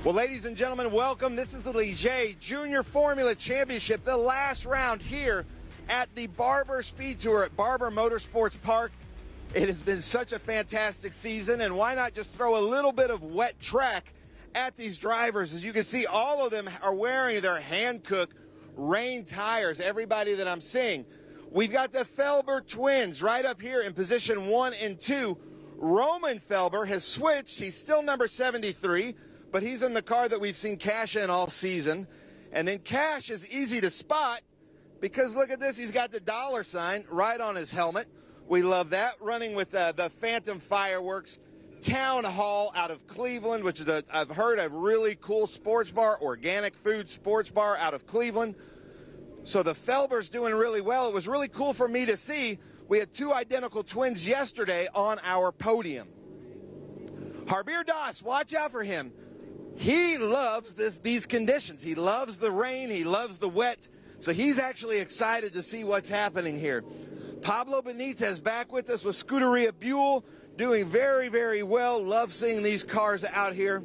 Well, ladies and gentlemen, welcome. This is the Ligier Junior Formula Championship, the last round here at the Barber SpeedTour at Barber Motorsports Park. It has been such a fantastic season, and why not just throw a little bit of wet track at these drivers? As you can see, all of them are wearing their hand-cooked rain tires, everybody that I'm seeing. We've got the Felber twins right up here in position 1 and 2. Roman Felber has switched. He's still number 73, but he's in the car that we've seen Cash in all season. And then Cash is easy to spot because look at this. He's got the dollar sign right on his helmet. We love that. Running with the Phantom Fireworks Town Hall out of Cleveland, which is, I've heard, a really cool sports bar, organic food sports bar out of Cleveland. So the Felber's doing really well. It was really cool for me to see. We had two identical twins yesterday on our podium. Harbir Das, watch out for him. He loves these conditions. He loves the rain. He loves the wet. So he's actually excited to see what's happening here. Pablo Benitez back with us with Scuderia Buell, doing very, very well. Love seeing these cars out here.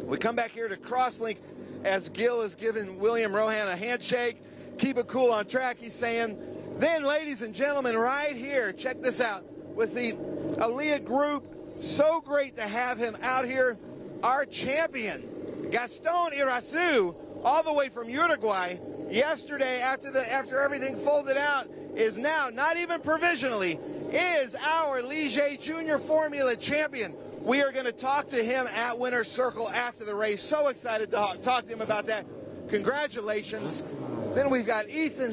We come back here to Crosslink as Gil is giving William Rohan a handshake. Keep it cool on track, he's saying. Then, ladies and gentlemen, right here, check this out, with the Aliyah Group. So great to have him out here. Our champion, Gaston Irasu, all the way from Uruguay, yesterday after everything folded out, is now, not even provisionally, is our Ligier Junior Formula champion. We are going to talk to him at Winner's Circle after the race. So excited to talk to him about that. Congratulations. Then we've got Ethan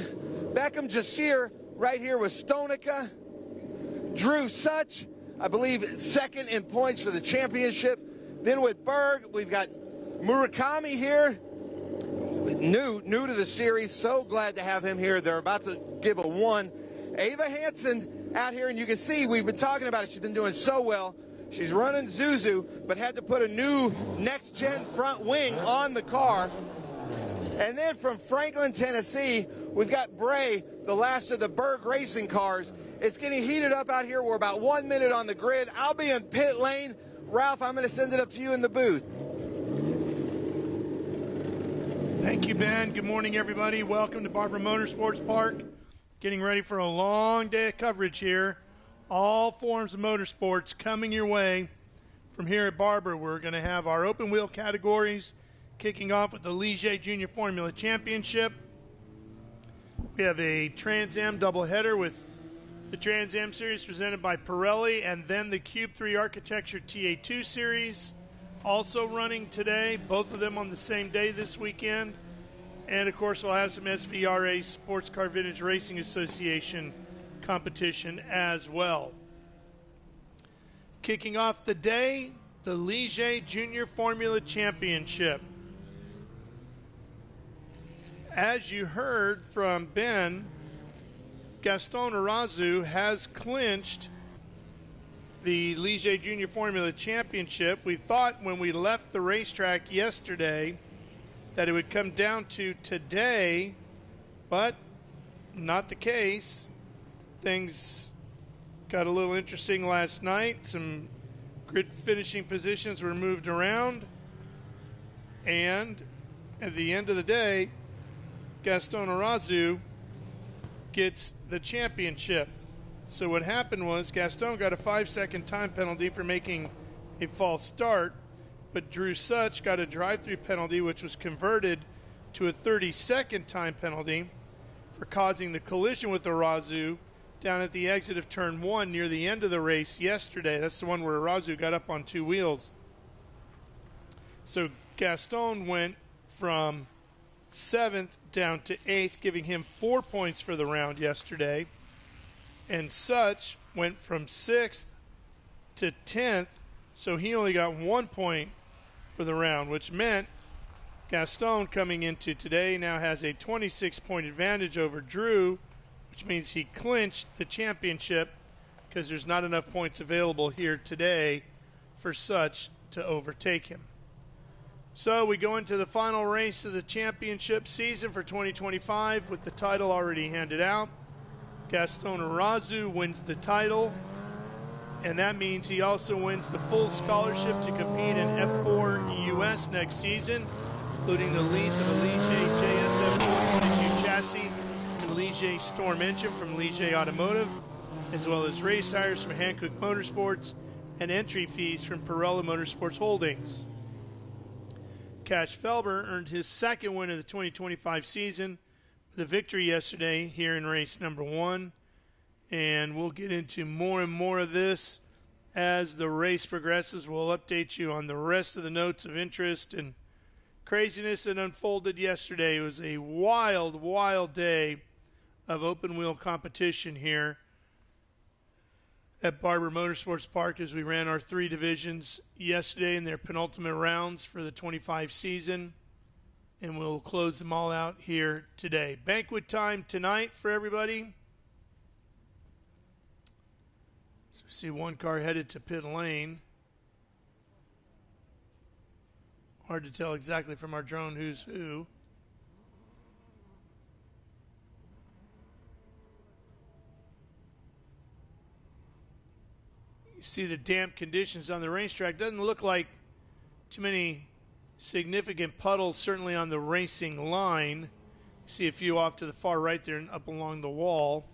Beckham Jasir right here with Stonica. Drew Such, I believe, second in points for the championship. Then with Berg, we've got Murakami here, new to the series. So glad to have him here. They're about to give a 1. Ava Hansen out here, and you can see we've been talking about it. She's been doing so well. She's running Zuzu, but had to put a new next-gen front wing on the car. And then from Franklin, Tennessee, we've got Bray, the last of the Berg racing cars. It's getting heated up out here. We're about 1 minute on the grid. I'll be in pit lane. Ralph, I'm going to send it up to you in the booth. Thank you, Ben. Good morning, everybody. Welcome to Barber Motorsports Park. Getting ready for a long day of coverage here. All forms of motorsports coming your way from here at Barber. We're going to have our open wheel categories kicking off with the Ligier Junior Formula Championship. We have a Trans Am doubleheader with the Trans Am Series presented by Pirelli, and then the Cube 3 Architecture TA2 Series also running today, both of them on the same day this weekend. And, of course, we'll have some SVRA Sports Car Vintage Racing Association competition as well. Kicking off the day, the Ligier Junior Formula Championship. As you heard from Ben, Gaston Irasu has clinched the Ligier Junior Formula Championship. We thought when we left the racetrack yesterday that it would come down to today, but not the case. Things got a little interesting last night. Some grid finishing positions were moved around, and at the end of the day, Gaston Irasu gets the championship. So what happened was Gaston got a 5-second time penalty for making a false start, but Drew Such got a drive-through penalty, which was converted to a 30-second time penalty for causing the collision with Irasu down at the exit of turn 1 near the end of the race yesterday. That's the one where Irasu got up on 2 wheels. So Gaston went from 7th down to 8th, giving him 4 points for the round yesterday. And Such went from 6th to 10th, so he only got 1 point for the round, which meant Gaston coming into today now has a 26-point advantage over Drew, which means he clinched the championship because there's not enough points available here today for Such to overtake him. So we go into the final race of the championship season for 2025 with the title already handed out. Gaston Irasu wins the title, and that means he also wins the full scholarship to compete in F4 U.S. next season, including the lease of a Ligier JFC Race chassis and Ligier Storm engine from Ligier Automotive, as well as race hires from Hankook Motorsports and entry fees from Pirelli Motorsports Holdings. Cash Felber earned his second win of the 2025 season with a victory yesterday here in race number 1. And we'll get into more and more of this as the race progresses. We'll update you on the rest of the notes of interest and craziness that unfolded yesterday. It was a wild, wild day of open wheel competition here at Barber Motorsports Park as we ran our 3 divisions yesterday in their penultimate rounds for the 25 season. And we'll close them all out here today. Banquet time tonight for everybody. So we see one car headed to pit lane. Hard to tell exactly from our drone who's who. You see the damp conditions on the racetrack. Doesn't look like too many significant puddles, certainly on the racing line. You see a few off to the far right there and up along the wall.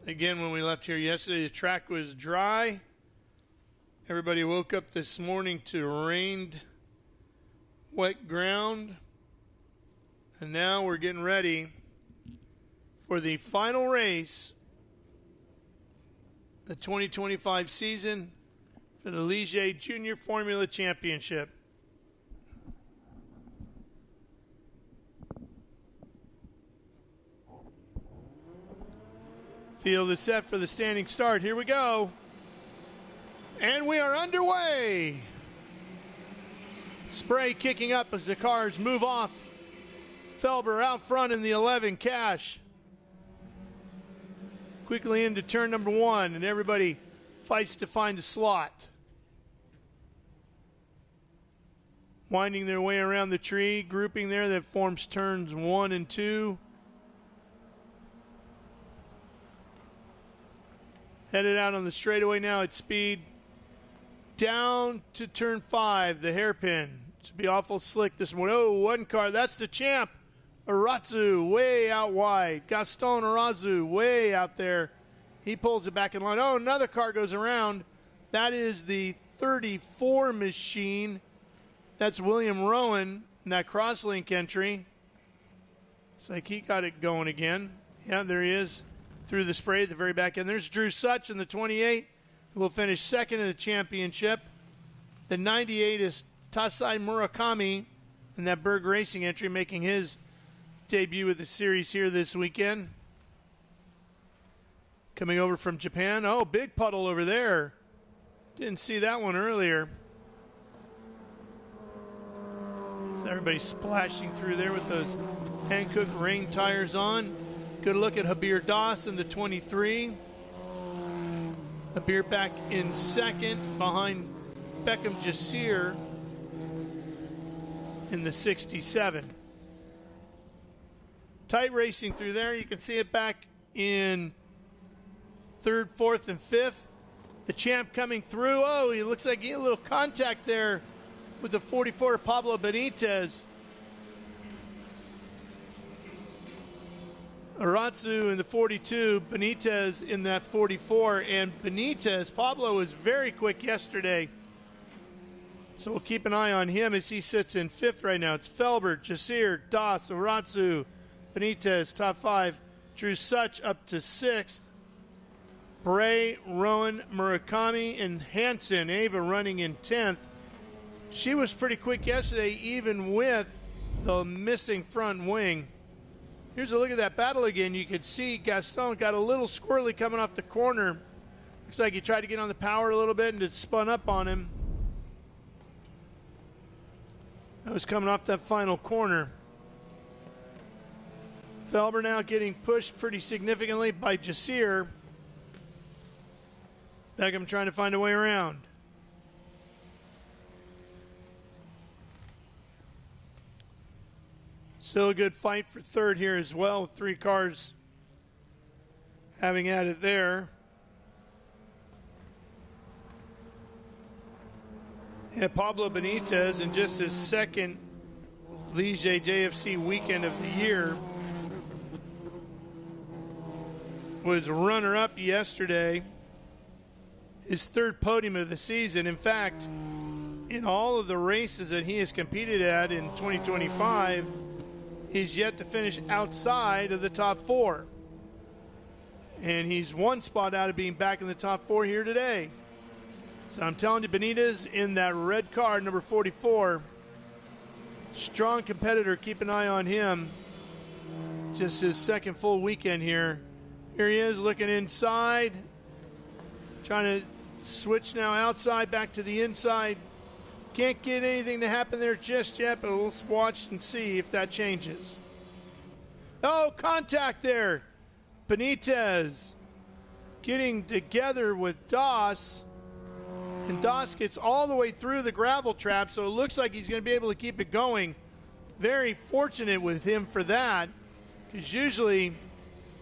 Again, when we left here yesterday, the track was dry. Everybody woke up this morning to rained, wet ground. And now we're getting ready for the final race, the 2025 season for the Ligier Junior Formula Championship. Field is set for the standing start. Here we go. And we are underway. Spray kicking up as the cars move off. Felber out front in the 11, Cash. Quickly into turn number 1, and everybody fights to find a slot. Winding their way around the tree, grouping there that forms turns 1 and 2. Headed out on the straightaway now at speed. Down to turn 5, the hairpin. Should be awful slick this morning. Oh, one car. That's the champ. Arazu way out wide. Gaston Arazu way out there. He pulls it back in line. Oh, another car goes around. That is the 34 machine. That's William Rowan in that crosslink entry. It's like he got it going again. Yeah, there he is. Through the spray at the very back end. There's Drew Such in the 28, who will finish second in the championship. The 98 is Tasai Murakami in that Berg Racing entry, making his debut with the series here this weekend. Coming over from Japan. Oh, big puddle over there. Didn't see that one earlier. So everybody's splashing through there with those Hankook rain tires on. Good look at Habir Das in the 23. Habir back in second behind Beckham Jasir in the 67. Tight racing through there. You can see it back in third, fourth, and fifth. The champ coming through. Oh, he looks like he had a little contact there with the 44 Pablo Benitez. Aratsu in the 42, Benitez in that 44, and Benitez, Pablo was very quick yesterday, so we'll keep an eye on him as he sits in fifth right now. It's Felber, Jasir, Das, Aratsu, Benitez, top 5, Drew Such up to 6th, Bray, Rowan, Murakami, and Hansen, Ava running in 10th. She was pretty quick yesterday, even with the missing front wing. Here's a look at that battle again. You could see Gaston got a little squirrely coming off the corner. Looks like he tried to get on the power a little bit and it spun up on him. That was coming off that final corner. Felber now getting pushed pretty significantly by Jasir. Beckham trying to find a way around. Still a good fight for third here as well, with 3 cars having at it there. Yeah, Pablo Benitez in just his second Ligier JFC weekend of the year was runner-up yesterday, his 3rd podium of the season. In fact, in all of the races that he has competed at in 2025, he's yet to finish outside of the top 4. And he's 1 spot out of being back in the top 4 here today. So I'm telling you, Benitez in that red car, number 44, strong competitor. Keep an eye on him. Just his 2nd full weekend here. Here he is looking inside, trying to switch now outside back to the inside. Can't get anything to happen there just yet, but let's watch and see if that changes. Oh, contact there. Benitez getting together with Doss. And Doss gets all the way through the gravel trap, so it looks like he's going to be able to keep it going. Very fortunate with him for that, because usually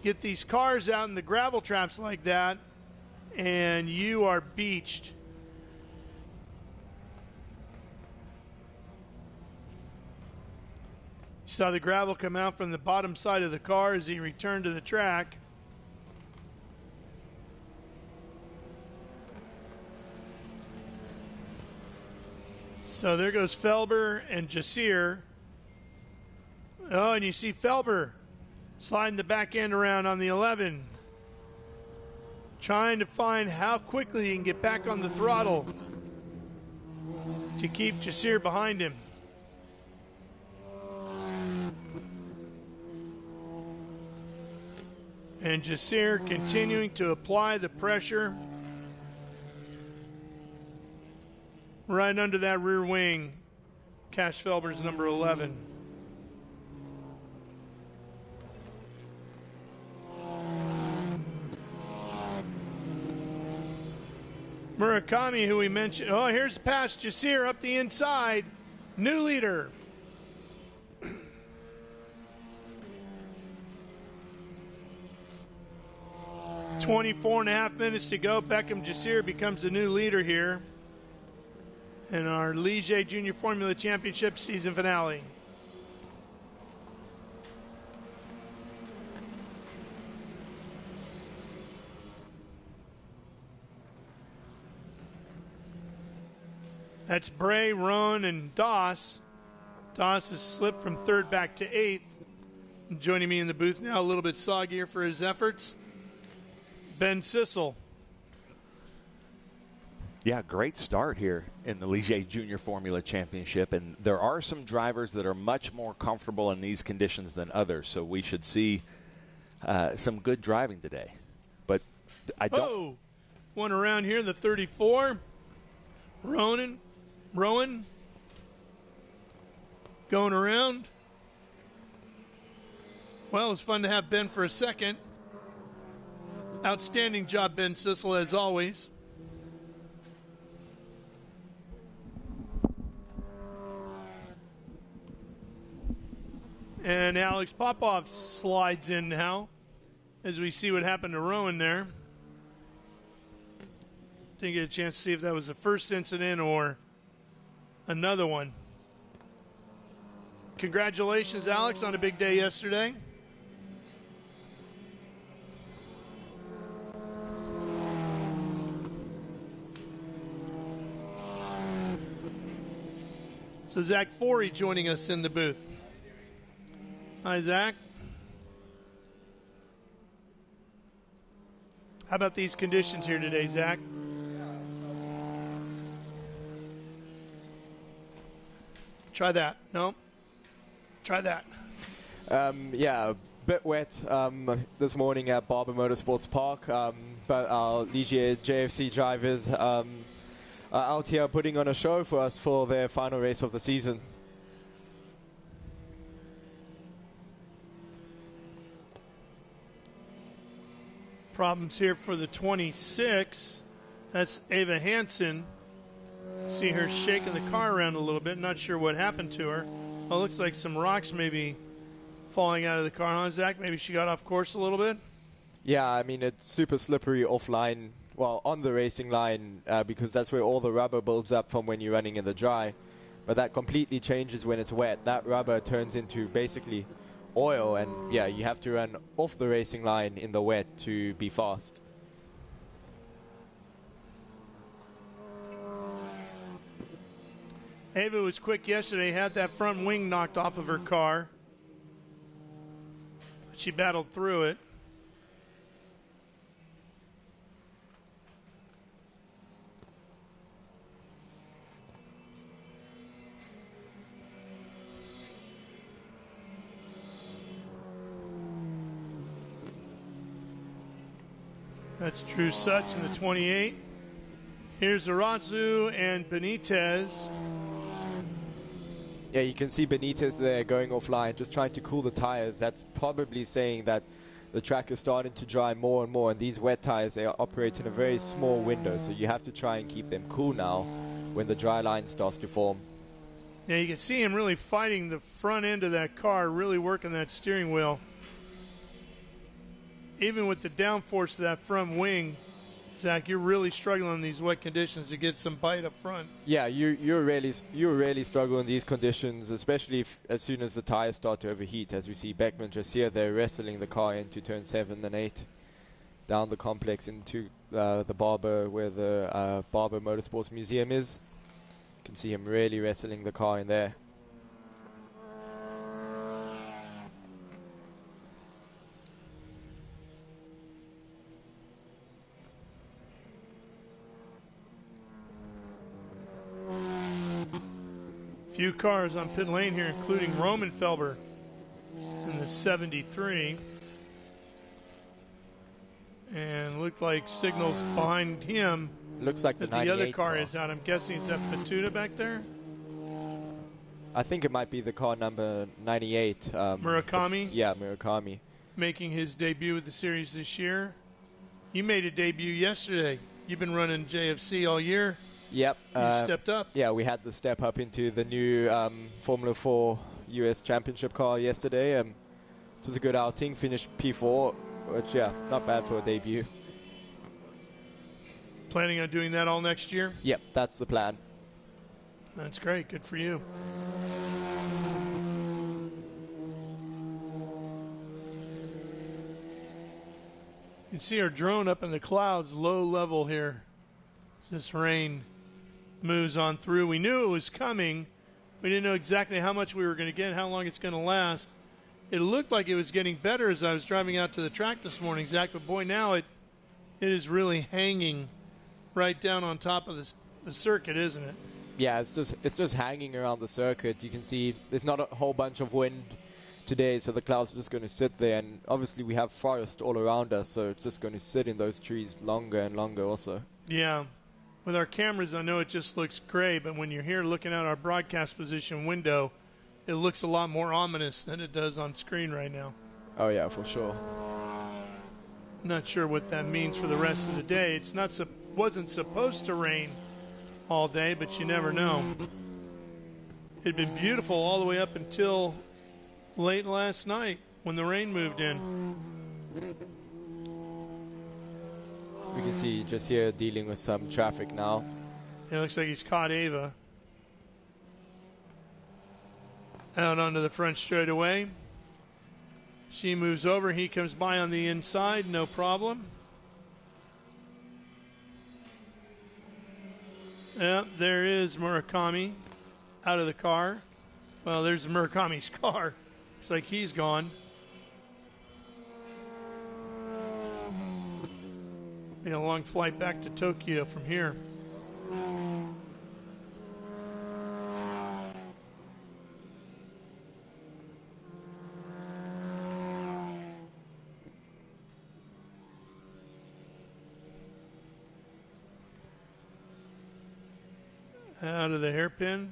get these cars out in the gravel traps like that, and you are beached. You saw the gravel come out from the bottom side of the car as he returned to the track. So there goes Felber and Jasir. Oh, and you see Felber sliding the back end around on the 11. Trying to find how quickly he can get back on the throttle to keep Jasir behind him. And Jasir continuing to apply the pressure right under that rear wing. Cash Felber's number 11. Murakami, who we mentioned. Oh, here's past Jasir up the inside. New leader. .24.5 minutes to go. Beckham Jasir becomes the new leader here in our Ligier Junior Formula Championship season finale. That's Bray, Roan, and Doss. Doss has slipped from 3rd back to 8th. Joining me in the booth now, a little bit soggier for his efforts, Ben Sissel. Yeah, great start here in the Ligier Junior Formula Championship, and there are some drivers that are much more comfortable in these conditions than others, so we should see some good driving today. But I don't... Oh, one around here in the 34. Rowan going around. Well, it's fun to have Ben for a second. Outstanding job, Ben Sissel, as always. And Alex Popov slides in now as we see what happened to Rowan there. Didn't get a chance to see if that was the first incident or another one. Congratulations, Alex, on a big day yesterday. So Zach Forey joining us in the booth. Hi, Zach. How about these conditions here today, Zach? Try that. No? Try that. Yeah, a bit wet this morning at Barber Motorsports Park, but our Ligier JFC drivers are out here putting on a show for us for their final race of the season. Problems here for the 26. That's Ava Hansen. See her shaking the car around a little bit. Not sure what happened to her. Oh, looks like some rocks maybe falling out of the car, huh, Zach? Maybe she got off course a little bit? Yeah, I mean, it's super slippery offline, well, on the racing line, because that's where all the rubber builds up from when you're running in the dry. But that completely changes when it's wet. That rubber turns into basically oil, and yeah, you have to run off the racing line in the wet to be fast. Ava was quick yesterday, had that front wing knocked off of her car. She battled through it. That's Drew Such in the 28. Here's Arazu and Benitez. Yeah, you can see Benitez there going offline, just trying to cool the tires. That's probably saying that the track is starting to dry more and more, and these wet tires, they operate in a very small window, so you have to try and keep them cool now when the dry line starts to form. Yeah, you can see him really fighting the front end of that car, really working that steering wheel. Even with the downforce of that front wing, Zach, you're really struggling in these wet conditions to get some bite up front. Yeah, you're really struggling in these conditions, especially as soon as the tires start to overheat. As we see Beckman just here, they're wrestling the car into turn 7 and 8, down the complex into the Barber, where the Barber Motorsports Museum is. You can see him really wrestling the car in there. Few cars on pit lane here, including Roman Felber in the 73. And looked like signals behind him. Looks like that the other car is out. I'm guessing is that Fatuda back there? I think it might be the car number 98. Murakami? Yeah, Murakami. Making his debut with the series this year. You made a debut yesterday. You've been running JFC all year. Yep. You stepped up. Yeah, we had the step up into the new Formula 4 U.S. Championship car yesterday. It was a good outing. Finished P4, which, yeah, not bad for a debut. Planning on doing that all next year? Yep, that's the plan. That's great. Good for you. You can see our drone up in the clouds, low level here, as this rain moves on through. We knew it was coming. We didn't know exactly how much we were going to get, how long it's going to last. It looked like it was getting better as I was driving out to the track this morning, Zach, but boy, now it is really hanging right down on top of the circuit, isn't it? Yeah, it's just hanging around the circuit. You can see there's not a whole bunch of wind today, so the clouds are just going to sit there, and obviously we have forest all around us, so it's just going to sit in those trees longer and longer also. Yeah. With our cameras, I know it just looks gray, but when you're here looking at our broadcast position window, it looks a lot more ominous than it does on screen right now. Oh, yeah, for sure. Not sure what that means for the rest of the day. It's not wasn't supposed to rain all day, but you never know. It had been beautiful all the way up until late last night when the rain moved in. We can see just here dealing with some traffic now. It looks like he's caught Ava. Out onto the front straightaway. She moves over. He comes by on the inside. No problem. Yeah, there is Murakami out of the car. Well, there's Murakami's car. Looks like he's gone. A long flight back to Tokyo from here. Out of the hairpin.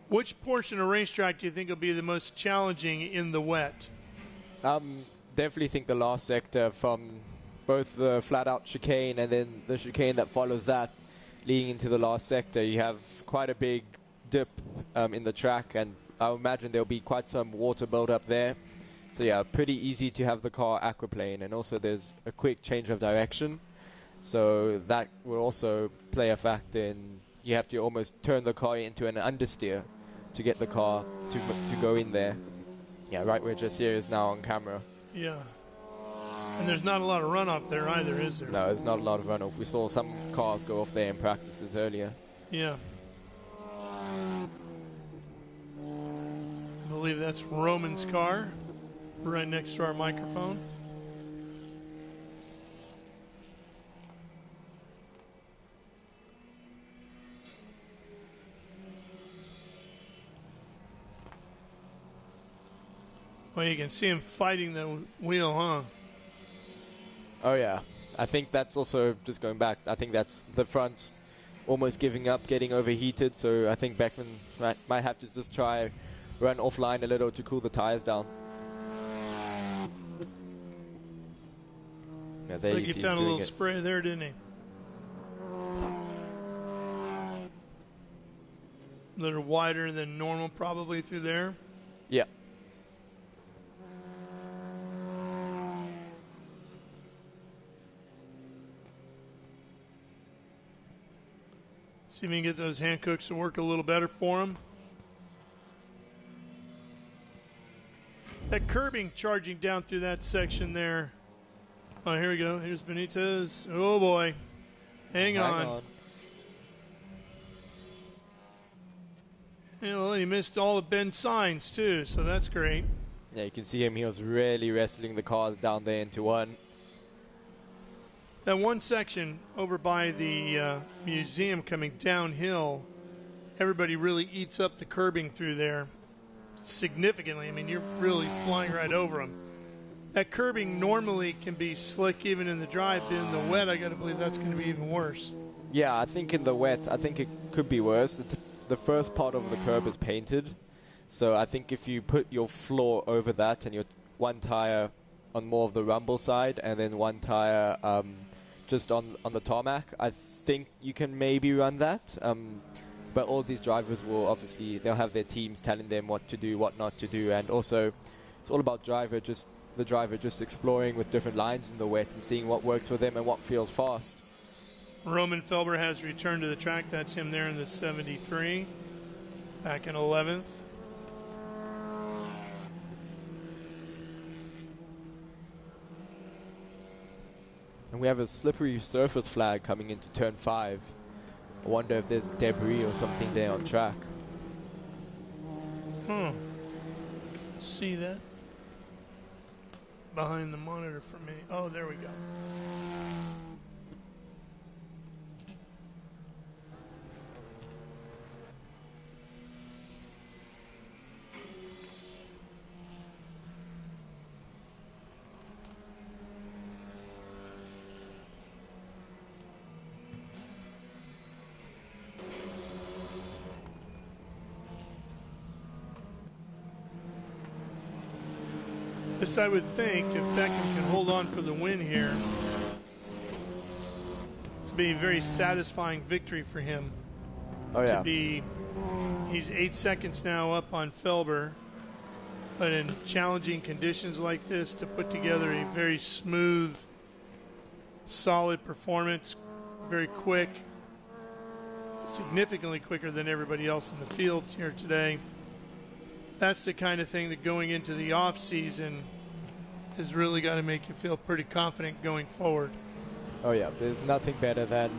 Which portion of racetrack do you think will be the most challenging in the wet? Definitely think the last sector, from both the flat-out chicane and then the chicane that follows that, leading into the last sector. You have quite a big dip in the track, and I imagine there'll be quite some water build-up there. So yeah, pretty easy to have the car aquaplane, and also there's a quick change of direction. So that will also play a factor in, you have to almost turn the car into an understeer to get the car to go in there. Yeah, right where Jasier is now on camera. Yeah. And there's not a lot of runoff there either, is there? No, there's not a lot of runoff. We saw some cars go off there in practices earlier. Yeah. I believe that's Roman's car, right next to our microphone. Well, you can see him fighting the wheel, huh? Oh, yeah. I think that's also, just going back, I think that's the front's almost giving up, getting overheated. So I think Beckman might have to just try run offline a little to cool the tires down. Yeah, So he found a little spray there, didn't he? A little wider than normal probably through there. Yeah. See if we can get those hand cooks to work a little better for him. That curbing charging down through that section there. Oh, here we go. Here's Benitez. Oh, boy. Hang on. Yeah, well, he missed all the bend signs, too, so that's great. Yeah, you can see him. He was really wrestling the car down there into one. That one section over by the museum coming downhill, everybody really eats up the curbing through there significantly. I mean, you're really flying right over them. That curbing normally can be slick even in the dry, but in the wet, I got to believe that's going to be even worse. Yeah, I think in the wet, I think it could be worse. The first part of the curb is painted, so I think if you put your floor over that and your one tire on more of the rumble side and then one tire just on the tarmac, I think you can maybe run that. But all these drivers will obviously, they'll have their teams telling them what to do, what not to do, and also it's all about the driver just exploring with different lines in the wet and seeing what works for them and what feels fast. Roman Felber has returned to the track. That's him there in the 73, back in 11th. And we have a slippery surface flag coming into turn 5. I wonder if there's debris or something there on track. See that? Behind the monitor for me. Oh, there we go. This, I would think, if Beckham can hold on for the win here, it's be a very satisfying victory for him. Oh, yeah. He's 8 seconds now up on Felber, but in challenging conditions like this, to put together a very smooth, solid performance, very quick, significantly quicker than everybody else in the field here today. That's the kind of thing that going into the off season has really got to make you feel pretty confident going forward. Oh yeah, there's nothing better than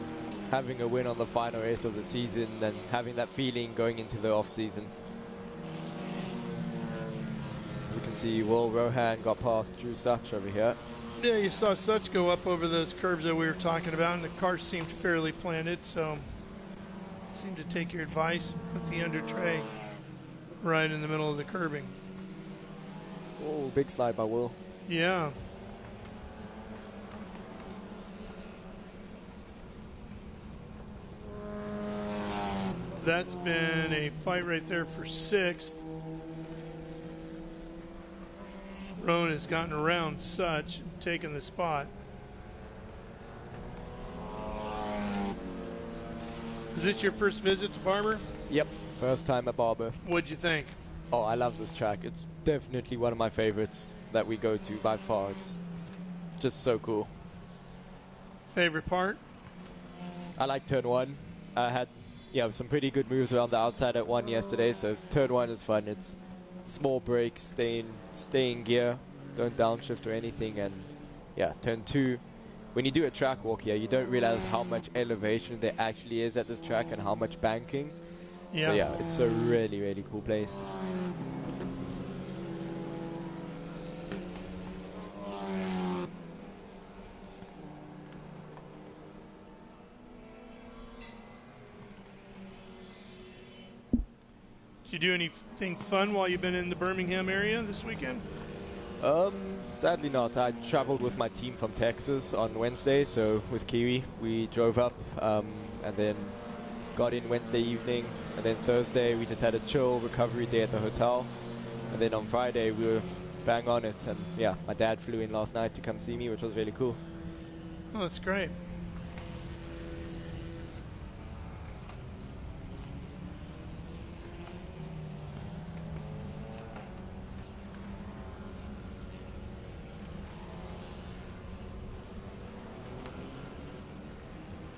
having a win on the final race of the season than having that feeling going into the off season. As you can see, Will Rohan got past Drew Such over here. Yeah, you saw Such go up over those curbs that we were talking about, and the car seemed fairly planted, so seemed to take your advice and put the under tray right in the middle of the curbing. Oh, big slide by Will. Yeah. That's been a fight right there for 6th. Roan has gotten around Such and taken the spot. Is this your first visit to Barber? Yep, first time at Barber. What'd you think? Oh, I love this track. It's definitely one of my favorites that we go to by far. It's just so cool. Favorite part? I like turn 1. I had some pretty good moves around the outside at 1 yesterday, so turn 1 is fun. It's small brakes, stay in gear, don't downshift or anything, and yeah, turn 2. When you do a track walk here, you don't realize how much elevation there actually is at this track and how much banking. Yeah. So yeah, it's a really, really cool place. Did you do anything fun while you've been in the Birmingham area this weekend? Sadly not. I traveled with my team from Texas on Wednesday, so with Kiwi, we drove up and then got in Wednesday evening, and then Thursday we just had a chill recovery day at the hotel, and then on Friday we were bang on it, and yeah, my dad flew in last night to come see me, which was really cool. Oh, that's great.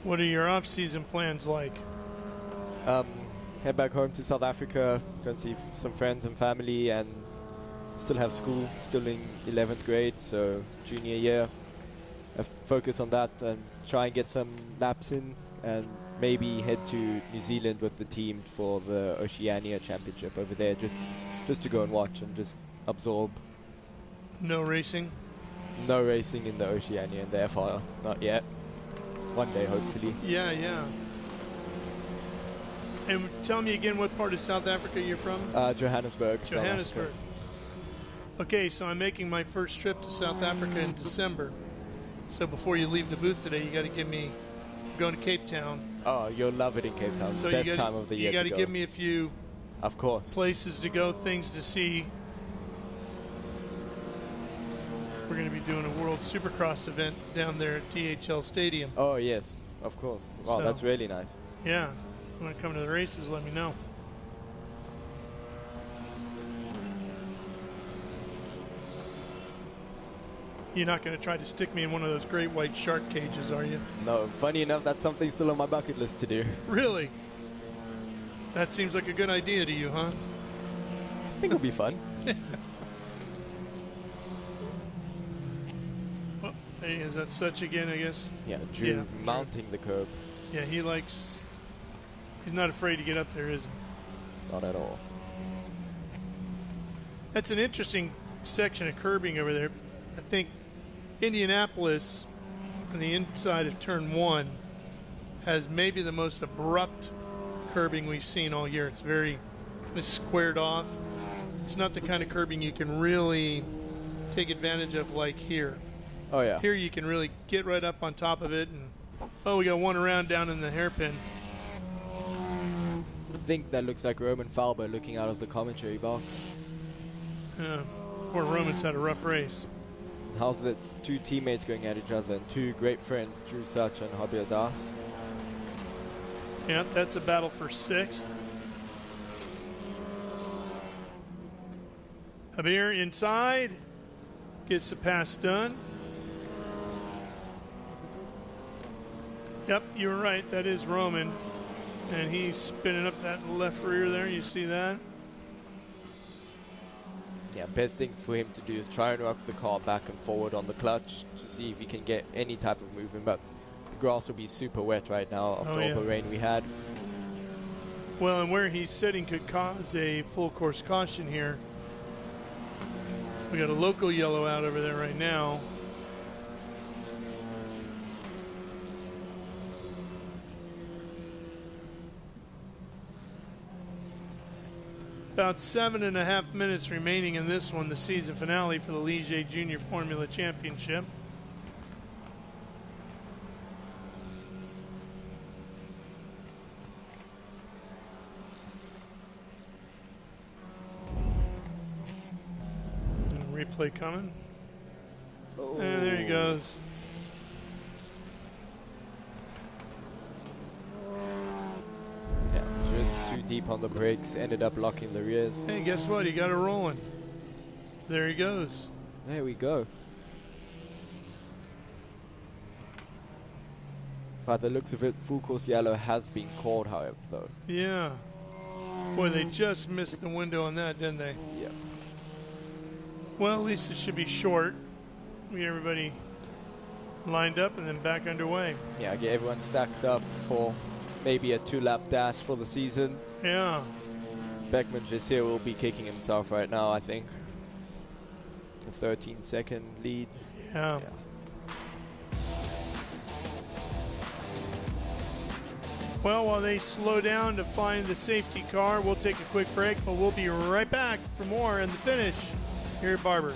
What are your off-season plans like? Head back home to South Africa, go and see some friends and family, and still have school, still in 11th grade, so junior year. Focus on that and try and get some laps in, and maybe head to New Zealand with the team for the Oceania Championship over there, just to go and watch and just absorb. No racing? No racing in the Oceania and the FR, not yet. One day, hopefully. Yeah, yeah. And tell me again what part of South Africa you're from? Johannesburg. Johannesburg. Okay, so I'm making my first trip to South Africa in December. So before you leave the booth today, you got to give me, I'm going to Cape Town. Oh, you'll love it in Cape Town. So best time of the year. You got to give me a few, of course, places to go, things to see. We're going to be doing a World Supercross event down there at DHL Stadium. Oh yes, of course. Wow, So, that's really nice. Yeah, when I come to the races, let me know. You're not going to try to stick me in one of those great white shark cages, are you? No, funny enough, that's something still on my bucket list to do. Really? That seems like a good idea to you, huh? I think it'll be fun. Well, hey, is that such again, I guess? Yeah, Drew mounting the curb. Yeah, he's not afraid to get up there, is he? Not at all. That's an interesting section of curbing over there. I think Indianapolis on the inside of turn 1 has maybe the most abrupt curbing we've seen all year. It's very squared off. It's not the kind of curbing you can really take advantage of like here. Oh yeah. Here you can really get right up on top of it, and we got one around down in the hairpin. I think that looks like Roman Falber looking out of the commentary box. Poor Roman's had a rough race. How's it? Two teammates going at each other and two great friends, Drew Such and Javier Das. Yeah, that's a battle for 6th. Javier inside, gets the pass done. Yep, you were right. That is Roman. And he's spinning up that left rear there. You see that? Yeah, best thing for him to do is try and rock the car back and forward on the clutch to see if he can get any type of movement. But the grass will be super wet right now after all the rain we had. Well, and where he's sitting could cause a full course caution here. We got a local yellow out over there right now. About 7.5 minutes remaining in this one, the season finale for the Ligier Junior Formula Championship. Replay coming. Oh. And there he goes. Yeah, just two deep on the brakes, ended up locking the rears. Hey, guess what? He got it rolling. There he goes. There we go. By the looks of it, full course yellow has been called, however, though. Yeah. Boy, they just missed the window on that, didn't they? Yeah. Well, at least it should be short. We get everybody lined up and then back underway. Yeah, get everyone stacked up for maybe a 2-lap dash for the season. Yeah. Beckman Jessier will be kicking himself right now, I think. A 13-second lead. Yeah. Well, while they slow down to find the safety car, we'll take a quick break, but we'll be right back for more in the finish here at Barber.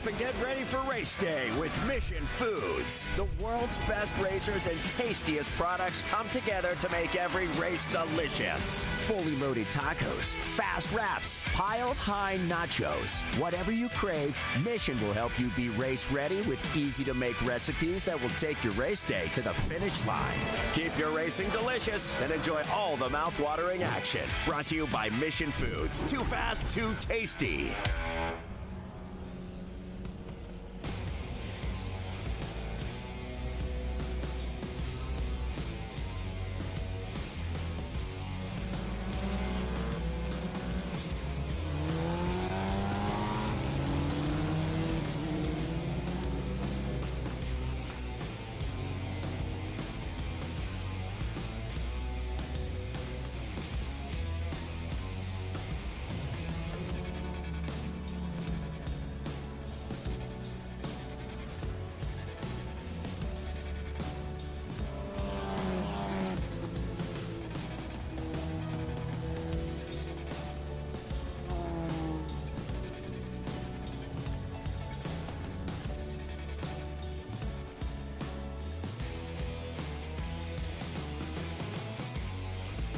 And get ready for race day with Mission Foods. The world's best racers and tastiest products come together to make every race delicious. Fully loaded tacos, fast wraps, piled high nachos. Whatever you crave, Mission will help you be race ready with easy to make recipes that will take your race day to the finish line. Keep your racing delicious and enjoy all the mouth-watering action. Brought to you by Mission Foods. Too fast, too tasty.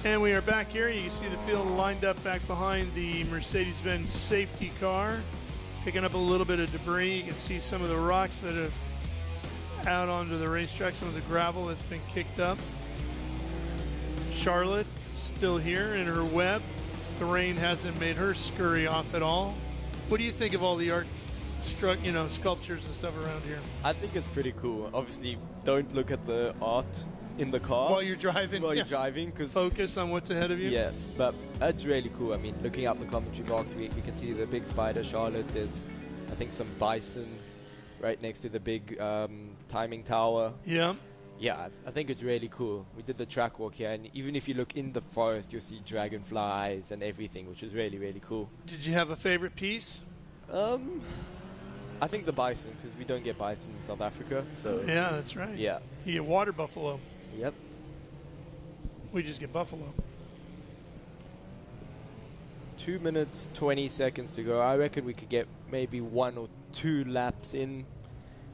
And we are back here. You can see the field lined up back behind the Mercedes-Benz safety car, picking up a little bit of debris. You can see some of the rocks that have out onto the racetrack, some of the gravel that's been kicked up. Charlotte still here in her web. The rain hasn't made her scurry off at all. What do you think of all the art, sculptures and stuff around here? I think it's pretty cool. Obviously, don't look at the art in the car while you're driving. Cause focus on what's ahead of you. Yes, but it's really cool. I mean, looking up the commentary box, we can see the big spider Charlotte. There's, I think, some bison right next to the big timing tower. Yeah. Yeah, I think it's really cool. We did the track walk here, and even if you look in the forest, you'll see dragonflies and everything, which is really, really cool. Did you have a favorite piece? I think the bison, because we don't get bison in South Africa. So yeah, that's right. Yeah. You get water buffalo. Yep. We just get buffalo. 2 minutes, 20 seconds to go. I reckon we could get maybe 1 or 2 laps in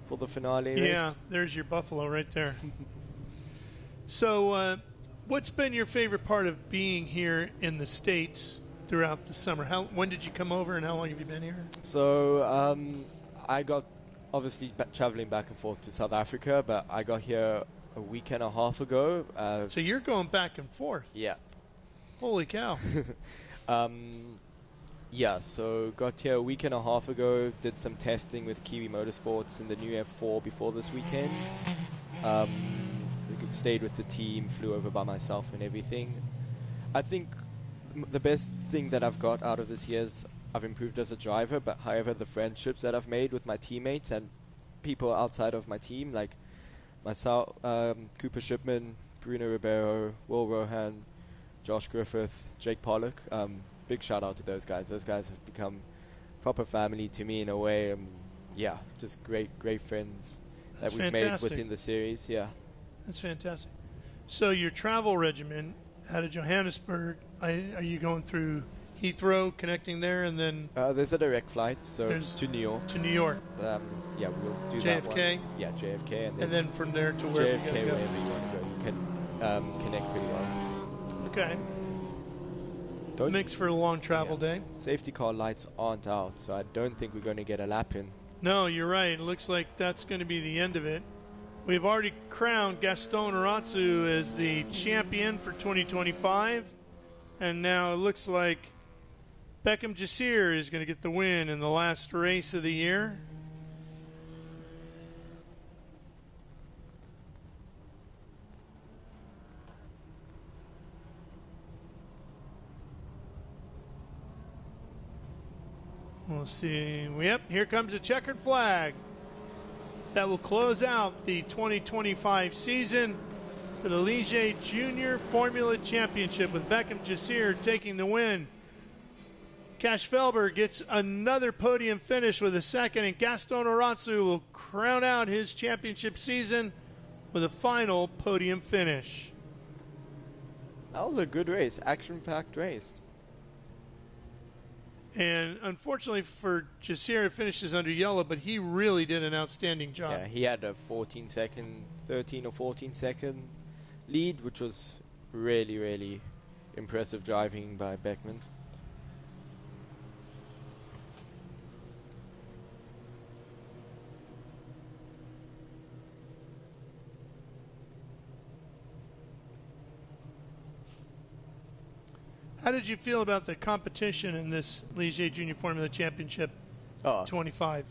for the finale race. Yeah, there's your buffalo right there. So What's been your favorite part of being here in the States throughout the summer? When did you come over, and how long have you been here? So I got obviously traveling back and forth to South Africa, but I got here a week and a half ago. So you're going back and forth? Yeah. Holy cow. Yeah, so got here a week and a half ago, did some testing with Kiwi Motorsports in the new F4 before this weekend. Stayed with the team, flew over by myself and everything. I think the best thing that I've got out of this year is I've improved as a driver, but however the friendships that I've made with my teammates and people outside of my team, like myself, Cooper Shipman, Bruno Ribeiro, Will Rohan, Josh Griffith, Jake Pollock, big shout out to those guys. Those guys have become proper family to me in a way. Yeah, just great friends that we've made within the series. Yeah. That's fantastic. So your travel regimen out of Johannesburg, are you going through Heathrow, connecting there, and then... there's a direct flight, so to New York. To New York. Yeah, we'll do JFK? that one. Yeah, JFK. And then from there to where JFK, wherever you want to go. You can connect pretty well. Okay. Makes for a long travel day. Safety car lights aren't out, so I don't think we're going to get a lap in. No, you're right. It looks like that's going to be the end of it. We've already crowned Gaston Oratsu as the champion for 2025. And now it looks like Beckham Jasir is going to get the win in the last race of the year. We'll see. Yep, here comes a checkered flag. That will close out the 2025 season for the Ligier Junior Formula Championship with Beckham Jasir taking the win. Cash Felber gets another podium finish with a second, and Gaston Oratsu will crown out his championship season with a final podium finish. That was a good race, action-packed race. And unfortunately for Jasir, it finishes under yellow, but he really did an outstanding job. Yeah, he had a 13 or 14 second lead, which was really, really impressive driving by Beckman. How did you feel about the competition in this Ligier Junior Formula Championship 25?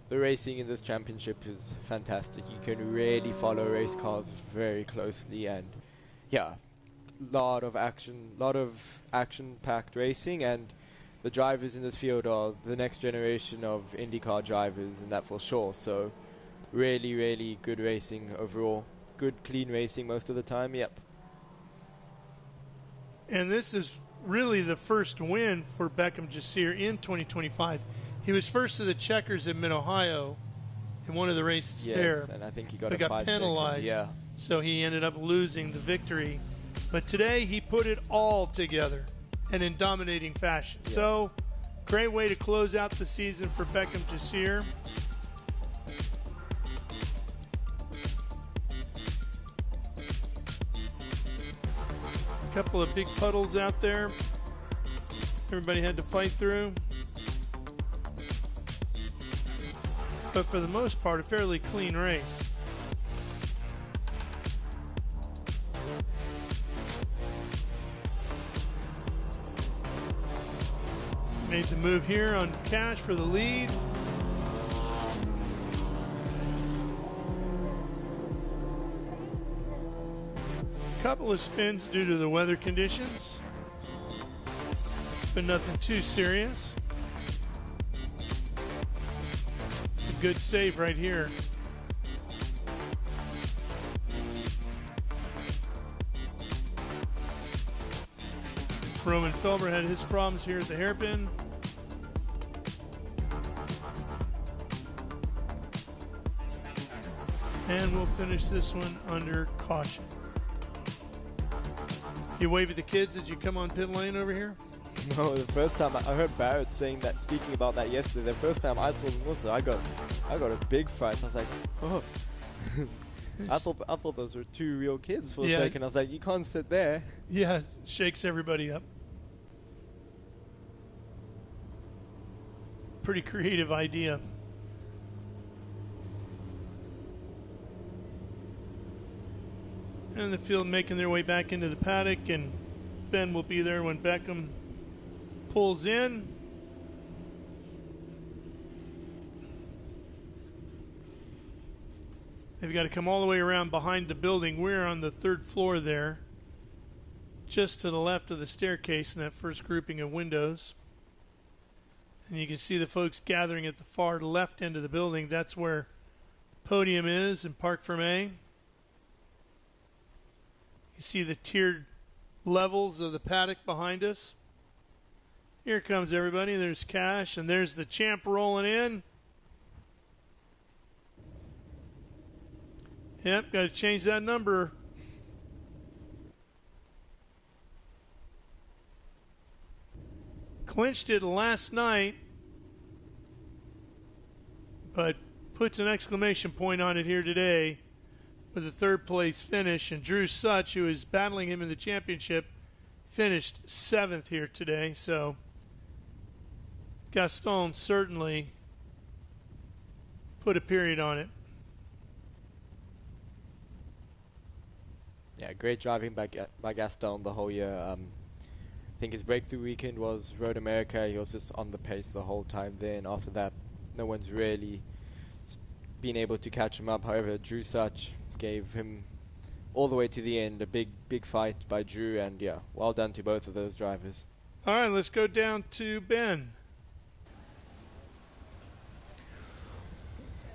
The racing in this championship is fantastic. You can really follow race cars very closely, and yeah, lot of action-packed racing, and the drivers in this field are the next generation of IndyCar drivers, and that for sure. So really, really good racing overall. Good, clean racing most of the time, yep. And this is really the first win for Beckham Jasir in 2025. He was first to the checkers at Mid-Ohio in one of the races there. And I think he got penalized. Yeah. So he ended up losing the victory. But today he put it all together and in dominating fashion. Yeah. So great way to close out the season for Beckham Jasir. Couple of big puddles out there everybody had to fight through, but for the most part a fairly clean race. Made the move here on Cash for the lead. Couple of spins due to the weather conditions, but nothing too serious. A good save right here. Roman Felber had his problems here at the hairpin. And we'll finish this one under caution. You wave at the kids as you come on pit lane over here? No, the first time I heard Barrett saying that, speaking about that yesterday, the first time I saw them also, I got a big fright. I was like, oh. I thought those were two real kids for a second. I was like, you can't sit there. Yeah, shakes everybody up. Pretty creative idea. And the field making their way back into the paddock, and Ben will be there when Beckham pulls in. They've got to come all the way around behind the building. We're on the third floor there, just to the left of the staircase in that first grouping of windows. And you can see the folks gathering at the far left end of the building. That's where the podium is in Parc Fermé. You see the tiered levels of the paddock behind us. Here comes everybody. There's Cash, and there's the champ rolling in. Yep, got to change that number. Clinched it last night, but puts an exclamation point on it here today with a third place finish. And Drew Such, who is battling him in the championship, finished 7th here today. So Gaston certainly put a period on it. Yeah, great driving by Gaston the whole year. I think his breakthrough weekend was Road America. He was just on the pace the whole time there, and after that, no one's really been able to catch him up. However, Drew Such gave him all the way to the end. A big fight by Drew, and yeah, well done to both of those drivers. All right, let's go down to Ben.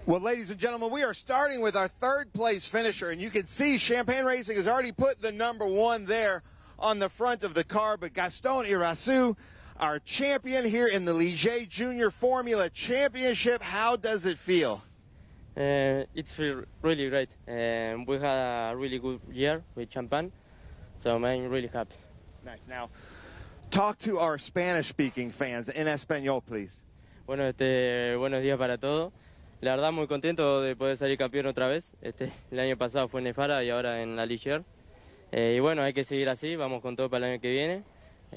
Well, ladies and gentlemen, we are starting with our third place finisher, and you can see Champagne Racing has already put the number 1 there on the front of the car, but Gaston Irasu, our champion here in the Ligier Junior Formula Championship, how does it feel? It feels really great. We had a really good year with Champagne, so I'm really happy. Nice. Now, talk to our Spanish-speaking fans in Espanol, please. Bueno, buenos días para todos. La verdad, muy contento de poder salir campeón otra vez. El año pasado fue en Nefara y ahora en la Ligier. Y bueno, hay que seguir así. Vamos con todo para el año que viene.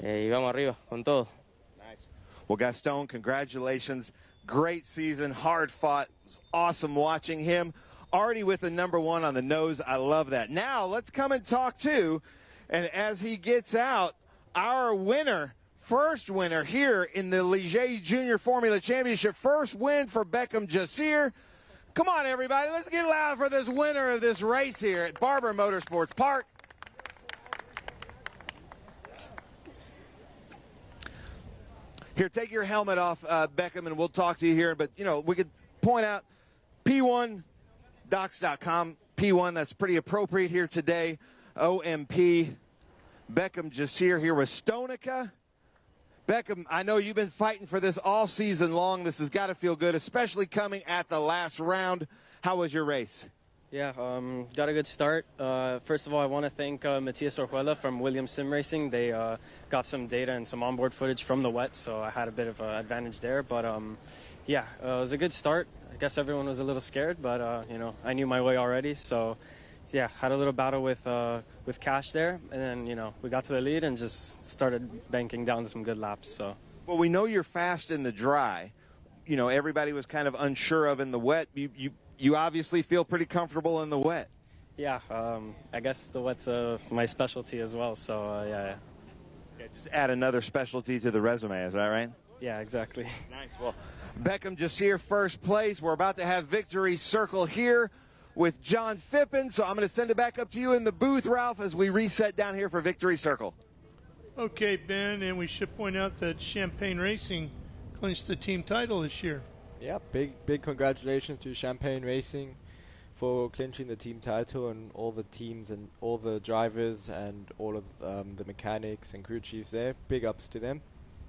Y vamos arriba, con todo. Nice. Well, Gaston, congratulations. Great season, hard fought. Awesome watching him. Already with the number 1 on the nose. I love that. Now, let's come and talk to, and as he gets out, our winner. First winner here in the Ligier Junior Formula Championship. First win for Beckham Jasir. Come on, everybody. Let's get loud for this winner of this race here at Barber Motorsports Park. Here, take your helmet off, Beckham, and we'll talk to you here. But, you know, we could point out P1docs.com. P1, that's pretty appropriate here today. OMP. Beckham Jasir here with Stonica. Beckham, I know you've been fighting for this all season long. This has got to feel good, especially coming at the last round. How was your race? Yeah, got a good start. First of all, I want to thank Matias Orjuela from Williams Sim Racing. They got some data and some onboard footage from the wet, so I had a bit of an advantage there. But yeah, it was a good start. I guess everyone was a little scared, but you know, I knew my way already. So yeah, had a little battle with Cash there, and then you know we got to the lead and just started banking down some good laps. So. Well, we know you're fast in the dry. You know, everybody was kind of unsure of in the wet. You obviously feel pretty comfortable in the wet. Yeah, I guess the wet's my specialty as well. So yeah. Just add another specialty to the resume, is that right? Yeah, exactly. Nice. Well, Beckham Jasir, first place. We're about to have Victory Circle here with John Phippen, so I'm going to send it back up to you in the booth, Ralph, as we reset down here for Victory Circle. Okay, Ben, and we should point out that Champagne Racing clinched the team title this year. Yeah, big congratulations to Champagne Racing for clinching the team title, and all the teams and all the drivers and all of the mechanics and crew chiefs there. Big ups to them.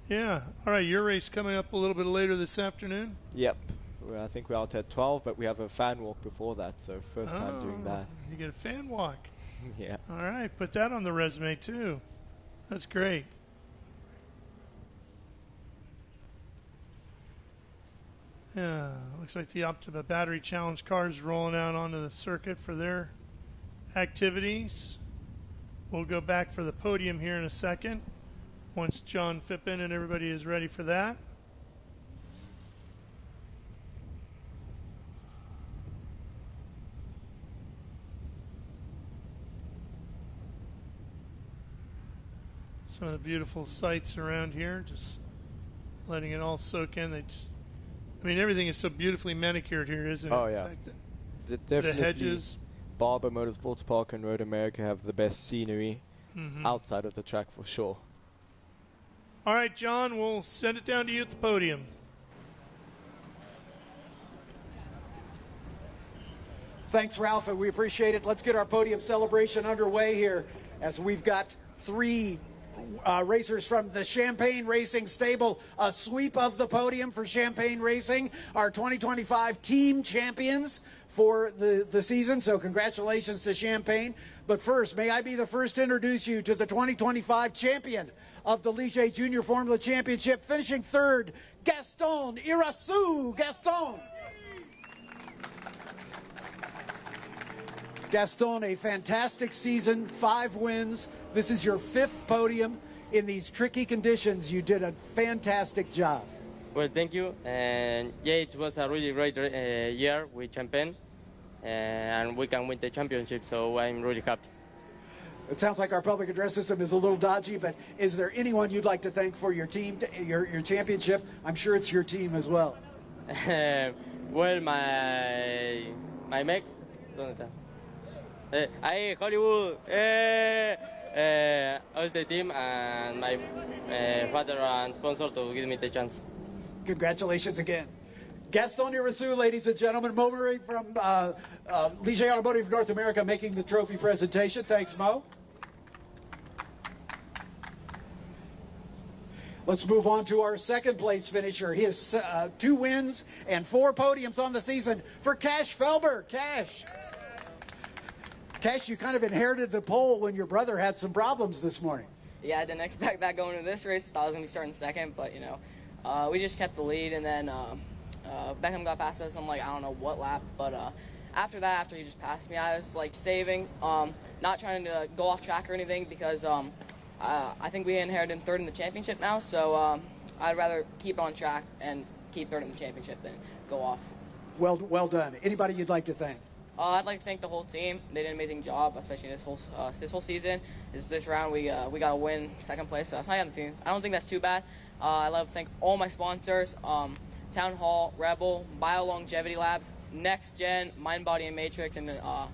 Yeah. All right, your race coming up a little bit later this afternoon? Yep. Well, I think we're out at 12, but we have a fan walk before that, so first time doing that. You get a fan walk. Yeah. All right, put that on the resume too. That's great. Yeah, looks like the Optima Battery Challenge cars rolling out onto the circuit for their activities. We'll go back for the podium here in a second once John Phippen and everybody is ready for that. Some of the beautiful sights around here, just letting it all soak in. I mean, everything is so beautifully manicured here, isn't it? Oh, yeah. The hedges. Barber Motorsports Park and Road America have the best scenery outside of the track for sure. All right, John, we'll send it down to you at the podium. Thanks, Ralph, and we appreciate it. Let's get our podium celebration underway here as we've got three racers from the Champagne Racing stable. A sweep of the podium for Champagne Racing, our 2025 team champions for the season. So congratulations to Champagne. But first, may I be the first to introduce you to the 2025 champion of the Ligier Junior Formula Championship, finishing third, Gaston Irasu. Gaston, a fantastic season, 5 wins. This is your 5th podium in these tricky conditions. You did a fantastic job. Well, thank you. And yeah, it was a really great year with Champagne, and we can win the championship, so I'm really happy. It sounds like our public address system is a little dodgy, but is there anyone you'd like to thank for your team, your championship? I'm sure it's your team as well. Well, my mate, I Hollywood, all the team, and my father and sponsor to give me the chance. Congratulations again. Gaston Irasu, ladies and gentlemen. Mo Murray from Ligier Automotive North America making the trophy presentation. Thanks, Mo. Let's move on to our second place finisher. He has 2 wins and 4 podiums on the season for Cash Felber. Cash, you kind of inherited the pole when your brother had some problems this morning. Yeah, I didn't expect that going into this race. I thought I was going to be starting second, but, you know, we just kept the lead, and then Beckham got past us on, like, I don't know what lap, but after that, after he just passed me, I was, like, saving, not trying to go off track or anything, because I think we inherited third in the championship now, so I'd rather keep on track and keep third in the championship than go off. Well done. Anybody you'd like to thank? I'd like to thank the whole team. They did an amazing job, especially this whole season. This round, we got to win second place. So I don't think that's too bad. I'd love to thank all my sponsors: Town Hall, Rebel, Bio Longevity Labs, Next Gen, Mind, Body, and Matrix, and then I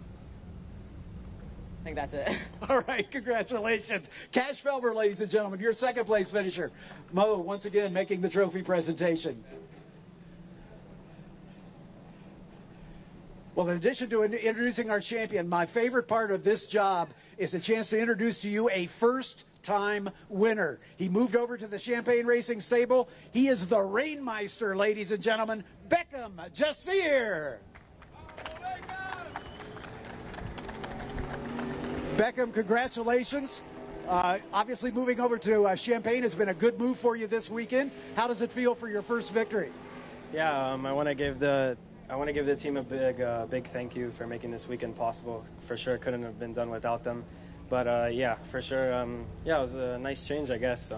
think that's it. All right, congratulations, Cash Felber, ladies and gentlemen, your second place finisher. Mo, once again, making the trophy presentation. Well, in addition to introducing our champion, my favorite part of this job is a chance to introduce to you a first-time winner. He moved over to the Champagne Racing stable. He is the Rainmeister, ladies and gentlemen, Beckham Jasir. Beckham, congratulations. Obviously, moving over to Champagne has been a good move for you this weekend. How does it feel for your first victory? Yeah, I want to give the team a big thank you for making this weekend possible. For sure, couldn't have been done without them. But yeah, for sure, yeah, it was a nice change, I guess.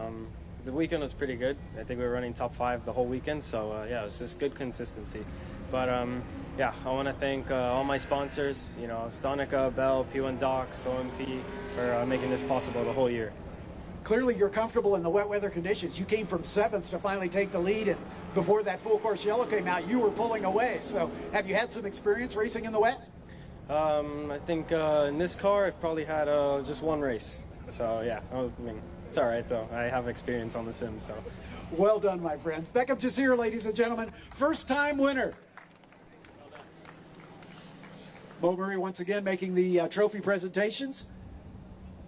The weekend was pretty good. I think we were running top 5 the whole weekend, so yeah, it was just good consistency. But yeah, I want to thank all my sponsors, you know, Stonica, Bell, P1 Docs, OMP, for making this possible the whole year. Clearly, you're comfortable in the wet weather conditions. You came from 7th to finally take the lead, and before that full course yellow came out, you were pulling away. So have you had some experience racing in the wet? I think in this car, I've probably had just 1 race. So yeah, I mean, it's all right though. I have experience on the sim, so. Well done, my friend. Beckham Jasir, ladies and gentlemen, first-time winner. Mo Murray once again making the trophy presentations.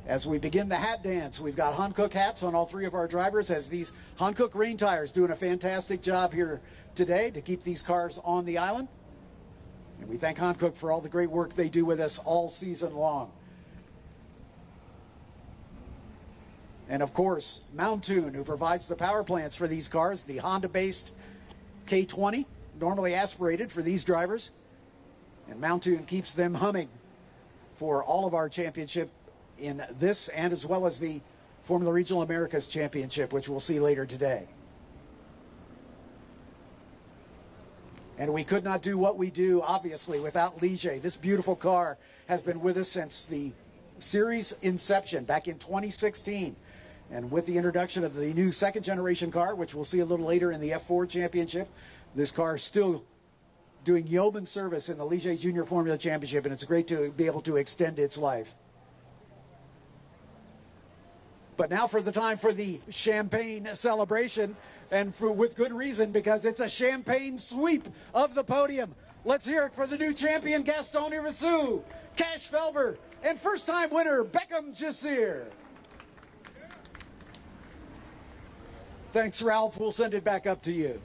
As we begin the hat dance, we've got Hankook hats on all 3 of our drivers, as these Hankook rain tires doing a fantastic job here today to keep these cars on the island. And we thank Hankook for all the great work they do with us all season long. And of course, Mountoon, who provides the power plants for these cars, the Honda-based K20 normally aspirated for these drivers. And Mountoon keeps them humming for all of our championship in this and as well as the Formula Regional Americas Championship, which we'll see later today. And we could not do what we do, obviously, without Ligier. This beautiful car has been with us since the series inception back in 2016. And with the introduction of the new second-generation car, which we'll see a little later in the F4 Championship, this car is still doing yeoman service in the Ligier Junior Formula Championship, and it's great to be able to extend its life. But now for the time for the champagne celebration, and with good reason, because it's a champagne sweep of the podium. Let's hear it for the new champion, Gaston Irisu, Cash Felber, and first-time winner, Beckham Jasir. Thanks, Ralph. We'll send it back up to you.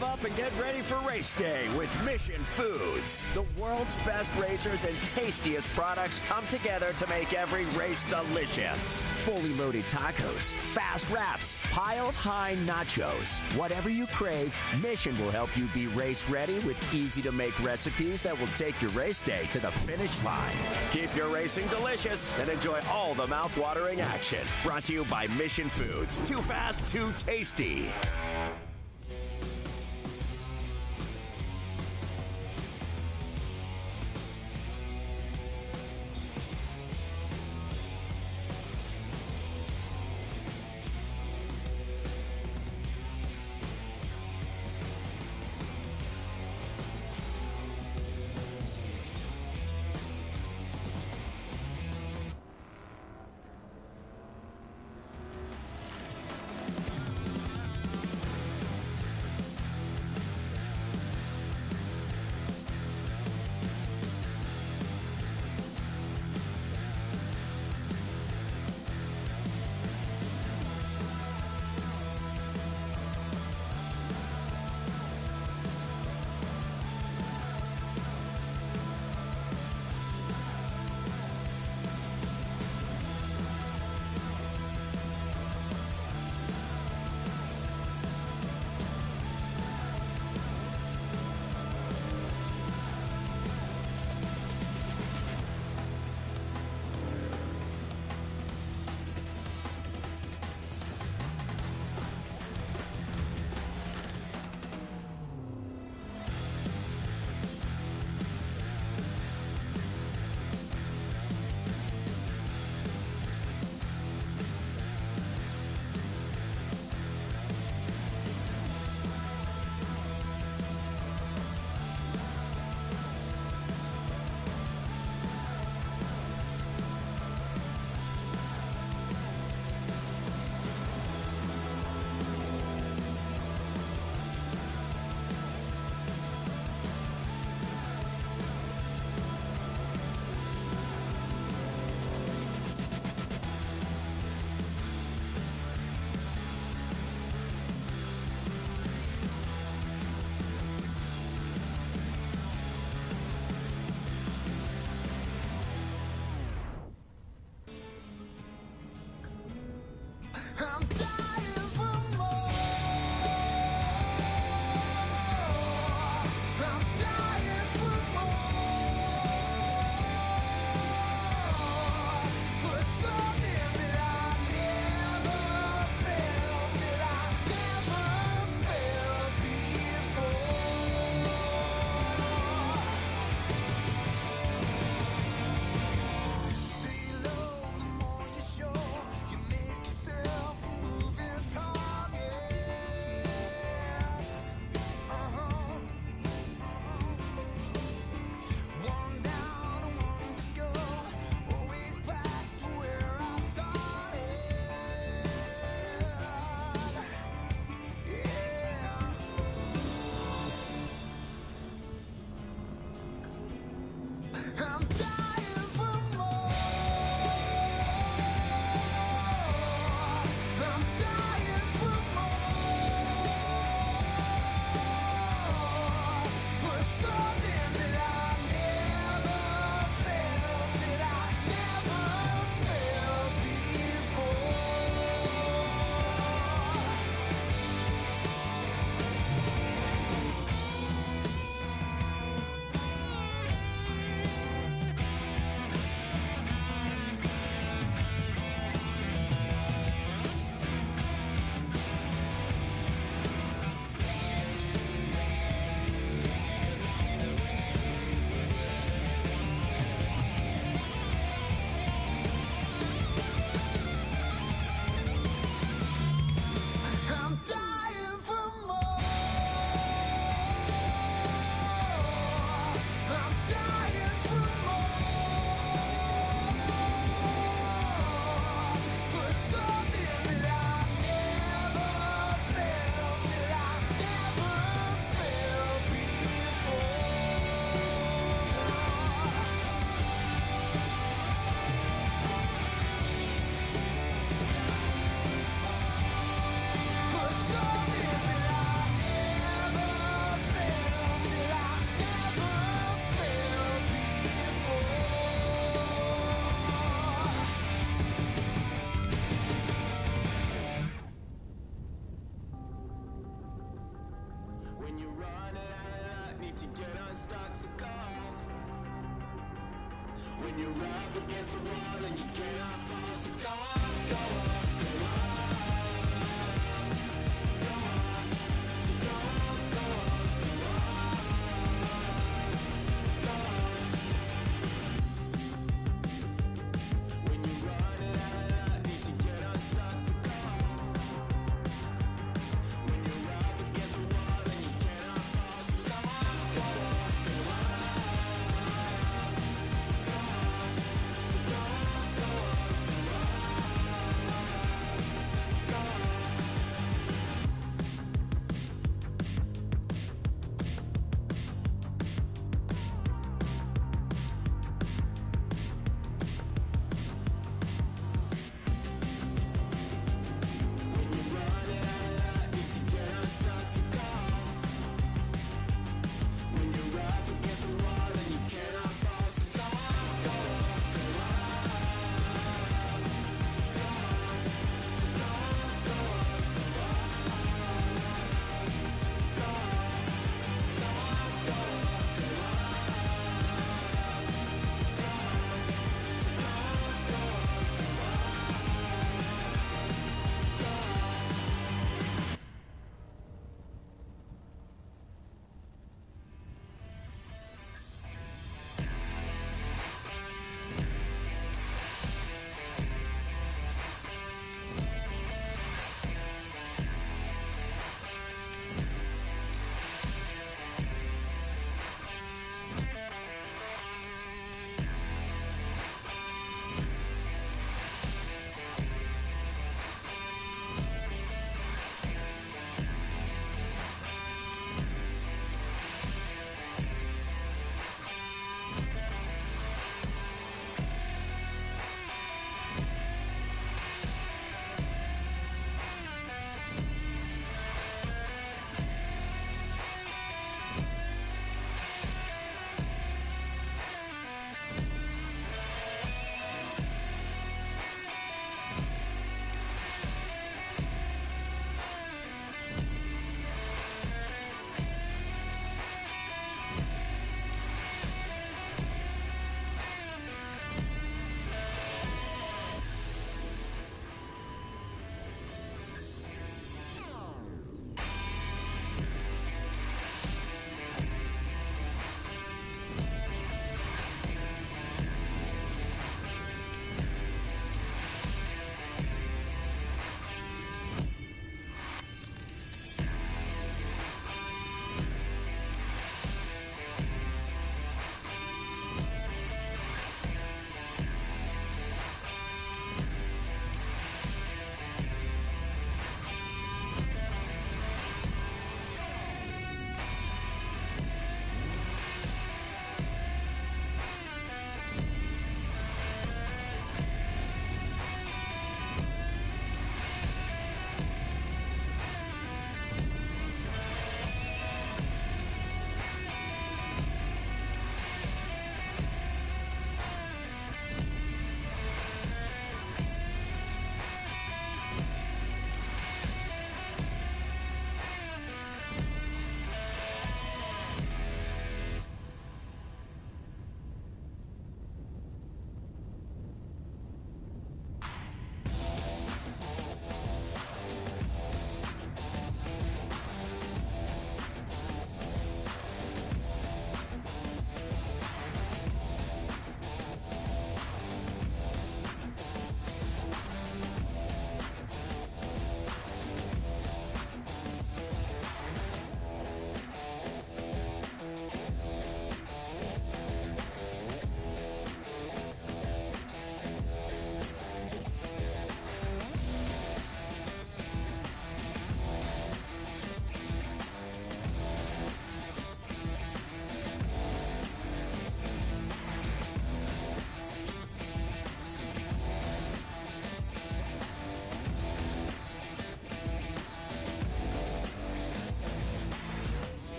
Up and get ready for race day with Mission Foods. The world's best racers and tastiest products come together to make every race delicious. Fully loaded tacos, fast wraps, piled high nachos. Whatever you crave, Mission will help you be race ready with easy to make recipes that will take your race day to the finish line. Keep your racing delicious and enjoy all the mouth-watering action. Brought to you by Mission Foods. Too fast, too tasty.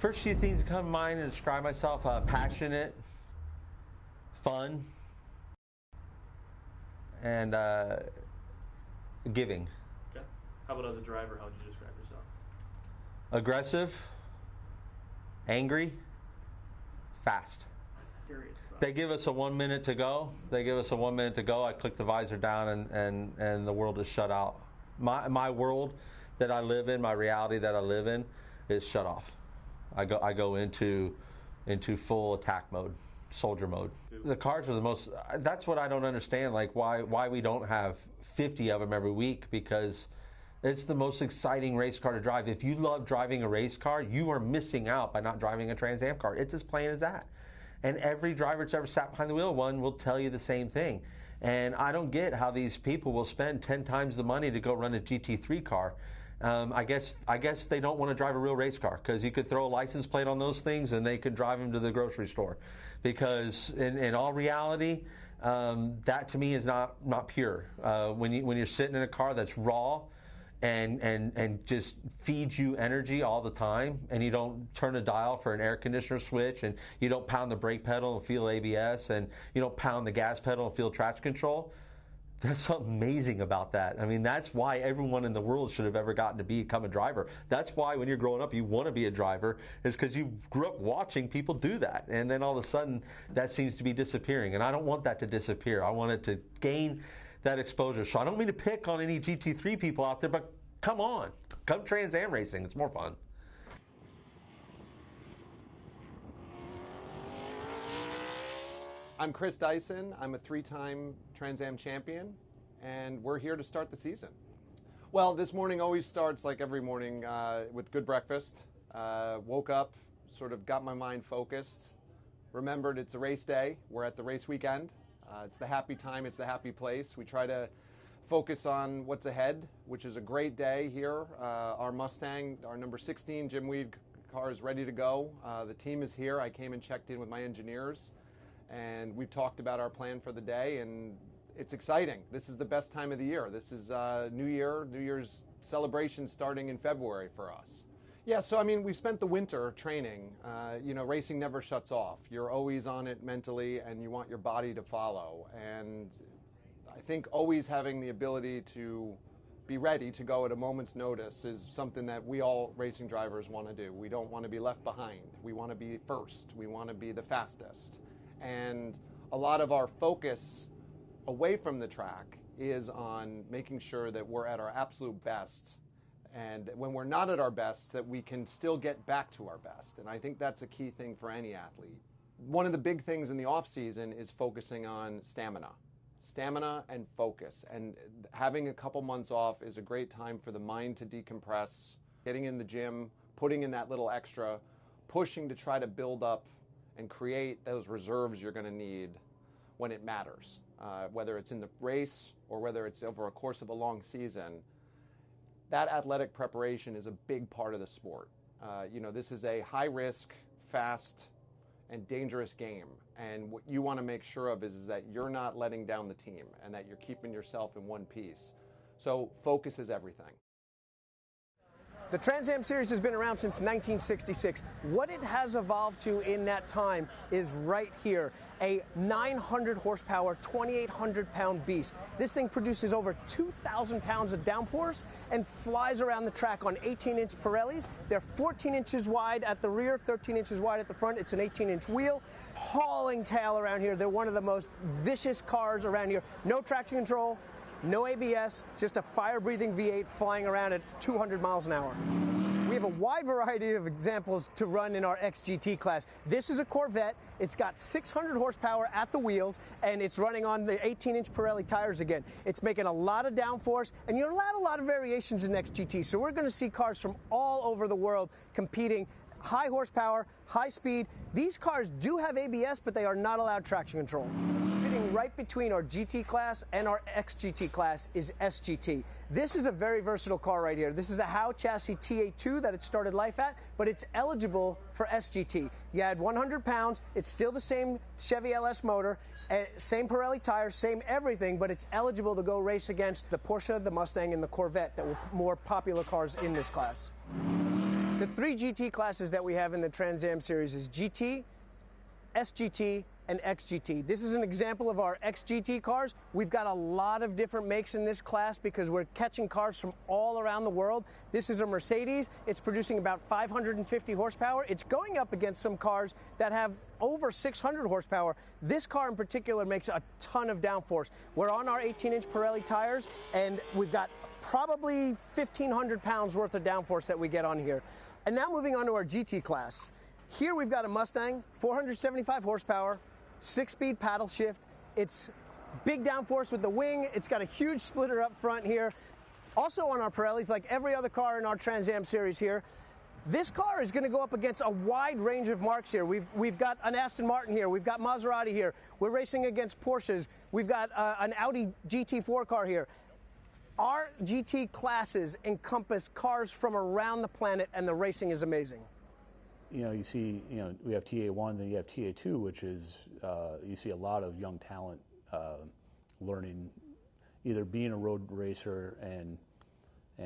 First few things that come to mind to describe myself: passionate, fun, and giving. Okay. How about as a driver? How would you describe yourself? Aggressive, angry, fast. Curious. They give us a 1 minute to go. I click the visor down, and the world is shut out. My world that I live in, my reality that I live in, is shut off. I go into full attack mode, soldier mode. The cars are the most. That's what I don't understand. Like why we don't have 50 of them every week, because it's the most exciting race car to drive. If you love driving a race car, you are missing out by not driving a Trans Am car. It's as plain as that. And every driver that's ever sat behind the wheel of one will tell you the same thing. And I don't get how these people will spend 10 times the money to go run a GT3 car. I guess they don't want to drive a real race car, because you could throw a license plate on those things and they could drive them to the grocery store. Because in all reality, that to me is not pure. When you're sitting in a car that's raw and just feeds you energy all the time, and you don't turn a dial for an air conditioner switch, and you don't pound the brake pedal and feel ABS, and you don't pound the gas pedal and feel traction control, there's something amazing about that. I mean, that's why everyone in the world should have ever gotten to become a driver. That's why when you're growing up you want to be a driver, is because you grew up watching people do that, and then all of a sudden that seems to be disappearing, and I don't want that to disappear. I want it to gain that exposure. So I don't mean to pick on any GT3 people out there, but come on, come Trans Am racing. It's more fun. I'm Chris Dyson. I'm a 3-time Trans Am champion, and we're here to start the season. Well, this morning always starts like every morning with good breakfast. Woke up, sort of got my mind focused, remembered it's a race day. We're at the race weekend. It's the happy time, it's the happy place. We try to focus on what's ahead, which is a great day here. Our Mustang, our number 16 Jim Weed car is ready to go. The team is here. I came and checked in with my engineers, and we've talked about our plan for the day, and it's exciting. This is the best time of the year. This is New Year's celebration starting in February for us. Yeah, so I mean, we spent the winter training. Racing never shuts off. You're always on it mentally, and you want your body to follow. And I think always having the ability to be ready to go at a moment's notice is something that we all racing drivers want to do. We don't want to be left behind. We want to be first. We want to be the fastest. And a lot of our focus away from the track is on making sure that we're at our absolute best, and when we're not at our best, that we can still get back to our best. And I think that's a key thing for any athlete. One of the big things in the off season is focusing on stamina and focus. And having a couple months off is a great time for the mind to decompress, getting in the gym, putting in that little extra, pushing to try to build up and create those reserves you're going to need when it matters, whether it's in the race or whether it's over a course of a long season. That athletic preparation is a big part of the sport. This is a high-risk, fast, and dangerous game. And what you want to make sure of is that you're not letting down the team and that you're keeping yourself in one piece. So focus is everything. The Trans Am Series has been around since 1966. What it has evolved to in that time is right here, a 900 horsepower, 2,800 pound beast. This thing produces over 2,000 pounds of downforce and flies around the track on 18-inch Pirellis. They're 14 inches wide at the rear, 13 inches wide at the front. It's an 18-inch wheel. Hauling tail around here. They're one of the most vicious cars around here. No traction control, no ABS, just a fire-breathing V8 flying around at 200 miles an hour. We have a wide variety of examples to run in our XGT class. This is a Corvette. It's got 600 horsepower at the wheels, and it's running on the 18-inch Pirelli tires again. It's making a lot of downforce, and you're allowed a lot of variations in XGT. So we're going to see cars from all over the world competing. High horsepower, high speed. These cars do have ABS, but they are not allowed traction control. Fitting right between our GT class and our XGT class is SGT. This is a very versatile car right here. This is a Howe chassis TA2 that it started life at, but it's eligible for SGT. You add 100 pounds, it's still the same Chevy LS motor, same Pirelli tires, same everything, but it's eligible to go race against the Porsche, the Mustang, and the Corvette that were more popular cars in this class. The 3 GT classes that we have in the Trans Am series is GT, SGT, and XGT. This is an example of our XGT cars. We've got a lot of different makes in this class because we're catching cars from all around the world. This is a Mercedes. It's producing about 550 horsepower. It's going up against some cars that have over 600 horsepower. This car in particular makes a ton of downforce. We're on our 18-inch Pirelli tires, and we've got probably 1,500 pounds worth of downforce that we get on here. And now moving on to our GT class. Here we've got a Mustang, 475 horsepower, 6-speed paddle shift. It's big downforce with the wing. It's got a huge splitter up front here. Also on our Pirellis, like every other car in our Trans Am series here, this car is going to go up against a wide range of marques here. We've got an Aston Martin here. We've got Maserati here. We're racing against Porsches. We've got an Audi GT4 car here. Our GT classes encompass cars from around the planet, and the racing is amazing. You know, you see, you know, we have TA1, then you have TA2, which is, you see a lot of young talent learning, either being a road racer and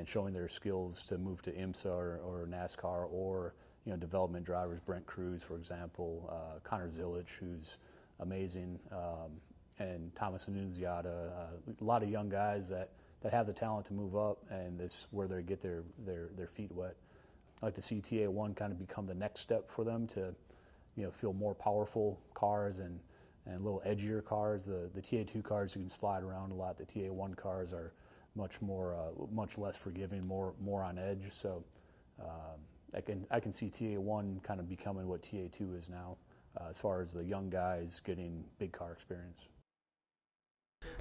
showing their skills to move to IMSA or NASCAR, or, you know, development drivers, Brent Cruz, for example, Connor Zilic, who's amazing, and Thomas Annunziata, a lot of young guys that have the talent to move up, and this is where they get their feet wet. I like to see TA1 kind of become the next step for them to, you know, feel more powerful cars and a little edgier cars. The TA2 cars, you can slide around a lot. The TA1 cars are much less forgiving, more on edge. So I can see TA1 kind of becoming what TA2 is now, as far as the young guys getting big car experience.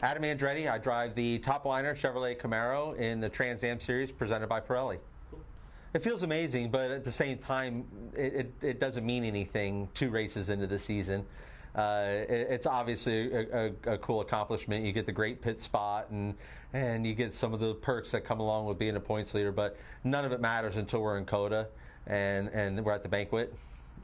Adam Andretti, I drive the top liner Chevrolet Camaro in the Trans Am series presented by Pirelli. It feels amazing, but at the same time, it doesn't mean anything 2 races into the season. It's obviously a cool accomplishment. You get the great pit spot, and you get some of the perks that come along with being a points leader, but none of it matters until we're in COTA and we're at the banquet,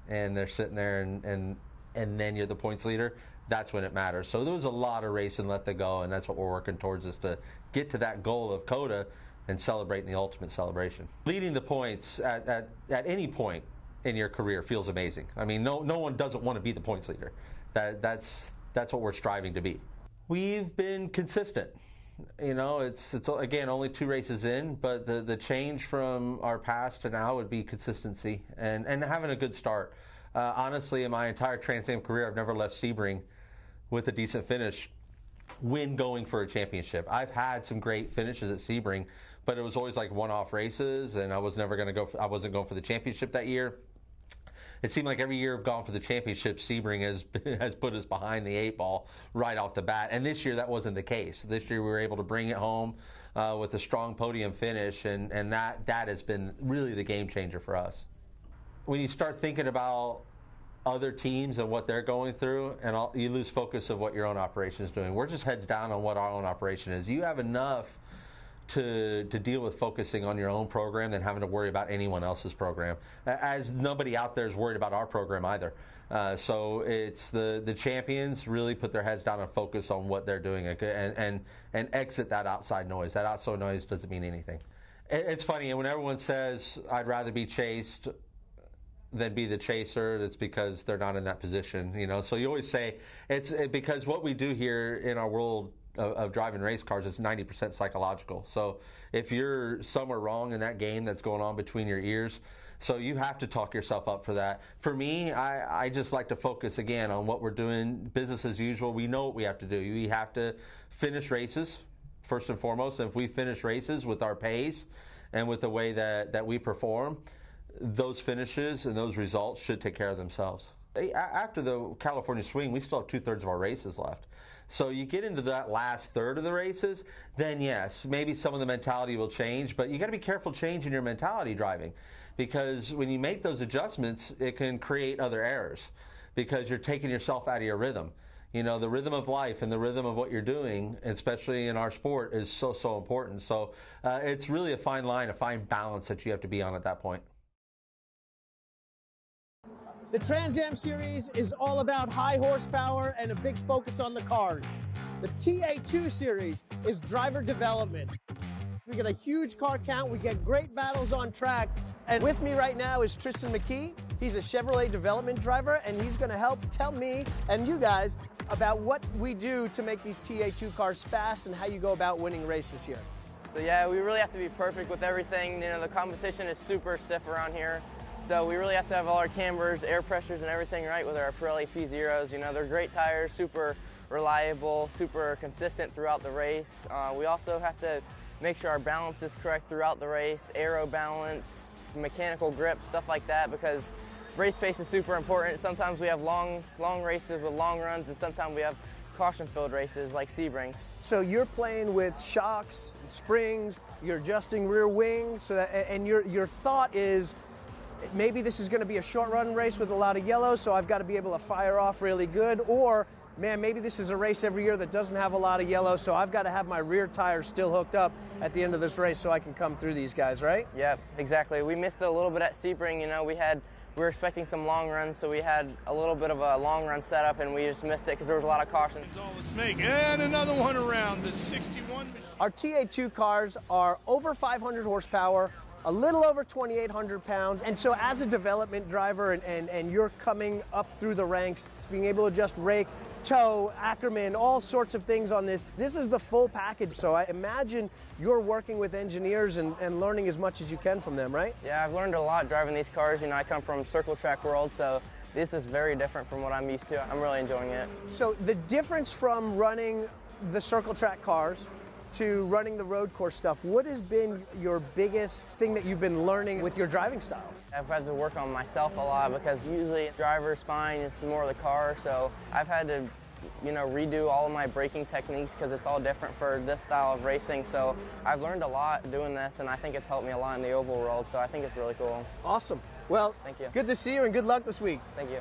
and they're sitting there, and then you're the points leader. That's when it matters. So there was a lot of racing left to go, and that's what we're working towards, is to get to that goal of COTA and celebrating the ultimate celebration. Leading the points at any point in your career feels amazing. I mean, no one doesn't want to be the points leader. That's what we're striving to be. We've been consistent. You know, it's again only 2 races in, but the change from our past to now would be consistency and having a good start. Honestly, in my entire Trans Am career, I've never left Sebring with a decent finish when going for a championship. I've had some great finishes at Sebring, but it was always like one-off races, and I was never going to go. I wasn't going for the championship that year. It seemed like every year I've gone for the championship, Sebring has put us behind the 8 ball right off the bat. And this year that wasn't the case. This year we were able to bring it home with a strong podium finish, and that has been really the game changer for us. When you start thinking about other teams and what they're going through, and you lose focus of what your own operation is doing. We're just heads down on what our own operation is. You have enough to deal with focusing on your own program than having to worry about anyone else's program, as nobody out there is worried about our program either. So it's the champions really put their heads down and focus on what they're doing and exit that outside noise. That outside noise doesn't mean anything. It's funny, and when everyone says, I'd rather be chased than be the chaser, it's because they're not in that position, you know. So you always say because what we do here in our world of driving race cars is 90% psychological. So if you're somewhere wrong in that game that's going on between your ears, so you have to talk yourself up for that. For me, I just like to focus again on what we're doing, business as usual. We know what we have to do. We have to finish races first and foremost. And if we finish races with our pace and with the way that we perform, those finishes and those results should take care of themselves. After the California swing, we still have 2/3 of our races left. So you get into that last third of the races, then yes, maybe some of the mentality will change, but you got to be careful changing your mentality driving, because when you make those adjustments, it can create other errors because you're taking yourself out of your rhythm. You know, the rhythm of life and the rhythm of what you're doing, especially in our sport, is so important. So it's really a fine line, a fine balance that you have to be on at that point. The Trans Am Series is all about high horsepower and a big focus on the cars. The TA2 Series is driver development. We get a huge car count, we get great battles on track, And with me right now is Tristan McKee. He's a Chevrolet development driver, and he's going to help tell me and you guys about what we do to make these TA2 cars fast and how you go about winning races here. So yeah, we really have to be perfect with everything. You know, the competition is super stiff around here. So we really have to have all our cambers, air pressures, and everything right with our Pirelli P0s. You know, they're great tires, super reliable, super consistent throughout the race. We also have to make sure our balance is correct throughout the race, aero balance, mechanical grip, stuff like that, because race pace is super important. Sometimes we have long races with long runs, and sometimes we have caution-filled races like Sebring. So you're playing with shocks, springs, you're adjusting rear wings, so that, and your thought is, maybe this is going to be a short run race with a lot of yellow, so I've got to be able to fire off really good, or man, maybe this is a race every year that doesn't have a lot of yellow, so I've got to have my rear tires still hooked up at the end of this race so I can come through these guys, right? Yep, exactly. We missed it a little bit at Sebring. You know, we were expecting some long runs, so we had a little bit of a long run setup, and we just missed it because there was a lot of caution. And another one around the 61 machine. Our TA2 cars are over 500 horsepower, a little over 2,800 pounds, and so as a development driver and you're coming up through the ranks, being able to just rake, tow, Ackerman, all sorts of things on this. This is the full package, so I imagine you're working with engineers and learning as much as you can from them, right? Yeah, I've learned a lot driving these cars. You know, I come from circle track world, so this is very different from what I'm used to. I'm really enjoying it. So the difference from running the circle track cars to running the road course stuff, what has been your biggest thing that you've been learning with your driving style? I've had to work on myself a lot because usually driver's fine, it's more the car, so I've had to, you know, redo all of my braking techniques because it's all different for this style of racing. So I've learned a lot doing this, and I think it's helped me a lot in the oval world, so I think it's really cool. Awesome. Well, thank you. Good to see you and good luck this week. Thank you.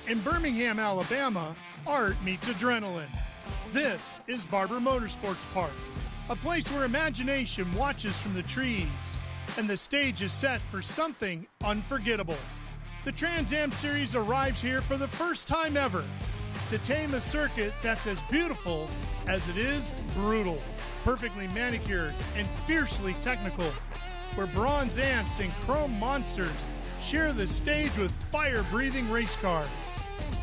In Birmingham, Alabama, art meets adrenaline. This is Barber Motorsports Park, a place where imagination watches from the trees, and the stage is set for something unforgettable. The Trans Am Series arrives here for the first time ever to tame a circuit that's as beautiful as it is brutal, perfectly manicured and fiercely technical, where bronze ants and chrome monsters share the stage with fire-breathing race cars.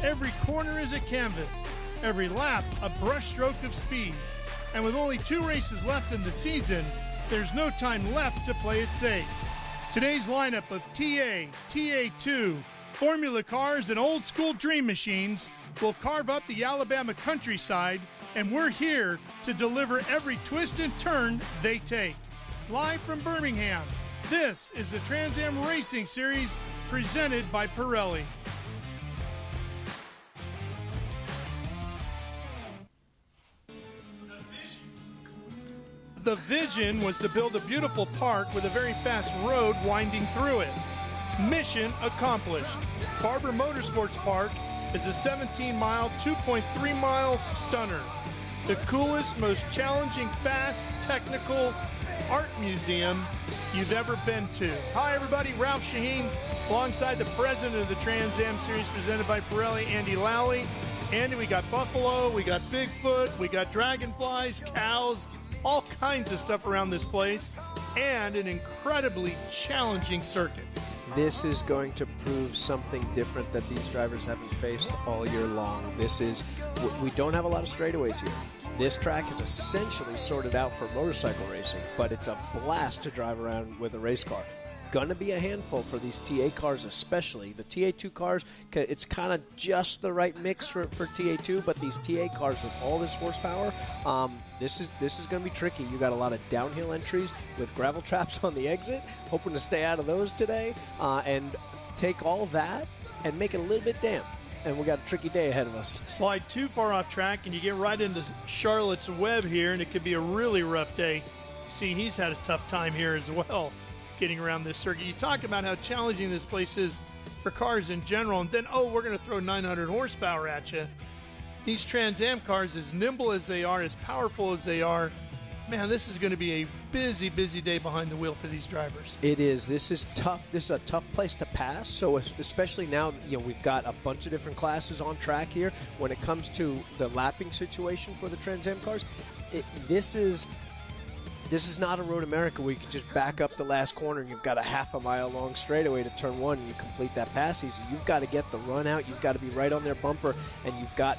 Every corner is a canvas, every lap a brushstroke of speed. And with only 2 races left in the season, there's no time left to play it safe. Today's lineup of TA, TA2, Formula cars, and old-school dream machines will carve up the Alabama countryside, and we're here to deliver every twist and turn they take. Live from Birmingham, this is the Trans Am Racing Series presented by Pirelli. The vision was to build a beautiful park with a very fast road winding through it. Mission accomplished. Barber Motorsports Park is a 17-mile, 2.3-mile stunner. The coolest, most challenging, fast, technical art museum you've ever been to. Hi, everybody. Ralph Shaheen, alongside the president of the Trans Am Series presented by Pirelli, Andy Lally. Andy, we got buffalo, we got Bigfoot, we got dragonflies, cows, all kinds of stuff around this place, and an incredibly challenging circuit. This is going to prove something different that these drivers haven't faced all year long. We don't have a lot of straightaways here. This track is essentially sorted out for motorcycle racing, but it's a blast to drive around with a race car. Gonna be a handful for these TA cars, especially the TA2 cars. It's kind of just the right mix for TA2, but these TA cars with all this horsepower, this is gonna be tricky. You got a lot of downhill entries with gravel traps on the exit. Hoping to stay out of those today, and take all that and make it a little bit damp. And we got a tricky day ahead of us. Slide too far off track, and you get right into Charlotte's Web here, and it could be a really rough day. See, he's had a tough time here as well, getting around this circuit. You talk about how challenging this place is for cars in general, and then, we're going to throw 900 horsepower at you. These Trans Am cars, as nimble as they are, as powerful as they are, man, this is going to be a busy, busy day behind the wheel for these drivers. It is. This is tough. This is a tough place to pass. So especially now, we've got a bunch of different classes on track here. When it comes to the lapping situation for the Trans Am cars, this is not a Road America where you can just back up the last corner and you've got a half-a-mile long straightaway to turn one and you complete that pass easy. You've got to get the run out. You've got to be right on their bumper, and you've got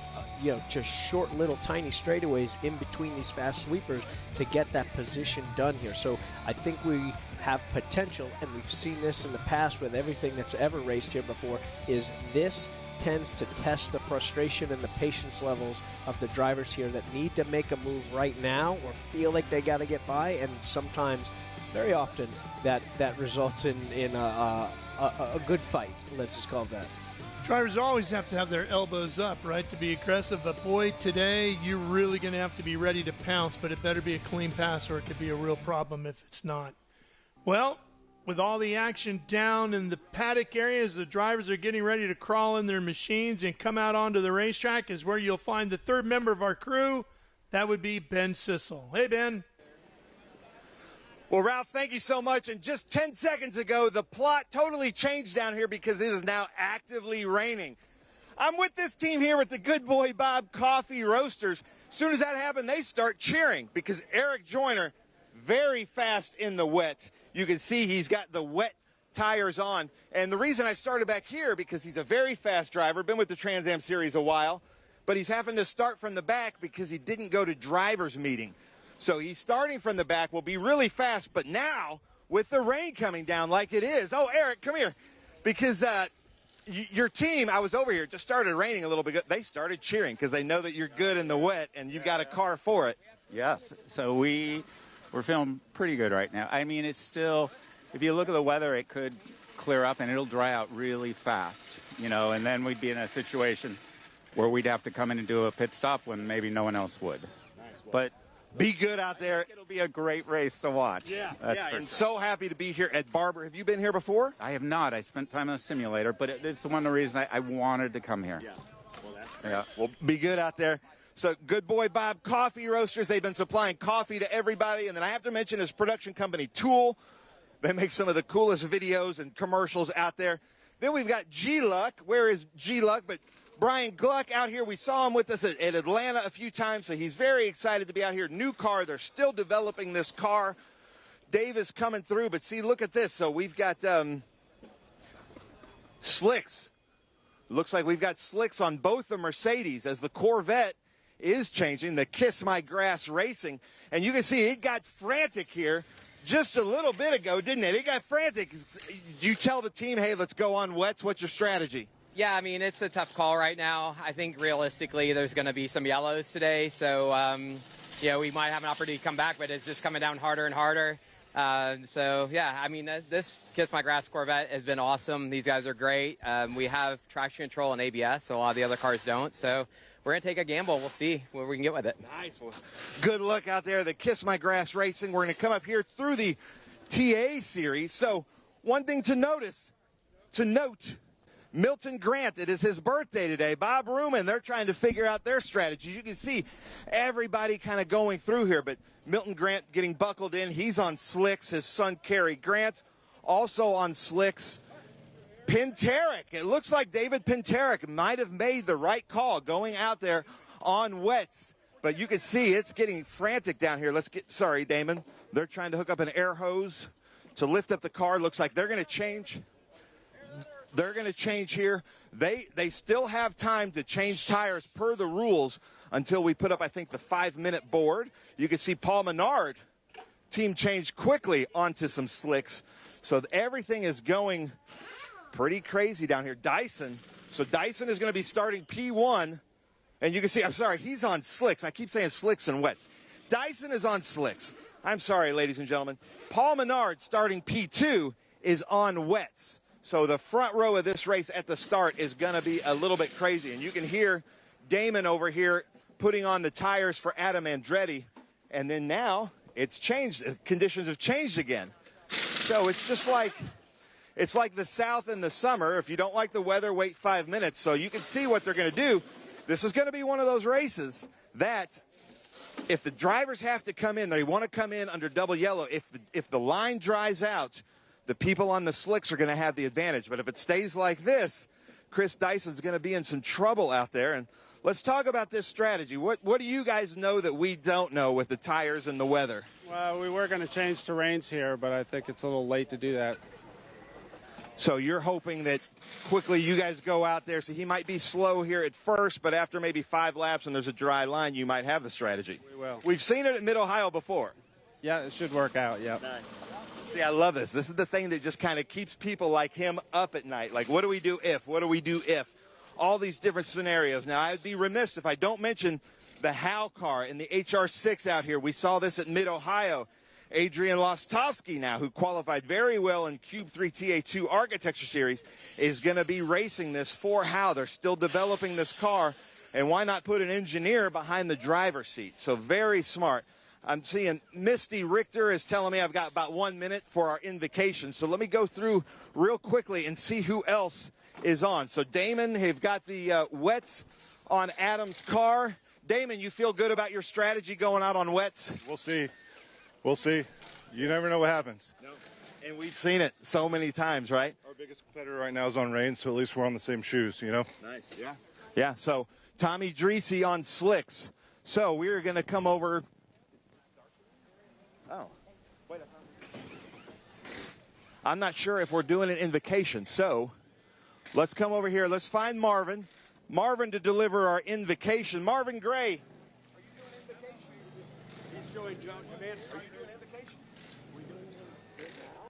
just short little tiny straightaways in between these fast sweepers to get that position done here. So I think we have potential, and we've seen this in the past with everything that's ever raced here before, is this tends to test the frustration and the patience levels of the drivers here that need to make a move right now or feel like they got to get by, and sometimes, very often, that results in a good fight. Let's just call it that. Drivers always have to have their elbows up, right, to be aggressive. But, boy, today you're really going to have to be ready to pounce, but it better be a clean pass or it could be a real problem if it's not. Well, with all the action down in the paddock areas, the drivers are getting ready to crawl in their machines and come out onto the racetrack is where you'll find the third member of our crew. That would be Ben Sissel. Hey, Ben. Well, Ralph, thank you so much. And just 10 seconds ago, the plot totally changed down here because it is now actively raining. I'm with this team here with the Good Boy Bob Coffee Roasters. As soon as that happened, they start cheering because Eric Joyner, very fast in the wet. You can see he's got the wet tires on. And the reason I started back here, because he's a very fast driver, been with the Trans Am Series a while, but he's having to start from the back because he didn't go to driver's meeting. So he's starting from the back, will be really fast, but now with the rain coming down like it is. Oh, Eric, come here. Because your team, I was over here, just started raining a little bit. They started cheering because they know that you're good in the wet and you've got a car for it. Yes, so we're feeling pretty good right now. I mean, it's still, if you look at the weather, it could clear up and it'll dry out really fast, and then we'd be in a situation where we'd have to come in and do a pit stop when maybe no one else would. But Be good out there. It'll be a great race to watch. Yeah, That's yeah, for and sure. so happy to be here at Barber. Have you been here before? I have not. I spent time on a simulator, but it's one of the reasons I wanted to come here. Yeah. Well, that's Yeah. Well, be good out there. So, Good Boy Bob Coffee Roasters, they've been supplying coffee to everybody. And then I have to mention his production company, Tool. They make some of the coolest videos and commercials out there. Then we've got G-Luck. Where is G-Luck? But Brian Gluck out here. We saw him with us at Atlanta a few times, so he's very excited to be out here. New car. They're still developing this car. Dave is coming through, but see, look at this. So we've got slicks. Looks like we've got slicks on both the Mercedes as the Corvette is changing, the Kiss My Grass Racing. And you can see it got frantic here just a little bit ago, didn't it? It got frantic. You tell the team, hey, let's go on wets. What's your strategy? Yeah, I mean, it's a tough call right now. I think realistically there's going to be some yellows today. So, we might have an opportunity to come back, but it's just coming down harder and harder. Yeah, I mean, this Kiss My Grass Corvette has been awesome. These guys are great. We have traction control and ABS, so a lot of the other cars don't. So we're going to take a gamble. We'll see where we can get with it. Nice. Well, good luck out there. The Kiss My Grass Racing. We're going to come up here through the TA series. So one thing to note, Milton Grant, it is his birthday today. Bob Ruman, they're trying to figure out their strategies. You can see everybody kind of going through here, but Milton Grant getting buckled in. He's on slicks. His son, Kerry Grant, also on slicks. Pinteric. It looks like David Pinteric might have made the right call going out there on wets. But you can see it's getting frantic down here. Sorry, Damon. They're trying to hook up an air hose to lift up the car. Looks like they're going to change. They're going to change here. They still have time to change tires per the rules until we put up, I think, the 5-minute board. You can see Paul Menard, team changed quickly onto some slicks. So everything is going pretty crazy down here. Dyson. So Dyson is going to be starting P1. And you can see, I'm sorry, he's on slicks. I keep saying slicks and wets. Dyson is on slicks. I'm sorry, ladies and gentlemen. Paul Menard starting P2 is on wets. So the front row of this race at the start is going to be a little bit crazy. And you can hear Damon over here putting on the tires for Adam Andretti. And then now it's changed. The conditions have changed again. So it's just like, it's like the South in the summer. If you don't like the weather, wait 5 minutes. So you can see what they're going to do. This is going to be one of those races that if the drivers have to come in, they want to come in under double yellow. If the line dries out, the people on the slicks are going to have the advantage. But if it stays like this, Chris Dyson's going to be in some trouble out there. And let's talk about this strategy. What do you guys know that we don't know with the tires and the weather? Well, we were going to change terrains here, but I think it's a little late to do that. So you're hoping that quickly you guys go out there. So he might be slow here at first, but after maybe 5 laps and there's a dry line, you might have the strategy. We will. We've seen it at Mid-Ohio before. Yeah, it should work out, yeah. Nice. See, I love this. This is the thing that just kind of keeps people like him up at night. Like, what do we do if? What do we do if? All these different scenarios. Now, I'd be remiss if I don't mention the Howe car in the HR6 out here. We saw this at Mid-Ohio. Adrian Lostowski now, who qualified very well in Cube 3 TA2 Architecture Series, is going to be racing this for Howe. They're still developing this car, and why not put an engineer behind the driver's seat? So very smart. I'm seeing Misty Richter is telling me I've got about 1 minute for our invocation. So let me go through real quickly and see who else is on. So Damon, they've got the wets on Adam's car. Damon, you feel good about your strategy going out on wets? We'll see. We'll see. You never know what happens. No. And we've seen it so many times, right? Our biggest competitor right now is on rain, so at least we're on the same shoes, you know? Nice, yeah. Yeah, so Tommy Dreesy on slicks. So we're going to come over. Oh. Wait. I'm not sure if we're doing an invocation, so let's come over here. Let's find Marvin. Marvin to deliver our invocation. Marvin Gray. Are you doing invocation? He's showing John Command. Are you doing invocation?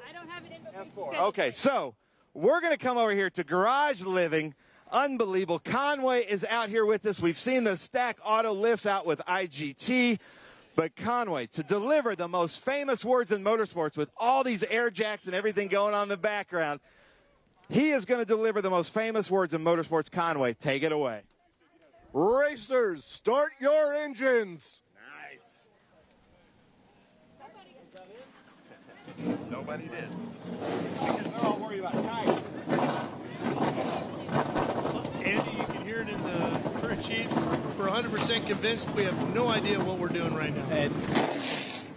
I don't have an invocation. F4. Okay, so we're going to come over here to Garage Living. Unbelievable. Conway is out here with us. We've seen the Stack Auto lifts out with IGT. But Conway, to deliver the most famous words in motorsports with all these air jacks and everything going on in the background, he is going to deliver the most famous words in motorsports. Conway, take it away. Racers, start your engines. Nice. Nobody did. Because they're all worried about tires. Andy, you can hear it in the crew chiefs. We're 100% convinced we have no idea what we're doing right now. And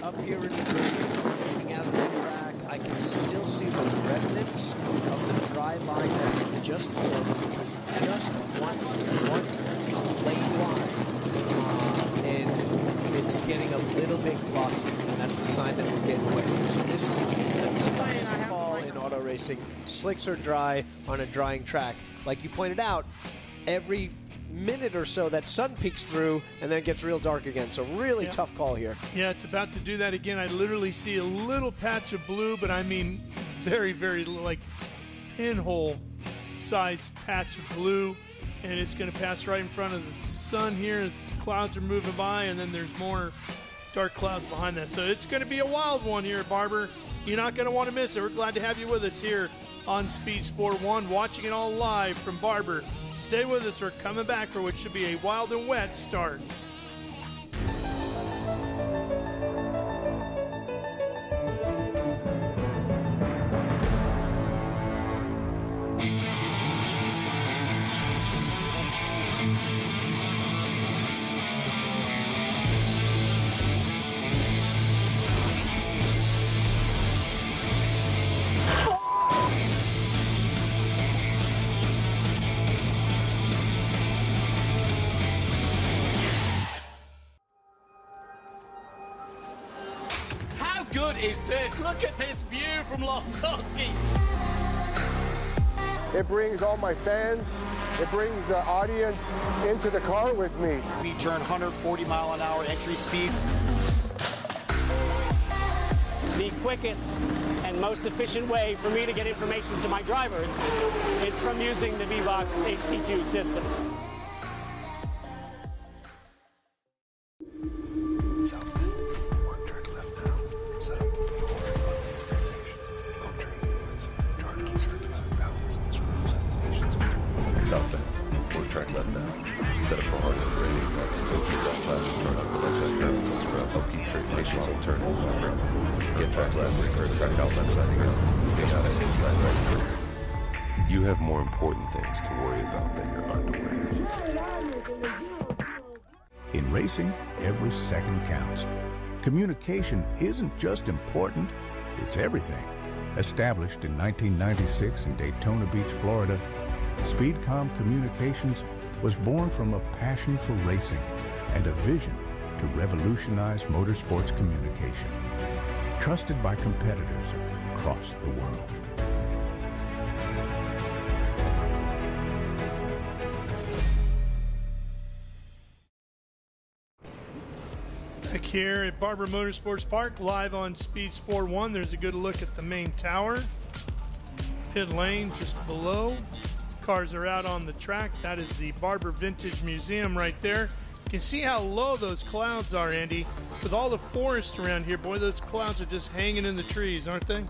up here in the looking out of the track, I can still see the remnants of the dry line that we just formed, which was just one lane wide. And it's getting a little bit glossy, and that's the sign that we're getting wet. So this is the toughest call in auto racing. Slicks are dry on a drying track. Like you pointed out, every minute or so that sun peeks through and then it gets real dark again. So really tough call here. Yeah, it's about to do that again. I literally see a little patch of blue, but I mean very, very like pinhole sized patch of blue, and it's going to pass right in front of the sun here as the clouds are moving by, and then there's more dark clouds behind that. So it's going to be a wild one here at Barber. You're not going to want to miss it. We're glad to have you with us here on Speed Sport 1, watching it all live from Barber. Stay with us. We're coming back for what should be a wild and wet start. Good is this? Look at this view from Losowski. It brings all my fans, it brings the audience into the car with me. Speed turn 140-mile-an-hour entry speeds. The quickest and most efficient way for me to get information to my drivers is from using the V-Box HD2 system. Southbound, work track left now. Set up for harder braking. Turn up the left side, balance on scrubs. Help keep straight patience on turning. Get track left, curve track out left side again. Get out of inside right. You have more important things to worry about than your underwear. In racing, every second counts. Communication isn't just important, it's everything. Established in 1996 in Daytona Beach, Florida, Speedcom Communications was born from a passion for racing and a vision to revolutionize motorsports communication. Trusted by competitors across the world. Back here at Barber Motorsports Park, live on Speed Sport 1, there's a good look at the main tower. Pit lane just below. Cars are out on the track. That is the Barber Vintage Museum right there. You can see how low those clouds are, Andy. With all the forest around here, boy, those clouds are just hanging in the trees, aren't they?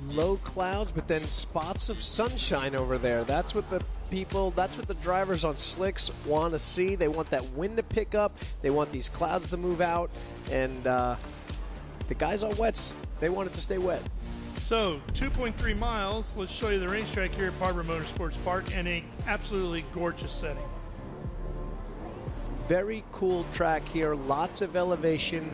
Low clouds, but then spots of sunshine over there. That's what the drivers on slicks want to see. They want that wind to pick up. They want these clouds to move out. And the guys on wets, they want it to stay wet. So 2.3 miles. Let's show you the racetrack here at Barber Motorsports Park, and a absolutely gorgeous setting. Very cool track here. Lots of elevation.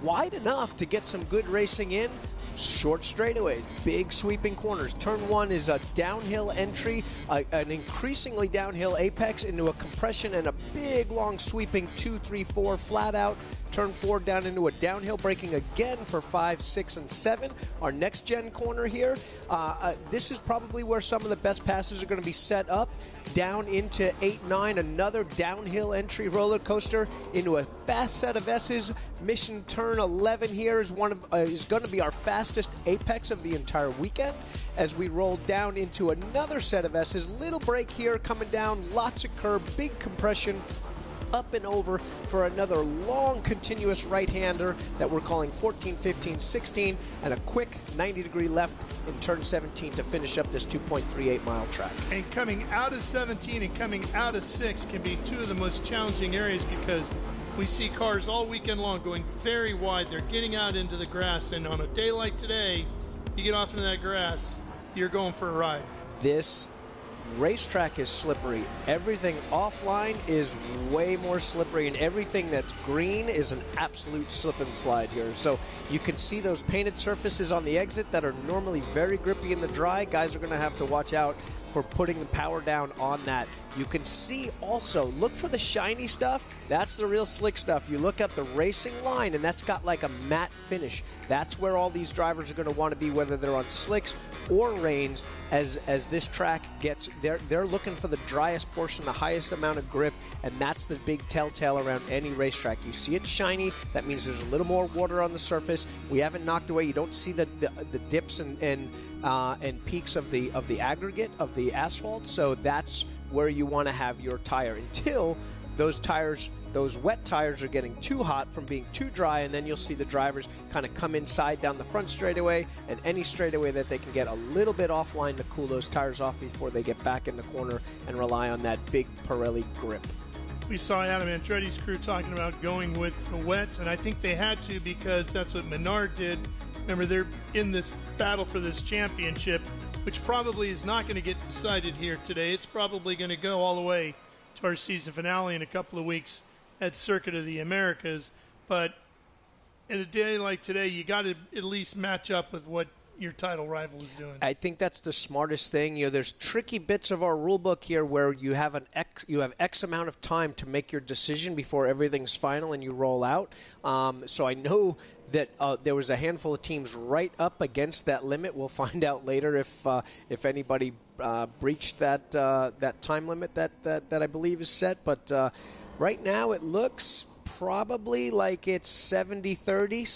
Wide enough to get some good racing in. Short straightaways, big sweeping corners. Turn 1 is a downhill entry, an increasingly downhill apex into a compression and a big long sweeping 2, 3, 4 flat out. Turn 4 down into a downhill, braking again for 5, 6, and 7. Our next gen corner here, this is probably where some of the best passes are going to be set up. Down into 8, 9, another downhill entry roller coaster into a fast set of S's. Mission turn 11 here is going to be our fastest apex of the entire weekend. As we roll down into another set of S's, little break here coming down, lots of curb, big compression. Up and over for another long continuous right-hander that we're calling 14, 15, 16, and a quick 90-degree left in turn 17 to finish up this 2.38-mile track. And coming out of 17 and coming out of 6 can be two of the most challenging areas because We see cars all weekend long going very wide. They're getting out into the grass, and on a day like today, you get off into that grass, you're going for a ride. This racetrack is slippery. Everything offline is way more slippery, and everything that's green is an absolute slip and slide here. So you can see those painted surfaces on the exit that are normally very grippy in the dry. Guys are going to have to watch out for putting the power down on that. You can see also, look for the shiny stuff. That's the real slick stuff. You look at the racing line, and that's got like a matte finish. That's where all these drivers are going to want to be, whether they're on slicks or rains. As this track gets, they're looking for the driest portion, the highest amount of grip, and that's the big telltale around any racetrack. You see it shiny, that means there's a little more water on the surface. We haven't knocked away. You don't see the dips and peaks of the aggregate of the asphalt. So that's where you want to have your tire until those wet tires are getting too hot from being too dry, and then you'll see the drivers kind of come inside down the front straightaway and any straightaway that they can get a little bit offline to cool those tires off before they get back in the corner and rely on that big Pirelli grip. We saw Adam Andretti's crew talking about going with the wets, and I think they had to because that's what Menard did. Remember, they're in this battle for this championship, which probably is not going to get decided here today. It's probably going to go all the way to our season finale in a couple of weeks at Circuit of the Americas. But in a day like today, you got to at least match up with what your title rival is doing. I think that's the smartest thing. You know, there's tricky bits of our rule book here where you have X amount of time to make your decision before everything's final and you roll out. So I know that there was a handful of teams right up against that limit. We'll find out later if anybody breached that time limit that I believe is set. But right now it looks probably like it's 70-30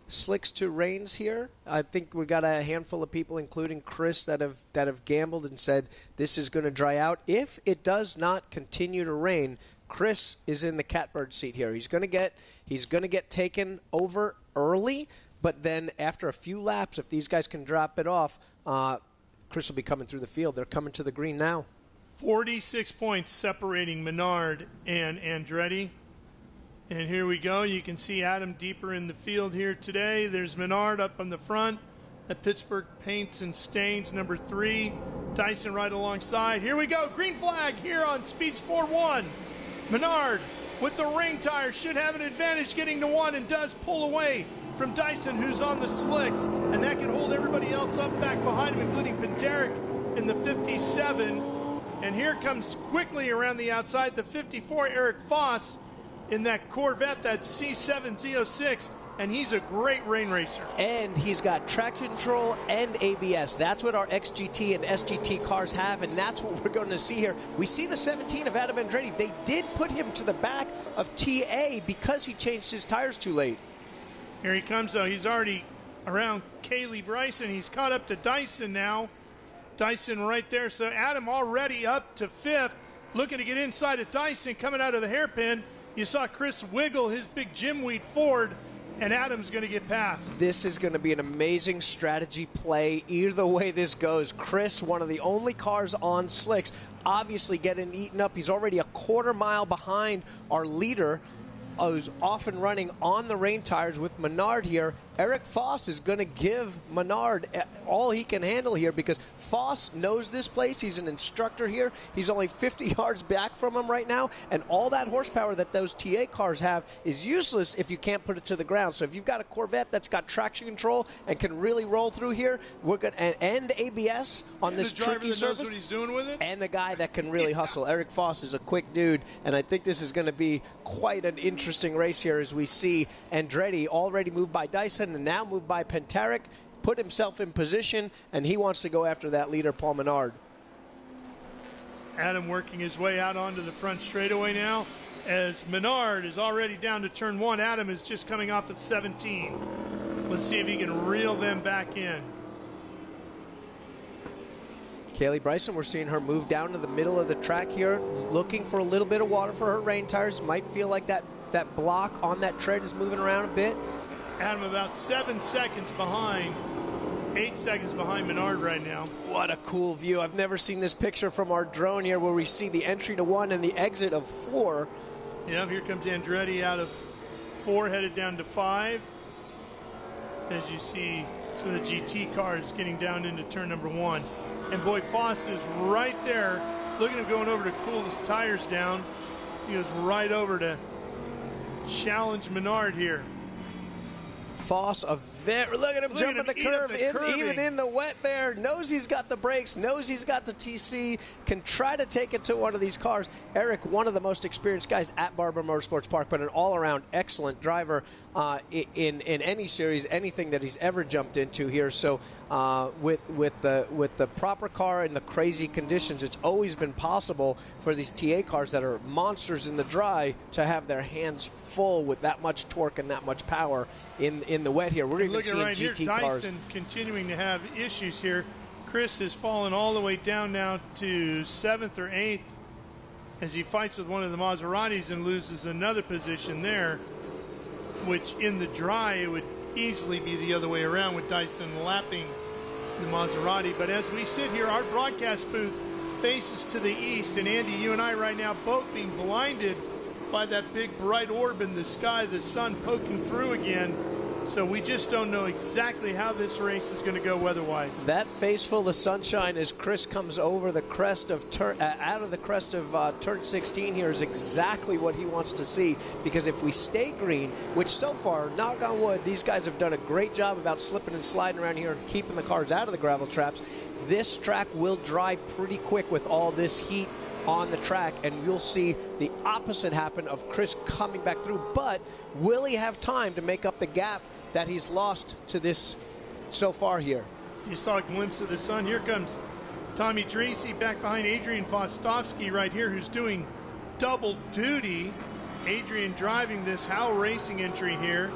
slicks to rains here. I think we got a handful of people, including Chris, that have gambled and said this is going to dry out. If it does not continue to rain, Chris is in the catbird seat here. He's going to get taken over early, but then after a few laps, if these guys can drop it off, Chris will be coming through the field. They're coming to the green now. 46 points separating Menard and Andretti. And here we go. You can see Adam deeper in the field here today. There's Menard up on the front at Pittsburgh Paints and Stains, number 3. Dyson right alongside. Here we go. Green flag here on Speed Sport 1. Menard with the rain tire should have an advantage getting to 1 and does pull away from Dyson, who's on the slicks. And that can hold everybody else up back behind him, including Pinteric in the 57. And here comes quickly around the outside the 54, Eric Foss, in that Corvette, that C7 Z06, and he's a great rain racer. And he's got traction control and ABS. That's what our XGT and SGT cars have, and that's what we're going to see here. We see the 17 of Adam Andretti. They did put him to the back of TA because he changed his tires too late. Here he comes, though. He's already around Kaylee Bryson. He's caught up to Dyson now. Dyson right there. So Adam already up to 5th, looking to get inside of Dyson, coming out of the hairpin. You saw Chris wiggle his big Jim Wheat Ford, and Adam's going to get past. This is going to be an amazing strategy play. Either way this goes, Chris, one of the only cars on slicks, obviously getting eaten up. He's already a quarter mile behind our leader, who's off and running on the rain tires with Menard here. Eric Foss is going to give Menard all he can handle here because Foss knows this place. He's an instructor here. He's only 50 yards back from him right now, and all that horsepower that those TA cars have is useless if you can't put it to the ground. So if you've got a Corvette that's got traction control and can really roll through here, we're going to and ABS on this tricky surface. Knows what he's doing with it, and the guy that can really hustle. Eric Foss is a quick dude, and I think this is going to be quite an interesting race here as we see Andretti already moved by Dyson and now moved by Pinteric, put himself in position, and he wants to go after that leader, Paul Menard. Adam working his way out onto the front straightaway now as Menard is already down to turn 1. Adam is just coming off at 17. Let's see if he can reel them back in. Kaylee Bryson, we're seeing her move down to the middle of the track here, looking for a little bit of water for her rain tires. Might feel like that block on that tread is moving around a bit. Adam about 7 seconds behind, 8 seconds behind Menard right now. What a cool view. I've never seen this picture from our drone here where we see the entry to 1 and the exit of 4. Yeah, here comes Andretti out of 4, headed down to 5. As you see some of the GT cars getting down into turn number 1. And boy, Foss is right there, looking at going over to cool his tires down. He goes right over to challenge Menard here. Foss, look at him jumping the curve, even in the wet there. Knows he's got the brakes, knows he's got the TC, can try to take it to one of these cars. Eric, one of the most experienced guys at Barber Motorsports Park, but an all-around excellent driver in any series, anything that he's ever jumped into here. So with the proper car and the crazy conditions, it's always been possible for these TA cars that are monsters in the dry to have their hands full with that much torque and that much power in the wet here. We're even seeing right GT here, cars. Dyson continuing to have issues here. Chris has fallen all the way down now to 7th or 8th as he fights with one of the Maseratis and loses another position there, which in the dry it would easily be the other way around with Dyson lapping the Maserati. But as we sit here, our broadcast booth faces to the east, and Andy, you and I right now both being blinded by that big bright orb in the sky, the sun poking through again. So we just don't know exactly how this race is going to go weather-wise. That face full of sunshine as Chris comes over the crest of out of the crest of turn 16 here is exactly what he wants to see, because if we stay green, which so far, knock on wood, these guys have done a great job about slipping and sliding around here and keeping the cars out of the gravel traps, this track will dry pretty quick with all this heat on the track, and you'll see the opposite happen of Chris coming back through. But will he have time to make up the gap that he's lost to this so far here? You saw a glimpse of the sun. Here comes Tommy Tracy back behind Adrian Vostovsky right here, who's doing double duty. Adrian driving this Howe Racing entry here,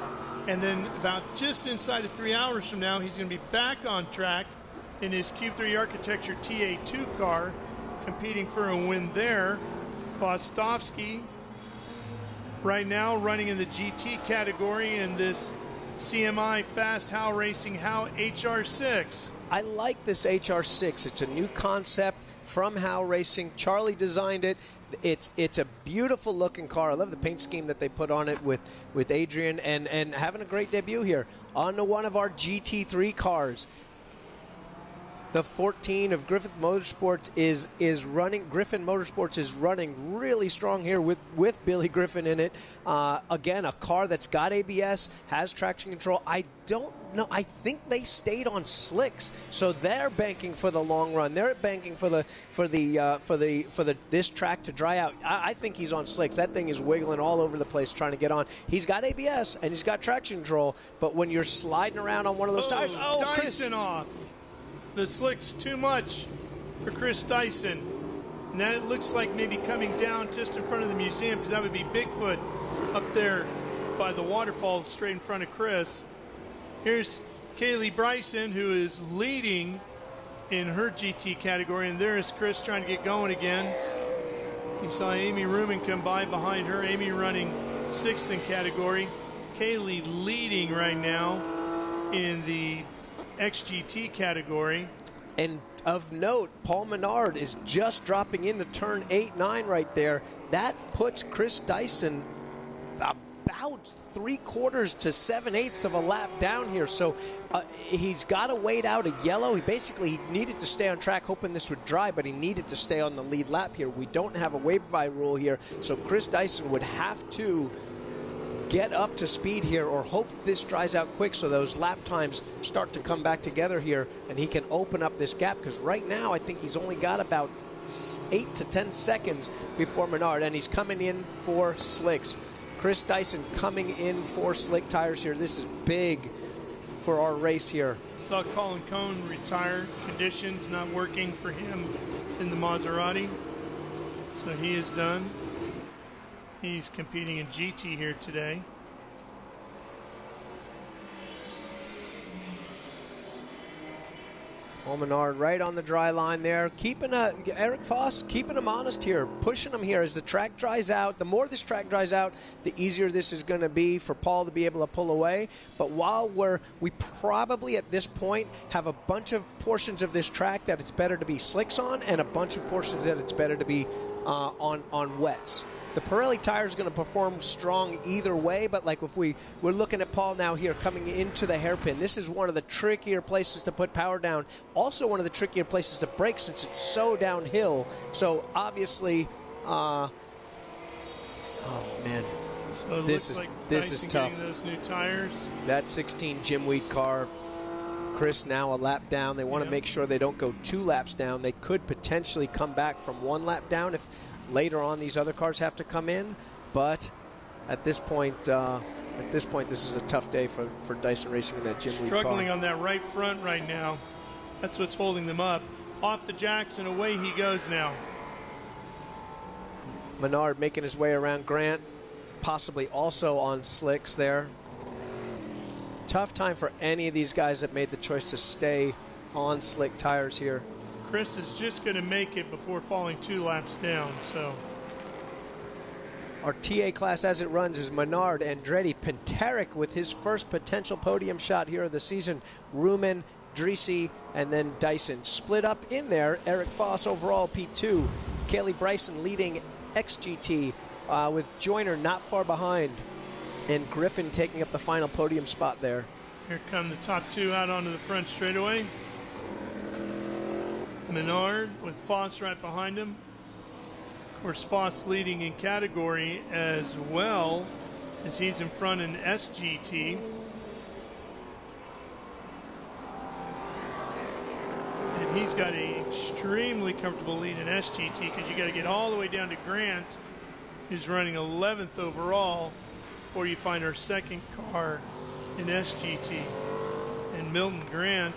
and then about just inside of 3 hours from now, he's going to be back on track in his Cube 3 Architecture TA2 car, competing for a win there. Vostovsky right now running in the GT category in this CMI Fast Howe Racing Howe HR6. I like this HR6. It's a new concept from Howe Racing. Charlie designed it. It's a beautiful looking car. I love the paint scheme that they put on it with Adrian, and having a great debut here on one of our GT3 cars. The 14 of Griffin Motorsports is running. Griffin Motorsports is running really strong here with Billy Griffin in it. Again, a car that's got ABS, has traction control. I don't know. I think they stayed on slicks, so they're banking for the long run. They're banking for this track to dry out. I think he's on slicks. That thing is wiggling all over the place trying to get on. He's got ABS and he's got traction control, but when you're sliding around on one of those tires, Dyson off. The slick's too much for Chris Dyson. And that looks like maybe coming down just in front of the museum, because that would be Bigfoot up there by the waterfall straight in front of Chris. Here's Kaylee Bryson, who is leading in her GT category, and there is Chris trying to get going again. You saw Amy Ruman come by behind her. Amy running 6th in category. Kaylee leading right now in the XGT category. And of note, Paul Menard is just dropping into turn 8-9 right there. That puts Chris Dyson about 3/4 to 7/8 of a lap down here. So he's got to wait out a yellow. He needed to stay on track, hoping this would dry, but he needed to stay on the lead lap here. We don't have a wave-by rule here, so Chris Dyson would have to get up to speed here or hope this dries out quick so those lap times start to come back together here and he can open up this gap, because right now I think he's only got about 8 to 10 seconds before Menard, and he's coming in for slicks. Chris Dyson coming in for slick tires here. This is big for our race here. Saw Colin Cohn retire. Conditions not working for him in the Maserati, so he is done. He's competing in GT here today. Paul Menard right on the dry line there. Eric Foss keeping him honest here, pushing him here as the track dries out. The more this track dries out, the easier this is going to be for Paul to be able to pull away. But while we probably at this point have a bunch of portions of this track that it's better to be slicks on, and a bunch of portions that it's better to be on wets. the Pirelli tire is going to perform strong either way, but like if we're looking at Paul now here coming into the hairpin, this is one of the trickier places to put power down. Also one of the trickier places to brake since it's so downhill. So obviously, oh man, so this is tough. Those new tires. That 16 Jim Weed car, Chris, now a lap down. They want to make sure they don't go 2 laps down. They could potentially come back from 1 lap down if later on these other cars have to come in. But at this point, this is a tough day for Dyson Racing in that Jim Weed car. Struggling on that right front right now. That's what's holding them up. Off the jacks and away he goes now. Menard making his way around Grant, possibly also on slicks there. Tough time for any of these guys that made the choice to stay on slick tires here. Chris is just going to make it before falling 2 laps down. So our TA class as it runs is Menard, Andretti, Pinteric with his first potential podium shot here of the season, Ruman, Dreesy, and then Dyson. Split up in there, Eric Foss overall P2, Kaylee Bryson leading XGT with Joyner not far behind, and Griffin taking up the final podium spot there. Here come the top 2 out onto the front straightaway. Menard with Foss right behind him. Of course, Foss leading in category as well as he's in front in SGT. And he's got an extremely comfortable lead in SGT because you got to get all the way down to Grant, who's running 11th overall, before you find our second car in SGT. And Milton Grant.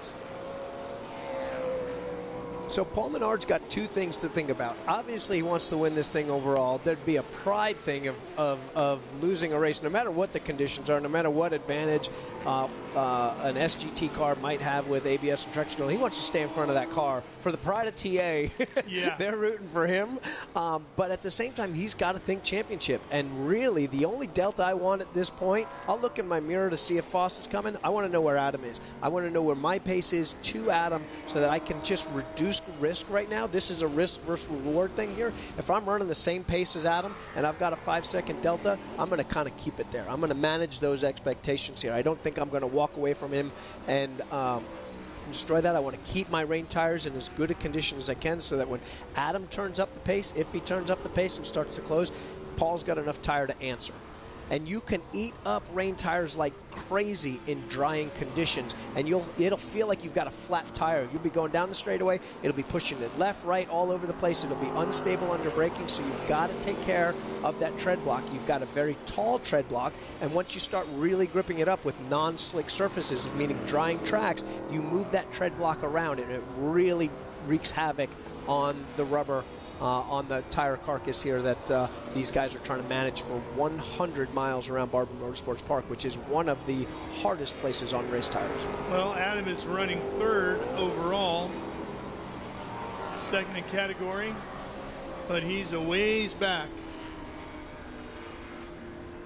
So Paul Menard's got 2 things to think about. Obviously, he wants to win this thing overall. There'd be a pride thing of losing a race, no matter what the conditions are, no matter what advantage an SGT car might have with ABS and traction control. He wants to stay in front of that car. For the pride of TA, yeah. They're rooting for him. But at the same time, he's got to think championship. And really, the only delta I want at this point, I'll look in my mirror to see if Foss is coming. I want to know where Adam is. I want to know where my pace is to Adam so that I can just reduce risk right now. This is a risk versus reward thing here. If I'm running the same pace as Adam and I've got a 5-second delta, I'm going to kind of keep it there. I'm going to manage those expectations here. I don't think I'm going to walk away from him and destroy that. I want to keep my rain tires in as good a condition as I can so that when Adam turns up the pace, if he turns up the pace and starts to close, Paul's got enough tire to answer. And you can eat up rain tires like crazy in drying conditions, and it'll feel like you've got a flat tire. You'll be going down the straightaway, it'll be pushing it left, right, all over the place. It'll be unstable under braking, so you've got to take care of that tread block. You've got a very tall tread block, and once you start really gripping it up with non-slick surfaces, meaning drying tracks, you move that tread block around, and it really wreaks havoc on the rubber, on the tire carcass here that these guys are trying to manage for 100 miles around Barber Motorsports Park, which is one of the hardest places on race tires. Well, Adam is running 3rd overall, 2nd in category, but he's a ways back.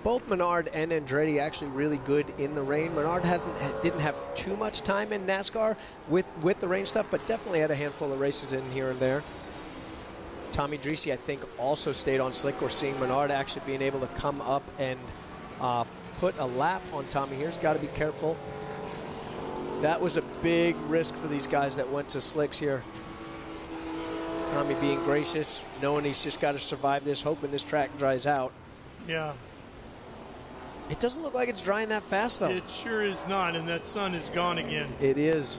Both Menard and Andretti actually really good in the rain. Menard didn't have too much time in NASCAR with the rain stuff, but definitely had a handful of races in here and there. Tommy Dreesy, I think, also stayed on slick. We're seeing Menard actually being able to come up and put a lap on Tommy here. He's got to be careful. That was a big risk for these guys that went to slicks here. Tommy being gracious, knowing he's just got to survive this, hoping this track dries out. Yeah. It doesn't look like it's drying that fast, though. It sure is not, and that sun is gone again. It is.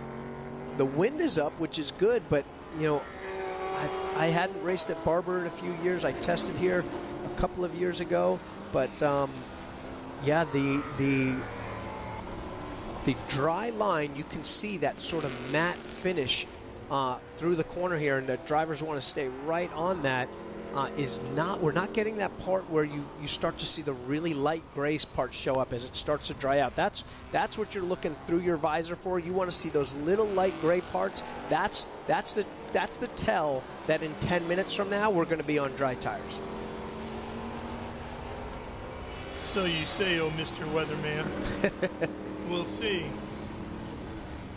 The wind is up, which is good, but, you know, I hadn't raced at Barber in a few years. I tested here a couple of years ago, but yeah, the dry line, you can see that sort of matte finish through the corner here, and the drivers want to stay right on that. We're not getting that part where you start to see the really light gray parts show up as it starts to dry out. That's what you're looking through your visor for. You want to see those little light gray parts. That's the tell that in 10 minutes from now we're going to be on dry tires. So you say, oh, Mr. Weatherman. We'll see.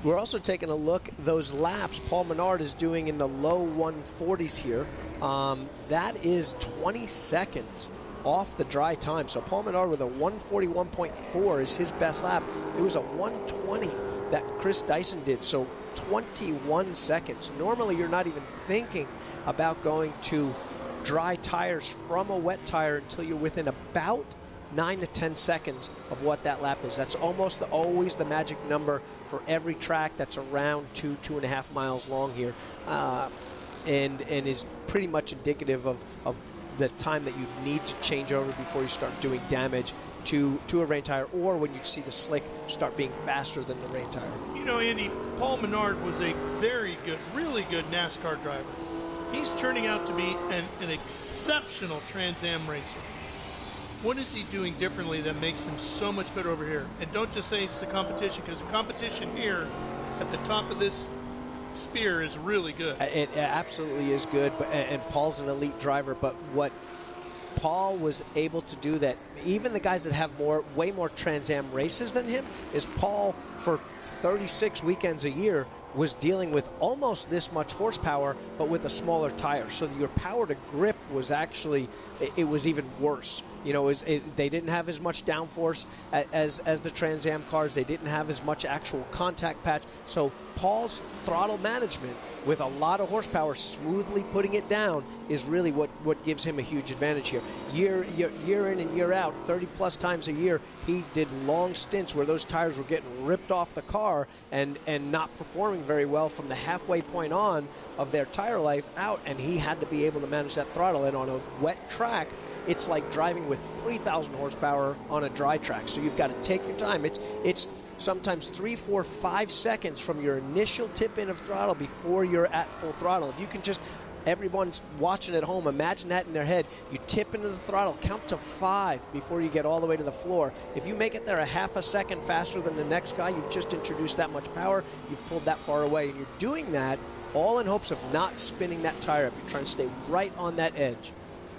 We're also taking a look at those laps Paul Menard is doing in the low 140s here. That is 20 seconds off the dry time. So Paul Menard with a 141.4 is his best lap. It was a 120 that Chris Dyson did, so 21 seconds. Normally you're not even thinking about going to dry tires from a wet tire until you're within about 9 to 10 seconds of what that lap is. That's almost always the magic number for every track that's around 2.5 miles long here, and is pretty much indicative of the time that you need to change over before you start doing damage to a rain tire, or when you see the slick start being faster than the rain tire. You know, Andy, Paul Menard was a very good, really good NASCAR driver. He's turning out to be an exceptional Trans Am racer. What is he doing differently that makes him so much better over here? And don't just say it's the competition, because the competition here at the top of this spear is really good. It absolutely is good, and Paul's an elite driver, but what Paul was able to do that even the guys that have way more Trans Am races than him is Paul, for 36 weekends a year, was dealing with almost this much horsepower, but with a smaller tire. So your power to grip was actually, it was even worse. You know, they didn't have as much downforce as the Trans Am cars. They didn't have as much actual contact patch. So Paul's throttle management with a lot of horsepower, smoothly putting it down, is really what gives him a huge advantage here. Year in and year out, 30-plus times a year, he did long stints where those tires were getting ripped off the car and not performing very well from the halfway point on of their tire life out, and he had to be able to manage that throttle. And on a wet track, it's like driving with 3,000 horsepower on a dry track. So you've got to take your time. It's sometimes 3, 4, 5 seconds from your initial tip in of throttle before you're at full throttle. If you can just, everyone's watching at home, imagine that in their head. You tip into the throttle, count to 5 before you get all the way to the floor. If you make it there a half a second faster than the next guy, you've just introduced that much power. You've pulled that far away, and you're doing that all in hopes of not spinning that tire up. You're trying to stay right on that edge.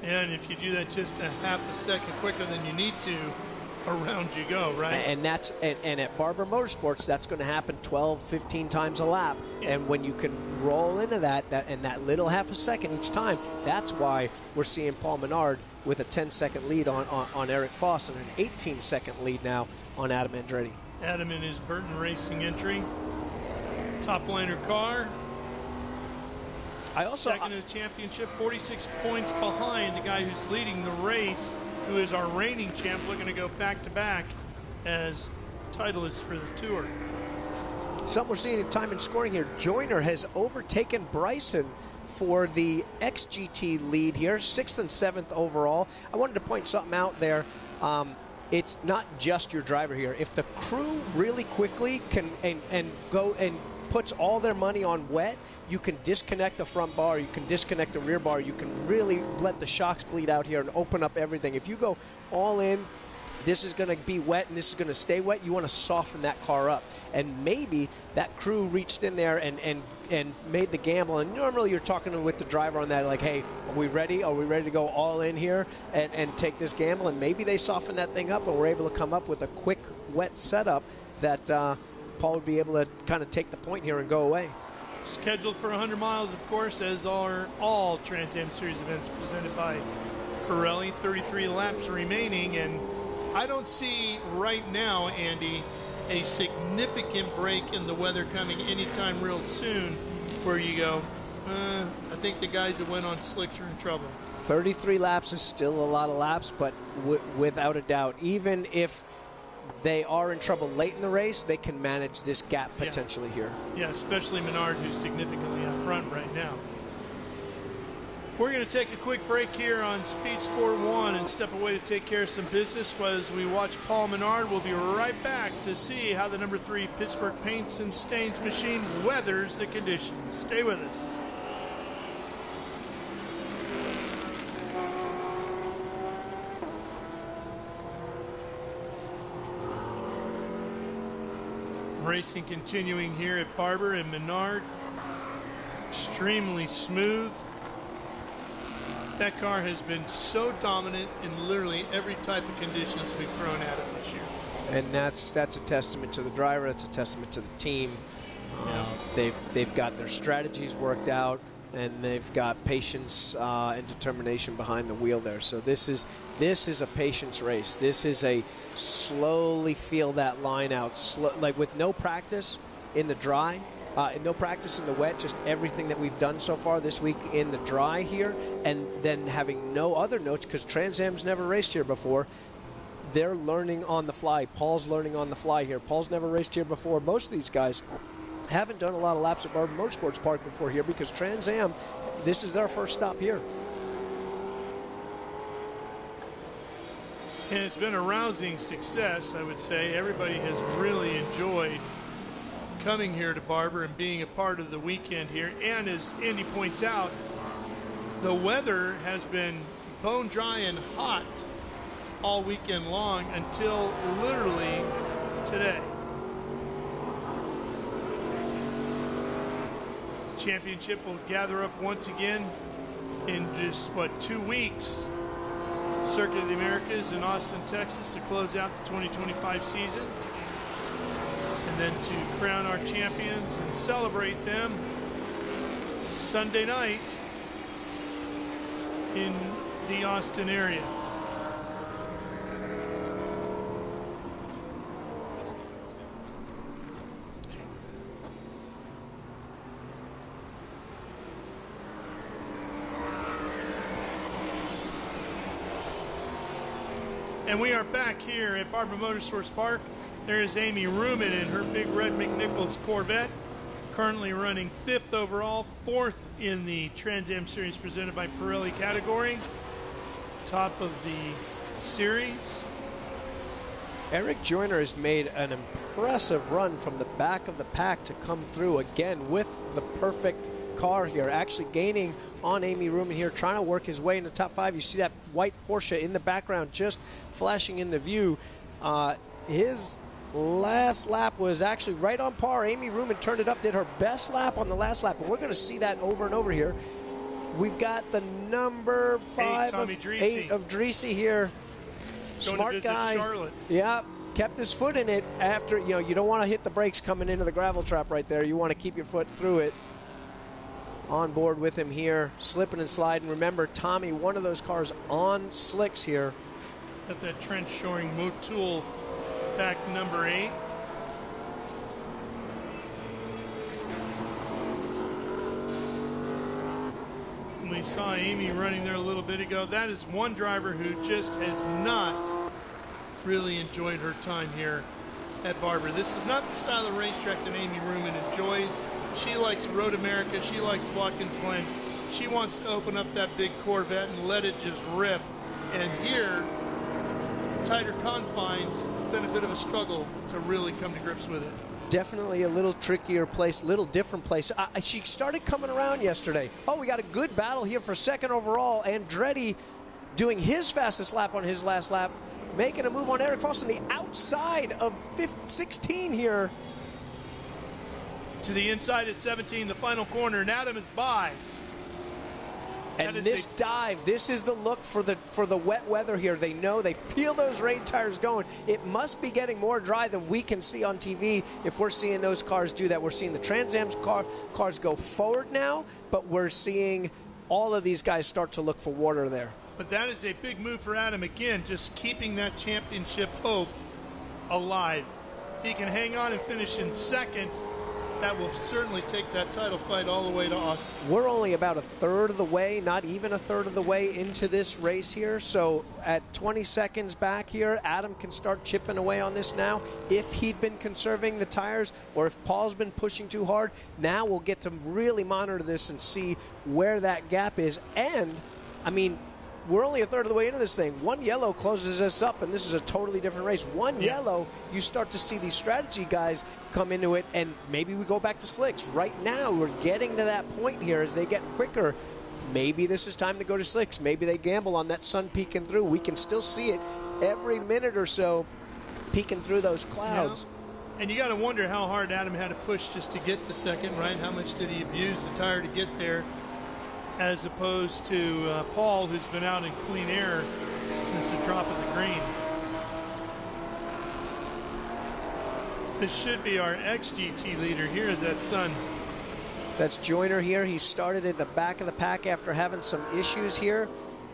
And if you do that just a half a second quicker than you need to, around you go, right? And that's and at Barber Motorsports, that's going to happen 12, 15 times a lap. Yeah. And when you can roll into that little half a second each time, that's why we're seeing Paul Menard with a 10-second lead on Eric Foss and an 18-second lead now on Adam Andretti. Adam in his Burton Racing entry. Top liner car. Second in the championship, 46 points behind the guy who's leading the race, who is our reigning champ, looking to go back-to-back as titleist for the Tour. Something we're seeing in time and scoring here. Joyner has overtaken Bryson for the XGT lead here, 6th and 7th overall. I wanted to point something out there. It's not just your driver here. If the crew really quickly can and go and puts all their money on wet, you can disconnect the front bar, you can disconnect the rear bar, you can really let the shocks bleed out here and open up everything. If you go all in, this is going to be wet and this is going to stay wet, you want to soften that car up. And maybe that crew reached in there and made the gamble. And normally you're talking with the driver on that, like, hey, are we ready? Are we ready to go all in here and take this gamble? And maybe they softened that thing up and were able to come up with a quick wet setup that Paul would be able to kind of take the point here and go away. Scheduled for 100 miles, of course, as are all Trans Am Series events presented by Pirelli. 33 laps remaining, and I don't see right now, Andy, a significant break in the weather coming anytime real soon where you go, I think the guys that went on slicks are in trouble. 33 laps is still a lot of laps, but without a doubt, even if they are in trouble late in the race, they can manage this gap potentially here. Yeah, especially Menard, who's significantly up front right now. We're going to take a quick break here on Speed Sport 1 and step away to take care of some business as we watch Paul Menard. We'll be right back to see how the number 3 Pittsburgh Paints and Stains machine weathers the conditions. Stay with us. Racing continuing here at Barber and Menard. Extremely smooth. That car has been so dominant in literally every type of conditions we've thrown at it this year. And that's a testament to the driver. That's a testament to the team. They've got their strategies worked out. and they've got patience and determination behind the wheel there. So this is a patience race. This is a slowly feel that line out, like with no practice in the dry, no practice in the wet, just everything that we've done so far this week in the dry here, and then having no other notes because Trans Am's never raced here before. They're learning on the fly. Paul's learning on the fly here. Paul's never raced here before. Most of these guys haven't done a lot of laps at Barber Motorsports Park before here because Trans Am, this is their first stop here. And it's been a rousing success, I would say. Everybody has really enjoyed coming here to Barber and being a part of the weekend here. And as Andy points out, the weather has been bone dry and hot all weekend long until literally today. Championship will gather up once again in just, 2 weeks. Circuit of the Americas in Austin, Texas to close out the 2025 season. And then to crown our champions and celebrate them Sunday night in the Austin area. And we are back here at Barber Motorsports Park. There is Amy Ruman in her big red McNichols Corvette, currently running 5th overall, 4th in the Trans Am Series presented by Pirelli category, top of the series. Eric Joyner has made an impressive run from the back of the pack to come through again with the perfect car here, actually gaining on Amy Ruman here, trying to work his way in the top 5. You see that white Porsche in the background just flashing in the view. His last lap was actually right on par. Amy Ruman turned it up, did her best lap on the last lap, but we're going to see that over and over here. We've got the number 8 of Dreese here. Smart guy. Charlotte. Yeah, kept his foot in it after, you don't want to hit the brakes coming into the gravel trap right there. You want to keep your foot through it. On board with him here, slipping and sliding. Remember, Tommy, one of those cars on slicks here. Got that trench showing Motul back number 8. We saw Amy running there a little bit ago. That is one driver who just has not really enjoyed her time here at Barber. This is not the style of racetrack that Amy Ruman enjoys. She likes Road America. She likes Watkins Glen. She wants to open up that big Corvette and let it just rip. And here, tighter confines, been a bit of a struggle to really come to grips with it. Definitely a little trickier place, little different place. She started coming around yesterday. Oh, we got a good battle here for 2nd overall. Andretti doing his fastest lap on his last lap, making a move on Eric Foss on the outside of 16 here. To the inside at 17, the final corner, and Adam is by. And this dive, this is the look for the wet weather here. They know, they feel those rain tires going. It must be getting more dry than we can see on TV if we're seeing those cars do that. We're seeing the Trans Am's cars go forward now, but we're seeing all of these guys start to look for water there. But that is a big move for Adam. Again, just keeping that championship hope alive. If he can hang on and finish in 2nd, that will certainly take that title fight all the way to Austin. We're only about 1/3 of the way, not even 1/3 of the way into this race here. So at 20 seconds back here, Adam can start chipping away on this now. If he'd been conserving the tires or if Paul's been pushing too hard, now we'll get to really monitor this and see where that gap is. And, I mean, we're only 1/3 of the way into this thing. One yellow closes us up, and this is a totally different race. One yellow, you start to see these strategy guys come into it, and maybe we go back to slicks. Right now, we're getting to that point here as they get quicker. Maybe this is time to go to slicks. Maybe they gamble on that sun peeking through. We can still see it every minute or so peeking through those clouds. Yeah. And you got to wonder how hard Adam had to push just to get to 2nd, right? How much did he abuse the tire to get there? As opposed to Paul, who's been out in clean air since the drop of the green. This should be our XGT leader. Here is that sun That's Joyner here. He started in the back of the pack after having some issues here.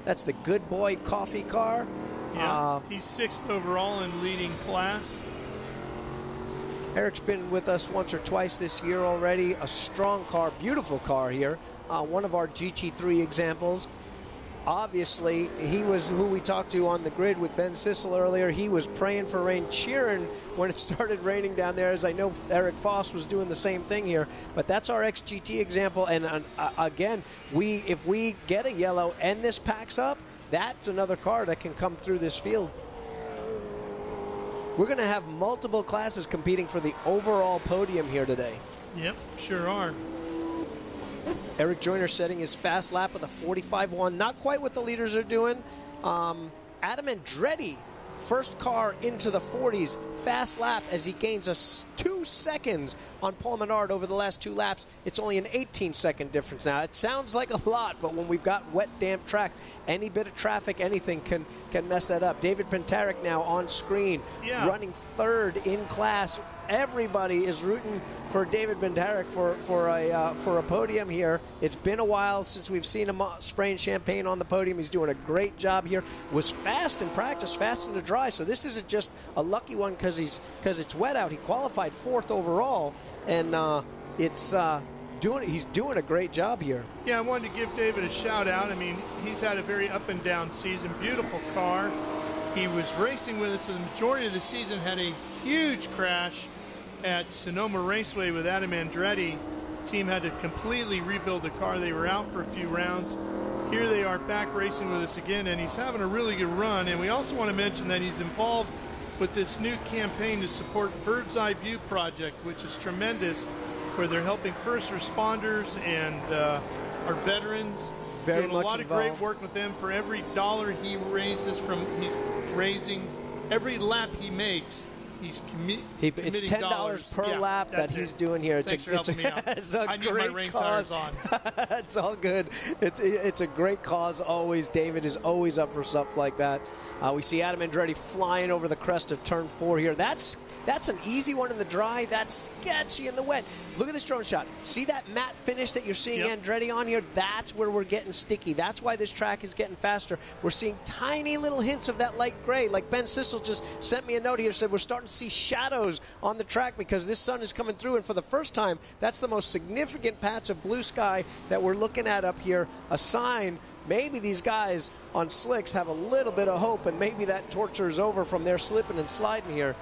That's the Good Boy coffee car. Yeah, he's 6th overall in leading class. Eric's been with us once or twice this year already. A strong car, beautiful car here. One of our GT3 examples. Obviously, he was who we talked to on the grid with Ben Sissel earlier. He was praying for rain, cheering when it started raining down there, as I know Eric Foss was doing the same thing here. But that's our XGT example. And again, if we get a yellow and this packs up, that's another car that can come through this field. We're going to have multiple classes competing for the overall podium here today. Yep, sure are. Eric Joyner setting his fast lap with a 45.1. Not quite what the leaders are doing. Adam Andretti, first car into the 40s. Fast lap as he gains 2 seconds on Paul Menard over the last 2 laps. It's only an 18-second difference now. It sounds like a lot, but when we've got wet, damp tracks, any bit of traffic, anything can mess that up. David Pentarek now on screen, running 3rd in class. Everybody is rooting for David Pentarek for a podium here. It's been a while since we've seen him spraying champagne on the podium. He's doing a great job here. Was fast in practice, fast in the dry. So this isn't just a lucky one because it's wet out. He qualified 4th overall, and he's doing a great job here. Yeah, I wanted to give David a shout out. I mean, he's had a very up and down season. Beautiful car. He was racing with us for the majority of the season. Had a huge crash at Sonoma Raceway with Adam Andretti. Team had to completely rebuild the car. They were out for a few rounds. Here they are back racing with us again, and he's having a really good run. And we also want to mention that he's involved with this new campaign to support Bird's Eye View Project, which is tremendous, where they're helping first responders and our veterans. Very doing much a lot involved. of great work with them. For every dollar he raises he's raising, every lap he makes, he's it's $10 per lap that he's doing here. Thanks for helping me out. It's a I need my great rain cause. tires on. It's all good. It's a great cause always. David is always up for stuff like that. We see Adam Andretti flying over the crest of turn 4 here. That's an easy one in the dry. That's sketchy in the wet. Look at this drone shot. See that matte finish that you're seeing Andretti on here? That's where we're getting sticky. That's why this track is getting faster. We're seeing tiny little hints of that light gray. Like Ben Sissel just sent me a note here, said we're starting to see shadows on the track because this sun is coming through. And for the first time, that's the most significant patch of blue sky that we're looking at up here. A sign maybe these guys on slicks have a little bit of hope, and maybe that torture is over from their slipping and sliding here.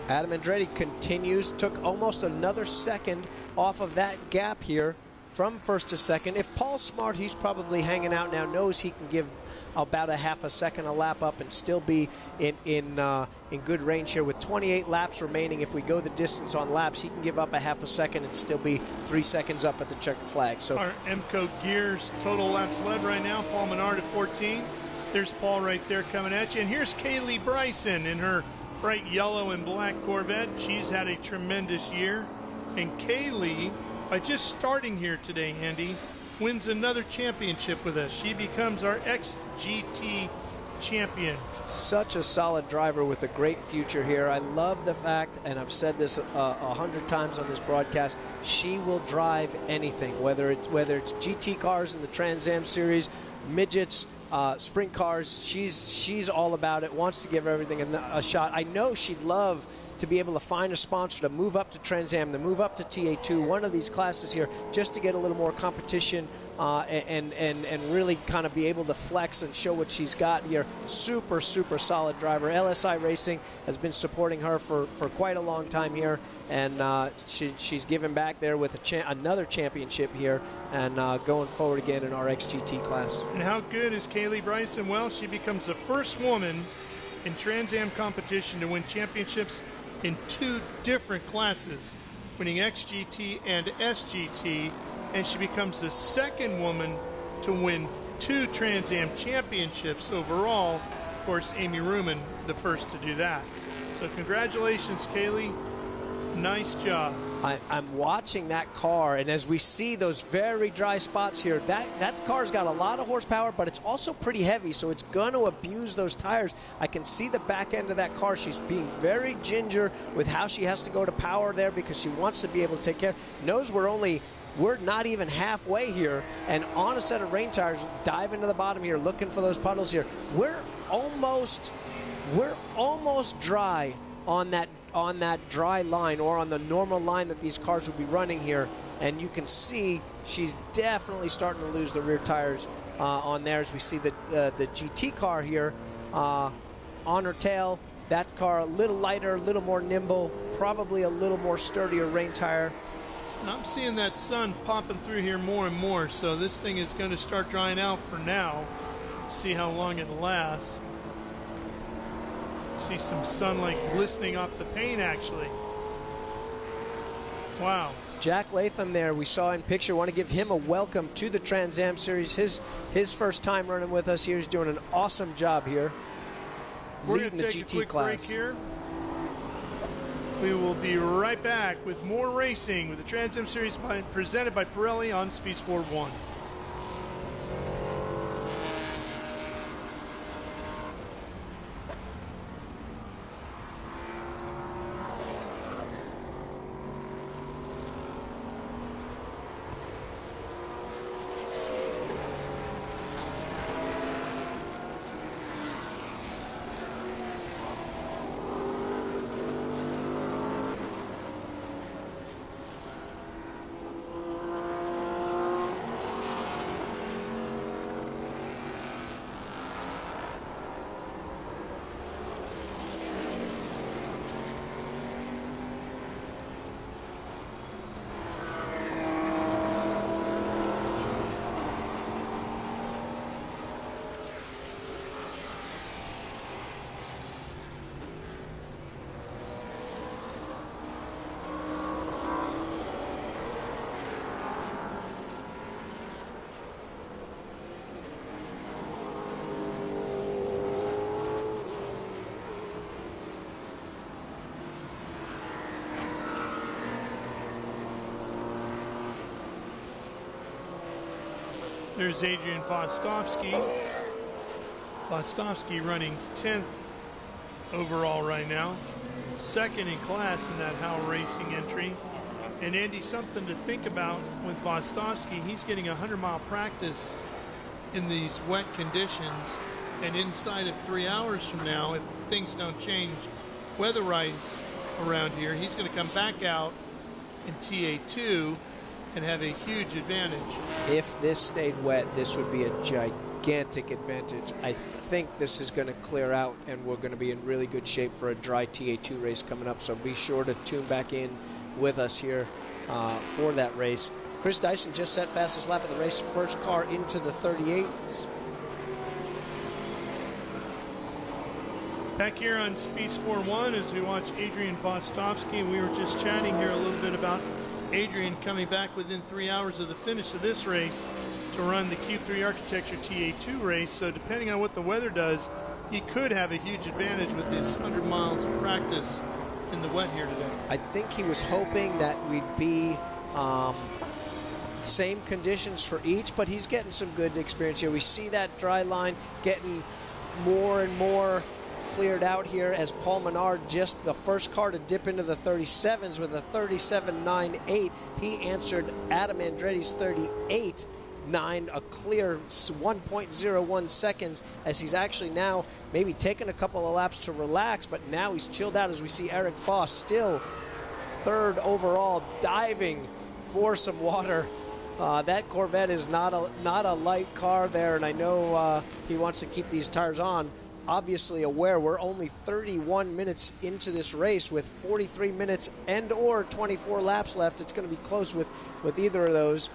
Adam Andretti continues, took almost another second off of that gap here from 1st to 2nd. If Paul's smart, he's probably hanging out now, knows he can give about a half a second a lap up and still be in good range here with 28 laps remaining. If we go the distance on laps, he can give up a half a second and still be 3 seconds up at the checkered flag. So our MCO Gears total laps led right now. Paul Menard at 14. There's Paul right there coming at you. And here's Kaylee Bryson in her bright yellow and black Corvette. She's had a tremendous year. And Kaylee, by just starting here today, Andy, wins another championship with us. She becomes our XGT champion. Such a solid driver with a great future here. I love the fact, and I've said this 100 times on this broadcast, she will drive anything, whether it's GT cars in the Trans Am series, midgets, sprint cars. She's all about it, wants to give everything a shot. I know she'd love to be able to find a sponsor to move up to Trans Am, to move up to TA2, one of these classes here, just to get a little more competition and really kind of be able to flex and show what she's got here. Super, super solid driver. LSI Racing has been supporting her for quite a long time here, and she's given back there with another championship here and going forward again in our XGT class. And how good is Kaylee Bryson? Well, she becomes the first woman in Trans Am competition to win championships in 2 different classes, winning XGT and SGT, and she becomes the second woman to win 2 Trans Am championships overall. Of course, Amy Ruman, the first to do that. So congratulations, Kaylee. Nice job. I'm watching that car, and as we see those very dry spots here, that car's got a lot of horsepower, but it's also pretty heavy, so it's going to abuse those tires. I can see the back end of that car. She's being very ginger with how she has to go to power there because she wants to be able to take care. Knows we're not even halfway here, and on a set of rain tires, dive into the bottom here, looking for those puddles here. We're almost dry on that dry line, or on the normal line that these cars would be running here, and you can see she's definitely starting to lose the rear tires on there as we see the GT car here on her tail. That car a little lighter, a little more nimble, probably a little more sturdier rain tire. I'm seeing that sun popping through here more and more, so this thing is going to start drying out for now. See how long it lasts. See some sunlight glistening off the paint, actually. Wow. Jack Latham there, we saw in picture. Want to give him a welcome to the Trans Am Series. His first time running with us here. He's doing an awesome job here. We're going to take a quick break here. We will be right back with more racing with the Trans Am Series presented by Pirelli on Speed Sport 1. There's Adrian Vostovsky. Vostovsky running 10th overall right now. Second in class in that Howe Racing entry. And Andy, something to think about with Vostovsky, he's getting 100-mile practice in these wet conditions. And inside of 3 hours from now, if things don't change weather-wise around here, he's going to come back out in TA2 and have a huge advantage. If this stayed wet, this would be a gigantic advantage. I think this is going to clear out, and we're going to be in really good shape for a dry TA2 race coming up. So be sure to tune back in with us here for that race. Chris Dyson just set fastest lap of the race, first car into the 38. Back here on Speed Sport 1 as we watch Adrian Vostovsky. We were just chatting here a little bit about Adrian coming back within 3 hours of the finish of this race to run the Q3 Architecture TA2 race. So depending on what the weather does, he could have a huge advantage with his 100 miles of practice in the wet here today. I think he was hoping that we'd be same conditions for each, but he's getting some good experience here. We see that dry line getting more and more cleared out here as Paul Menard, just the first car to dip into the 37s with a 37.98. He answered Adam Andretti's 38.9, a clear 1.01 seconds, as he's actually now maybe taken a couple of laps to relax, but now he's chilled out as we see Eric Foss still third overall, diving for some water. That Corvette is not a light car there, and I know he wants to keep these tires on. Obviously aware we're only 31 minutes into this race with 43 minutes and or 24 laps left. It's going to be close with either of those.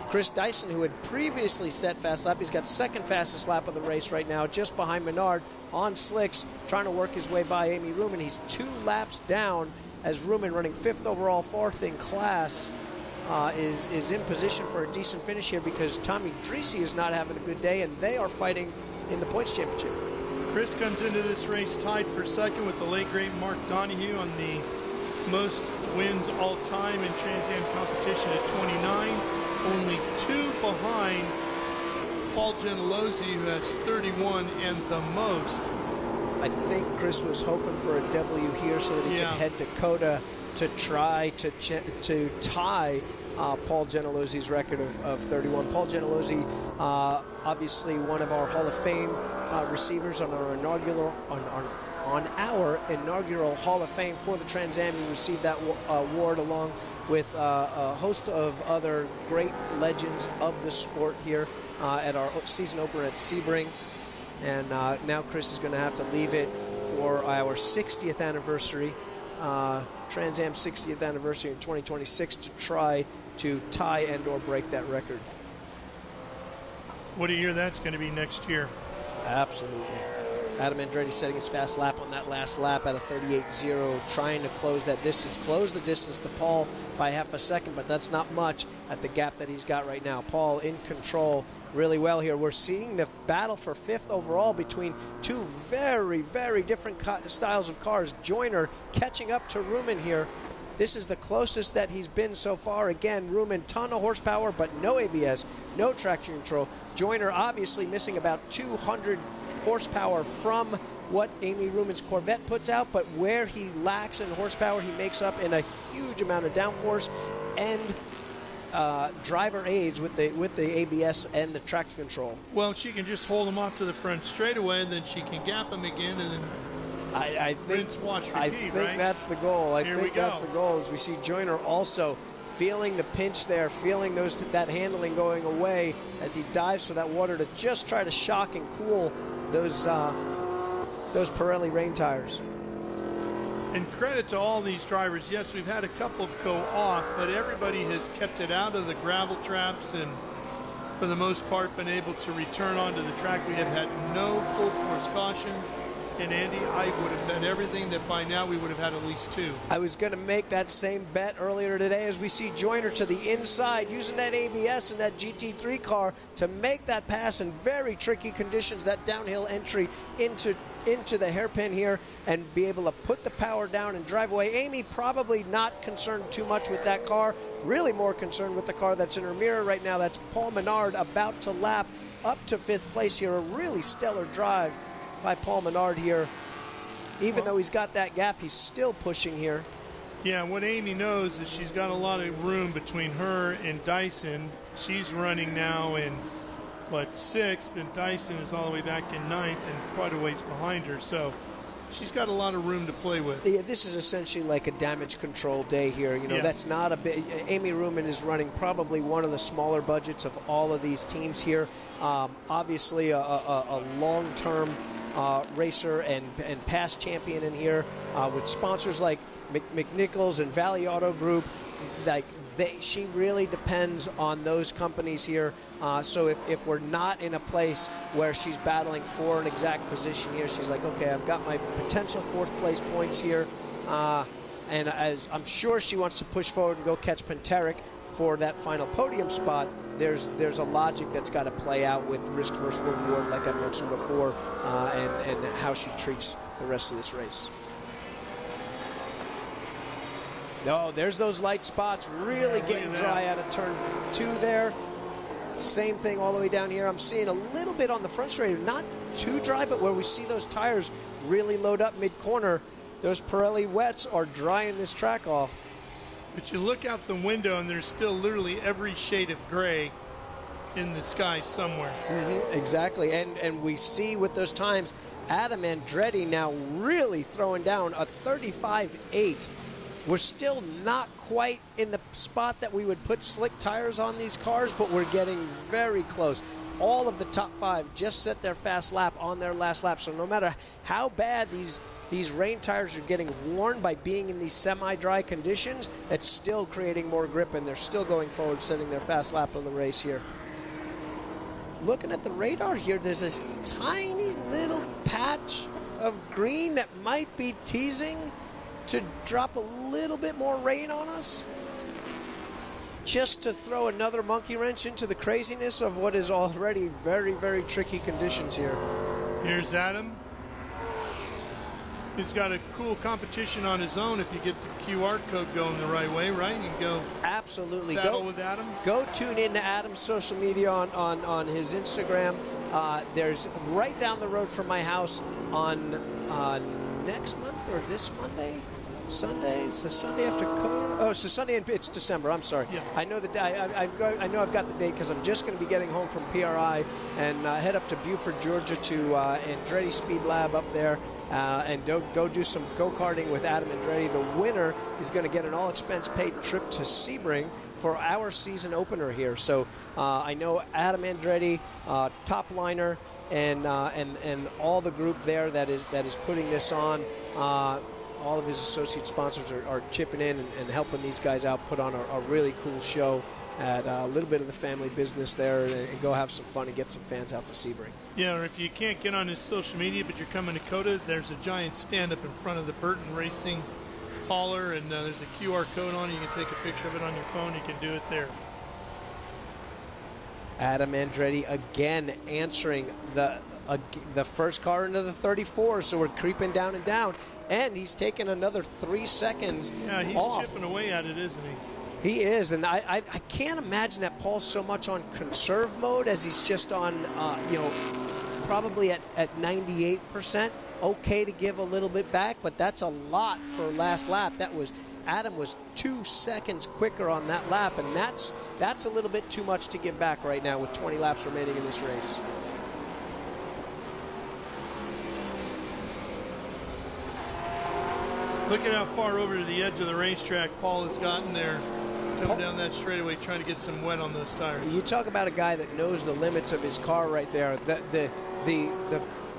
Chris Dyson, who had previously set fast lap, he's got second fastest lap of the race right now, just behind Menard on slicks, trying to work his way by Amy Ruman. He's 2 laps down as Ruman, running 5th overall, 4th in class, is in position for a decent finish here because Tommy Dreese is not having a good day, and they are fighting in the points championship. Chris comes into this race tied for second with the late great Mark Donohue on the most wins all time in Trans Am competition at 29, only 2 behind Paul Gentilozzi, who has 31 and the most. I think Chris was hoping for a W here so that he could head to COTA to try to tie Paul Gentilozzi's record of 31. Paul Gentilozzi, obviously one of our Hall of Fame receivers on our inaugural Hall of Fame for the Trans Am. He received that award along with a host of other great legends of the sport here at our season opener at Sebring. And now Chris is going to have to leave it for our 60th anniversary, Trans Am 60th anniversary in 2026 to try to tie and or break that record. What a year that's going to be next year. Absolutely. Adam Andretti setting his fast lap on that last lap at a 38.0, trying to close that distance. Close the distance to Paul by half a second, but that's not much at the gap that he's got right now. Paul in control really well here. We're seeing the battle for 5th overall between two very, very different styles of cars. Joyner catching up to Ruman here. This is the closest that he's been so far. Again, Ruman, ton of horsepower, but no ABS, no traction control. Joyner obviously missing about 200 horsepower from what Amy Ruman's Corvette puts out, but where he lacks in horsepower, he makes up in a huge amount of downforce and driver aids with the ABS and the traction control. Well, she can just hold him off to the front straightaway, and then she can gap him again, and then I think rinse, wash, repeat, I think right? that's the goal. Here we go. That's the goal. As we see Joyner also feeling the pinch there, feeling that handling going away as he dives for that water to just try to shock and cool those Pirelli rain tires. And credit to all these drivers. Yes, we've had a couple go off, but everybody has kept it out of the gravel traps and for the most part been able to return onto the track. We have had no full course cautions. And Andy, I would have bet everything that by now we would have had at least 2. I was going to make that same bet earlier today as we see Joyner to the inside using that ABS and that GT3 car to make that pass in very tricky conditions, that downhill entry into the hairpin here and be able to put the power down and drive away. Amy probably not concerned too much with that car, really more concerned with the car that's in her mirror right now. That's Paul Menard about to lap up to 5th place here. A really stellar drive by Paul Menard here. Even though he's got that gap, he's still pushing here. Yeah, what Amy knows is she's got a lot of room between her and Dyson. She's running now in, 6th, and Dyson is all the way back in 9th and quite a ways behind her. So she's got a lot of room to play with. Yeah, this is essentially like a damage control day here. You know, that's not a big. Amy Ruman is running probably one of the smaller budgets of all of these teams here. Obviously, a long-term racer and past champion in here with sponsors like McNichols and Valley Auto Group. She really depends on those companies here. So if we're not in a place where she's battling for an exact position here, she's like, okay, I've got my potential 4th place points here. And as I'm sure she wants to push forward and go catch Penteric for that final podium spot, there's a logic that's got to play out with risk versus reward, like I mentioned before, and how she treats the rest of this race. No, there's those light spots really getting dry out of turn 2 there. Same thing all the way down here. I'm seeing a little bit on the front straight, not too dry, but where we see those tires really load up mid-corner, those Pirelli wets are drying this track off. But you look out the window and there's still literally every shade of gray in the sky somewhere. Exactly, and we see with those times, Adam Andretti now really throwing down a 35.8. We're still not quite in the spot that we would put slick tires on these cars, but we're getting very close. All of the top 5 just set their fast lap on their last lap. So no matter how bad these rain tires are getting worn by being in these semi-dry conditions, it's still creating more grip, and they're still going forward, setting their fast lap of the race here. Looking at the radar here, there's this tiny little patch of green that might be teasing to drop a little bit more rain on us, just to throw another monkey wrench into the craziness of what is already very, very tricky conditions here. Here's Adam. He's got a cool competition on his own if you get the QR code going the right way, right? You can go absolutely battle with Adam. Go tune into Adam's social media on his Instagram. There's right down the road from my house on next month or this Monday. Sunday? It's the Sunday after it's the Sunday and it's December. I'm sorry. Yeah. I know I know I've got the date because I'm just going to be getting home from PRI and head up to Buford, Georgia to Andretti Speed Lab up there and go do some go-karting with Adam Andretti. The winner is going to get an all-expense-paid trip to Sebring for our season opener here. So I know Adam Andretti, top liner, and all the group there that is putting this on. All of his associate sponsors are chipping in and helping these guys out, put on a really cool show at a little bit of the family business there and go have some fun and get some fans out to Sebring. Yeah, or if you can't get on his social media but you're coming to COTA, there's a giant stand-up in front of the Burton Racing hauler, and there's a QR code on it. You can take a picture of it on your phone. You can do it there. Adam Andretti again answering the first car into the 34, so we're creeping down and down, and he's taken another 3 seconds. Yeah, he's off. chipping away at it, isn't he? He is, and I can't imagine that Paul's so much on conserve mode as he's just on, probably at 98%. Okay to give a little bit back, but that's a lot for last lap. Adam was 2 seconds quicker on that lap, and that's a little bit too much to give back right now with 20 laps remaining in this race. Look at how far over to the edge of the racetrack Paul has gotten there, coming down that straightaway, trying to get some wet on those tires. You talk about a guy that knows the limits of his car right there. The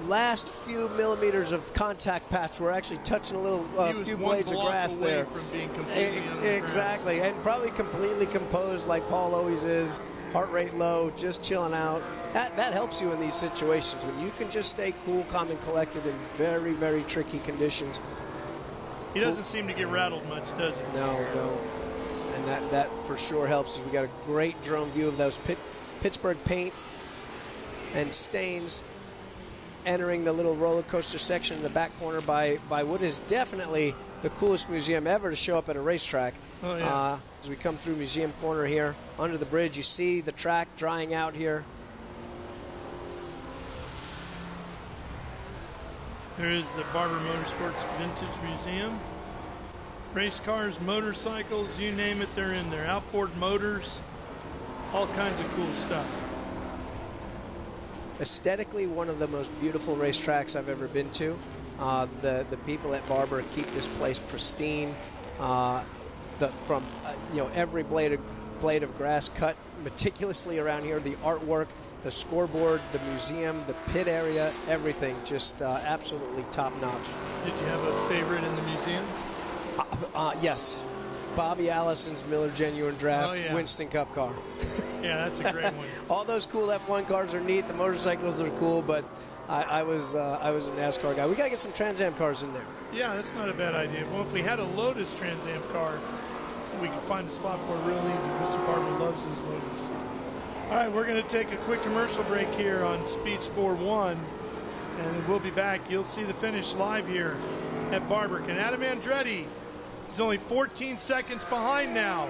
last few millimeters of contact patch were actually touching a few blades of grass there. From being completely exactly, and probably completely composed like Paul always is. Heart rate low, just chilling out. That helps you in these situations when you can just stay cool, calm, and collected in very, very tricky conditions. He doesn't seem to get rattled much, does he? No. And that for sure helps. We got a great drone view of those Pittsburgh paints and stains entering the little roller coaster section in the back corner by what is definitely the coolest museum ever to show up at a racetrack. Oh, yeah. As we come through Museum Corner here, under the bridge, you see the track drying out here. There is the Barber Motorsports Vintage Museum. Race cars, motorcycles, you name it, they're in there. Outboard motors, all kinds of cool stuff. Aesthetically, one of the most beautiful racetracks I've ever been to. The people at Barber keep this place pristine. From every blade of grass cut meticulously around here. The artwork, the scoreboard, the museum, the pit area, everything just absolutely top notch. Did you have a favorite in the museum? Yes. Bobby Allison's Miller Genuine Draft Winston Cup car. Yeah, that's a great one. All those cool F1 cars are neat. The motorcycles are cool, but I was a NASCAR guy. We got to get some Trans Am cars in there. Yeah, that's not a bad idea. Well, if we had a Lotus Trans Am car, we could find a spot for it real easy. Mr. Barber loves his Lotus. All right, we're going to take a quick commercial break here on Speed Sport 1, and we'll be back. You'll see the finish live here at Barber. Can Adam Andretti, he's only 14 seconds behind now,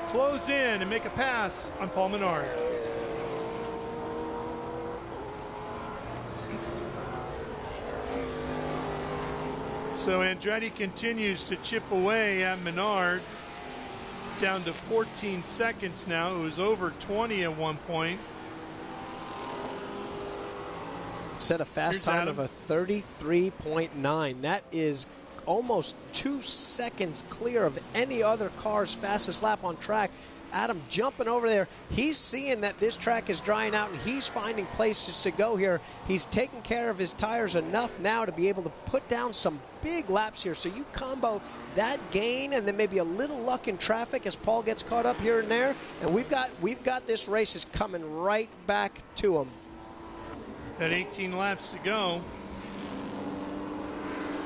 close in and make a pass on Paul Menard. So Andretti continues to chip away at Menard, down to 14 seconds now. It was over 20 at one point. Set a fast time of a 33.9. That is almost 2 seconds clear of any other car's fastest lap on track. Adam jumping over there. He's seeing that this track is drying out, and he's finding places to go here. He's taking care of his tires enough now to be able to put down some big laps here. So you combo that gain and then maybe a little luck in traffic as Paul gets caught up here and there, and we've got this race is coming right back to him. Got 18 laps to go.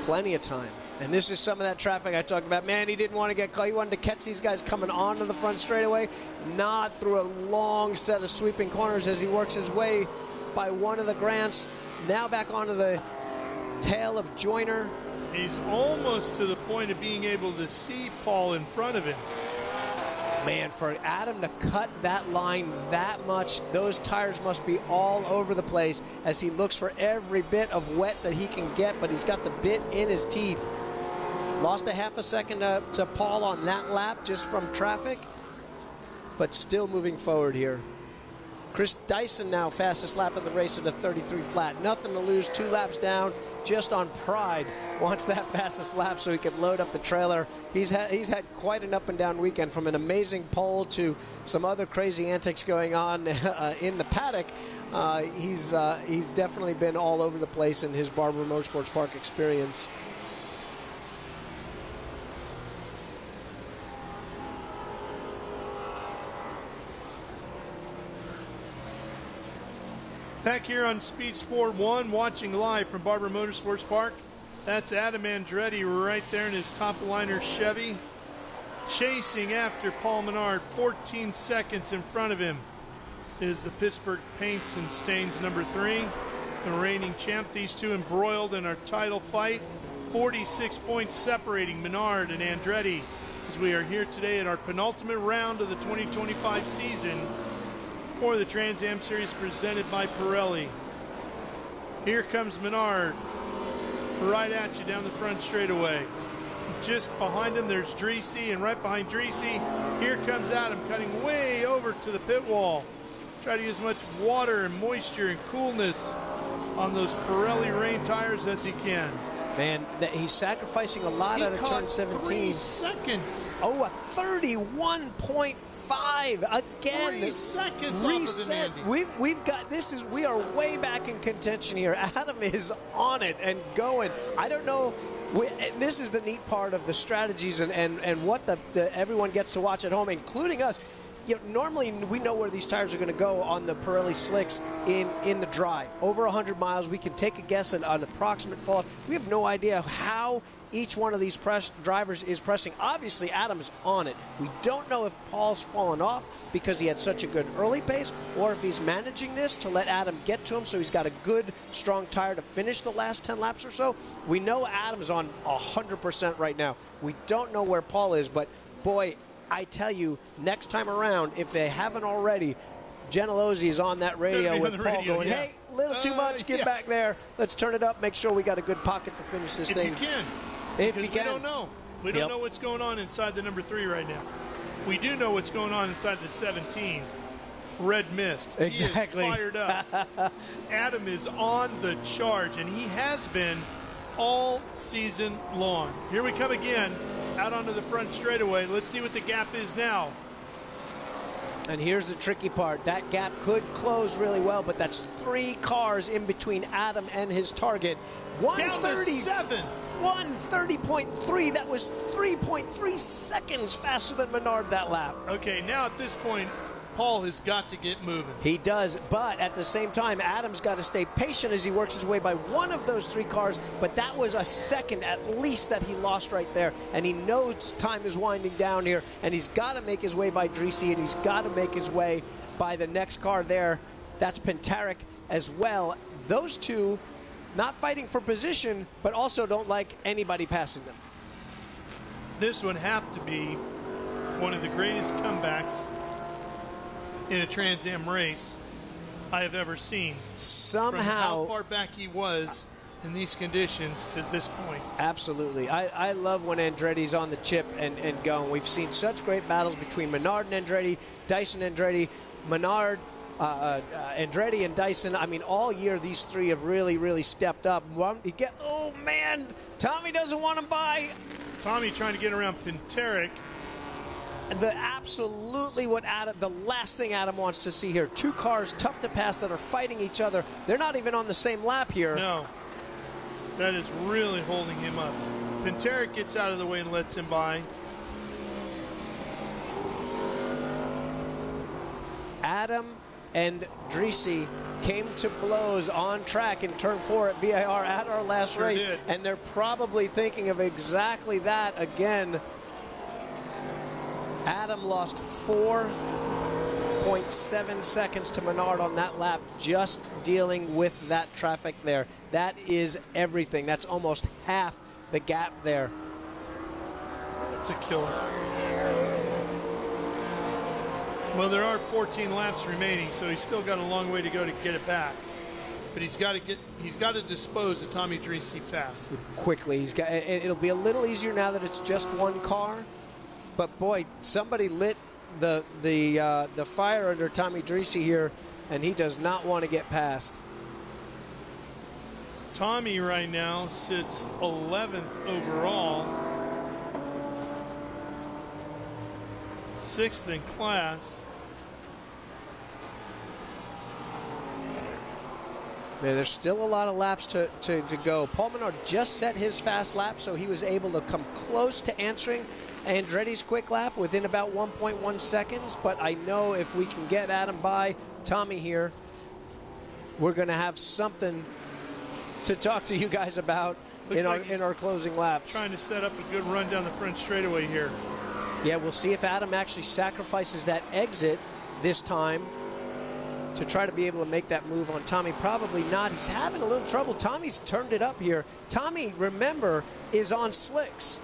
Plenty of time. And this is some of that traffic I talked about. Man, he didn't want to get caught. He wanted to catch these guys coming onto the front straightaway, not through a long set of sweeping corners as he works his way by one of the grants. Now back onto the tail of Joyner. He's almost to the point of being able to see Paul in front of him. Man, for Adam to cut that line that much, those tires must be all over the place as he looks for every bit of wet that he can get, but he's got the bit in his teeth. Lost a half a second to Paul on that lap just from traffic, but still moving forward here. Chris Dyson now fastest lap of the race at a 33 flat. Nothing to lose, 2 laps down, just on pride. Wants that fastest lap so he can load up the trailer. He's had quite an up and down weekend, from an amazing pole to some other crazy antics going on in the paddock. He's definitely been all over the place in his Barber Motorsports Park experience. Back here on Speed Sport 1, watching live from Barber Motorsports Park. That's Adam Andretti right there in his top-liner Chevy, chasing after Paul Menard. 14 seconds in front of him is the Pittsburgh Paints and Stains number 3, the reigning champ. These two embroiled in our title fight. 46 points separating Menard and Andretti as we are here today at our penultimate round of the 2025 season for the Trans Am Series presented by Pirelli. Here comes Menard, right at you down the front straightaway. Just behind him, there's Dreesy, and right behind Dreesy, here comes Adam, cutting way over to the pit wall. Try to use as much water and moisture and coolness on those Pirelli rain tires as he can. Man, he's sacrificing a lot out of turn 17. 3 seconds. Oh, a 31.5 again. 3 seconds reset. Off of him, We've got we are way back in contention here. Adam is on it and going. I don't know. This is the neat part of the strategies and what everyone gets to watch at home, including us. You know, normally we know where these tires are going to go on the Pirelli slicks in the dry. Over 100 miles, we can take a guess at an approximate fall. We have no idea how each one of these drivers is pressing. Obviously, Adam's on it. We don't know if Paul's fallen off because he had such a good early pace, or if he's managing this to let Adam get to him so he's got a good, strong tire to finish the last 10 laps or so. We know Adam's on 100% right now. We don't know where Paul is, but boy, I tell you, next time around, if they haven't already, Gentilozzi is on that radio with Paul going, hey, a little too much, get back there. Let's turn it up, make sure we got a good pocket to finish this thing. If you can. If you can. We don't know. We don't know what's going on inside the number 3 right now. We do know what's going on inside the 17. Red Mist. Exactly. He is fired up. Adam is on the charge, and he has been all season long. Here we come again. Out onto the front straightaway. Let's see what the gap is now. And here's the tricky part. That gap could close really well, but that's 3 cars in between Adam and his target. 137. 130.3. That was 3.3 seconds faster than Menard that lap. Okay, now at this point, Paul has got to get moving. He does, but at the same time, Adam's got to stay patient as he works his way by one of those 3 cars, but that was a second at least that he lost right there, and he knows time is winding down here, and he's got to make his way by Dreesy, and he's got to make his way by the next car there. That's Pintarek as well. Those two not fighting for position, but also don't like anybody passing them. This would have to be one of the greatest comebacks in a Trans Am race I have ever seen. Somehow, from how far back he was in these conditions to this point. Absolutely. I love when Andretti's on the chip and going. We've seen such great battles between Menard and Andretti, Dyson Andretti, Menard, Andretti and Dyson. I mean, all year these 3 have really, really stepped up. Oh, man, Tommy doesn't want him by. Tommy trying to get around Pintarek. Absolutely what the last thing Adam wants to see here. 2 cars, tough to pass, that are fighting each other. They're not even on the same lap here. No. That is really holding him up. Pintarek gets out of the way and lets him by. Adam and Dreesy came to blows on track in turn 4 at VIR at our last race. Did. And they're probably thinking of exactly that again. Adam lost 4.7 seconds to Menard on that lap, just dealing with that traffic there. That is everything. That's almost half the gap there. That's a killer. Well, there are 14 laps remaining, so he's still got a long way to go to get it back. But he's got to dispose of Tommy Dreese fast. Quickly. It'll be a little easier now that it's just one car. But boy, somebody lit the fire under Tommy Dreese here, and he does not want to get past. Tommy right now sits 11th overall, 6th in class. Man, there's still a lot of laps to go. Paul Menard just set his fast lap, so he was able to come close to answering Andretti's quick lap within about 1.1 seconds. But I know if we can get Adam by Tommy here, we're going to have something to talk to you guys about in our closing laps. Trying to set up a good run down the front straightaway here. Yeah, we'll see if Adam actually sacrifices that exit this time to try to be able to make that move on Tommy. Probably not. He's having a little trouble. Tommy's turned it up here. Tommy, remember, is on slicks.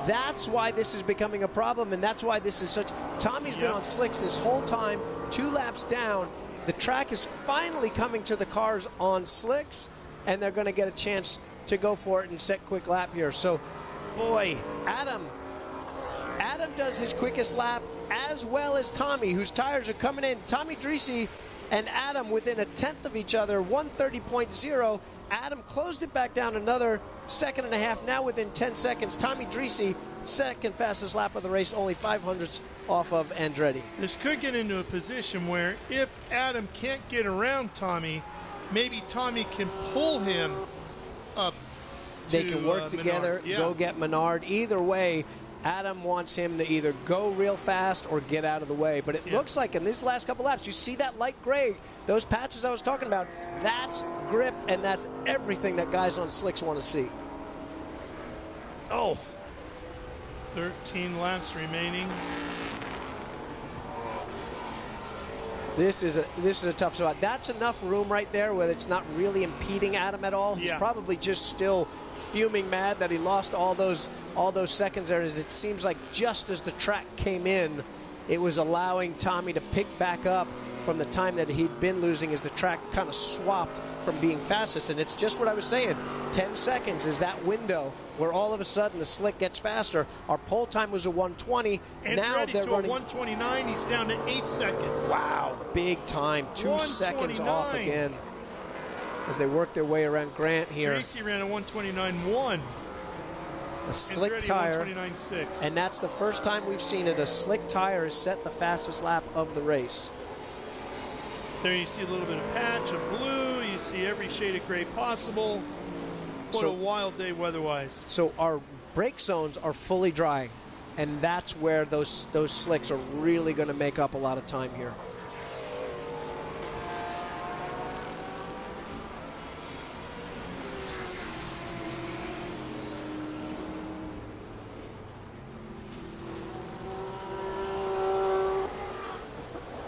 That's why this is becoming a problem, and that's why this is such... Tommy's been on slicks this whole time, 2 laps down. The track is finally coming to the cars on slicks, and they're going to get a chance to go for it and set quick lap here. So, boy, Adam does his quickest lap as well as Tommy, whose tires are coming in. Tommy Dreese and Adam within a tenth of each other, 130.0. Adam closed it back down another second and a half, now within 10 seconds. Tommy Dreese, second fastest lap of the race, only 500ths off of Andretti. This could get into a position where if Adam can't get around Tommy, maybe Tommy can pull him up. They can work together, go get Menard. Either way, Adam wants him to either go real fast or get out of the way. But it looks like in these last couple laps, you see that light gray, those patches I was talking about, that's grip, and that's everything that guys on slicks want to see. Oh. 13 laps remaining. This is a tough spot. That's enough room right there where it's not really impeding Adam at all. He's probably just still fuming mad that he lost all those seconds there. As it seems like just as the track came in, it was allowing Tommy to pick back up from the time that he'd been losing as the track kind of swapped from being fastest. And it's just what I was saying. 10 seconds is that window where all of a sudden the slick gets faster. Our pole time was a 120. And now they're running 129. He's down to 8 seconds. Wow, big time. 2 seconds off again as they work their way around Grant here. Dreese ran a 129.1. A slick tire, and that's the first time we've seen it. A slick tire has set the fastest lap of the race. There you see a little bit of patch of blue. You see every shade of gray possible. What a wild day weather-wise. So our brake zones are fully dry, and that's where those slicks are really going to make up a lot of time here.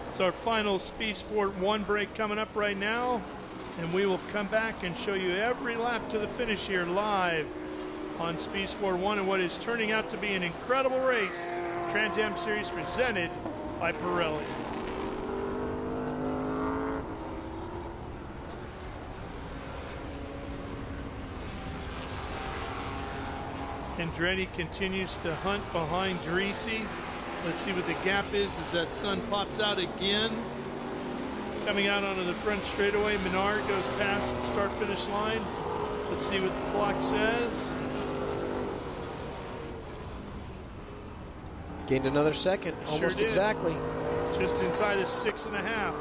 It's our final Speed Sport 1 break coming up right now, and we will come back and show you every lap to the finish here live on Speed Sport 1 and what is turning out to be an incredible race. Trans Am Series presented by Pirelli. Andretti continues to hunt behind Dreese. Let's see what the gap is as that sun pops out again. Coming out onto the front straightaway, Menard goes past the start-finish line. Let's see what the clock says. Gained another second, almost exactly. Just inside of 6.5.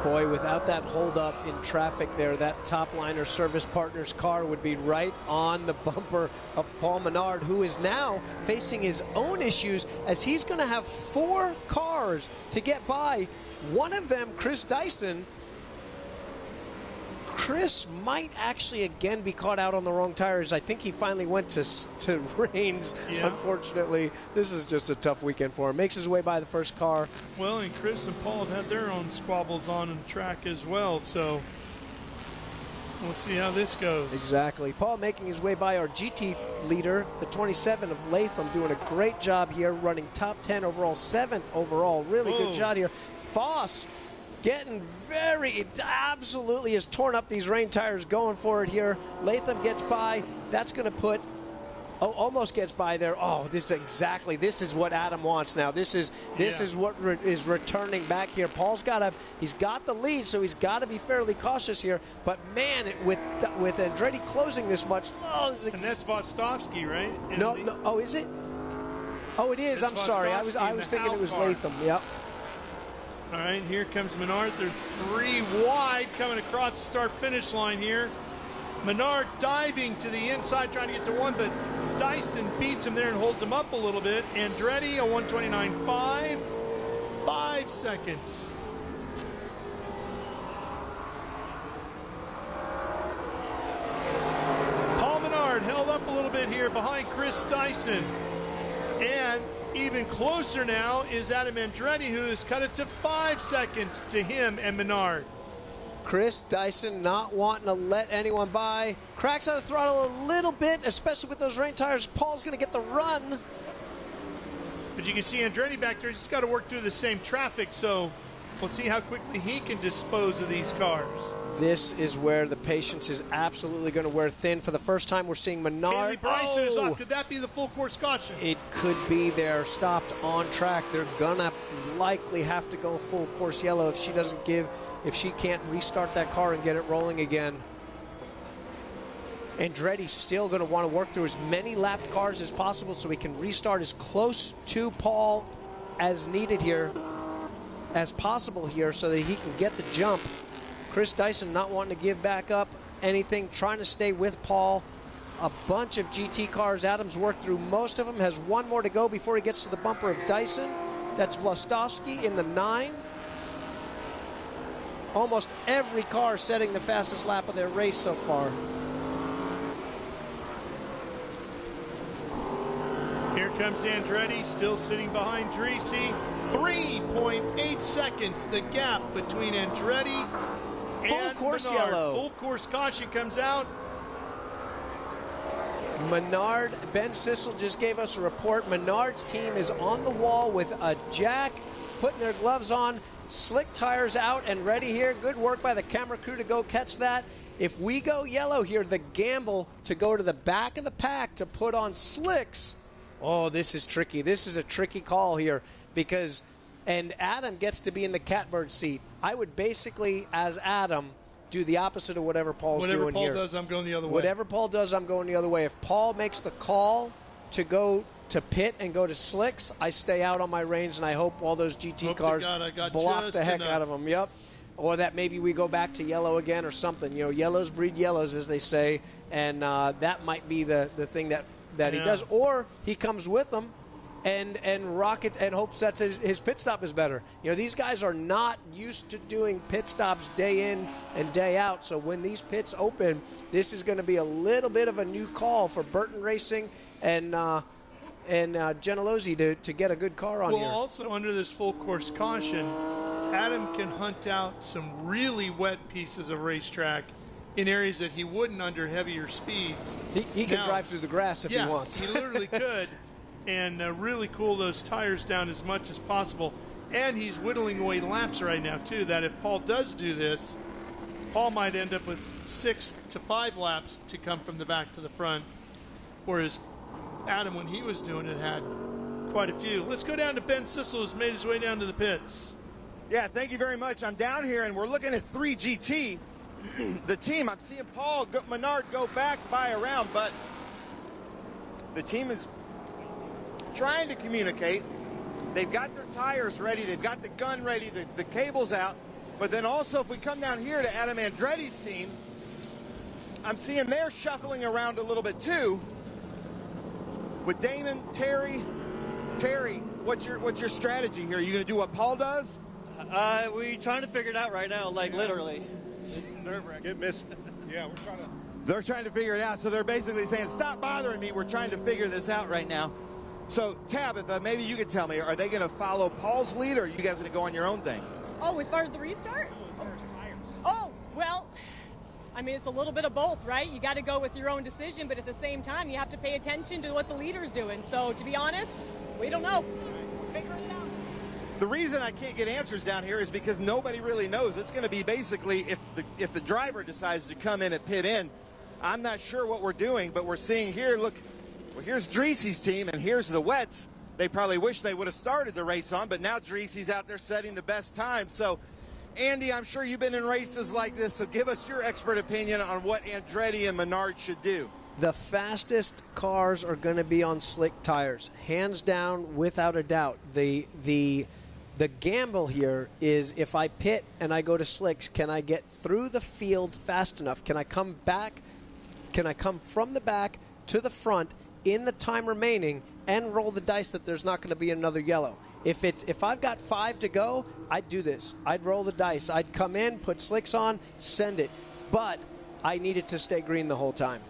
Boy, without that holdup in traffic there, that top liner service partner's car would be right on the bumper of Paul Menard, who is now facing his own issues as he's going to have 4 cars to get by. One of them, Chris Dyson. Chris might actually again be caught out on the wrong tires. I think he finally went to Reigns. Unfortunately, this is just a tough weekend for him. Makes his way by the first car. Well, and Chris and Paul have had their own squabbles on the track as well. So We'll see how this goes. Exactly. Paul making his way by our GT leader, the 27 of Latham, doing a great job here, running top 10 overall, 7th overall. Really good job here. Foss getting absolutely has torn up these rain tires going for it here. Latham gets by. That's going to put, almost gets by there. Oh, this is what Adam wants now. This is what is returning back here. Paul's he's got the lead, so he's got to be fairly cautious here. But man, with Andretti closing this much, and that's Vostovsky, right? No. Oh, is it? Oh, it is. I'm sorry. I was thinking it was Latham. Yep. All right, here comes Menard. They're 3 wide coming across the start-finish line here. Menard diving to the inside, trying to get to 1, but Dyson beats him there and holds him up a little bit. Andretti, a 1:29.5, 5 seconds. Paul Menard held up a little bit here behind Chris Dyson. And even closer now is Adam Andretti, who has cut it to 5 seconds to him and Menard. Chris Dyson not wanting to let anyone by. Cracks out the throttle a little bit, especially with those rain tires. Paul's going to get the run. But you can see Andretti back there. He's got to work through the same traffic, so we'll see how quickly he can dispose of these cars. This is where the patience is absolutely going to wear thin. For the first time, we're seeing Menard. Haley Bryson is off. Could that be the full course caution? It could be. They're stopped on track. They're going to likely have to go full course yellow if she can't restart that car and get it rolling again. Andretti's still going to want to work through as many lapped cars as possible so he can restart as close to Paul as needed here, as possible here, so that he can get the jump. Chris Dyson not wanting to give back up anything, trying to stay with Paul. A bunch of GT cars. Adams worked through most of them, has 1 more to go before he gets to the bumper of Dyson. That's Vlastovsky in the 9. Almost every car setting the fastest lap of their race so far. Here comes Andretti, still sitting behind Dreesy. 3.8 seconds, the gap between Andretti and course Menard. yellow. Full course caution comes out. Menard, Ben Sissel just gave us a report. Menard's team is on the wall with a jack, putting their gloves on, slick tires out and ready here. Good work by the camera crew to go catch that. If we go yellow here, the gamble to go to the back of the pack to put on slicks. Oh, this is tricky. This is a tricky call here because, and Adam gets to be in the catbird seat. I would basically, as Adam, do the opposite of whatever Paul's doing here. Whatever Paul does, I'm going the other way. Whatever Paul does, I'm going the other way. If Paul makes the call to go to pit and go to slicks, I stay out on my reins, and I hope all those GT cars block the heck out of them. Yep. Or that maybe we go back to yellow again or something. You know, yellows breed yellows, as they say, and that might be the thing that he does. Or he comes with them and rockets and hopes that his pit stop is better. You know, these guys are not used to doing pit stops day in and day out. So when these pits open, this is going to be a little bit of a new call for Burton Racing and Gentilozzi to get a good car on here. Well, also under this full course caution, Adam can hunt out some really wet pieces of racetrack in areas that he wouldn't under heavier speeds. He can drive through the grass if he wants. He literally could. And really cool those tires down as much as possible. And he's whittling away laps right now, too, that if Paul does do this, Paul might end up with 6 to 5 laps to come from the back to the front, whereas Adam, when he was doing it, had quite a few. Let's go down to Ben Sissel, who's made his way down to the pits. Yeah, thank you very much. I'm down here, and we're looking at 3GT. The team, I'm seeing Paul Menard go back by around, but the team is trying to communicate. They've got their tires ready. They've got the gun ready, the cable's out. But then also, if we come down here to Adam Andretti's team, I'm seeing they're shuffling around a little bit too. With Damon, Terry, what's your strategy here? Are you going to do what Paul does? We're trying to figure it out right now, like literally. It's nerve-wracking. Get missed. Yeah, we're trying to. They're trying to figure it out. So they're basically saying, stop bothering me. We're trying to figure this out right now. So, Tabitha, maybe you could tell me, are they going to follow Paul's lead, or are you guys going to go on your own thing? Oh, as far as the restart? Oh, well, I mean, it's a little bit of both, right? You got to go with your own decision, but at the same time, you have to pay attention to what the leader's doing. So, to be honest, we don't know. Figure it out. The reason I can't get answers down here is because nobody really knows. It's going to be basically if the driver decides to come in and pit in. I'm not sure what we're doing, but we're seeing here, look, well, here's Dreesy's team, and here's the Wets. They probably wish they would have started the race on, but now Dreesy's out there setting the best time. So, Andy, I'm sure you've been in races like this, so give us your expert opinion on what Andretti and Menard should do. The fastest cars are going to be on slick tires, hands down, without a doubt. The gamble here is if I pit and I go to slicks, can I get through the field fast enough? Can I come back? Can I come from the back to the front in the time remaining and roll the dice that there's not going to be another yellow? If I've got 5 to go, I'd do this. I'd roll the dice. I'd come in, put slicks on, send it. But I needed to stay green the whole time.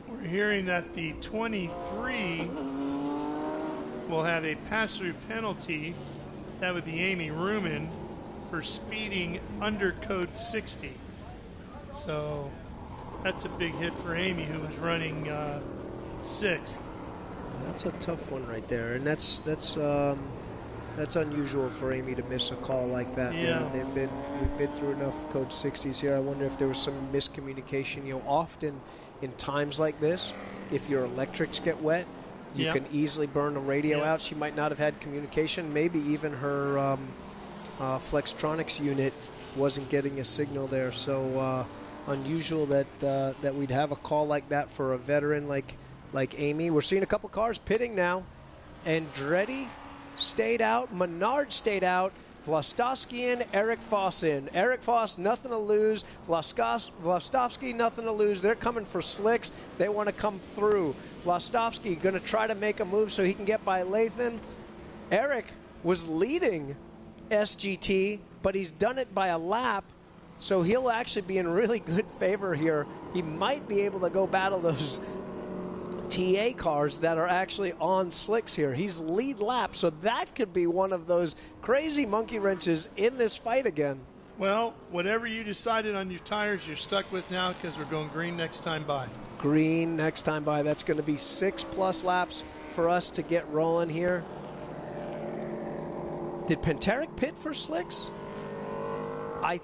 We're hearing that the 23 will have a pass-through penalty. That would be Amy Ruman for speeding under code 60. So that's a big hit for Amy, who was running 6th. That's a tough one right there, and that's unusual for Amy to miss a call like that. Yeah. We've been through enough code 60s here. I wonder if there was some miscommunication. You know, often in times like this, if your electrics get wet, you can easily burn a radio out. She might not have had communication. Maybe even her Flextronics unit wasn't getting a signal there. So unusual that we'd have a call like that for a veteran like Amy. We're seeing a couple cars pitting now. Andretti stayed out. Menard stayed out. Vlastovsky in, Eric Foss in. Eric Foss, nothing to lose. Vlastovsky, nothing to lose. They're coming for slicks. They want to come through. Vlastovsky going to try to make a move so he can get by Lathan. Eric was leading SGT, but he's done it by a lap, so he'll actually be in really good favor here. He might be able to go battle those TA cars that are actually on slicks here. He's lead lap, so that could be one of those crazy monkey wrenches in this fight again. Well, whatever you decided on your tires, you're stuck with now because we're going green next time by. Green next time by. That's going to be 6+ laps for us to get rolling here. Did Penteric pit for slicks? I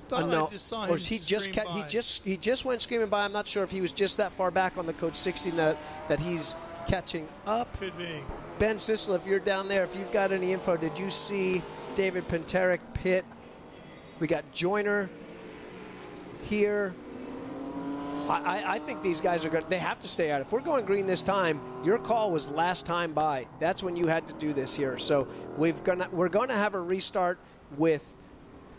thought I just saw him. Or he just went screaming by. I'm not sure if he was just that far back on the code 60 that he's catching up. Could be. Ben Sissel, if you're down there, if you've got any info, did you see David Penteric pit? We got Joyner here. I think these guys are going. They have to stay out. If we're going green this time, your call was last time by. That's when you had to do this here. So we're going to have a restart with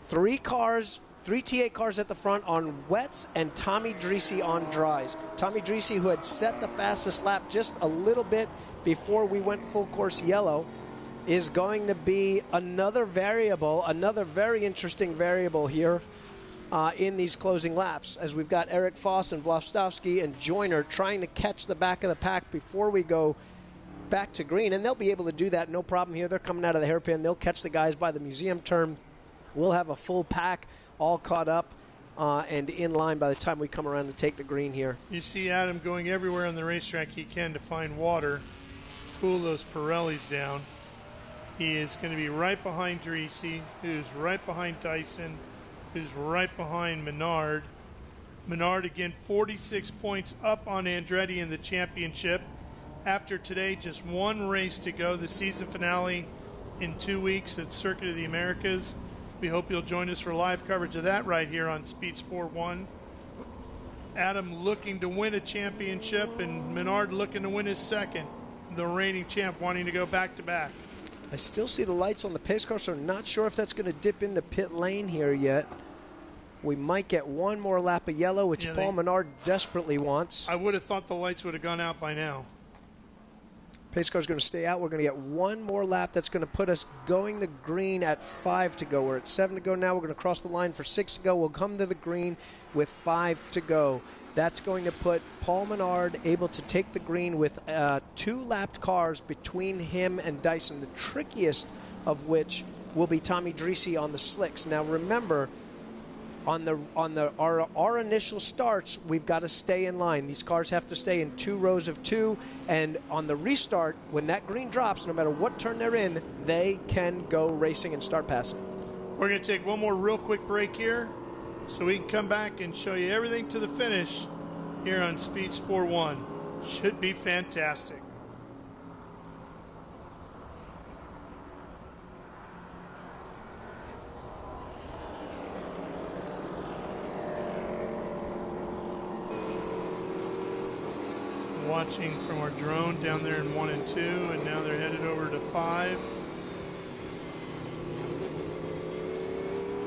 3 TA cars at the front on wets and Tommy Dreesy on dries. Tommy Dreesy, who had set the fastest lap just a little bit before we went full course yellow, is going to be another variable, another very interesting variable here in these closing laps, as we've got Eric Foss and Vlastovsky and Joyner trying to catch the back of the pack before we go back to green, and they'll be able to do that, no problem here. They're coming out of the hairpin. They'll catch the guys by the museum turn. We'll have a full pack all caught up and in line by the time we come around to take the green here. You see Adam going everywhere on the racetrack he can to find water, cool those Pirellis down. He is going to be right behind Dreesy, who's right behind Dyson, who's right behind Menard. Menard, again, 46 points up on Andretti in the championship. After today, just one race to go, the season finale in 2 weeks at Circuit of the Americas. We hope you'll join us for live coverage of that right here on Speed Sport 1. Adam looking to win a championship, and Menard looking to win his second. The reigning champ wanting to go back-to-back. I still see the lights on the pace car, so I'm not sure if that's going to dip into pit lane here yet. We might get one more lap of yellow, which Paul Menard desperately wants. I would have thought the lights would have gone out by now. Pace car's going to stay out. We're going to get one more lap. That's going to put us going to green at 5 to go. We're at 7 to go now. We're going to cross the line for 6 to go. We'll come to the green with 5 to go. That's going to put Paul Menard able to take the green with 2 lapped cars between him and Dyson, the trickiest of which will be Tommy Dreese on the slicks. Now remember, on our initial starts, we've got to stay in line. These cars have to stay in 2 rows of 2, and on the restart, when that green drops, no matter what turn they're in, they can go racing and start passing. We're going to take one more real quick break here so we can come back and show you everything to the finish here on Speed Sport 1. Should be fantastic. Watching from our drone down there in 1 and 2, and now they're headed over to 5.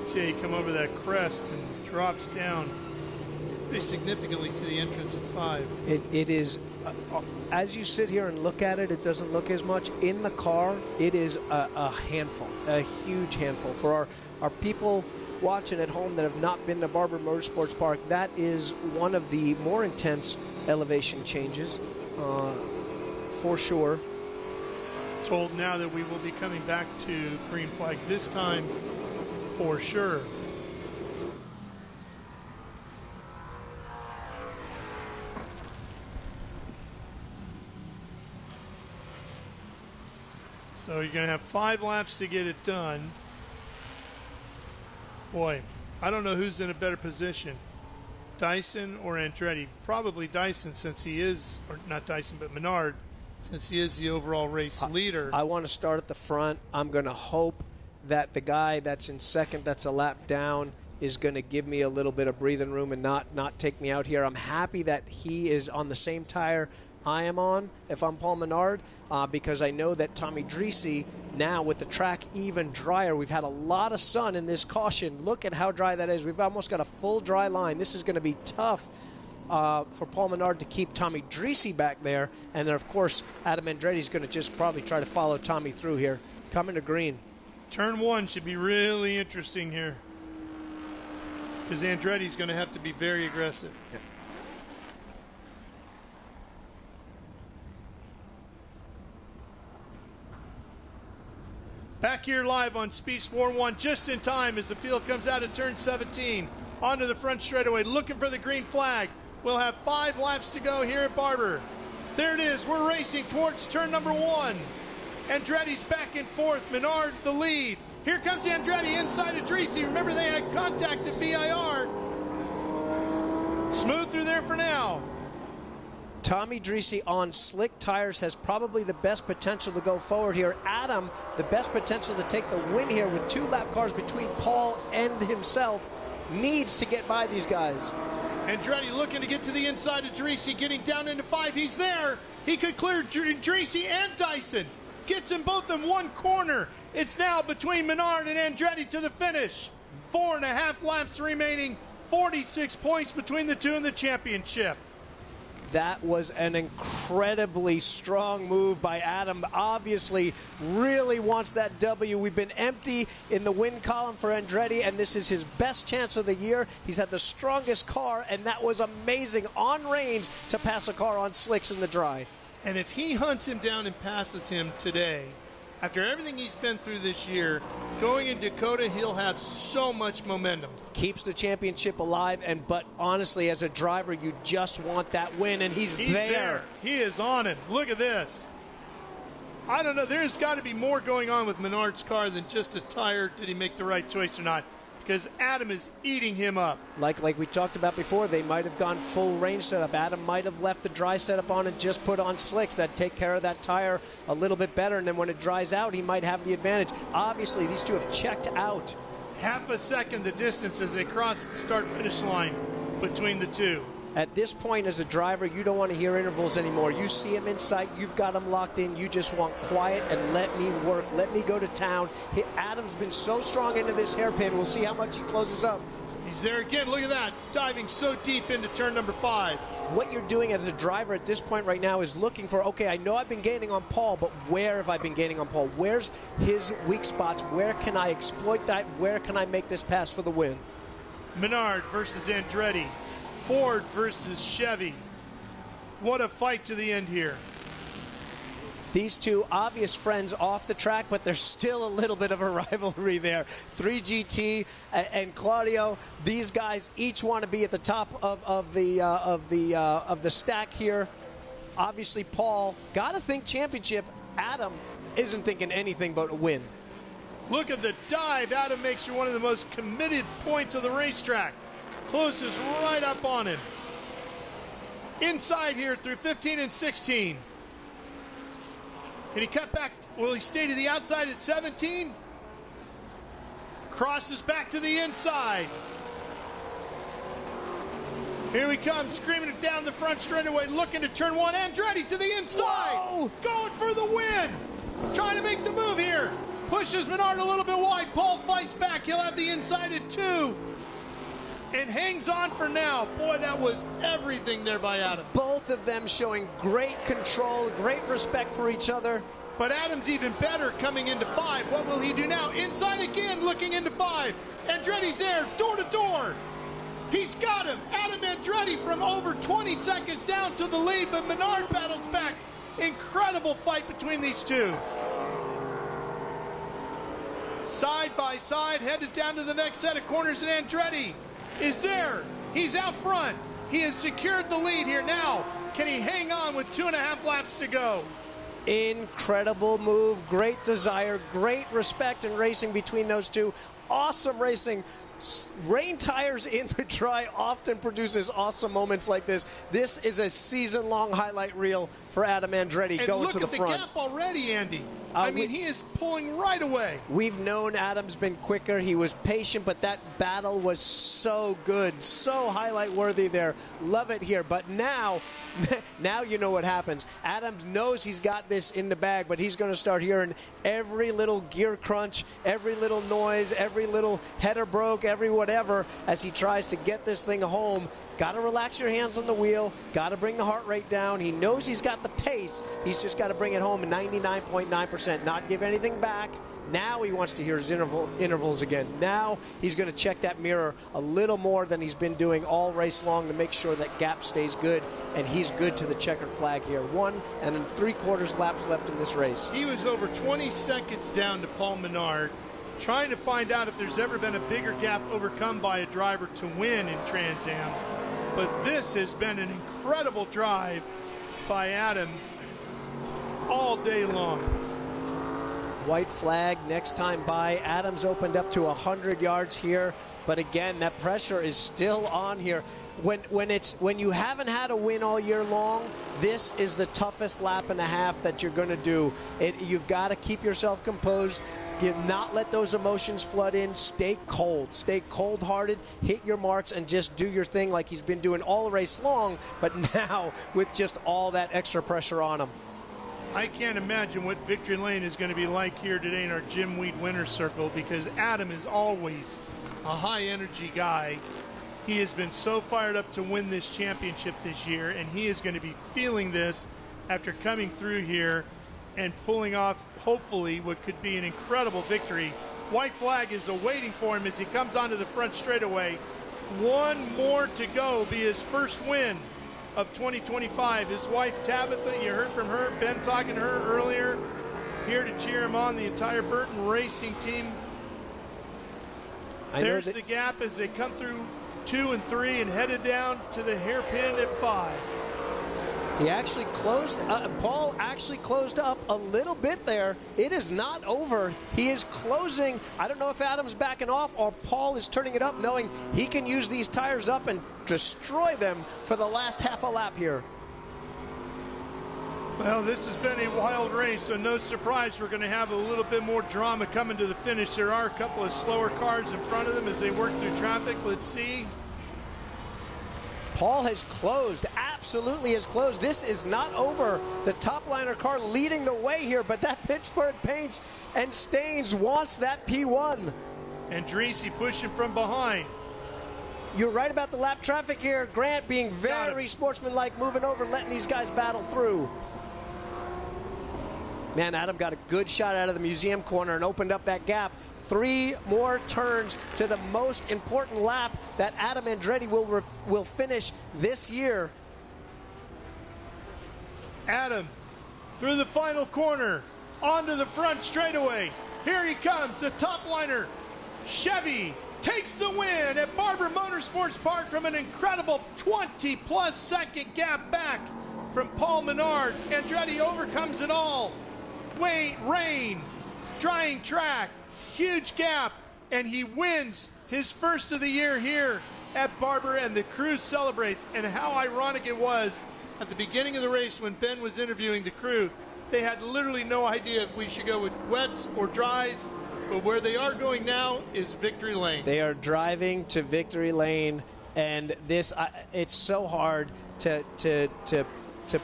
See how you come over that crest and drops down pretty significantly to the entrance of 5. It is, as you sit here and look at it, it doesn't look as much. In the car, it is a handful, a huge handful. For our people watching at home that have not been to Barber Motorsports Park, that is one of the more intense elevation changes, for sure. Told now that we will be coming back to green flag this time for sure. So you're going to have 5 laps to get it done. Boy, I don't know who's in a better position, Dyson or Andretti. Probably Dyson, since he is, or not Dyson, but Menard, since he is the overall race leader. I want to start at the front. I'm going to hope that the guy that's in second, that's a lap down, is going to give me a little bit of breathing room and not take me out here. I'm happy that he is on the same tire I am on, if I'm Paul Menard, because I know that Tommy Dreese, now with the track even drier, we've had a lot of sun in this caution. Look at how dry that is. We've almost got a full dry line. This is going to be tough for Paul Menard to keep Tommy Dreese back there. And then, of course, Adam Andretti is going to just probably try to follow Tommy through here. Coming to green. Turn 1 should be really interesting here, because Andretti's going to have to be very aggressive. Yeah. Back here live on Speed Sport 1, just in time as the field comes out of turn 17 onto the front straightaway, looking for the green flag. We'll have 5 laps to go here at Barber. There it is. We're racing towards turn number 1. Andretti's back and forth. Menard the lead. Here comes Andretti inside of Dreese. Remember, they had contact at VIR. Smooth through there for now. Tommy Dreese on slick tires has probably the best potential to go forward here. Adam, the best potential to take the win here with 2 lap cars between Paul and himself, needs to get by these guys. Andretti looking to get to the inside of Dreese, getting down into 5. He's there. He could clear Dreese and Dyson. Gets them both in one corner. It's now between Menard and Andretti to the finish. 4.5 laps remaining. 46 points between the two in the championship. That was an incredibly strong move by Adam. Obviously, really wants that W. We've been empty in the win column for Andretti, and this is his best chance of the year. He's had the strongest car, and that was amazing on range to pass a car on slicks in the dry. And if he hunts him down and passes him today, after everything he's been through this year, going in Dakota, he'll have so much momentum. Keeps the championship alive, but honestly, as a driver, you just want that win, and he's there. He is on it. Look at this. I don't know. There's got to be more going on with Menard's car than just a tire. Did he make the right choice or not? Because Adam is eating him up. Like we talked about before, they might have gone full range setup. Adam might have left the dry setup on and just put on slicks that take care of that tire a little bit better, and then when it dries out, he might have the advantage. Obviously, these two have checked out. Half a second the distance as they cross the start-finish line between the two. At this point, as a driver, you don't want to hear intervals anymore. You see him in sight, you've got him locked in, you just want quiet and let me work, let me go to town. Adam's been so strong into this hairpin, we'll see how much he closes up. He's there again, look at that, diving so deep into turn number 5. What you're doing as a driver at this point right now is looking for, okay, I know I've been gaining on Paul, but where have I been gaining on Paul? Where's his weak spots? Where can I exploit that? Where can I make this pass for the win? Menard versus Andretti. Ford versus Chevy. What a fight to the end here. These two obvious friends off the track, but there's still a little bit of a rivalry there. 3GT and Claudio, these guys each want to be at the top of the stack here. Obviously, Paul, got to think championship. Adam isn't thinking anything but a win. Look at the dive. Adam makes you one of the most committed points of the racetrack. Closes right up on him. Inside here through 15 and 16. Can he cut back? Will he stay to the outside at 17? Crosses back to the inside. Here he comes, screaming it down the front straightaway, looking to turn one. Andretti to the inside. Whoa. Going for the win. Trying to make the move here. Pushes Menard a little bit wide. Paul fights back. He'll have the inside at 2. And hangs on for now. Boy, that was everything there by Adam. Both of them showing great control, great respect for each other. But Adam's even better coming into 5. What will he do now? Inside again, looking into 5. Andretti's there, door to door. He's got him. Adam Andretti from over 20 seconds down to the lead, but Menard battles back. Incredible fight between these two. Side by side, headed down to the next set of corners, and Andretti is there. He's out front. He has secured the lead here now. Can he hang on with 2.5 laps to go? Incredible move, great desire, great respect and racing between those two. Awesome racing. Rain tires in the dry often produces awesome moments like this. This is a season-long highlight reel for Adam Andretti and going to the front. Look at the gap already, Andy. I mean, he is pulling right away. We've known Adam's been quicker. He was patient, but that battle was so good, so highlight-worthy there. Love it here. But now you know what happens. Adam knows he's got this in the bag, but he's going to start hearing every little gear crunch, every little noise, every little header broke, every whatever, as he tries to get this thing home. Got to relax your hands on the wheel. Got to bring the heart rate down. He knows he's got the pace. He's just got to bring it home at 99.9%, not give anything back. Now he wants to hear his intervals again. Now he's going to check that mirror a little more than he's been doing all race long to make sure that gap stays good, and he's good to the checkered flag here. 1 3/4 laps left in this race. He was over 20 seconds down to Paul Menard, trying to find out if there's ever been a bigger gap overcome by a driver to win in Trans Am. But this has been an incredible drive by Adam all day long. White flag next time by. Adams opened up to 100 yards here, but again, that pressure is still on here. When you haven't had a win all year long, this is the toughest lap and a half that you're going to do. You've got to keep yourself composed. Not let those emotions flood in. Stay cold. Stay cold-hearted. Hit your marks and just do your thing like he's been doing all race long, but now with just all that extra pressure on him. I can't imagine what Victory Lane is going to be like here today in our Jim Weed Winner's Circle, because Adam is always a high-energy guy. He has been so fired up to win this championship this year, and he is going to be feeling this after coming through here and pulling off, hopefully, what could be an incredible victory. White flag is awaiting for him as he comes onto the front straightaway. One more to go, be his first win of 2025. His wife, Tabitha, you heard from her, Ben talking to her earlier, here to cheer him on, the entire Burton Racing team. There's the gap as they come through 2 and 3 and headed down to the hairpin at 5. He actually closed, Paul actually closed up a little bit there. It is not over. He is closing. I don't know if Adam's backing off or Paul is turning it up, knowing he can use these tires up and destroy them for the last half a lap here. Well, this has been a wild race, so no surprise we're going to have a little bit more drama coming to the finish. There are a couple of slower cars in front of them as they work through traffic. Let's see. Paul has closed, absolutely has closed. This is not over. The top liner car leading the way here, but that Pittsburgh Paints and Stains wants that P1. And Dreesy pushing from behind. You're right about the lap traffic here. Grant being very sportsmanlike, moving over, letting these guys battle through. Man, Adam got a good shot out of the museum corner and opened up that gap. 3 more turns to the most important lap that Adam Andretti will finish this year. Adam through the final corner, onto the front straightaway. Here he comes, the top liner. Chevy takes the win at Barber Motorsports Park from an incredible 20-plus second gap back from Paul Menard. Andretti overcomes it all. Rain, drying track, huge gap, and he wins his first of the year here at Barber, and the crew celebrates. And how ironic it was at the beginning of the race when Ben was interviewing the crew. They had literally no idea if we should go with wets or dries, but where they are going now is Victory Lane. They are driving to Victory Lane, and this it's so hard to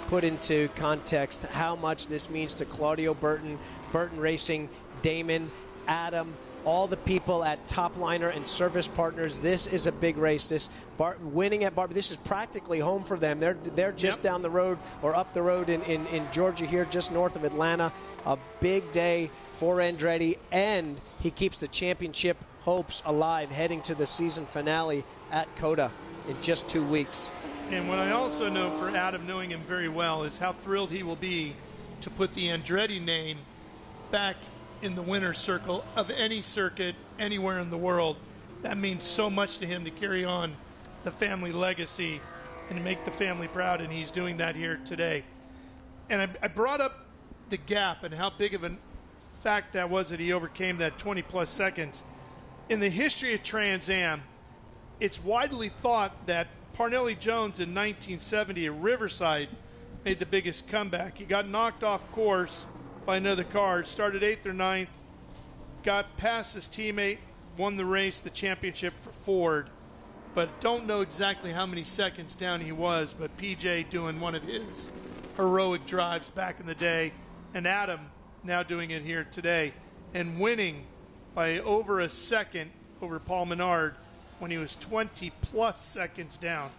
put into context how much this means to Claudio Burton, Burton Racing, Damon, Adam, all the people at Top Liner and Service Partners. This is a big race. This winning at Barber, this is practically home for them. They're just down the road or up the road in Georgia here, just north of Atlanta. A big day for Andretti, and he keeps the championship hopes alive heading to the season finale at COTA in just 2 weeks. And what I also know for Adam, knowing him very well, is how thrilled he will be to put the Andretti name back in the winner's circle of any circuit anywhere in the world. That means so much to him to carry on the family legacy and to make the family proud, and he's doing that here today. And I brought up the gap and how big of a fact that was that he overcame that 20-plus seconds. In the history of Trans Am, it's widely thought that Parnelli Jones in 1970 at Riverside made the biggest comeback. He got knocked off course by another car, started 8th or 9th, got past his teammate, won the race, the championship for Ford, but don't know exactly how many seconds down he was. But PJ doing one of his heroic drives back in the day, and Adam now doing it here today, and winning by over a second over Paul Menard when he was 20-plus seconds down.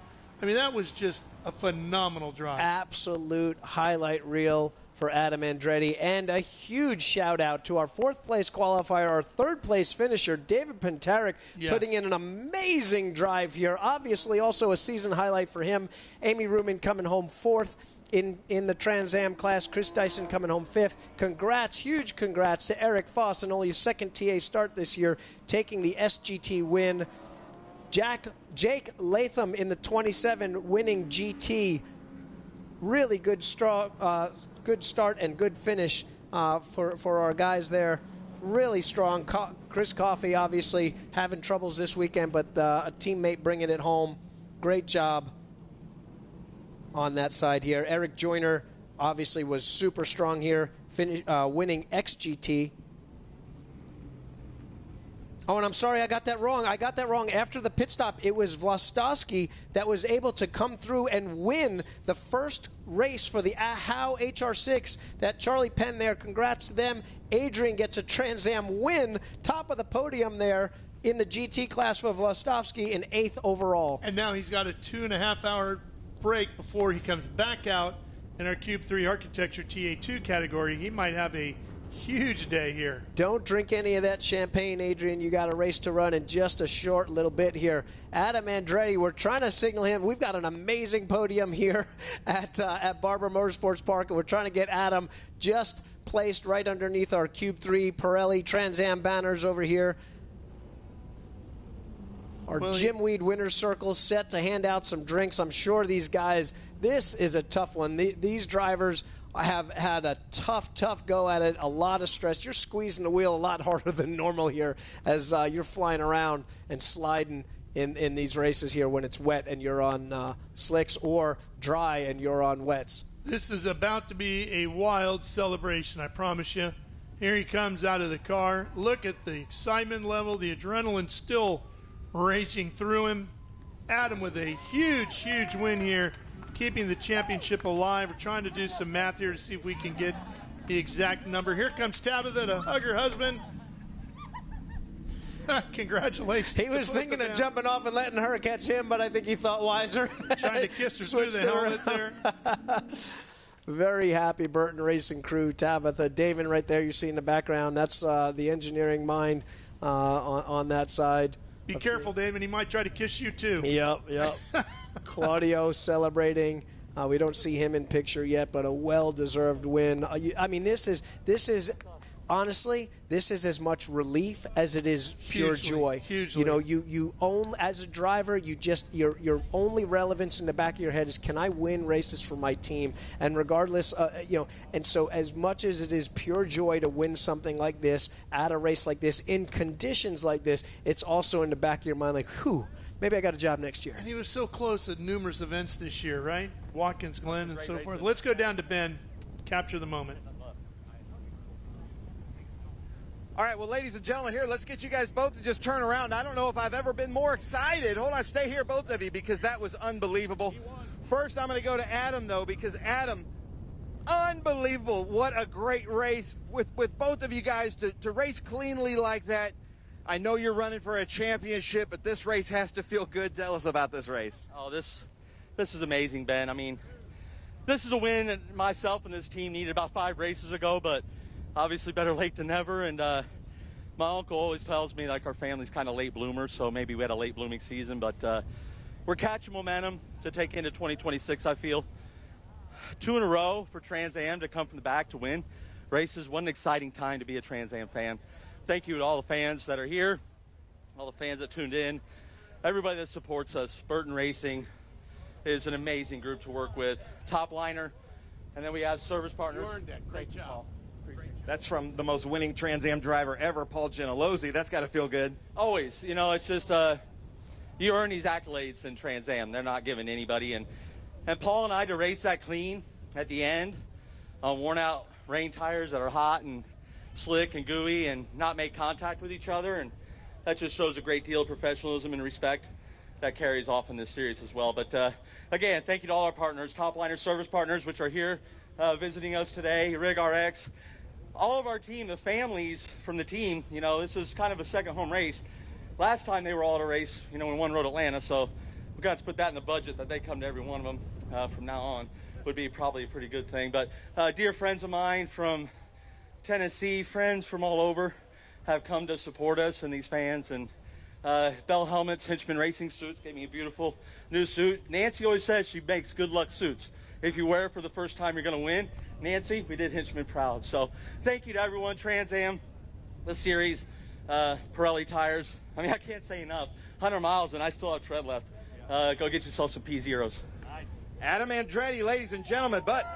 I mean, that was just a phenomenal drive. Absolute highlight reel for Adam Andretti, and a huge shout out to our 4th place qualifier, our 3rd place finisher, David Pentarek, putting in an amazing drive here. Obviously also a season highlight for him. Amy Ruman coming home 4th in the Trans Am class. Chris Dyson coming home 5th. Congrats, huge congrats to Eric Foss in only his 2nd TA start this year, taking the SGT win. Jake Latham in the 27 winning GT. Really good start and good finish for our guys there. Really strong. Chris Coffey obviously having troubles this weekend, but a teammate bringing it home. Great job on that side here. Eric Joyner obviously was super strong here, winning XGT. Oh, and I'm sorry, I got that wrong. After the pit stop, it was Vlastowski that was able to come through and win the first race for the Howe HR6. That Charlie Penn there, congrats to them. Adrian gets a Trans Am win, top of the podium there in the GT class for Vlastowski, in 8th overall. And now he's got a 2.5-hour break before he comes back out in our Cube 3 Architecture TA2 category. He might have a huge day here. Don't drink any of that champagne, Adrian. You got a race to run in just a short little bit here. Adam Andretti, we're trying to signal him. We've got an amazing podium here at Barber Motorsports Park, and we're trying to get Adam just placed right underneath our Cube 3 Pirelli Trans Am banners over here. Our Jim Weed winner's circle set to hand out some drinks. I'm sure these guys, this is a tough one. These drivers have had a tough go at it, a lot of stress. You're squeezing the wheel a lot harder than normal here as you're flying around and sliding in these races here when it's wet and you're on slicks, or dry and you're on wets. This is about to be a wild celebration, I promise you. Here he comes out of the car. Look at the excitement level, the adrenaline still raging through him. Adam with a huge win here, keeping the championship alive. We're trying to do some math here to see if we can get the exact number. Here comes Tabitha to hug her husband. Congratulations. He was thinking of jumping off and letting her catch him, but I think he thought wiser. Trying to kiss her through the helmet there. Very happy Burton Racing crew. Tabitha, David right there you see in the background. That's the engineering mind on that side. Be careful, David. He might try to kiss you too. Yep. Claudio celebrating We don't see him in picture yet, but a well-deserved win. I mean, this is honestly, this is as much relief as it is pure joy. Hugely. You know, you own, as a driver, your only relevance in the back of your head is, can I win races for my team? And regardless, and so as much as it is pure joy to win something like this at a race like this in conditions like this, it's also in the back of your mind like, whew, maybe I got a job next year. And he was so close at numerous events this year, right? Watkins Glen and so forth. Let's go down to Ben, capture the moment. All right, well, ladies and gentlemen, here, let's get you guys both to just turn around. I don't know if I've ever been more excited. Hold on, stay here, both of you, because that was unbelievable. First, I'm going to go to Adam, though, because Adam, unbelievable. What a great race with both of you guys to race cleanly like that. I know you're running for a championship, but this race has to feel good. Tell us about this race. Oh, this is amazing, Ben. I mean, this is a win that myself and this team needed about 5 races ago, but obviously better late than never. And my uncle always tells me, like, our family's kind of late bloomers, so maybe we had a late blooming season, but we're catching momentum to take into 2026, I feel. 2 in a row for Trans Am to come from the back to win races. What an exciting time to be a Trans Am fan. Thank you to all the fans that are here, all the fans that tuned in, everybody that supports us. Burton Racing is an amazing group to work with. Top liner, and then we have service partners. You earned it. Great job. That's from the most winning Trans Am driver ever, Paul Gentilozzi. That's got to feel good. Always. You know, it's just you earn these accolades in Trans Am. They're not given to anybody. And Paul and I, to race that clean at the end on worn-out rain tires that are hot and slick and gooey and not make contact with each other, and that just shows a great deal of professionalism and respect that carries off in this series as well. But again, thank you to all our partners, Top Liner service partners, which are here visiting us today, Rig RX, all of our team, the families from the team. You know, this is kind of a second home race. Last time they were all at a race, you know, when one rode Atlanta, so we got to put that in the budget, that they come to every one of them from now on. Would be probably a pretty good thing. But dear friends of mine from Tennessee, friends from all over have come to support us, and these fans. And Bell Helmets, Hinchman Racing Suits gave me a beautiful new suit. Nancy always says she makes good luck suits. If you wear it for the first time, you're going to win. Nancy, we did Hinchman proud. So thank you to everyone, Trans Am, the series, Pirelli tires. I mean, I can't say enough. 100 miles, and I still have tread left. Go get yourself some P0s. Adam Andretti, ladies and gentlemen, but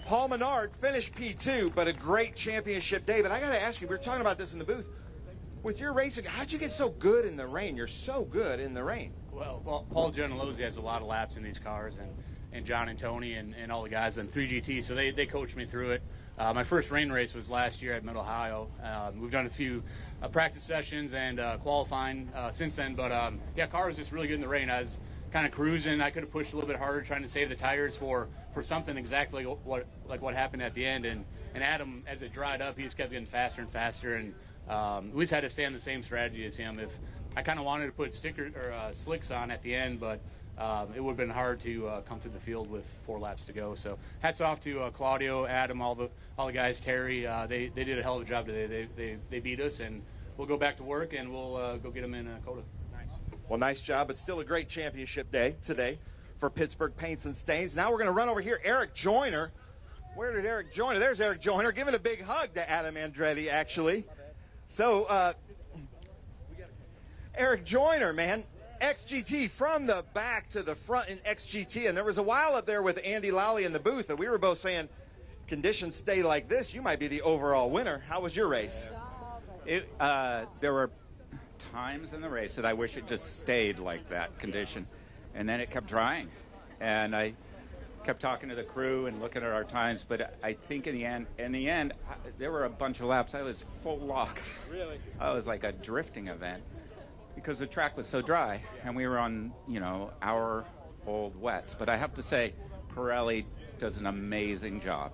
Paul Menard finished P2, but a great championship day. But I got to ask you, we were talking about this in the booth. With your racing, how'd you get so good in the rain? You're so good in the rain. Well, Paul Gentilozzi has a lot of laps in these cars, and John and Tony and all the guys on 3GT, so they coached me through it. My first rain race was last year at Mid-Ohio. We've done a few practice sessions and qualifying since then, but yeah, car was just really good in the rain. I was kind of cruising. I could have pushed a little bit harder trying to save the tires for something exactly what happened at the end. And Adam, as it dried up, he just kept getting faster and faster, and we just had to stay on the same strategy as him. If I kind of wanted to put slicks on at the end, but it would have been hard to come through the field with 4 laps to go. So hats off to Claudio, Adam, all the guys, Terry. They did a hell of a job today. They beat us, and we'll go back to work, and we'll go get them in COTA. Nice. Well, nice job, but still a great championship day today for Pittsburgh Paints and Stains. Now we're going to run over here. Eric Joyner. Where did Eric Joyner? There's Eric Joyner giving a big hug to Adam Andretti, actually. So, Eric Joyner, man, XGT from the back to the front in XGT. And there was a while up there with Andy Lally in the booth, and we were both saying, conditions stay like this, you might be the overall winner. How was your race? There were times in the race that I wish it just stayed like that condition, and then it kept drying, and I kept talking to the crew and looking at our times, but I think in the end there were a bunch of laps I was full lock. Really? I was like a drifting event because the track was so dry, and we were on, you know, our old wets. But I have to say, Pirelli does an amazing job.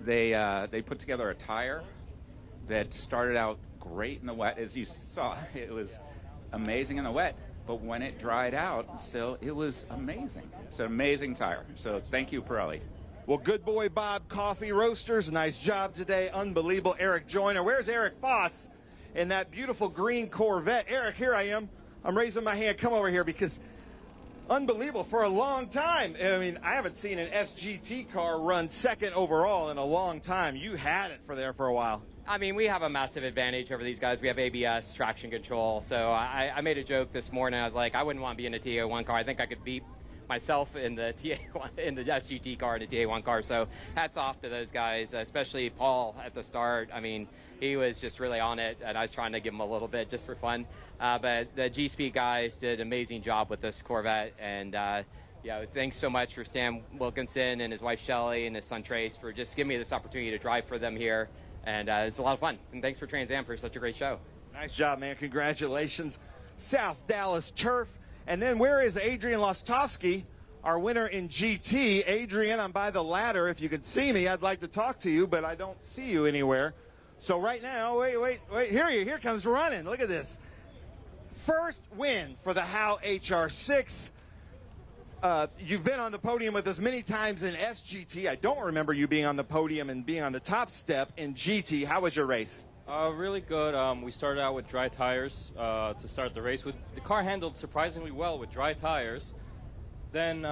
They put together a tire that started out great in the wet. As you saw, it was amazing in the wet, but when it dried out, still, it was amazing. It's an amazing tire. So thank you, Pirelli. Well, good boy, Bob Coffee Roasters. Nice job today. Unbelievable. Eric Joyner. Where's Eric Foss in that beautiful green Corvette? Eric, here I am. I'm raising my hand. Come over here because unbelievable for a long time. I mean, I haven't seen an SGT car run second overall in a long time. You had it for a while. I mean, we have a massive advantage over these guys. We have ABS, traction control. So I made a joke this morning. I was like, I wouldn't want to be in a TA1 car. I think I could beat myself in the TA1, in the SGT car, in the TA1 car. So hats off to those guys, especially Paul at the start. I mean, he was just really on it, and I was trying to give him a little bit just for fun. But the G-Speed guys did an amazing job with this Corvette, and yeah, thanks so much for Stan Wilkinson and his wife Shelly and his son Trace for just giving me this opportunity to drive for them here. And it's a lot of fun. And thanks for Trans Am for such a great show. Nice job, man. Congratulations. South Dallas Turf. And then where is Adrian Lostowski, our winner in GT? Adrian, I'm by the ladder. If you could see me, I'd like to talk to you, but I don't see you anywhere. So right now, wait. Here comes running. Look at this. First win for the Howe HR6. You've been on the podium with us many times in SGT. I don't remember you being on the podium and being on the top step in GT. How was your race? Really good. We started out with dry tires to start the race. The car handled surprisingly well with dry tires. Then,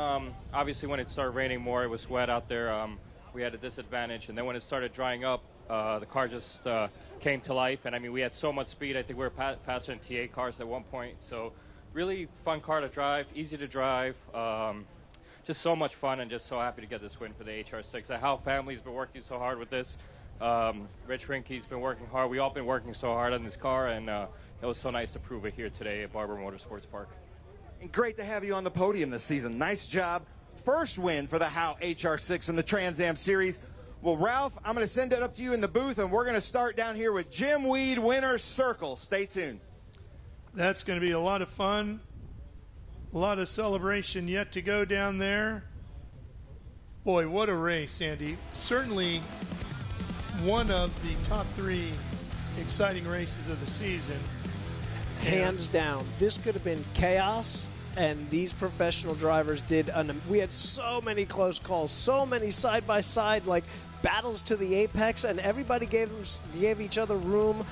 obviously, when it started raining more, it was wet out there. We had a disadvantage. And then when it started drying up, the car just came to life. And, I mean, we had so much speed. I think we were faster than TA cars at one point. So really fun car to drive, easy to drive, just so much fun, and just so happy to get this win for the HR6. The Howe family's been working so hard with this. Rich Rinke's been working hard. We all been working so hard on this car, and it was so nice to prove it here today at Barber Motorsports Park. And great to have you on the podium this season. Nice job. First win for the Howe HR6 in the Trans Am Series. Well, Ralph, I'm going to send it up to you in the booth, and we're going to start down here with Jim Weed Winner's Circle. Stay tuned. That's going to be a lot of fun. A lot of celebration yet to go down there. Boy, what a race, Andy. Certainly one of the top 3 exciting races of the season. Hands down. This could have been chaos, and these professional drivers did. We had so many close calls, so many side-by-side, like battles to the apex, and everybody gave each other room.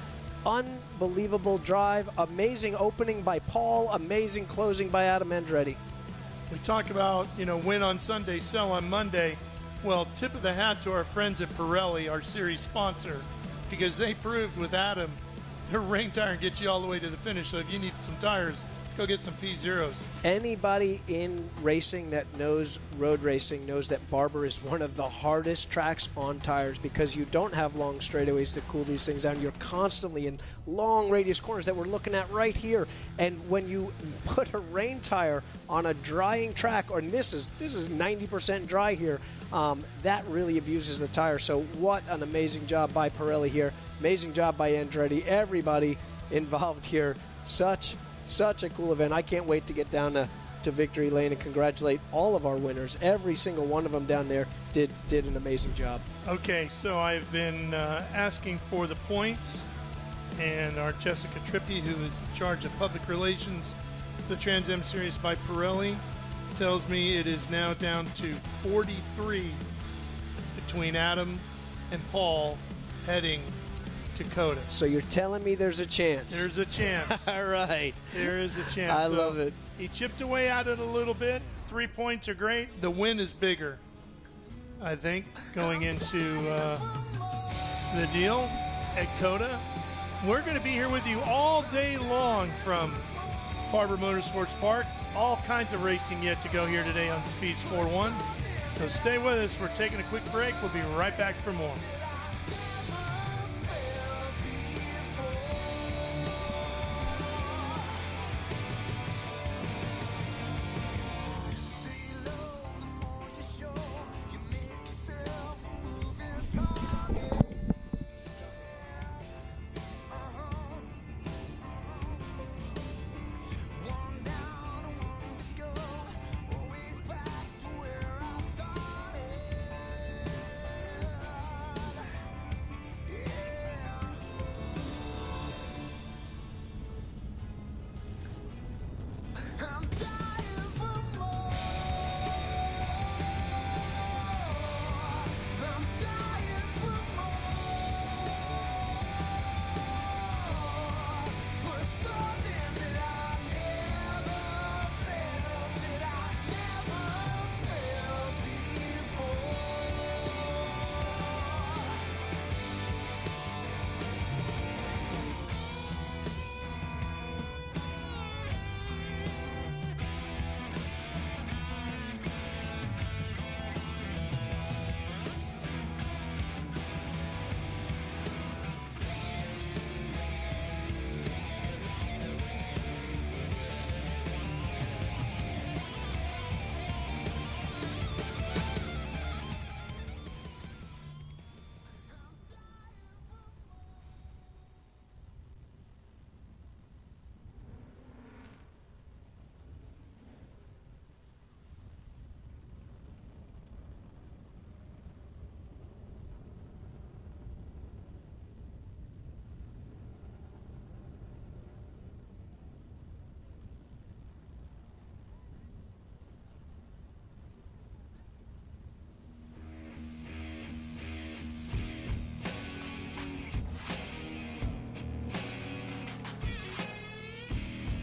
Unbelievable drive, amazing opening by Paul, amazing closing by Adam Andretti. We talk about, win on Sunday, sell on Monday. Well, tip of the hat to our friends at Pirelli, our series sponsor, because they proved with Adam, their rain tire gets you all the way to the finish. So if you need some tires, go get some P0s. Anybody in racing that knows road racing knows that Barber is one of the hardest tracks on tires because you don't have long straightaways to cool these things down. You're constantly in long radius corners that we're looking at right here. And when you put a rain tire on a drying track, or this is 90% dry here, that really abuses the tire. So what an amazing job by Pirelli here. Amazing job by Andretti. Everybody involved here. Such a cool event. I can't wait to get down to Victory Lane and congratulate all of our winners. Every single one of them down there did an amazing job. Okay, so I've been asking for the points, and our Jessica Trippi, who is in charge of public relations, the Trans Am Series by Pirelli, tells me it is now down to 43 between Adam and Paul heading to COTA. So you're telling me there's a chance? There's a chance. All right. There is a chance. I love it. He chipped away at it a little bit. 3 points are great. The win is bigger, I think, going into the deal at COTA. We're going to be here with you all day long from Barber Motorsports Park. All kinds of racing yet to go here today on Speed Sport 1. So stay with us. We're taking a quick break. We'll be right back for more.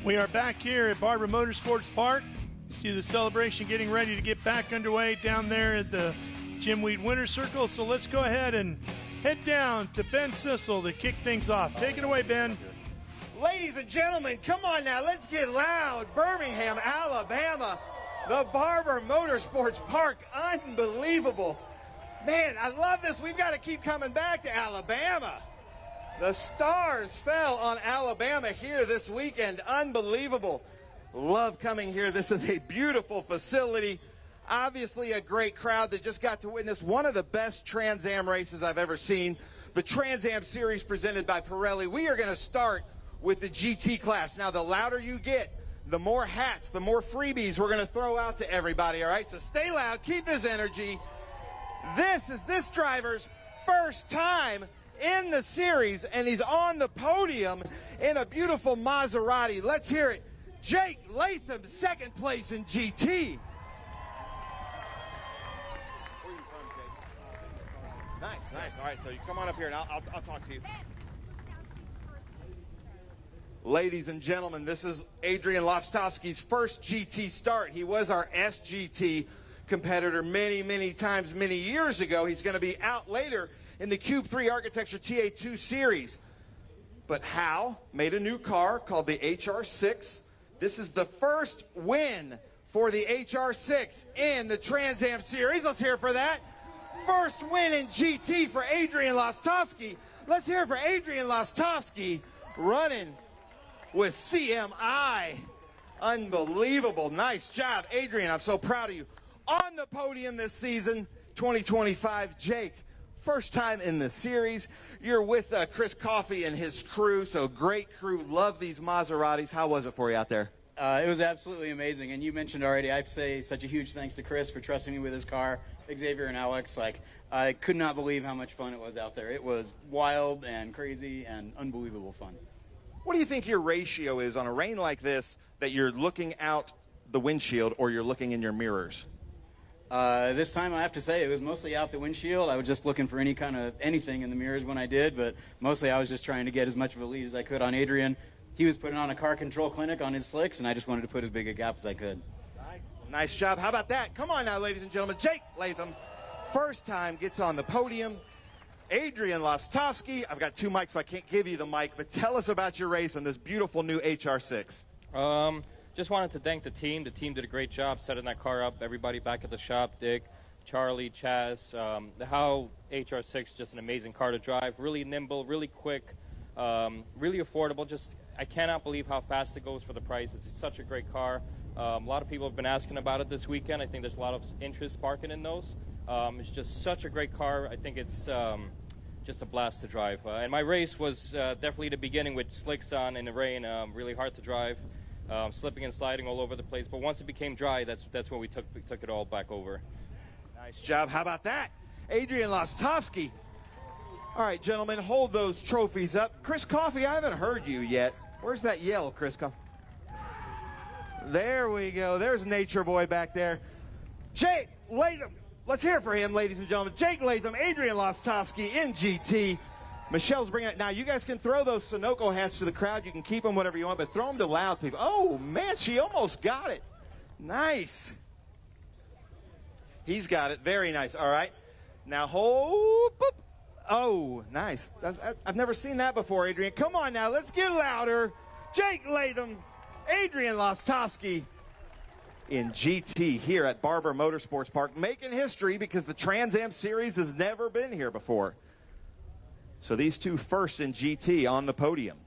We are back here at Barber Motorsports Park. See the celebration getting ready to get back underway down there at the Jim Weed Winter Circle. So let's go ahead and head down to Ben Sissel to kick things off. Take it away, Ben. Ladies and gentlemen, come on now, let's get loud. Birmingham, Alabama, the Barber Motorsports Park. Unbelievable. Man, I love this. We've got to keep coming back to Alabama. The stars fell on Alabama here this weekend. Unbelievable. Love coming here. This is a beautiful facility. Obviously a great crowd that just got to witness one of the best Trans Am races I've ever seen. The Trans Am Series presented by Pirelli. We are going to start with the GT class. Now, the louder you get, the more hats, the more freebies we're going to throw out to everybody, all right? So stay loud, keep this energy. This is this driver's first time in the series, and he's on the podium in a beautiful Maserati. Let's hear it. Jake Latham, second place in GT. Where are you from, Jake? Nice, nice. All right, so you come on up here, and I'll talk to you. Ladies and gentlemen, this is Adrian Lostowski's first GT start. He was our SGT competitor many, many times, many years ago. He's going to be out later in the Cube 3 Architecture TA2 series. But Hal made a new car called the HR6. This is the first win for the HR6 in the Trans Am series. Let's hear it for that. First win in GT for Adrian Lostowski. Let's hear it for Adrian Lostowski running with CMI. Unbelievable. Nice job, Adrian. I'm so proud of you. On the podium this season, 2025, Jake, first time in the series. You're with Chris Coffey and his crew, so great crew. Love these Maseratis. How was it for you out there? It was absolutely amazing, and you mentioned already, I'd say such a huge thanks to Chris for trusting me with his car, Xavier and Alex. I could not believe how much fun it was out there. It was wild and crazy and unbelievable fun. What do you think your ratio is on a rain like this, that you're looking out the windshield or you're looking in your mirrors? This time I have to say it was mostly out the windshield. I was just looking for anything in the mirrors when I did, but mostly I was just trying to get as much of a lead as I could on Adrian. He was putting on a car control clinic on his slicks, and I just wanted to put as big a gap as I could. Nice job. How about that? Come on now, ladies and gentlemen. Jake Latham, first time, gets on the podium. Adrian Lostowski, I've got two mics, so I can't give you the mic, but tell us about your race on this beautiful new HR6. Just wanted to thank the team. The team did a great job setting that car up. Everybody back at the shop, Dick, Charlie, Chaz. The How HR6, just an amazing car to drive. Really nimble, really quick, really affordable. Just, I cannot believe how fast it goes for the price. It's such a great car. A lot of people have been asking about it this weekend. I think there's a lot of interest sparking in those. It's just such a great car. I think it's just a blast to drive. And my race was definitely the beginning with slicks on in the rain, really hard to drive, slipping and sliding all over the place. But once it became dry, that's when we took it all back over. Nice job. How about that? Adrian Lostowski. All right, gentlemen, hold those trophies up. Chris Coffey, I haven't heard you yet. Where's that yell, Chris Coffey? There we go. There's Nature Boy back there. Jake Latham. Let's hear it for him, ladies and gentlemen. Jake Latham, Adrian Lostowski in GT. Michelle's bringing it. Now, you guys can throw those Sunoco hats to the crowd. You can keep them whatever you want, but throw them to loud people. Oh, man, she almost got it. Nice. He's got it. Very nice. All right. Now, hold. Boop. Oh, nice. I've never seen that before, Adrian. Come on now. Let's get louder. Jake Latham, Adrian Lostowski in GT here at Barber Motorsports Park, making history because the Trans Am Series has never been here before. So these two first in GT on the podium.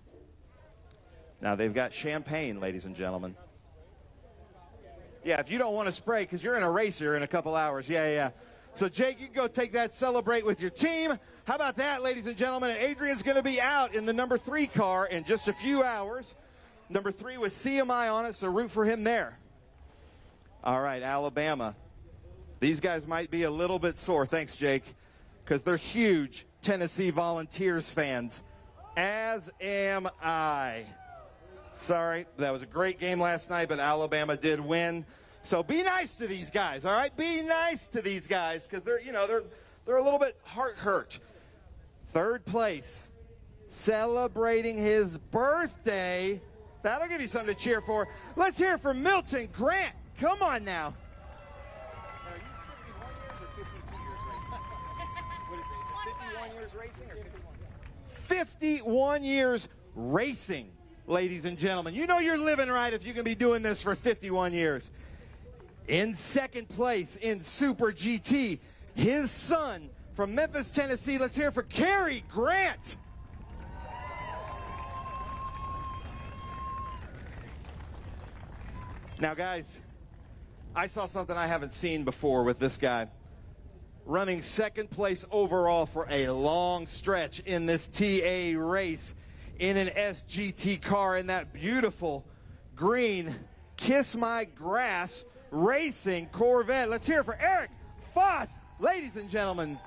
Now they've got champagne, ladies and gentlemen. Yeah, if you don't want to spray, because you're in a race here in a couple hours. Yeah. So Jake, you can go take that, celebrate with your team. How about that, ladies and gentlemen? And Adrian's going to be out in the number 3 car in just a few hours. Number 3 with CMI on it, so root for him there. All right, Alabama. These guys might be a little bit sore, thanks, Jake, because they're huge Tennessee Volunteers fans, as am I. Sorry, that was a great game last night, but Alabama did win. So be nice to these guys, all right? Be nice to these guys because they're a little bit heart hurt. Third place, celebrating his birthday. That'll give you something to cheer for. Let's hear it for Milton Grant. Come on now. 51 years racing, ladies and gentlemen. You know you're living right if you can be doing this for 51 years. In second place in Super GT, his son from Memphis, Tennessee. Let's hear it for Cary Grant. Now, guys, I saw something I haven't seen before with this guy. Running second place overall for a long stretch in this TA race in an SGT car in that beautiful green Kiss My Grass Racing Corvette. Let's hear it for Eric Foss, ladies and gentlemen.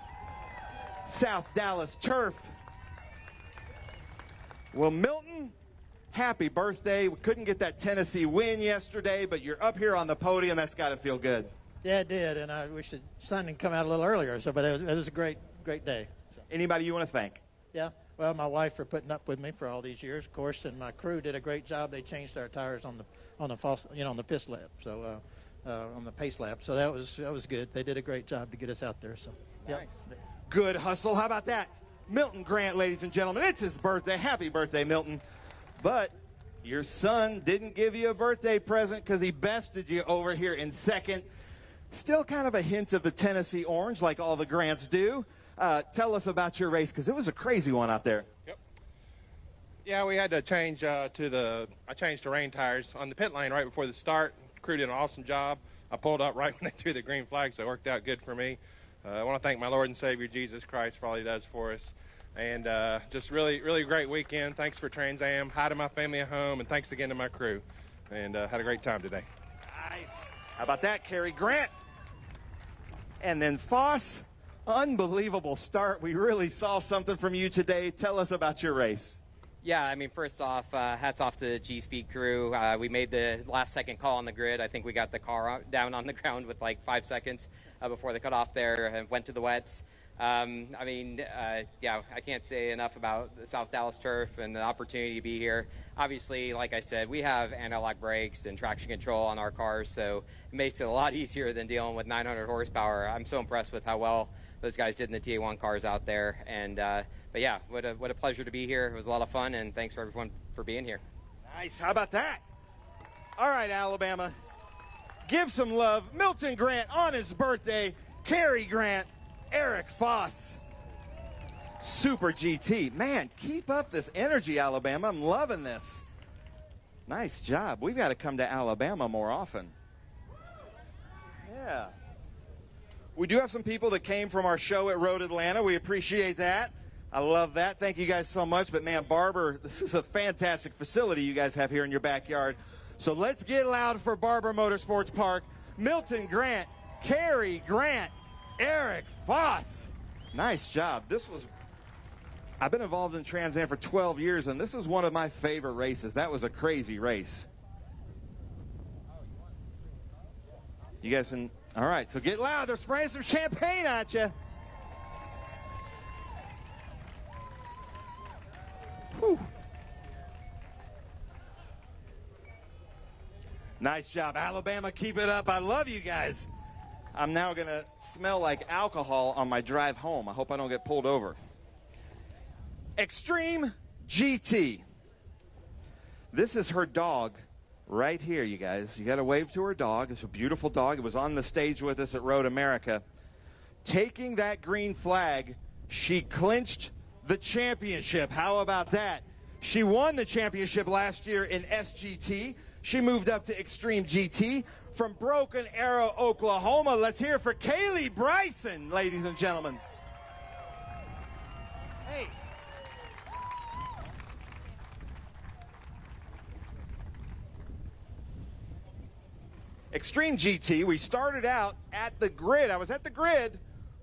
South Dallas Turf. Well, Milton, happy birthday. We couldn't get that Tennessee win yesterday, but you're up here on the podium. That's got to feel good. Yeah, it did, and I wish the sun had come out a little earlier. So, but it was a great day. So. Anybody you want to thank? Yeah, well, my wife for putting up with me for all these years, of course, and my crew did a great job. They changed our tires on the false, on the piss lap, so on the pace lap. So that was good. They did a great job to get us out there. So, nice. Yeah. Good hustle. How about that? Milton Grant, ladies and gentlemen. It's his birthday. Happy birthday, Milton. But your son didn't give you a birthday present because he bested you over here in second. Still kind of a hint of the Tennessee orange like all the Grants do. Tell us about your race because it was a crazy one out there. Yep. Yeah, we had to change I changed to rain tires on the pit lane right before the start. Crew did an awesome job. I pulled up right when they threw the green flag, so it worked out good for me. I want to thank my Lord and Savior Jesus Christ for all he does for us. And just really, really great weekend. Thanks for Trans Am. Hi to my family at home, and thanks again to my crew. And had a great time today. Nice. How about that, Cary Grant? And then Foss, unbelievable start. We really saw something from you today. Tell us about your race. Yeah, I mean, first off, hats off to the G-Speed crew. We made the last-second call on the grid. I think we got the car down on the ground with like 5 seconds before the cutoff there and went to the wets. I mean, yeah, I can't say enough about the South Dallas Turf and the opportunity to be here. Obviously, like I said, we have anti-lock brakes and traction control on our cars, so it makes it a lot easier than dealing with 900 horsepower. I'm so impressed with how well those guys did in the TA1 cars out there. And but yeah, what a pleasure to be here. It was a lot of fun, and thanks for everyone for being here. Nice. How about that? All right, Alabama, give some love. Milton Grant on his birthday. Cary Grant. Eric Foss, Super GT. Man, keep up this energy, Alabama. I'm loving this. Nice job. We've got to come to Alabama more often. Yeah. We do have some people that came from our show at Road Atlanta. We appreciate that. I love that. Thank you guys so much. But, man, Barber, this is a fantastic facility you guys have here in your backyard. So let's get loud for Barber Motorsports Park. Milton Grant, Cary Grant, Eric Foss. Nice job. I've been involved in Trans Am for 12 years, and this is one of my favorite races. That was a crazy race. You guys can, all right, so get loud. They're spraying some champagne at you. Whew. Nice job, Alabama. Keep it up. I love you guys. I'm now going to smell like alcohol on my drive home. I hope I don't get pulled over. Extreme GT. This is her dog right here, you guys. You got to wave to her dog. It's a beautiful dog. It was on the stage with us at Road America. Taking that green flag, she clinched the championship. How about that? She won the championship last year in SGT. She moved up to Extreme GT. From Broken Arrow, Oklahoma, let's hear for Kaylee Bryson, ladies and gentlemen. Hey. Extreme GT, we started out at the grid. I was at the grid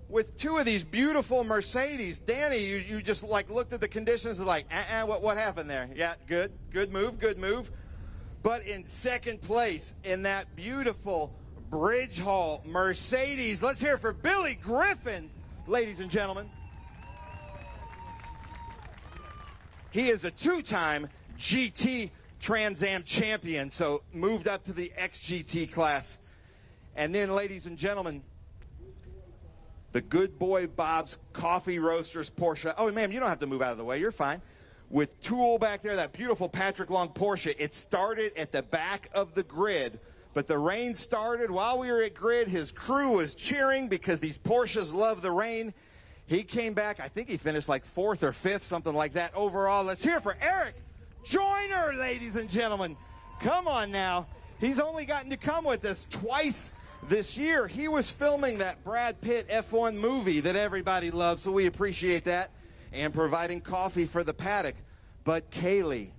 with two of these beautiful Mercedes. Danny, you just like looked at the conditions and like, what happened there? Yeah, good move. But in second place in that beautiful Bridge Hall Mercedes. Let's hear it for Billy Griffin, ladies and gentlemen. He is a two-time GT Trans Am champion, so moved up to the XGT class. And then, ladies and gentlemen, the Good Boy Bob's Coffee Roasters Porsche. Oh, ma'am, you don't have to move out of the way. You're fine. With Tool back there, that beautiful Patrick Long Porsche. It started at the back of the grid, but the rain started while we were at grid. His crew was cheering because these Porsches love the rain. He came back. I think he finished like 4th or 5th, something like that overall. Let's hear it for Eric Joyner, ladies and gentlemen. Come on now. He's only gotten to come with us twice this year. He was filming that Brad Pitt F1 movie that everybody loves, so we appreciate that, and providing coffee for the paddock. But Kaylee,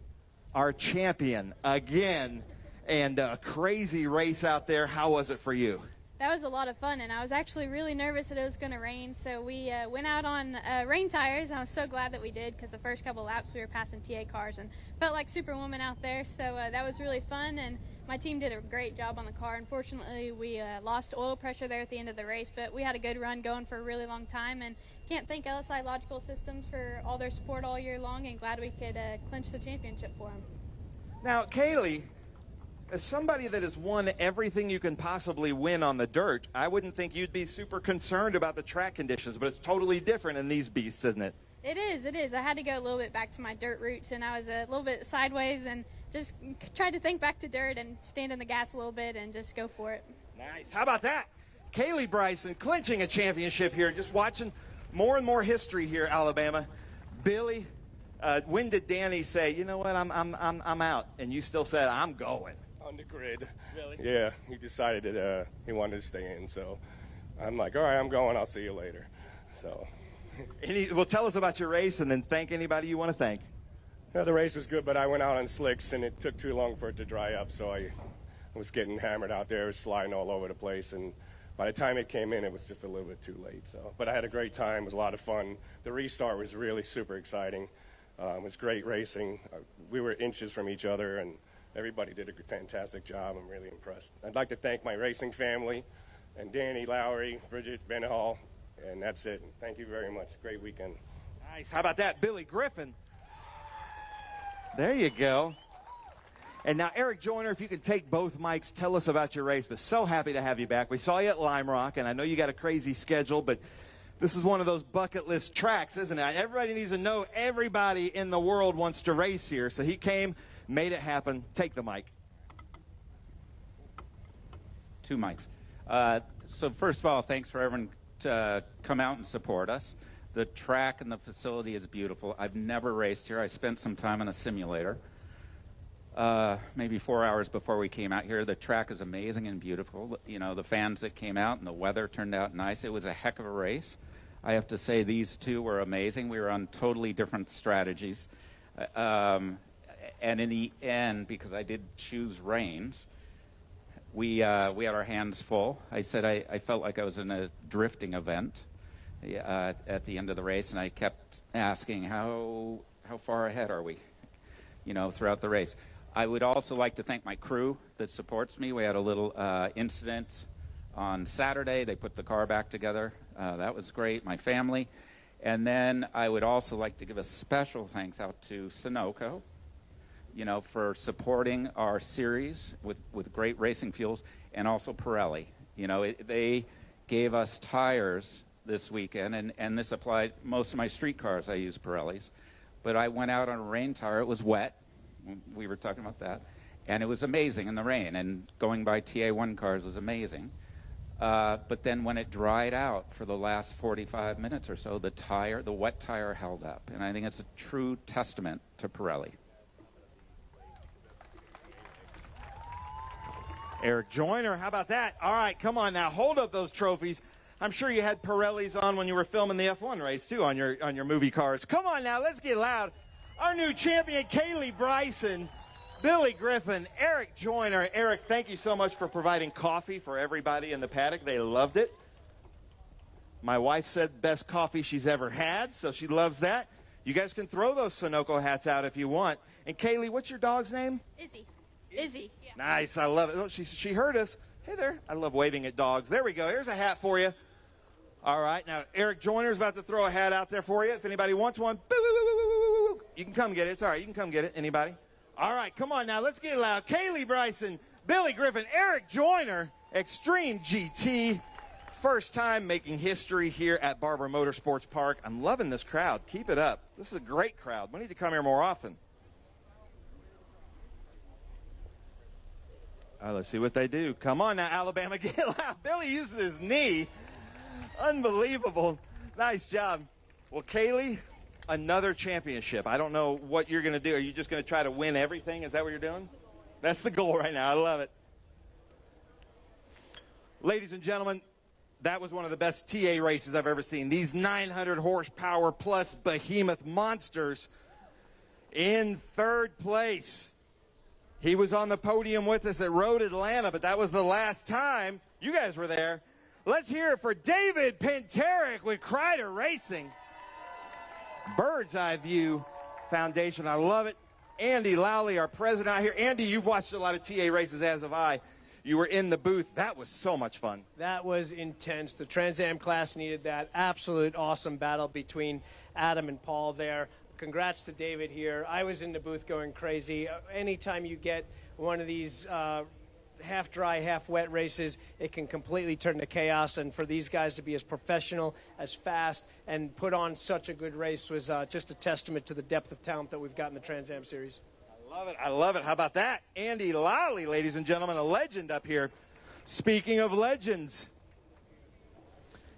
our champion, again, and a crazy race out there. How was it for you? That was a lot of fun, and I was actually really nervous that it was going to rain, so we went out on rain tires, and I was so glad that we did, because the first couple laps we were passing TA cars and felt like Superwoman out there, so that was really fun, and my team did a great job on the car. Unfortunately, we lost oil pressure there at the end of the race, but we had a good run going for a really long time, and can't thank LSI Logical Systems for all their support all year long, and glad we could clinch the championship for them. Now, Kaylee, as somebody that has won everything you can possibly win on the dirt, I wouldn't think you'd be super concerned about the track conditions, but it's totally different in these beasts, isn't it? It is. I had to go a little bit back to my dirt roots, and I was a little bit sideways and just tried to think back to dirt and stand on the gas a little bit and just go for it. Nice. How about that? Kaylee Bryson clinching a championship here, just watching more and more history here, Alabama. Billy, when did Danny say, you know what, I'm out, and you still said, I'm going? On the grid. Really? Yeah, he decided that he wanted to stay in, so I'm like, all right, I'm going, I'll see you later. So. Well, tell us about your race and then thank anybody you want to thank. Yeah, the race was good, but I went out on slicks and it took too long for it to dry up, so I was getting hammered out there. It was sliding all over the place, and by the time it came in, it was just a little bit too late. So, but I had a great time. It was a lot of fun. The restart was really super exciting. It was great racing. We were inches from each other, and everybody did a fantastic job. I'm really impressed. I'd like to thank my racing family and Danny, Lowry, Bridget, Benhall, and that's it. Thank you very much. Great weekend. Nice. How about that, Billy Griffin? There you go. And now, Eric Joyner, if you can take both mics, tell us about your race. But so happy to have you back. We saw you at Lime Rock, and I know you got a crazy schedule, but this is one of those bucket list tracks, isn't it? Everybody needs to know everybody in the world wants to race here. So he came, made it happen. Take the mic. 2 mics. So first of all, thanks for everyone to come out and support us. The track and the facility is beautiful. I've never raced here. I spent some time on a simulator, maybe 4 hours before we came out here. The track is amazing and beautiful. You know, the fans that came out and the weather turned out nice. It was a heck of a race. I have to say these two were amazing. We were on totally different strategies. And in the end, because I did choose reins, we had our hands full. I said I felt like I was in a drifting event at the end of the race, and I kept asking, how far ahead are we, you know, throughout the race. I would also like to thank my crew that supports me. We had a little incident on Saturday. They put the car back together. That was great. My family. And then I would also like to give a special thanks out to Sunoco, you know, for supporting our series with great racing fuels, and also Pirelli. You know, they gave us tires this weekend, and this applies, most of my street cars I use Pirellis, but I went out on a rain tire. It was wet. We were talking about that, and it was amazing in the rain, and going by TA1 cars was amazing. But then when it dried out for the last 45 minutes or so, the wet tire held up, and I think it's a true testament to Pirelli. Eric Joyner, how about that? All right, come on now, hold up those trophies. I'm sure you had Pirellis on when you were filming the F1 race, too, on your movie cars. Come on now, let's get loud. Our new champion, Kaylee Bryson, Billy Griffin, Eric Joyner. Eric, thank you so much for providing coffee for everybody in the paddock. They loved it. My wife said best coffee she's ever had, so she loves that. You guys can throw those Sunoco hats out if you want. And Kaylee, what's your dog's name? Izzy. Yeah. Nice, I love it. Oh, she heard us. Hey there. I love waving at dogs. There we go. Here's a hat for you. All right, now Eric Joyner's about to throw a hat out there for you. If anybody wants one, you can come get it. It's all right. You can come get it. Anybody? All right, come on now. Let's get loud. Kaylee Bryson, Billy Griffin, Eric Joyner, Extreme GT. First time making history here at Barber Motorsports Park. I'm loving this crowd. Keep it up. This is a great crowd. We need to come here more often. All right, let's see what they do. Come on now, Alabama. Get loud. Billy uses his knee. Unbelievable. Nice job. Well, Kaylee, another championship. I don't know what you're going to do. Are you just going to try to win everything? Is that what you're doing? That's the goal right now. I love it. Ladies and gentlemen, that was one of the best TA races I've ever seen. These 900 horsepower plus behemoth monsters in third place. He was on the podium with us at Road Atlanta, but that was the last time you guys were there. Let's hear it for David Pinterick with Kreider Racing. Bird's Eye View Foundation. I love it. Andy Lowley, our president out here. Andy, you've watched a lot of TA races, as have I. You were in the booth. That was so much fun. That was intense. The Trans Am class needed that. Absolute awesome battle between Adam and Paul there. Congrats to David here. I was in the booth going crazy. Anytime you get one of these half dry, half wet races, it can completely turn to chaos. And for these guys to be as professional, as fast, and put on such a good race was just a testament to the depth of talent that we've got in the Trans Am series. I love it. I love it. How about that? Andy Lowley, ladies and gentlemen, a legend up here. Speaking of legends,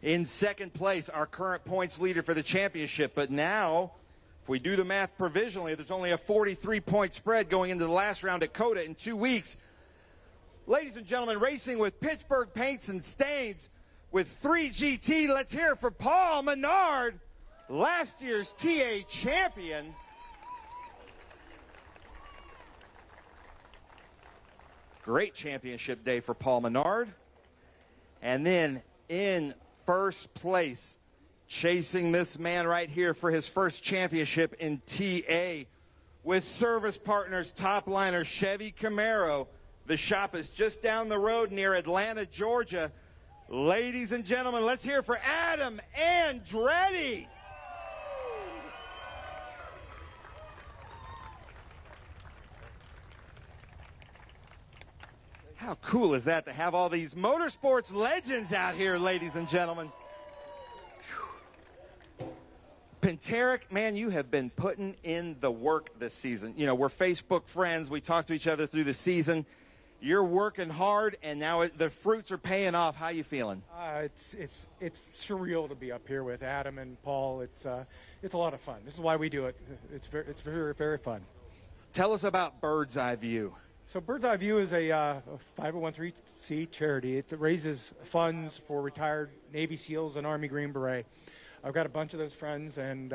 in second place, our current points leader for the championship. But now, if we do the math provisionally, there's only a 43-point spread going into the last round at COTA in 2 weeks. Ladies and gentlemen, racing with Pittsburgh Paints and Stains with 3GT. Let's hear it for Paul Menard, last year's TA champion. Great championship day for Paul Menard. And then in first place, chasing this man right here for his first championship in TA with service partners, top liner Chevy Camaro. The shop is just down the road near Atlanta, Georgia. Ladies and gentlemen, let's hear for Adam Andretti. How cool is that to have all these motorsports legends out here, ladies and gentlemen? Pinterick, man, you have been putting in the work this season. You know, we're Facebook friends. We talk to each other through the season. You're working hard, and now the fruits are paying off. How you feeling? It's surreal to be up here with Adam and Paul. It's a lot of fun. This is why we do it. It's very, very fun. Tell us about Bird's Eye View. So Bird's Eye View is a 501(c) charity. It raises funds for retired Navy SEALs and Army Green Beret. I've got a bunch of those friends, and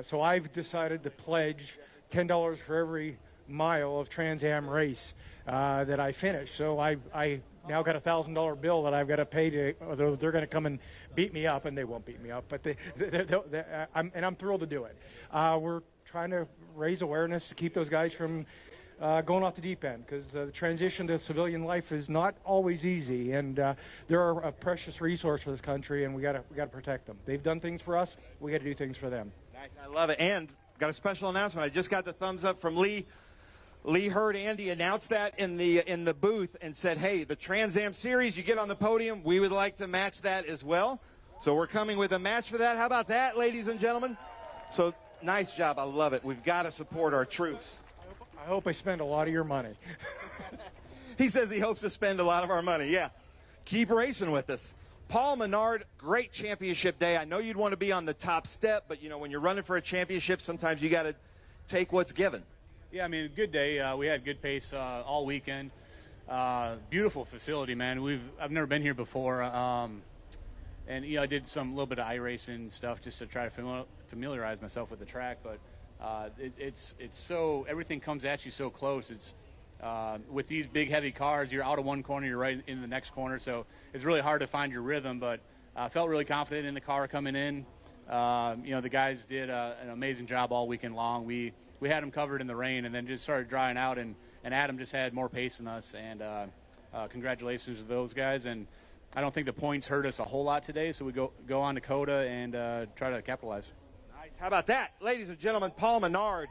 so I've decided to pledge $10 for every mile of Trans Am race that I finish. So I now got a $1,000 bill that I've got to pay to. Although they're going to come and beat me up, and they won't beat me up, but I'm thrilled to do it. We're trying to raise awareness to keep those guys from going off the deep end, because the transition to civilian life is not always easy, and they're a precious resource for this country, and we got to protect them. They've done things for us. We got to do things for them. Nice, I love it. And got a special announcement. I just got the thumbs up from Lee. Lee heard Andy announce that in the booth and said, "Hey, the Trans Am Series, you get on the podium. We would like to match that as well." So we're coming with a match for that. How about that, ladies and gentlemen? So nice job. I love it. We've got to support our troops. I hope I spend a lot of your money. He says he hopes to spend a lot of our money. Yeah. Keep racing with us. Paul Menard, great championship day. I know you'd want to be on the top step, but, you know, when you're running for a championship, sometimes you got to take what's given. Yeah, I mean, a good day. We had good pace all weekend. Beautiful facility, man. I've never been here before. And, you know, I did a little bit of iRacing stuff just to try to familiarize myself with the track, but it's so, everything comes at you so close. It's with these big heavy cars, you're out of one corner, you're right in the next corner, so it's really hard to find your rhythm. But I felt really confident in the car coming in. You know, the guys did an amazing job all weekend long. We had them covered in the rain, and then just started drying out, and Adam just had more pace than us. And congratulations to those guys. And I don't think the points hurt us a whole lot today, so we go on to COTA and try to capitalize. How about that? Ladies and gentlemen, Paul Menard.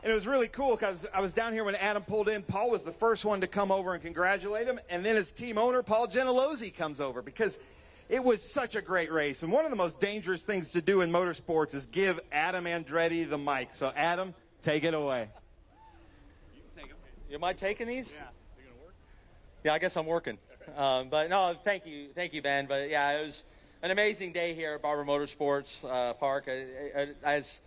And it was really cool because I was down here when Adam pulled in. Paul was the first one to come over and congratulate him. And then his team owner, Paul Gentilozzi, comes over because it was such a great race. And one of the most dangerous things to do in motorsports is give Adam Andretti the mic. So, Adam, take it away. You can take them. Am I taking these? Yeah. You're going to work? Yeah, I guess I'm working. But, no, thank you, Ben. But, yeah, it was an amazing day here at Barber Motorsports Park. As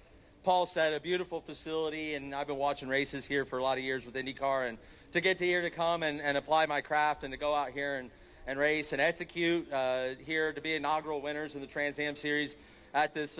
Paul said, a beautiful facility, and I've been watching races here for a lot of years with IndyCar, and to get to here to come and apply my craft and to go out here and race and execute here to be inaugural winners in the Trans Am Series at this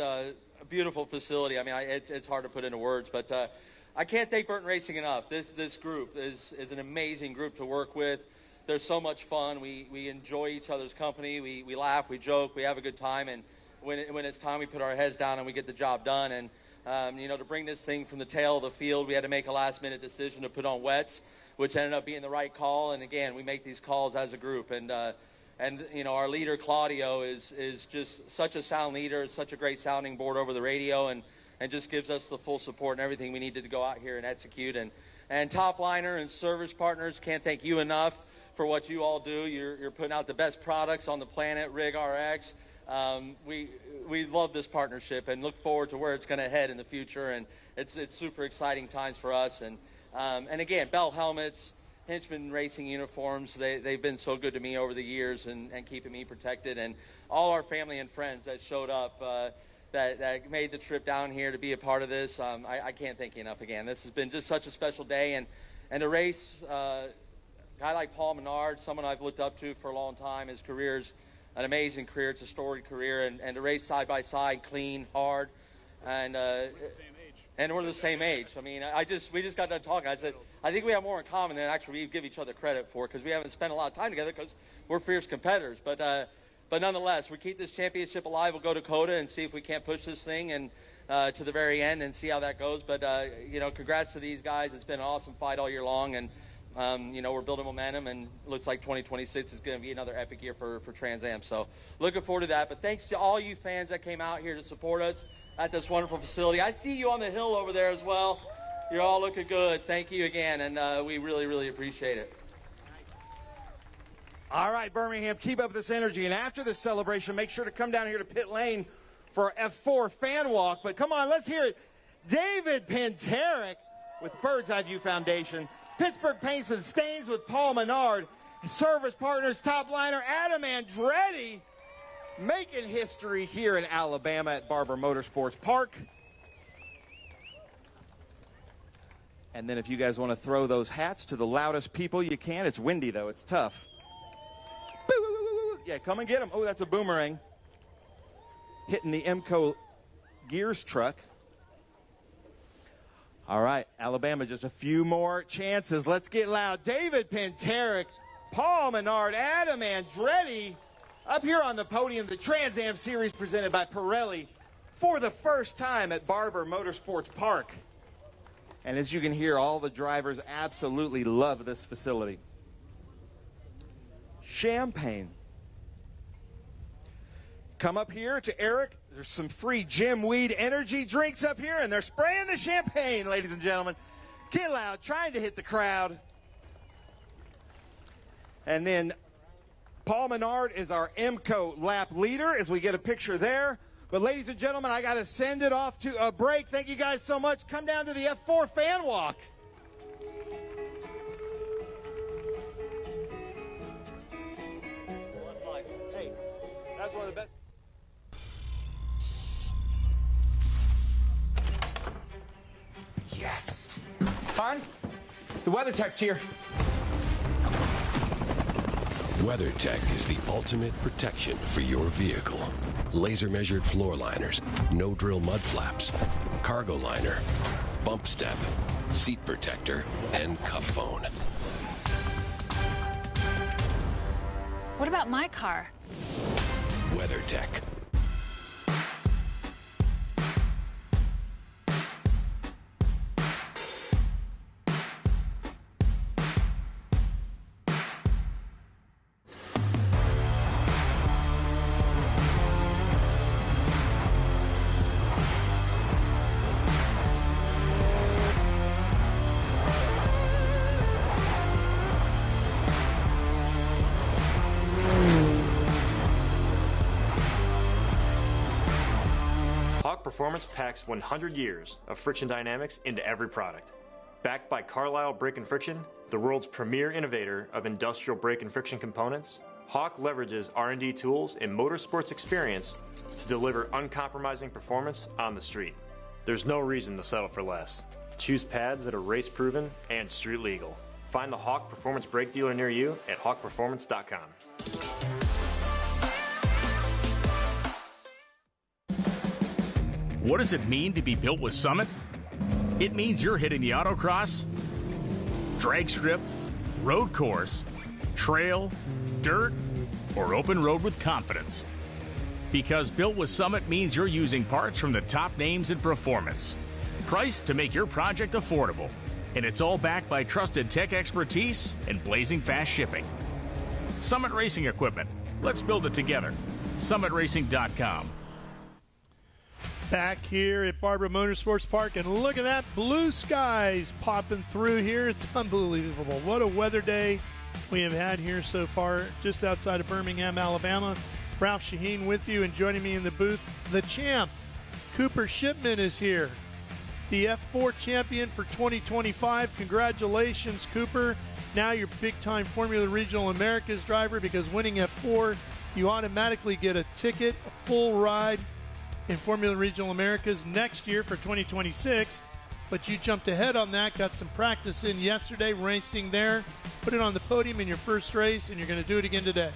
beautiful facility. I mean, it's hard to put into words, but I can't thank Burton Racing enough. This group is an amazing group to work with. There's so much fun. We enjoy each other's company. We laugh, we joke, we have a good time, and when it's time, we put our heads down and we get the job done. And to bring this thing from the tail of the field, we had to make a last-minute decision to put on wets, which ended up being the right call. And again, we make these calls as a group. And our leader Claudio is just such a sound leader, such a great sounding board over the radio, and just gives us the full support and everything we needed to go out here and execute. And Top Liner and service partners, can't thank you enough for what you all do. You're putting out the best products on the planet, Rig RX. We love this partnership and look forward to where it's going to head in the future, and it's super exciting times for us. And again, Bell helmets, Hinchman Racing uniforms, they've been so good to me over the years and keeping me protected, and all our family and friends that showed up that made the trip down here to be a part of this. I can't thank you enough again. This has been just such a special day, and to race a guy like Paul Menard, someone I've looked up to for a long time. His career's an amazing career. It's a storied career, and to race side by side, clean, hard, and we're the same age. I mean, we just got done talking. I said, I think we have more in common than actually we give each other credit for, because we haven't spent a lot of time together because we're fierce competitors. But nonetheless, we keep this championship alive. We'll go to Coda and see if we can't push this thing and to the very end and see how that goes. But congrats to these guys. It's been an awesome fight all year long, and we're building momentum, and it looks like 2026 is going to be another epic year for Trans Am. So looking forward to that. But thanks to all you fans that came out here to support us at this wonderful facility. I see you on the hill over there as well. You're all looking good. Thank you again, and we really, really appreciate it. All right, Birmingham, keep up this energy. And after this celebration, make sure to come down here to pit lane for F4 fan walk. But come on, let's hear it. David Penterick with Bird's Eye View Foundation. Pittsburgh Paints and Stains with Paul Menard. Service partners, Top Liner, Adam Andretti, making history here in Alabama at Barber Motorsports Park. And then if you guys want to throw those hats to the loudest people you can. It's windy, though. It's tough. Yeah, come and get them. Oh, that's a boomerang. Hitting the Emco Gears truck. All right, Alabama, just a few more chances. Let's get loud. David Penterick, Paul Menard, Adam Andretti up here on the podium. The Trans Am Series presented by Pirelli for the first time at Barber Motorsports Park. And as you can hear, all the drivers absolutely love this facility. Champagne. Come up here to Eric. There's some free Jim Weed energy drinks up here, and they're spraying the champagne, ladies and gentlemen. Get loud, trying to hit the crowd. And then Paul Menard is our Emco lap leader as we get a picture there. But ladies and gentlemen, I got to send it off to a break. Thank you guys so much. Come down to the F4 fan walk. Hey, that's one of the best. Yes. Hon, the WeatherTech's here. WeatherTech is the ultimate protection for your vehicle. Laser measured floor liners, no drill mud flaps, cargo liner, bump step, seat protector, and cup phone. What about my car? WeatherTech. Performance packs 100 years of friction dynamics into every product. Backed by Carlisle Brake and Friction, the world's premier innovator of industrial brake and friction components, Hawk leverages R&D tools and motorsports experience to deliver uncompromising performance on the street. There's no reason to settle for less. Choose pads that are race-proven and street-legal. Find the Hawk Performance brake dealer near you at hawkperformance.com. What does it mean to be built with Summit? It means you're hitting the autocross, drag strip, road course, trail, dirt, or open road with confidence. Because built with Summit means you're using parts from the top names in performance, priced to make your project affordable. And it's all backed by trusted tech expertise and blazing fast shipping. Summit Racing Equipment. Let's build it together. SummitRacing.com. Back here at Barber Motorsports Park, and look at that, blue skies popping through here. It's unbelievable. What a weather day we have had here so far, just outside of Birmingham, Alabama. Ralph Shaheen with you, and joining me in the booth, the champ, Cooper Shipman, is here. The F4 champion for 2025. Congratulations, Cooper. Now you're big-time Formula Regional Americas driver, because winning F4, you automatically get a ticket, a full ride in Formula Regional Americas next year for 2026. But you jumped ahead on that, got some practice in yesterday, racing there, put it on the podium in your first race, and you're going to do it again today.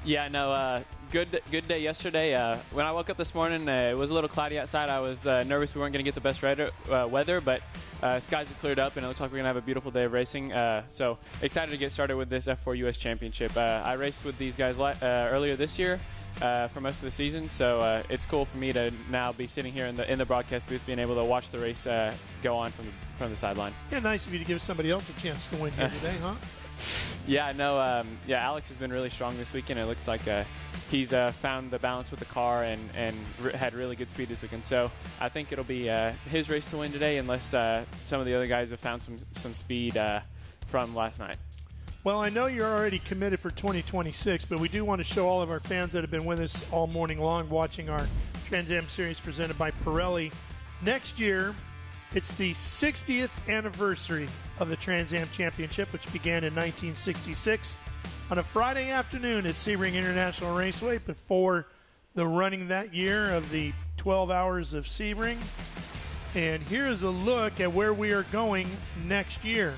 Yeah, no, good day yesterday. When I woke up this morning, it was a little cloudy outside. I was nervous we weren't going to get the best weather, but skies have cleared up, and it looks like we're going to have a beautiful day of racing. So excited to get started with this F4 U.S. Championship. I raced with these guys earlier this year for most of the season, so it's cool for me to now be sitting here in the broadcast booth, being able to watch the race go on from the sideline. Yeah, nice of you to give somebody else a chance to win here today, huh? Yeah, no, Alex has been really strong this weekend. It looks like he's found the balance with the car and had really good speed this weekend. So I think it'll be his race to win today, unless some of the other guys have found some speed from last night. Well, I know you're already committed for 2026, but we do want to show all of our fans that have been with us all morning long watching our Trans Am Series presented by Pirelli. Next year, it's the 60th anniversary of the Trans Am Championship, which began in 1966 on a Friday afternoon at Sebring International Raceway before the running that year of the 12 Hours of Sebring. And here's a look at where we are going next year.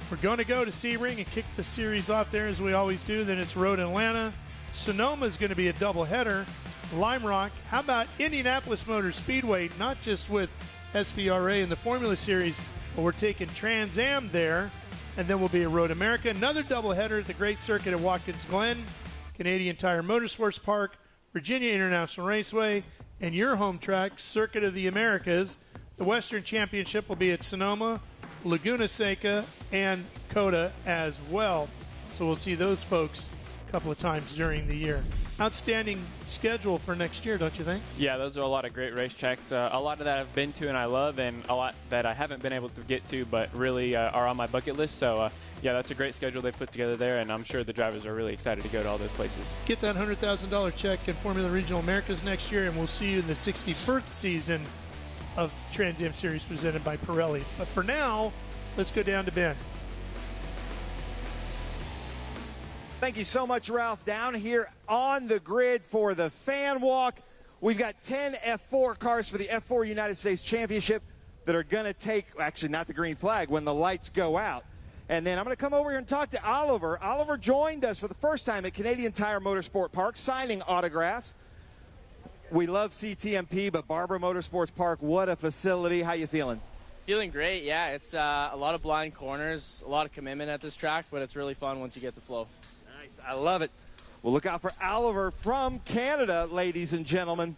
We're going to go to Sebring and kick the series off there as we always do. Then it's Road Atlanta. Sonoma is going to be a doubleheader. Lime Rock. How about Indianapolis Motor Speedway? Not just with SVRA in the Formula Series, but we're taking Trans Am there, and then we'll be at Road America. Another doubleheader at the Great Circuit at Watkins Glen, Canadian Tire Motorsports Park, Virginia International Raceway, and your home track, Circuit of the Americas. The Western Championship will be at Sonoma, Laguna Seca, and COTA as well. So we'll see those folks a couple of times during the year. Outstanding schedule for next year, don't you think? Yeah, those are a lot of great racetracks. A lot of that I've been to and I love, and a lot that I haven't been able to get to but really are on my bucket list. So, yeah, that's a great schedule they put together there, and I'm sure the drivers are really excited to go to all those places. Get that $100,000 check in Formula Regional Americas next year, and we'll see you in the 61st season of Trans Am Series presented by Pirelli. But for now, let's go down to Ben. Thank you so much, Ralph. Down here on the grid for the fan walk, we've got 10 F4 cars for the F4 United States Championship that are going to take, actually not the green flag, when the lights go out. And then I'm going to come over here and talk to Oliver. Oliver joined us for the first time at Canadian Tire Motorsport Park, signing autographs. We love CTMP, but Barber Motorsports Park, what a facility. How you feeling? Feeling great, yeah. It's a lot of blind corners, a lot of commitment at this track, but it's really fun once you get the flow. Nice, I love it. Well, look out for Oliver from Canada, ladies and gentlemen.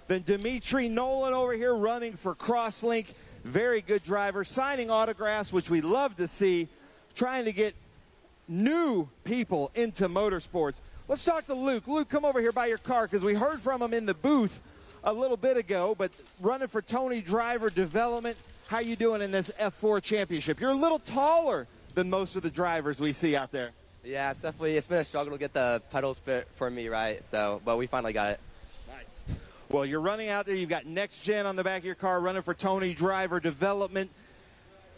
Then Dimitri Nolan over here running for Crosslink. Very good driver, signing autographs, which we love to see, trying to get new people into motorsports. Let's talk to Luke. Luke, come over here by your car, because we heard from him in the booth a little bit ago, but running for Tony Driver Development. How you doing in this F4 championship? You're a little taller than most of the drivers we see out there. Yeah, it's been a struggle to get the pedals fit for me, right? So, but we finally got it. Nice. Well, you're running out there. You've got Next Gen on the back of your car running for Tony Driver Development.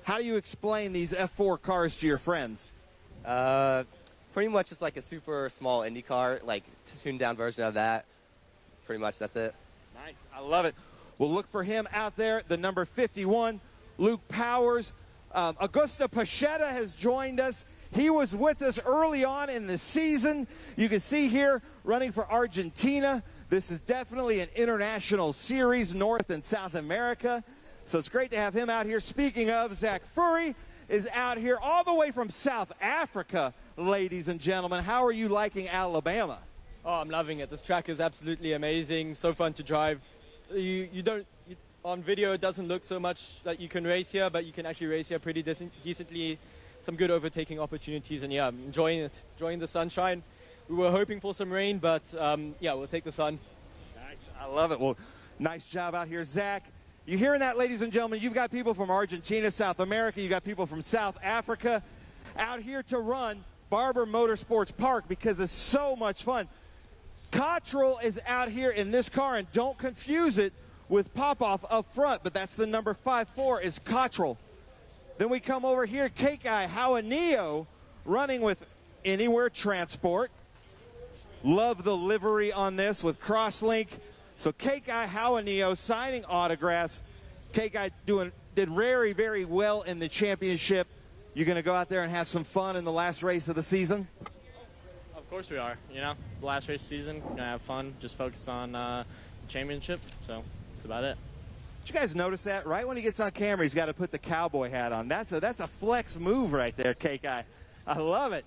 How do you explain these F4 cars to your friends? Pretty much just like a super small Indy car, like tuned down version of that. Pretty much that's it. Nice. I love it. We'll look for him out there, the number 51, Luke Powers. Augusto Pachetta has joined us. He was with us early on in the season. You can see here running for Argentina. This is definitely an international series, North and South America. So it's great to have him out here. Speaking of, Zach Furry is out here all the way from South Africa, ladies and gentlemen. How are you liking Alabama? Oh, I'm loving it. This track is absolutely amazing. So fun to drive. On video, it doesn't look so much that you can race here, but you can actually race here pretty decently. Some good overtaking opportunities, and yeah, I'm enjoying it. Enjoying the sunshine. We were hoping for some rain, but yeah, we'll take the sun. Nice. I love it. Well, nice job out here, Zach. You hearing that, ladies and gentlemen? You've got people from Argentina, South America. You've got people from South Africa out here to run Barber Motorsports Park because it's so much fun. Cottrell is out here in this car, and don't confuse it with Popoff up front, but that's the number 5-4 is Cottrell. Then we come over here, Kekai Hawanio running with Anywhere Transport. Love the livery on this with Crosslink. So Kekai Hawanio signing autographs. Kekai did very, very well in the championship. You're going to go out there and have some fun in the last race of the season? Of course we are. You know, the last race of the season, we're going to have fun, just focus on the championship. So that's about it. Did you guys notice that? Right when he gets on camera, he's got to put the cowboy hat on. That's a flex move right there, Kekai. I love it.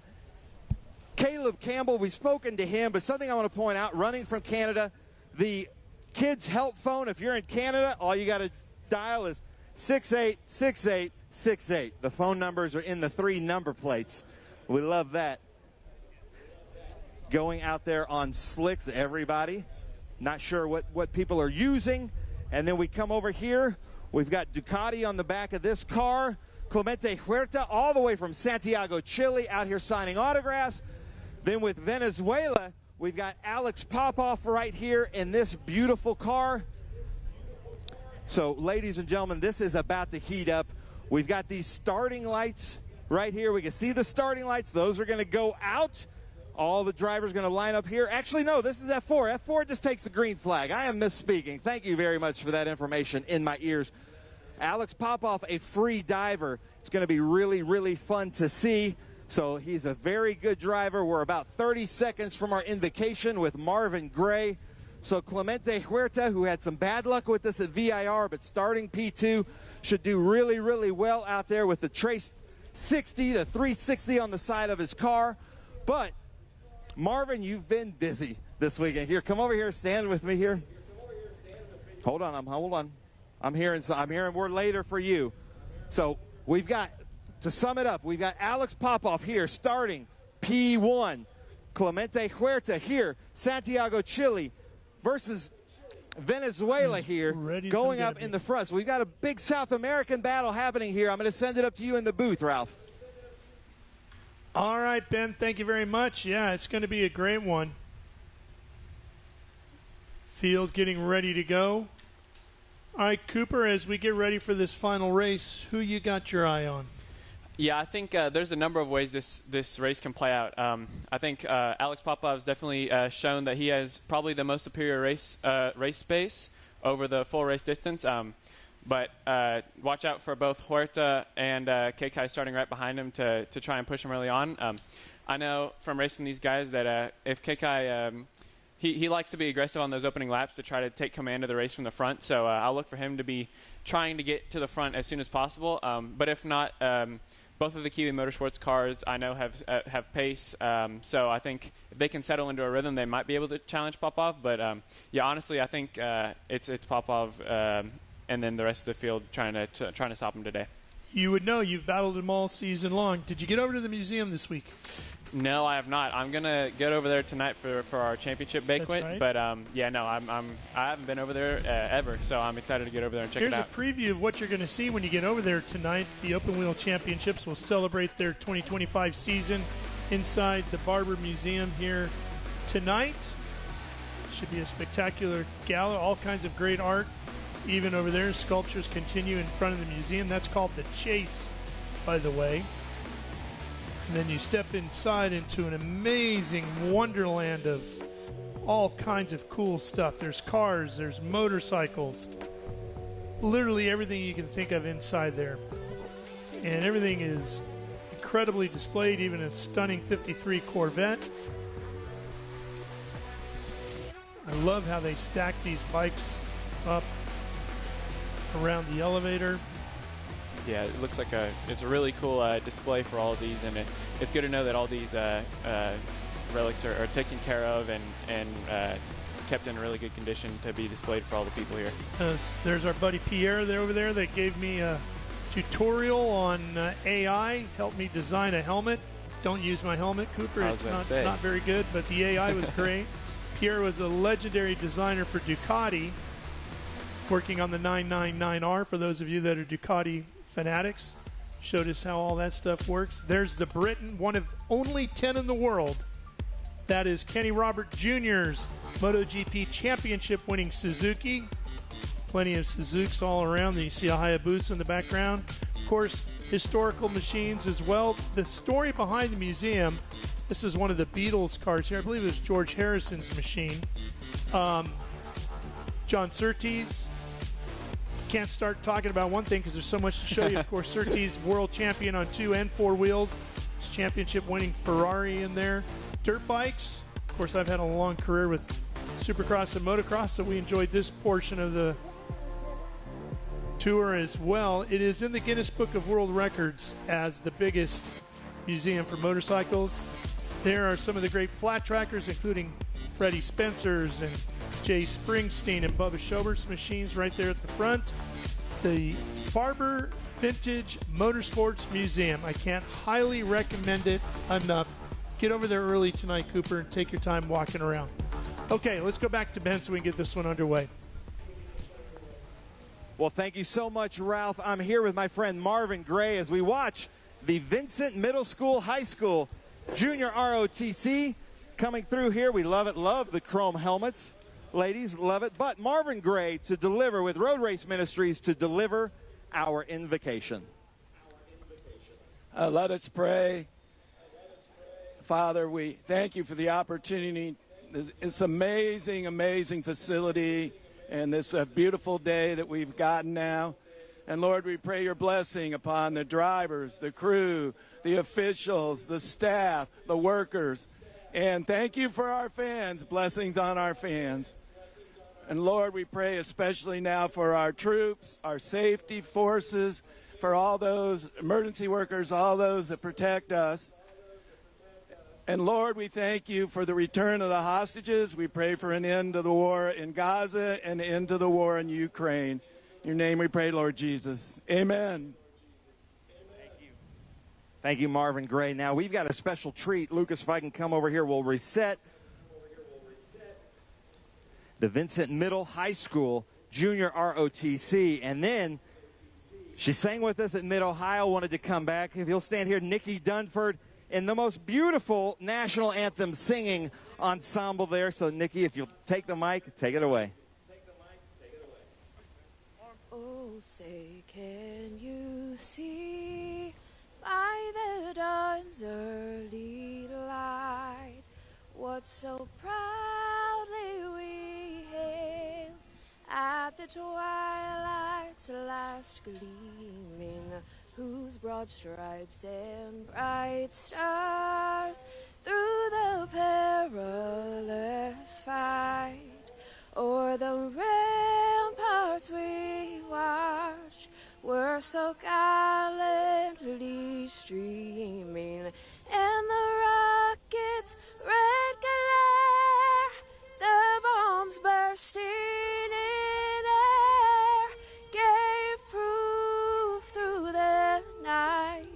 Caleb Campbell, we've spoken to him, but something I want to point out, running from Canada, the kids' help phone, if you're in Canada, all you got to dial is 686868. The phone numbers are in the 3 number plates. We love that. Going out there on slicks, everybody. Not sure what people are using. And then we come over here. We've got Ducati on the back of this car. Clemente Huerta all the way from Santiago, Chile, out here signing autographs. Then with Venezuela, we've got Alex Popoff right here in this beautiful car. So, ladies and gentlemen, this is about to heat up. We've got these starting lights right here. We can see the starting lights. Those are going to go out. All the drivers going to line up here. Actually, no, this is F4. F4 just takes the green flag. I am misspeaking. Thank you very much for that information in my ears. Alex Popoff, a free diver. It's going to be really, really fun to see. So he's a very good driver. We're about 30 seconds from our invocation with Marvin Gray. So Clemente Huerta, who had some bad luck with this at VIR, but starting P2, should do really, really well out there with the Trace 60, the 360 on the side of his car. But Marvin, you've been busy this weekend. Here, come over here, stand with me here. Hold on. I'm hearing word later for you. So we've got, to sum it up, we've got Alex Popoff here starting P1. Clemente Huerta here, Santiago, Chile versus Venezuela here, going up in the front. So we've got a big South American battle happening here. I'm going to send it up to you in the booth, Ralph. All right, Ben, thank you very much. Yeah, it's going to be a great one. Field getting ready to go. All right, Cooper, as we get ready for this final race, who you got your eye on? Yeah, I think there's a number of ways this race can play out. I think Alex Popoff's definitely shown that he has probably the most superior race space over the full race distance. But watch out for both Huerta and Kekai starting right behind him to try and push him early on. I know from racing these guys that if Kekai, he likes to be aggressive on those opening laps to try to take command of the race from the front. So I'll look for him to be trying to get to the front as soon as possible. But if not, both of the Kiwi Motorsports cars I know have pace. So I think if they can settle into a rhythm, they might be able to challenge Popoff. But yeah, honestly, I think it's Popoff. And then the rest of the field trying to stop him today. You would know. You've battled him all season long. Did you get over to the museum this week? No, I have not. I'm gonna get over there tonight for our championship banquet. Right. But yeah, no, I haven't been over there ever, so I'm excited to get over there and check it out. Here's a preview of what you're going to see when you get over there tonight. The Open Wheel Championships will celebrate their 2025 season inside the Barber Museum here tonight. Should be a spectacular gala. All kinds of great art, even over there. Sculptures continue in front of the museum. That's called the Chase, by the way. And then you step inside into an amazing wonderland of all kinds of cool stuff. There's cars, there's motorcycles, literally everything you can think of inside there. And everything is incredibly displayed, even a stunning 53 Corvette. I love how they stack these bikes up around the elevator. Yeah, it looks like it's a really cool display for all of these, and it's good to know that all these relics are taken care of and kept in really good condition to be displayed for all the people here. There's our buddy Pierre there over there that gave me a tutorial on AI, helped me design a helmet. Don't use my helmet, Cooper. It's not very good, but the AI was great. Pierre was a legendary designer for Ducati, working on the 999R for those of you that are Ducati fanatics. Showed us how all that stuff works. There's the Briton, one of only 10 in the world. That is Kenny Robert Jr.'s MotoGP championship winning Suzuki. Plenty of Suzukis all around. You see a Hayabusa in the background. Of course, historical machines as well. The story behind the museum, this is one of the Beatles cars here. I believe it was George Harrison's machine. John Surtees. Can't start talking about one thing because there's so much to show you. Of course, Surtees, world champion on 2 and 4 wheels. His championship winning Ferrari in there. Dirt bikes. Of course, I've had a long career with Supercross and motocross, so we enjoyed this portion of the tour as well. It is in the Guinness Book of World Records as the biggest museum for motorcycles. There are some of the great flat trackers, including Freddie Spencer's and Jay Springsteen and Bubba Schobert's machines right there at the front. The Barber Vintage Motorsports Museum. I can't highly recommend it enough. Get over there early tonight, Cooper, and take your time walking around. Okay, let's go back to Ben so we can get this one underway. Well, thank you so much, Ralph. I'm here with my friend Marvin Gray as we watch the Vincent Middle School High School Junior ROTC coming through here. We love it. Love the chrome helmets. Ladies, love it. But Marvin Gray to deliver with Road Race Ministries to deliver our invocation. Let us pray. Father, we thank you for the opportunity. It's amazing, amazing facility, and it's a beautiful day that we've gotten now. And Lord, we pray your blessing upon the drivers, the crew, the officials, the staff, the workers. And thank you for our fans, blessings on our fans. And Lord, we pray especially now for our troops, our safety forces, for all those emergency workers, all those that protect us. And Lord, we thank you for the return of the hostages. We pray for an end to the war in Gaza and an end to the war in Ukraine. In your name we pray, Lord Jesus. Amen. Thank you, Marvin Gray. Now, we've got a special treat. Lucas, if I can come over here, we'll reset the Vincent Middle High School Junior ROTC. And then she sang with us at Mid-Ohio, wanted to come back. If you'll stand here, Nikki Dunford in the most beautiful national anthem singing ensemble there. So, Nikki, if you'll take the mic, take it away. Oh, say, can you see by the dawn's early light what so proudly we hail at the twilight's last gleaming, whose broad stripes and bright stars through the perilous fight o'er the ramparts we watched were so gallantly streaming, and the rockets' red glare, the bombs bursting in air, gave proof through the night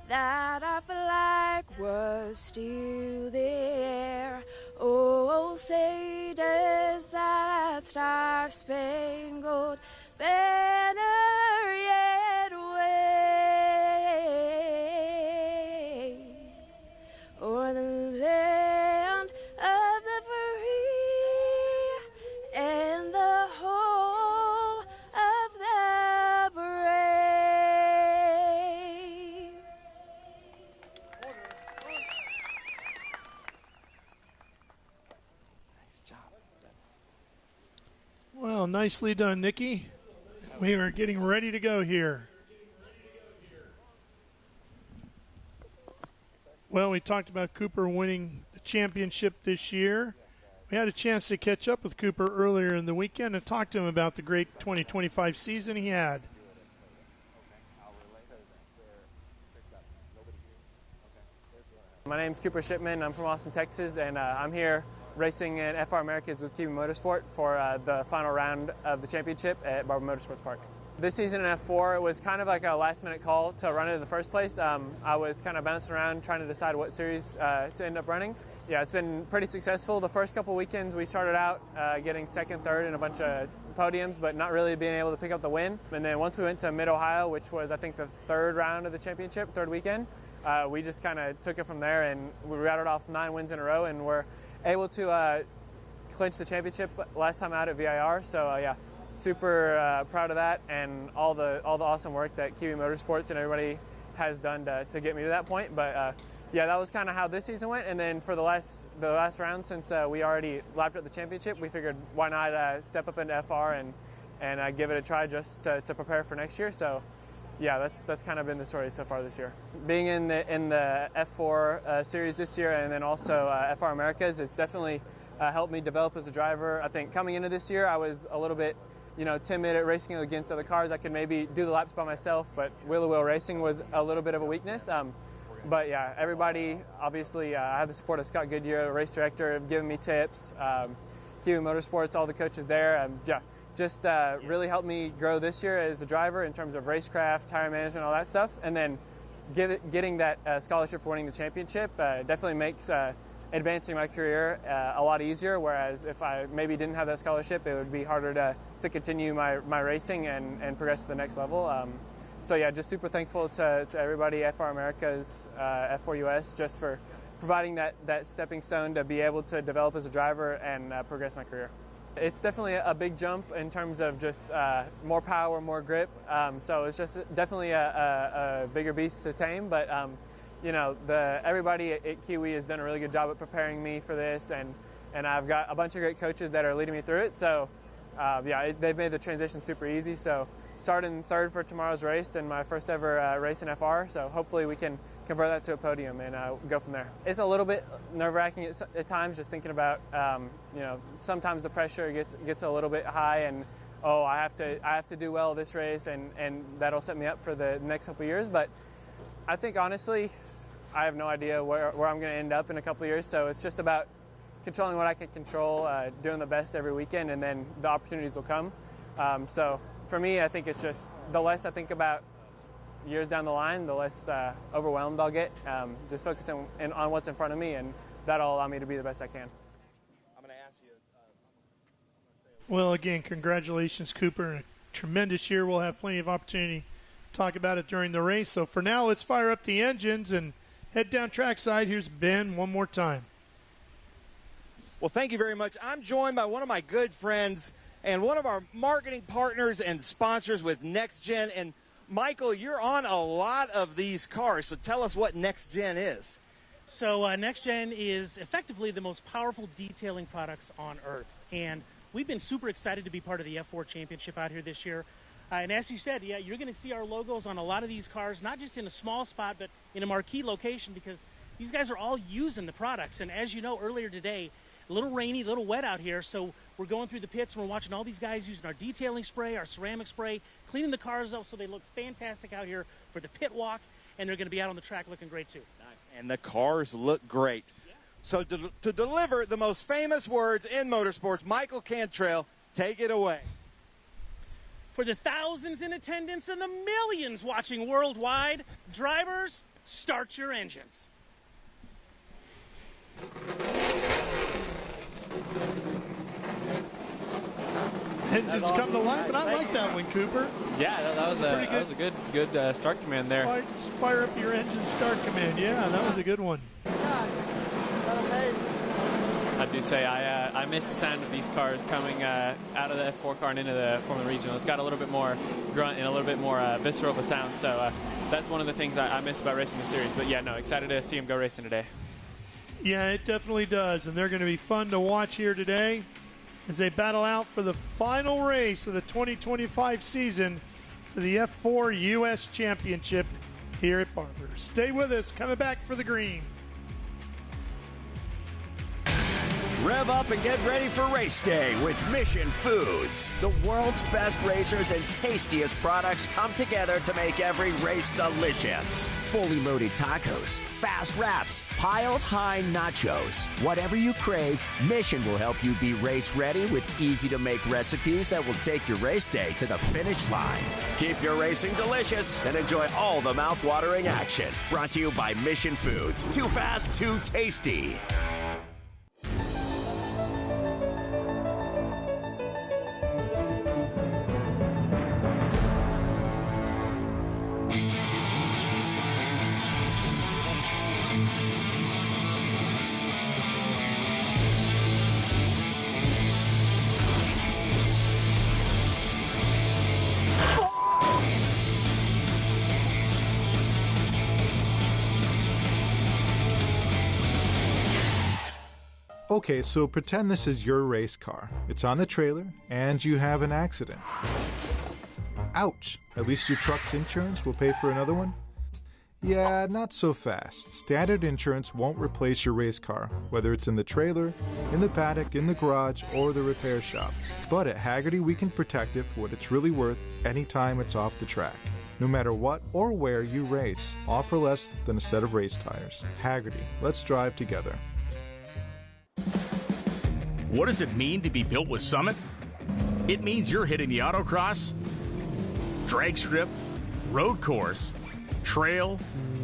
that our flag was still there. Oh, say does that star-spangled banner yet wave o'er the land of the free nicely done, Nikki. We are getting ready to go here. Well, we talked about Cooper winning the championship this year. We had a chance to catch up with Cooper earlier in the weekend and talk to him about the great 2025 season he had. My name's Cooper Shipman. I'm from Austin, Texas, and I'm here racing in FR Americas with Kiwi Motorsport for the final round of the championship at Barber Motorsports Park. This season in F4, it was kind of like a last-minute call to run it in the first place. I was kind of bouncing around trying to decide what series to end up running. Yeah, it's been pretty successful. The first couple weekends we started out getting second, third, and a bunch of podiums, but not really being able to pick up the win. And then once we went to Mid-Ohio, which was I think the third round of the championship, third weekend, we just kind of took it from there, and we rattled off 9 wins in a row, and we're able to clinch the championship last time out at VIR. So yeah, super proud of that, and all the awesome work that Kiwi Motorsports and everybody has done to get me to that point. But yeah, that was kind of how this season went. And then for the last round, since we already lapped at the championship, we figured why not step up into FR and give it a try just to prepare for next year. So yeah, that's kind of been the story so far this year. Being in the F4 series this year, and then also FR Americas, it's definitely helped me develop as a driver. I think coming into this year, I was a little bit timid at racing against other cars. I could maybe do the laps by myself, but wheel-to-wheel racing was a little bit of a weakness. But yeah, everybody, obviously, I have the support of Scott Goodyear, the race director, giving me tips. Kiwi Motorsports, all the coaches there. Yeah, just really helped me grow this year as a driver in terms of racecraft, tire management, all that stuff. And then getting that scholarship for winning the championship definitely makes advancing my career a lot easier, whereas if I maybe didn't have that scholarship, it would be harder to continue my racing and progress to the next level. So yeah, just super thankful to everybody, FR Americas, F4 U.S, just for providing that stepping stone to be able to develop as a driver and progress my career. It's definitely a big jump in terms of just more power, more grip. So it's just definitely a bigger beast to tame, but everybody at Kiwi has done a really good job at preparing me for this, and I've got a bunch of great coaches that are leading me through it. So yeah, they've made the transition super easy. So starting third for tomorrow's race, and my first ever race in FR. So hopefully we can convert that to a podium and go from there. It's a little bit nerve-wracking at times, just thinking about sometimes the pressure gets a little bit high, and I have to do well this race, and that'll set me up for the next couple of years. But I think honestly, I have no idea where I'm going to end up in a couple of years. So it's just about controlling what I can control, doing the best every weekend, and then the opportunities will come. So for me, I think it's just the less I think about years down the line, the less overwhelmed I'll get. Just focusing on what's in front of me, and that'll allow me to be the best I can. I'm going to ask you. Well, again, congratulations, Cooper. A tremendous year. We'll have plenty of opportunity to talk about it during the race. So for now, let's fire up the engines and head down trackside. Here's Ben one more time. Well, thank you very much. I'm joined by one of my good friends and one of our marketing partners and sponsors with Next Gen. And Michael, you're on a lot of these cars, so tell us what Next Gen is. So Next Gen is effectively the most powerful detailing products on Earth. And we've been super excited to be part of the F4 Championship out here this year. And as you said, yeah, you're going to see our logos on a lot of these cars, not just in a small spot, but in a marquee location, because these guys are all using the products. And as you know, earlier today, a little rainy, a little wet out here, so we're going through the pits and we're watching all these guys using our detailing spray, our ceramic spray, cleaning the cars up so they look fantastic out here for the pit walk, and they're going to be out on the track looking great too. And the cars look great. Yeah. So to deliver the most famous words in motorsports, Michael Cantrell, take it away. For the thousands in attendance and the millions watching worldwide, drivers, start your engines. Engines come to life, and I like that one, Cooper. Yeah, that was a good start command there. Fire up your engine start command. Yeah, that was a good one. I do say I miss the sound of these cars coming out of the F4 car and into the Formula Regional. It's got a little bit more grunt and a little bit more visceral of a sound. So that's one of the things I miss about racing the series. But yeah, no, excited to see them go racing today. Yeah, it definitely does, and they're going to be fun to watch here today. as they battle out for the final race of the 2025 season for the F4 U.S. Championship here at Barber. Stay with us, coming back for the green. Rev up and get ready for race day with Mission Foods. The world's best racers and tastiest products come together to make every race delicious. Fully loaded tacos, fast wraps, piled high nachos. Whatever you crave, Mission will help you be race ready with easy-to-make recipes that will take your race day to the finish line. Keep your racing delicious and enjoy all the mouth-watering action. Brought to you by Mission Foods. Too fast, too tasty. Okay, so pretend this is your race car. It's on the trailer, and you have an accident. Ouch! At least your truck's insurance will pay for another one? Yeah, not so fast. Standard insurance won't replace your race car, whether it's in the trailer, in the paddock, in the garage, or the repair shop. But at Hagerty, we can protect it for what it's really worth anytime it's off the track. No matter what or where you race, all for less than a set of race tires. Hagerty, let's drive together. What does it mean to be built with Summit? It means you're hitting the autocross, drag strip, road course, trail,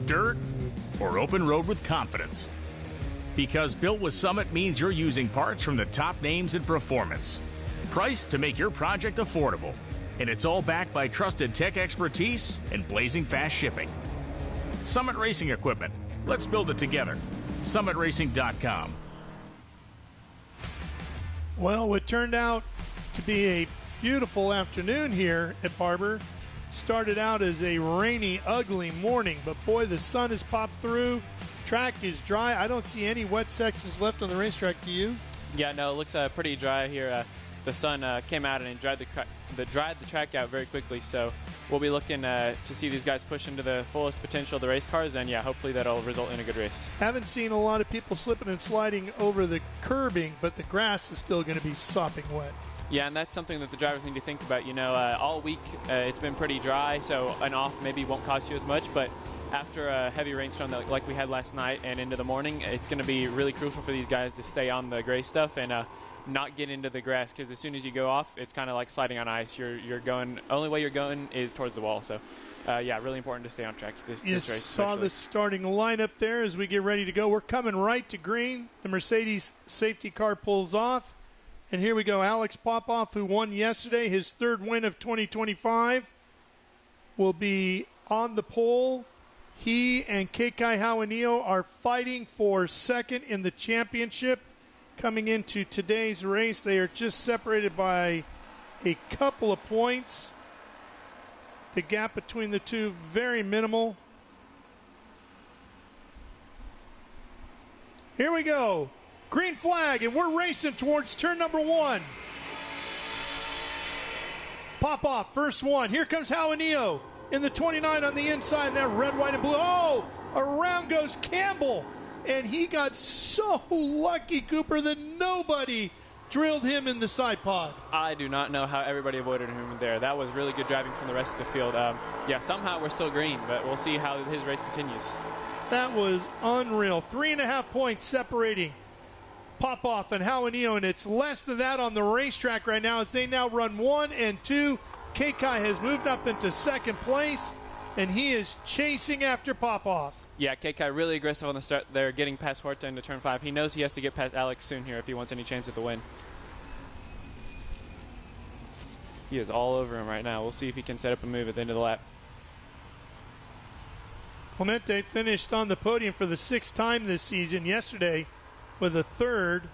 dirt, or open road with confidence. Because built with Summit means you're using parts from the top names in performance, priced to make your project affordable. And it's all backed by trusted tech expertise and blazing fast shipping. Summit Racing Equipment. Let's build it together. SummitRacing.com. Well, what turned out to be a beautiful afternoon here at Barber started out as a rainy, ugly morning, but boy, the sun has popped through. Track is dry. I don't see any wet sections left on the racetrack. Do you? Yeah, no, it looks pretty dry here. The sun came out and it dried the track out very quickly, so we'll be looking to see these guys push into the fullest potential of the race cars, and yeah, hopefully that'll result in a good race. Haven't seen a lot of people slipping and sliding over the curbing, but the grass is still going to be sopping wet. Yeah, and that's something that the drivers need to think about. You know, all week it's been pretty dry, so an off maybe won't cost you as much, but after a heavy rainstorm like we had last night and into the morning, it's going to be really crucial for these guys to stay on the gray stuff and not get into the grass, because as soon as you go off, it's kind of like sliding on ice. You're going, only way you're going is towards the wall. So, yeah, really important to stay on track this race. You saw the starting lineup there as we get ready to go. We're coming right to green. The Mercedes safety car pulls off. And here we go. Alex Popoff, who won yesterday, his third win of 2025, will be on the pole. He and Keikai Hauanio are fighting for second in the championship. Coming into today's race, they are just separated by a couple of points. The gap between the two, very minimal. Here we go. Green flag, and we're racing towards turn number one. Pop off, first one. Here comes Hauanio in the 29 on the inside. That red, white, and blue. Oh, around goes Campbell. And he got so lucky, Cooper, that nobody drilled him in the side pod. I do not know how everybody avoided him there. That was really good driving from the rest of the field. Yeah, somehow we're still green, but we'll see how his race continues. That was unreal. 3.5 points separating Popoff and Hauanio, and it's less than that on the racetrack right now as they now run 1 and 2. Keikai has moved up into second place, and he is chasing after Popoff. Yeah, Keikai really aggressive on the start there, getting past Huerta into turn 5. He knows he has to get past Alex soon here if he wants any chance at the win. He is all over him right now. We'll see if he can set up a move at the end of the lap. Clemente finished on the podium for the 6th time this season yesterday with a third.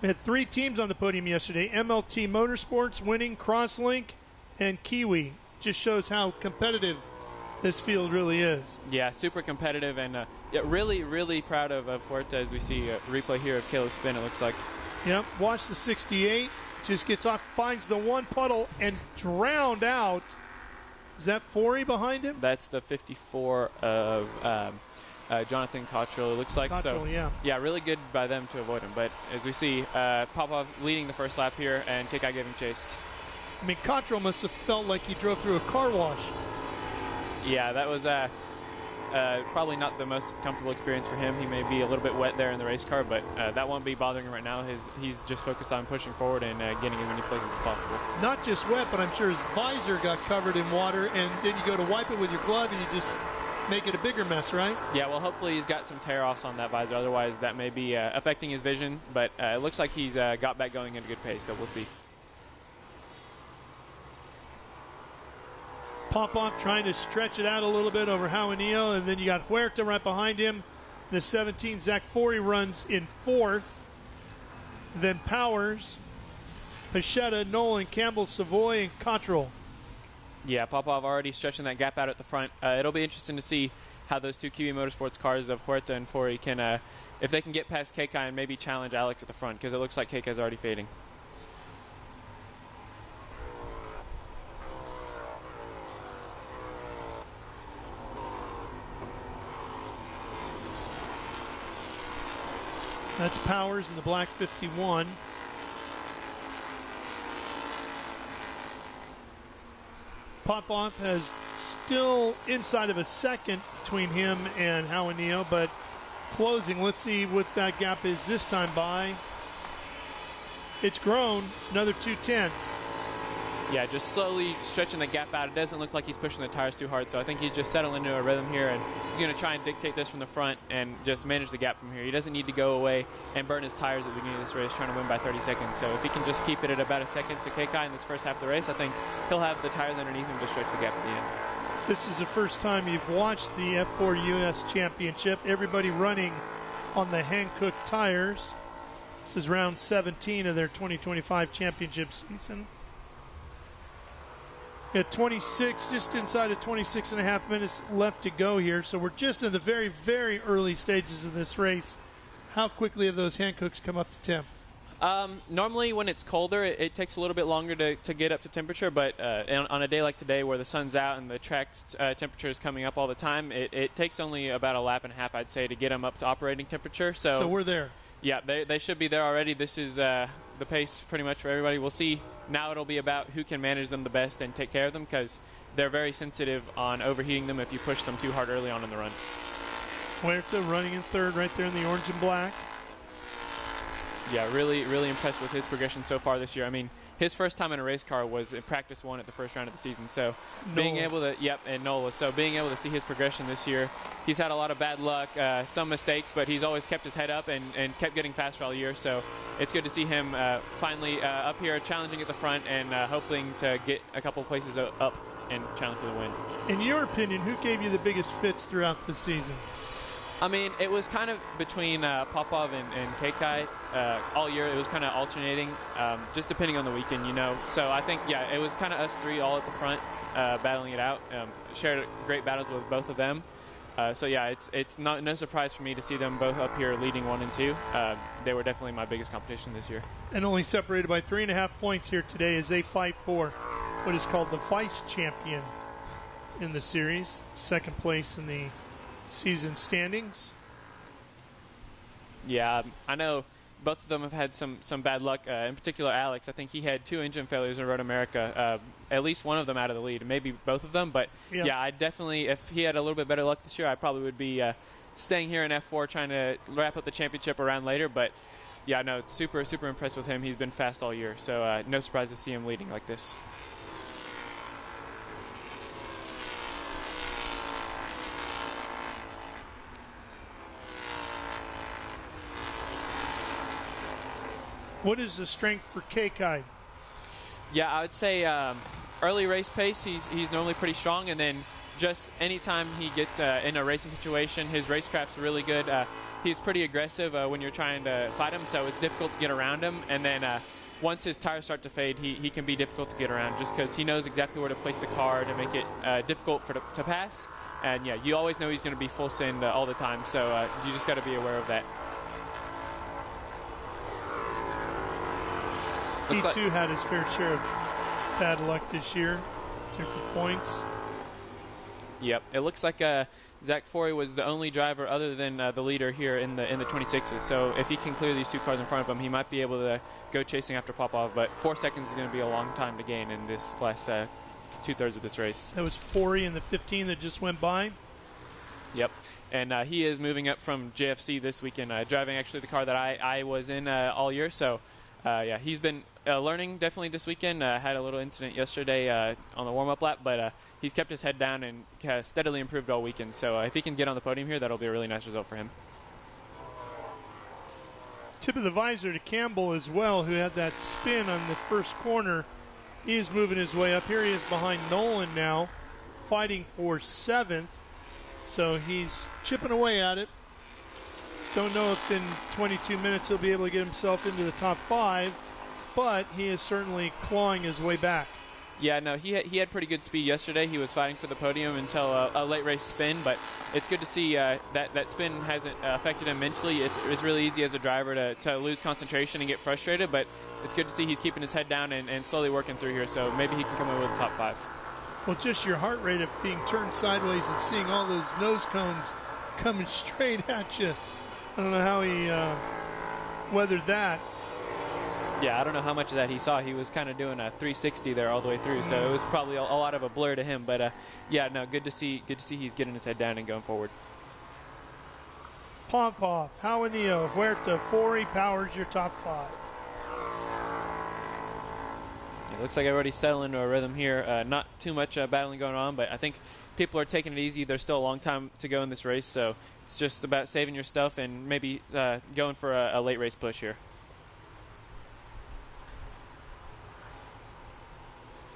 We had 3 teams on the podium yesterday. MLT Motorsports winning, Crosslink, and Kiwi. Just shows how competitive this field really is. Yeah, super competitive, and yeah, really, really proud of Huerta as we see a replay here of Caleb's spin, it looks like. Yep, watch the 68. Just gets off, finds the one puddle, and drowned out. Is that Forey behind him? That's the 54 of Jonathan Cottrell, it looks like. Cottrell, so, yeah, really good by them to avoid him. But as we see, Popov leading the first lap here, and KK giving chase. I mean, Cottrell must have felt like he drove through a car wash. Yeah, that was probably not the most comfortable experience for him. He may be a little bit wet there in the race car, but that won't be bothering him right now. He's just focused on pushing forward and getting as many places as possible. Not just wet, but I'm sure his visor got covered in water, and then you go to wipe it with your glove, and you just make it a bigger mess, right? Yeah, well, hopefully he's got some tear-offs on that visor. Otherwise, that may be affecting his vision, but it looks like he's got back going at a good pace, so we'll see. Popov trying to stretch it out a little bit over Jaunillo, and then you got Huerta right behind him. The 17, Zach Forey runs in fourth. Then Powers, Pachetta, Nolan, Campbell, Savoy, and Cottrell. Yeah, Popov already stretching that gap out at the front. It'll be interesting to see how those two QB Motorsports cars of Huerta and Forey can, if they can get past KK and maybe challenge Alex at the front, because it looks like KK's already fading. That's Powers in the black 51. Popov has still inside of a second between him and Jaunillo, but closing. Let's see what that gap is this time by. It's grown another 2/10. Yeah, just slowly stretching the gap out. It doesn't look like he's pushing the tires too hard, so I think he's just settling into a rhythm here, and he's going to try and dictate this from the front and just manage the gap from here. He doesn't need to go away and burn his tires at the beginning of this race trying to win by 30 seconds. So if he can just keep it at about a second to KK in this first half of the race, I think he'll have the tires underneath him to stretch the gap at the end. This is the first time you've watched the F4 U.S. Championship. Everybody running on the hand-cooked tires. This is round 17 of their 2025 championship season. At 26, just inside of 26 and a half minutes left to go here. So we're just in the very, very early stages of this race. How quickly have those hand cooks come up to temp? Normally when it's colder, it takes a little bit longer to get up to temperature, but on a day like today where the sun's out and the track's temperature is coming up all the time, it takes only about a lap and a half, I'd say, to get them up to operating temperature. So we're there. Yeah, they should be there already. This is the pace pretty much for everybody. We'll see. Now it'll be about who can manage them the best and take care of them, because they're very sensitive on overheating them if you push them too hard early on in the run. Huerta running in third right there in the orange and black. Yeah, really, really impressed with his progression so far this year. I mean, his first time in a race car was in practice one at the first round of the season. So being able to, and Nola. So being able to see his progression this year, he's had a lot of bad luck, some mistakes, but he's always kept his head up and kept getting faster all year. So it's good to see him finally up here challenging at the front and hoping to get a couple places up and challenge for the win. In your opinion, who gave you the biggest fits throughout the season? I mean, it was kind of between Popov and KK all year. It was kind of alternating, just depending on the weekend, you know. So I think, yeah, it was kind of us three all at the front battling it out. Shared great battles with both of them. So, yeah, it's no surprise for me to see them both up here leading 1 and 2. They were definitely my biggest competition this year. And only separated by 3.5 points here today as they fight for what is called the vice champion in the series. Second place in the season standings. Yeah, I know both of them have had some bad luck. In particular, Alex, I think he had 2 engine failures in Road America. At least one of them out of the lead, maybe both of them. But yeah, I definitely, if he had a little bit better luck this year, I probably would be staying here in F4 trying to wrap up the championship around later. But yeah, no, super impressed with him. He's been fast all year, so no surprise to see him leading like this. What is the strength for KK? Yeah, I would say early race pace, he's normally pretty strong, and then just anytime he gets in a racing situation, his racecraft's really good. He's pretty aggressive when you're trying to fight him, so it's difficult to get around him. And then once his tires start to fade, he can be difficult to get around just because he knows exactly where to place the car to make it difficult to pass. And yeah, you always know he's going to be full send all the time, so you just got to be aware of that. T2 had his fair share of bad luck this year, different points. Yep, it looks like Zach Forey was the only driver other than the leader here in the 26s. So if he can clear these 2 cars in front of him, he might be able to go chasing after Popov. But 4 seconds is going to be a long time to gain in this last 2/3 of this race. That was Forey in the 15 that just went by. Yep, and he is moving up from JFC this weekend, driving actually the car that I was in all year. So, yeah, he's been learning definitely this weekend. Had a little incident yesterday on the warm-up lap, but he's kept his head down and steadily improved all weekend. So if he can get on the podium here, that'll be a really nice result for him. Tip of the visor to Campbell as well, who had that spin on the first corner. He is moving his way up. Here he is behind Nolan now, fighting for 7th. So he's chipping away at it. Don't know if in 22 minutes he'll be able to get himself into the top 5, but he is certainly clawing his way back. Yeah, no, he had pretty good speed yesterday. He was fighting for the podium until a late race spin, but it's good to see that spin hasn't affected him mentally. It's really easy as a driver to lose concentration and get frustrated, but it's good to see he's keeping his head down and slowly working through here, so maybe he can come away with the top 5. Well, just your heart rate of being turned sideways and seeing all those nose cones coming straight at you. I don't know how he weathered that. Yeah, I don't know how much of that he saw. He was kind of doing a 360 there all the way through, so it was probably a lot of a blur to him. But yeah, no, good to see he's getting his head down and going forward. Popov, Jaramillo, Huerta, Forey powers your top 5. It looks like everybody's settling into a rhythm here. Not too much battling going on, but I think people are taking it easy. There's still a long time to go in this race, so it's just about saving your stuff and maybe going for a late race push here.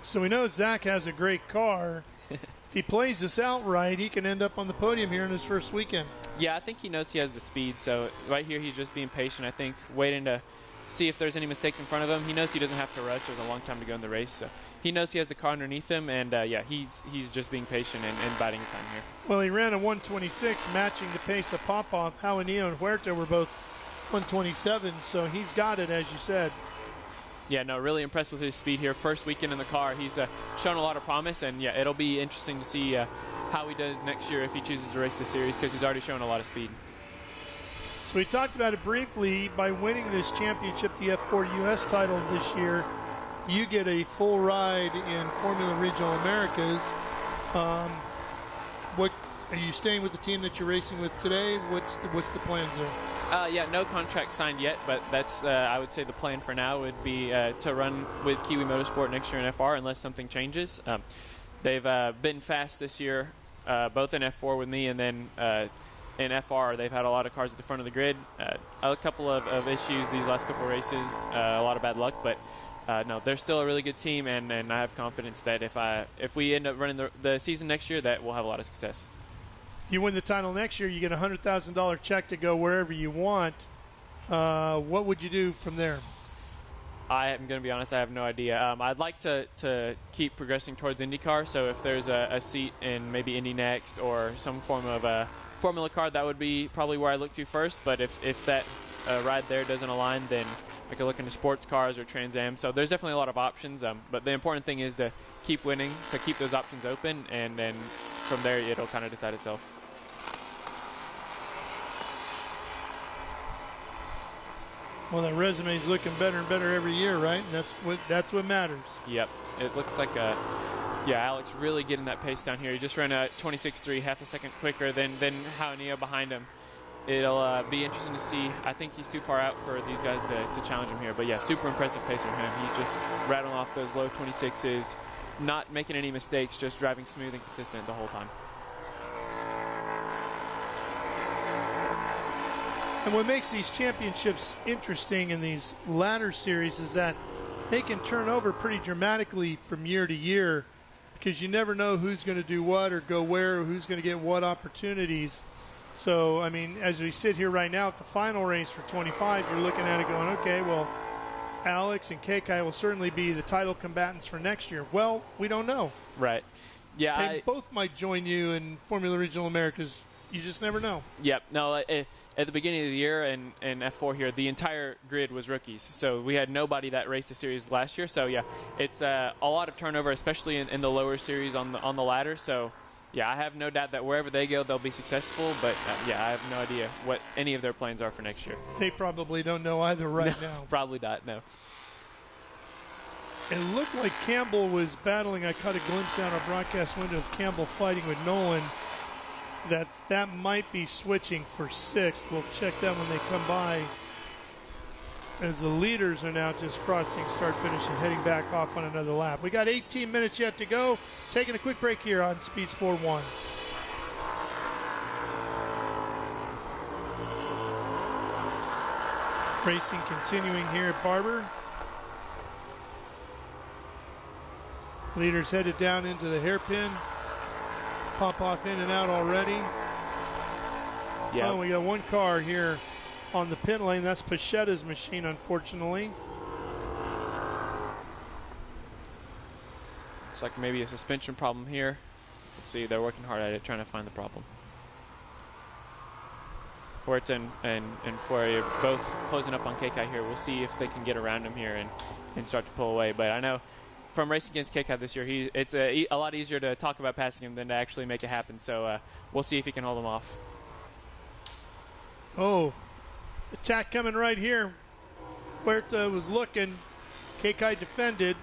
So we know Zach has a great car. If he plays this out right, he can end up on the podium here in his first weekend. Yeah, I think he knows he has the speed, so right here he's just being patient, I think, waiting to see if there's any mistakes in front of him. He knows he doesn't have to rush. There's a long time to go in the race, so he knows he has the car underneath him, and yeah, he's just being patient and biding his time here. Well, he ran a 126, matching the pace of Popov. Jaramillo and Huerta were both 127, so he's got it, as you said. Yeah, no, really impressed with his speed here. First weekend in the car, he's shown a lot of promise, and yeah, it'll be interesting to see how he does next year if he chooses to race the series, because he's already shown a lot of speed. So we talked about it briefly. By winning this championship, the F4 U.S. title this year, you get a full ride in Formula Regional Americas. What are you staying with the team that you're racing with today? What's the plans there? Yeah, no contract signed yet, but that's I would say the plan for now would be to run with Kiwi Motorsport next year in FR unless something changes. They've been fast this year, both in F4 with me and then in FR. They've had a lot of cars at the front of the grid. A couple of issues these last couple of races, a lot of bad luck, but no, they're still a really good team, and I have confidence that if we end up running the season next year, that we'll have a lot of success. You win the title next year, you get a $100,000 check to go wherever you want. What would you do from there? I am going to be honest, I have no idea. I'd like to keep progressing towards IndyCar, so if there's a seat in maybe Indy Next or some form of a Formula car, that would be probably where I look to first. But if that ride there doesn't align, then I could look into sports cars or Trans Am. So there's definitely a lot of options. But the important thing is to keep winning, to keep those options open, and then from there it'll kind of decide itself. Well, that resume is looking better and better every year, right? And that's what matters. Yep. It looks like Alex really getting that pace down here. He just ran a 26.3, half a second quicker than Jaramillo behind him. It'll be interesting to see. I think he's too far out for these guys to challenge him here. But yeah, super impressive pace from him. He's just rattling off those low 26s, not making any mistakes, just driving smooth and consistent the whole time. And what makes these championships interesting in these ladder series is that they can turn over pretty dramatically from year to year, because you never know who's going to do what or go where or who's going to get what opportunities. So, I mean, as we sit here right now at the final race for 25, you're looking at it going, okay, well, Alex and Kekai will certainly be the title combatants for next year. Well, we don't know. Right. Yeah. They both might join you in Formula Regional Americas, you just never know. Yep. No, at the beginning of the year in F4 here, the entire grid was rookies. So we had nobody that raced the series last year. So, yeah, it's a lot of turnover, especially in the lower series on the ladder. So, yeah, I have no doubt that wherever they go, they'll be successful. But, yeah, I have no idea what any of their plans are for next year. They probably don't know either now. Probably not, no. It looked like Campbell was battling. I caught a glimpse out of our broadcast window of Campbell fighting with Nolan. That might be switching for 6th. We'll check that when they come by. As the leaders are now just crossing, start, finish, and heading back off on another lap. We got 18 minutes yet to go. Taking a quick break here on Speed Sport 1. Racing continuing here at Barber. Leaders headed down into the hairpin. Pop off in and out already. Yeah. Oh, we got one car here on the pit lane. That's Pachetta's machine, unfortunately. Looks like maybe a suspension problem here. Let's see, they're working hard at it, trying to find the problem. Huerta and Fourier both closing up on Kekai here. We'll see if they can get around him here and start to pull away. But I know from racing against Kekai this year, it's a lot easier to talk about passing him than to actually make it happen. So we'll see if he can hold him off. Oh, attack coming right here. Huerta was looking. Kekai defended.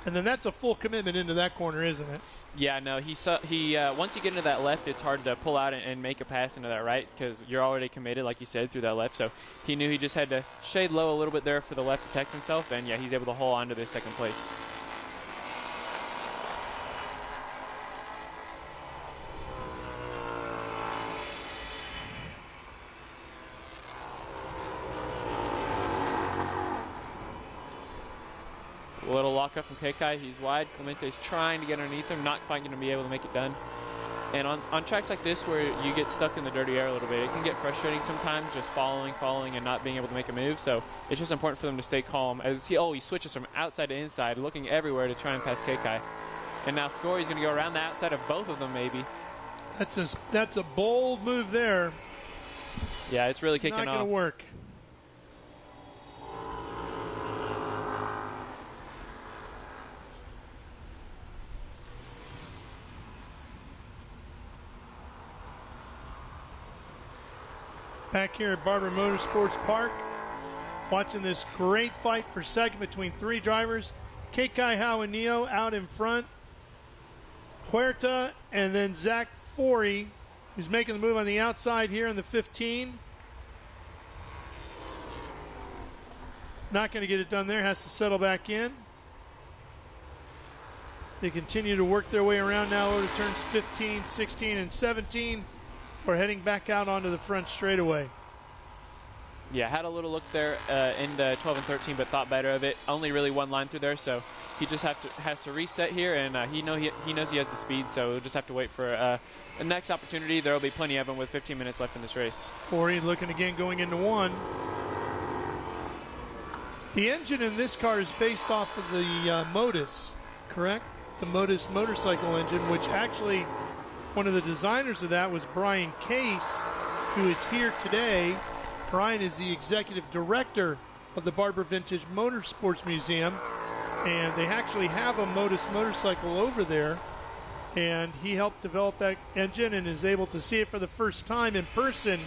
And then that's a full commitment into that corner, isn't it? Yeah, no. He once you get into that left, it's hard to pull out and make a pass into that right because you're already committed, like you said, through that left. So he knew he just had to shade low a little bit there for the left to protect himself. And, yeah, he's able to hold on to this second place. A little lockup from Kekai. He's wide. Clemente's trying to get underneath him, not quite going to be able to make it done. And on tracks like this where you get stuck in the dirty air a little bit, it can get frustrating sometimes just following, and not being able to make a move. So it's just important for them to stay calm. As he switches from outside to inside, looking everywhere to try and pass Kekai. And now Fiori's going to go around the outside of both of them maybe. That's a bold move there. Yeah, it's really kicking off. Not going to work. Back here at Barber Motorsports Park, watching this great fight for second between three drivers. Kekai Hauanio out in front. Huerta and then Zach Forey, who's making the move on the outside here in the 15. Not going to get it done there, has to settle back in. They continue to work their way around now over to turns 15, 16, and 17. We're heading back out onto the front straightaway. Yeah, had a little look there into 12 and 13, but thought better of it. Only really one line through there, so he just has to reset here, and he knows he has the speed, so we'll just have to wait for a next opportunity. There will be plenty of them with 15 minutes left in this race. Forey looking again going into one. The engine in this car is based off of the Modus, correct? The Modus motorcycle engine, which actually one of the designers of that was Brian Case, who is here today. Brian is the executive director of the Barber Vintage Motorsports Museum, and they actually have a Modus motorcycle over there, and he helped develop that engine and is able to see it for the first time in person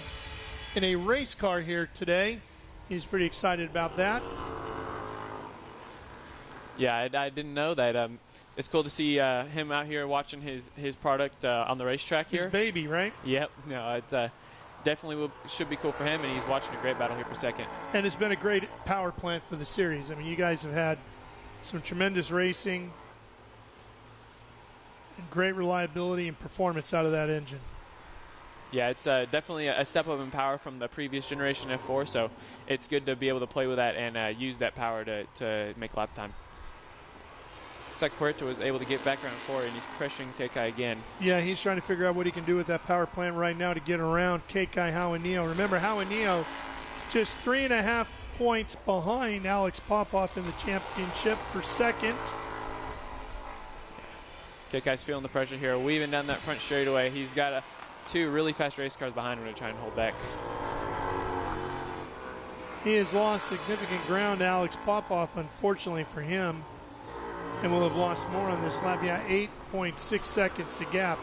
in a race car here today. He's pretty excited about that. Yeah, I didn't know that. It's cool to see him out here watching his product on the racetrack here. His baby, right? Yep. No, it definitely should be cool for him, and he's watching a great battle here for second. And it's been a great power plant for the series. I mean, you guys have had some tremendous racing and great reliability and performance out of that engine. Yeah, it's definitely a step up in power from the previous generation F4, so it's good to be able to play with that and use that power to make lap time. Looks like Huerta was able to get back around forward, and he's pressuring Kekai again. Yeah, he's trying to figure out what he can do with that power plant right now to get around Kekai Hauanio. Remember, Hauanio just 3.5 points behind Alex Popoff in the championship for second. Kekai's feeling the pressure here, weaving down that front straightaway. He's got two really fast race cars behind him to try and hold back. He has lost significant ground to Alex Popoff, unfortunately for him, and will have lost more on this lap. Yeah, 8.6 seconds the gap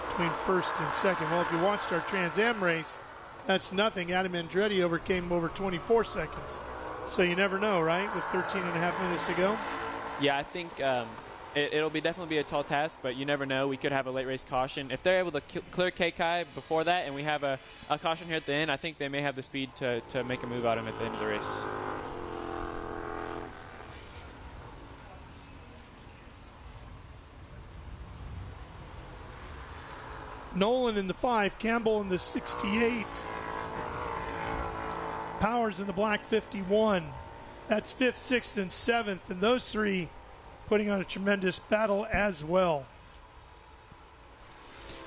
between first and second. Well, if you watched our Trans Am race, that's nothing. Adam Andretti overcame over 24 seconds. So you never know, right, with 13 and a half minutes to go? Yeah, I think it'll definitely be a tall task, but you never know. We could have a late race caution. If they're able to clear Kekai before that and we have a caution here at the end, I think they may have the speed to make a move out of him at the end of the race. Nolan in the 5, Campbell in the 68. Powers in the black 51. That's 5th, 6th, and 7th, and those three putting on a tremendous battle as well.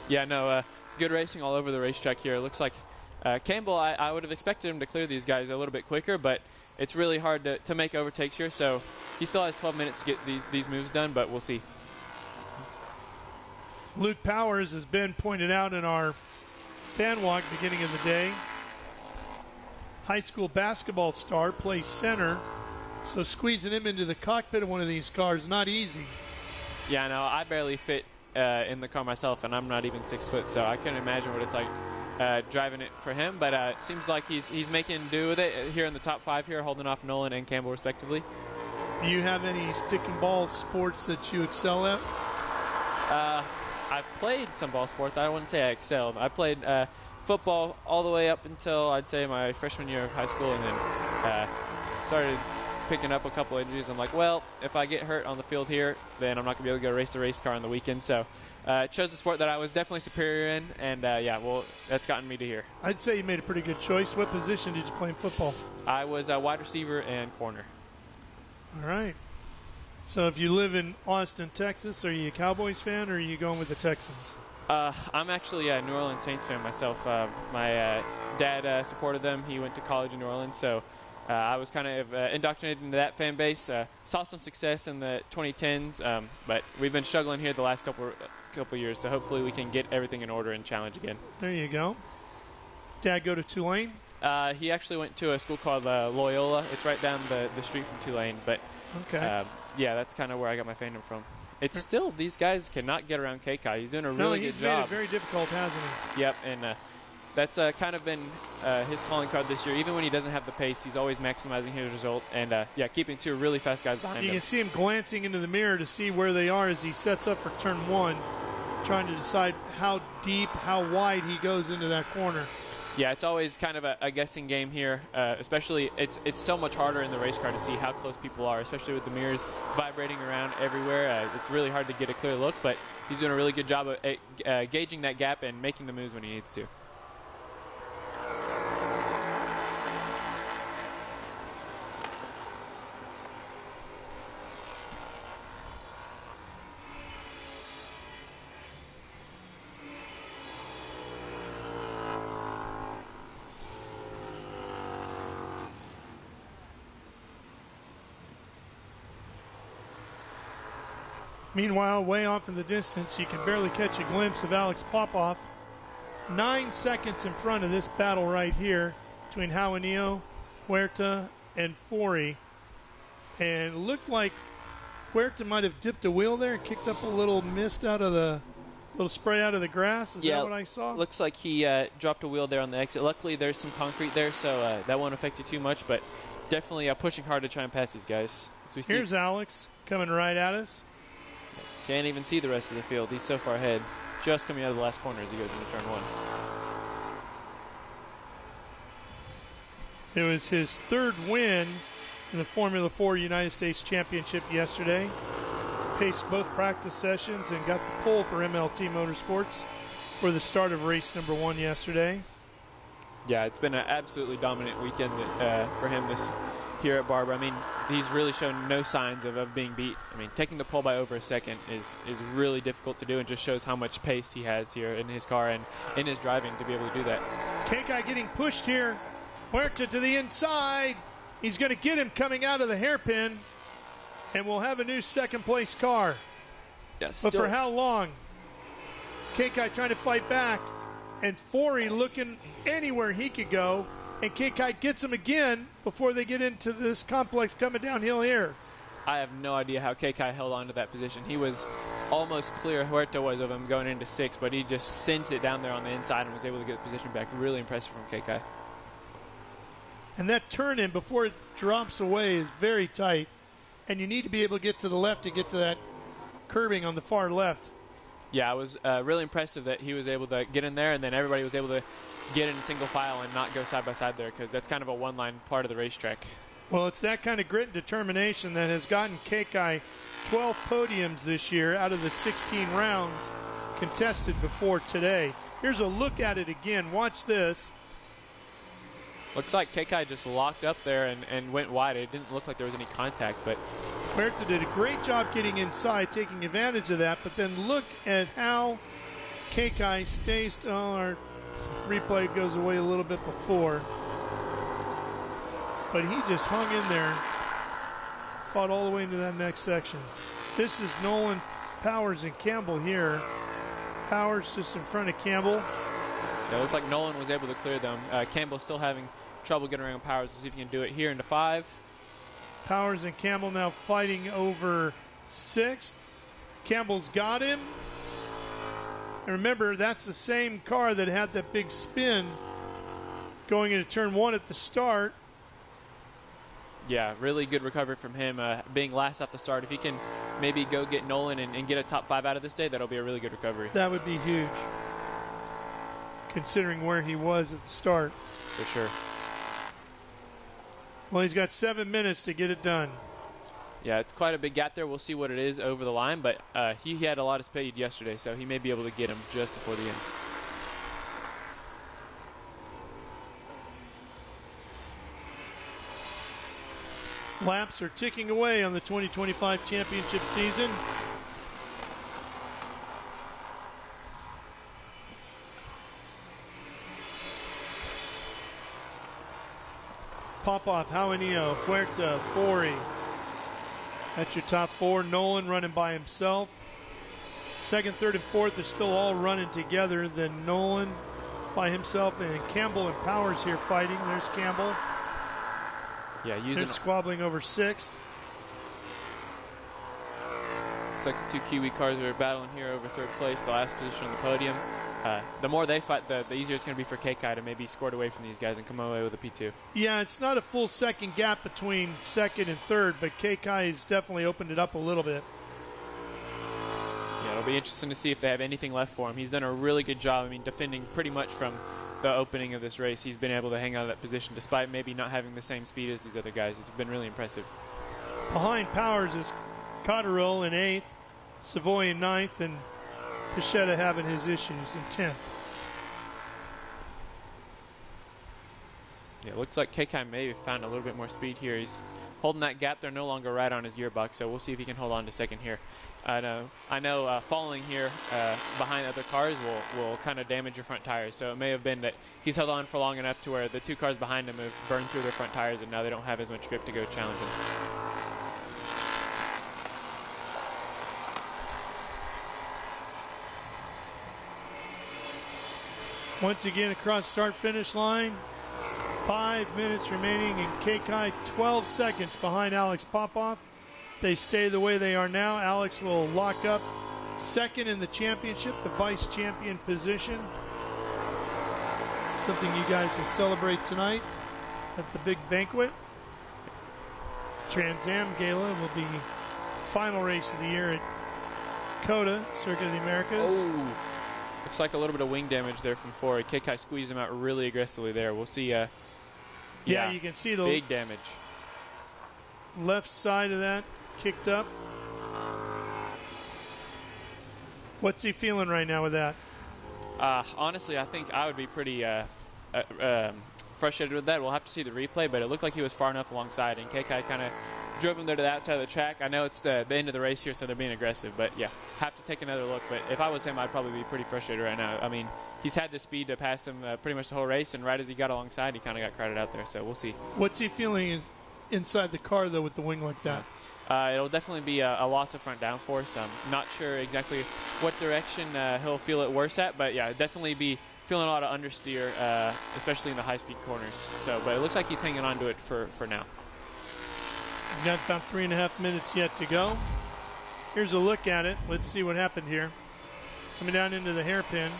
Yeah, no, good racing all over the racetrack here. It looks like Campbell, I would have expected him to clear these guys a little bit quicker, but it's really hard to make overtakes here, so he still has 12 minutes to get these moves done, but we'll see. Luke Powers has been pointed out in our fan walk beginning of the day. High school basketball star, plays center, so squeezing him into the cockpit of one of these cars, not easy. Yeah, no, I barely fit in the car myself, and I'm not even 6 foot, so I couldn't imagine what it's like driving it for him, but it seems like he's making do with it here in the top 5 here, holding off Nolan and Campbell respectively. Do you have any stick and ball sports that you excel at? I've played some ball sports. I wouldn't say I excelled. I played football all the way up until I'd say my freshman year of high school, and then started picking up a couple injuries. I'm like, well, if I get hurt on the field here, then I'm not going to be able to go race the race car on the weekend. So chose a sport that I was definitely superior in, and yeah, well, that's gotten me to here. I'd say you made a pretty good choice. What position did you play in football? I was a wide receiver and corner. All right. So if you live in Austin, Texas, are you a Cowboys fan or are you going with the Texans? I'm actually a New Orleans Saints fan myself. My dad supported them. He went to college in New Orleans, so I was kind of indoctrinated into that fan base. Saw some success in the 2010s, but we've been struggling here the last couple years, so hopefully we can get everything in order and challenge again. There you go. Dad go to Tulane? He actually went to a school called Loyola. It's right down the street from Tulane, but okay. Yeah, that's kind of where I got my fandom from. It's still, these guys cannot get around Kekai. He's doing a really good job. He's made it very difficult, hasn't he? Yep, and that's kind of been his calling card this year. Even when he doesn't have the pace, he's always maximizing his result, and yeah, keeping two really fast guys behind him. You can see him glancing into the mirror to see where they are as he sets up for turn 1, trying to decide how deep, how wide he goes into that corner. Yeah, it's always kind of a guessing game here, especially it's so much harder in the race car to see how close people are, especially with the mirrors vibrating around everywhere. It's really hard to get a clear look, but he's doing a really good job of gauging that gap and making the moves when he needs to. Meanwhile, way off in the distance, you can barely catch a glimpse of Alex Popoff. 9 seconds in front of this battle right here between Jaunillo, Huerta, and Forey. And it looked like Huerta might have dipped a wheel there and kicked up a little mist out of the little spray out of the grass. Is that what I saw? Looks like he dropped a wheel there on the exit. Luckily, there's some concrete there, so that won't affect you too much, but definitely pushing hard to try and pass these guys. Here's Alex coming right at us. Can't even see the rest of the field. He's so far ahead. Just coming out of the last corner as he goes into turn 1. It was his 3rd win in the Formula 4 United States Championship yesterday. Paced both practice sessions and got the pole for MLT Motorsports for the start of race number 1 yesterday. Yeah, it's been an absolutely dominant weekend for him here at Barber. I mean, he's really shown no signs of being beat. I mean, taking the pole by over a second is really difficult to do, and just shows how much pace he has here in his car and in his driving to be able to do that. Kekai getting pushed here. Huerta to the inside. He's going to get him coming out of the hairpin, and we'll have a new second-place car. Yes. But for how long? Kekai trying to fight back. and Forey looking anywhere he could go, and Kekai gets him again before they get into this complex coming downhill here. I have no idea how Kekai held on to that position. He was almost clear, Huerta was, of him going into 6, but he just sent it down there on the inside and was able to get the position back. Really impressive from Kekai. And that turn-in before it drops away is very tight, and you need to be able to get to the left to get to that curbing on the far left. Yeah, it was really impressive that he was able to get in there, and then everybody was able to get in single file and not go side by side there, because that's kind of a one-line part of the racetrack. Well, it's that kind of grit and determination that has gotten Kekai 12 podiums this year out of the 16 rounds contested before today. Here's a look at it again. Watch this. Looks like Kekai just locked up there and went wide. It didn't look like there was any contact, but Huerta did a great job getting inside, taking advantage of that, but then look at how Kekai stays. Our replay goes away a little bit before, but he just hung in there, fought all the way into that next section. This is Nolan, Powers, and Campbell here. Powers just in front of Campbell. Yeah, it looked like Nolan was able to clear them. Campbell's still having trouble getting around Powers. We'll see if he can do it here into 5. Powers and Campbell now fighting over 6th. Campbell's got him. And remember, that's the same car that had that big spin going into turn 1 at the start. Yeah, really good recovery from him, being last off the start. If he can maybe go get Nolan and get a top 5 out of this day, that'll be a really good recovery. That would be huge, considering where he was at the start. For sure. Well, he's got 7 minutes to get it done. Yeah, it's quite a big gap there. We'll see what it is over the line, but he had a lot of speed yesterday, so he may be able to get him just before the end. Laps are ticking away on the 2025 championship season. Popoff, Jaunillo, Huerta, Forey. That's your top 4. Nolan running by himself. 2nd, 3rd, and 4th are still all running together. Then Nolan by himself, and Campbell and Powers here fighting. There's Campbell. Yeah, they're squabbling over 6th. Looks like the 2 Kiwi cars are battling here over 3rd place, the last position on the podium. The more they fight, the easier it's going to be for Kekai to maybe score away from these guys and come away with a P2. Yeah, it's not a full second gap between 2nd and 3rd, but Kekai has definitely opened it up a little bit. Yeah, it'll be interesting to see if they have anything left for him. He's done a really good job, defending pretty much from the opening of this race. He's been able to hang out of that position despite maybe not having the same speed as these other guys. It's been really impressive. Behind Powers is Cotterill in 8th, Savoy in 9th, and Pichetta having his issues in 10th. Yeah, it looks like Kekai maybe found a little bit more speed here. He's holding that gap. They're no longer right on his gearbox, so we'll see if he can hold on to 2nd here. I know falling here behind other cars will kind of damage your front tires, so it may have been that he's held on for long enough to where the 2 cars behind him have burned through their front tires, and now they don't have as much grip to go challenge him. Once again across start-finish line, 5 minutes remaining, and Kekai 12 seconds behind Alex Popoff. They stay the way they are now. Alex will lock up 2nd in the championship, the vice champion position. Something you guys will celebrate tonight at the big banquet. Trans Am Gala will be the final race of the year at COTA, Circuit of the Americas. Oh, looks like a little bit of wing damage there from Forey. Kekai squeezed him out really aggressively there. We'll see. Yeah, you can see the big damage. Left side of that kicked up. What's he feeling right now with that? Honestly, I think I would be pretty frustrated with that. We'll have to see the replay, but it looked like he was far enough alongside, and Kekai kind of drove him there to the outside of the track. I know it's the end of the race here, so they're being aggressive, but yeah, have to take another look. But if I was him, I'd probably be pretty frustrated right now. He's had the speed to pass him pretty much the whole race, and right as he got alongside, he kind of got crowded out there, so we'll see. What's he feeling inside the car, though, with the wing like that? It'll definitely be a loss of front downforce. I'm not sure exactly what direction he'll feel it worse at, but yeah, definitely be feeling a lot of understeer, especially in the high-speed corners. So, but it looks like he's hanging on to it for now. He's got about 3.5 minutes yet to go. Here's a look at it. Let's see what happened here. Coming down into the hairpin.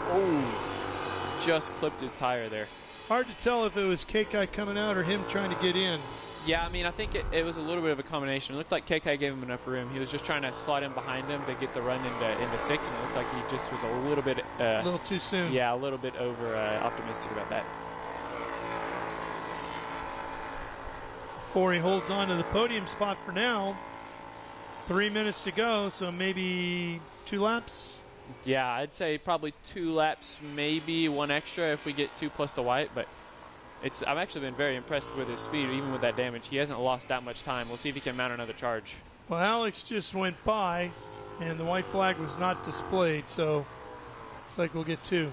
Oh, just clipped his tire there. Hard to tell if it was Kekai coming out or him trying to get in. Yeah, I mean, I think it was a little bit of a combination. It looked like Kekai gave him enough room. He was just trying to slide in behind him to get the run into 6, and it looks like he just was a little bit... a little too soon. Yeah, a little bit over optimistic about that. He holds on to the podium spot for now. 3 minutes to go, so maybe 2 laps? Yeah, I'd say probably 2 laps, maybe 1 extra if we get 2 plus the white, but I've actually been very impressed with his speed, even with that damage. He hasn't lost that much time. We'll see if he can mount another charge. Well, Alex just went by, and the white flag was not displayed, so looks like we'll get 2.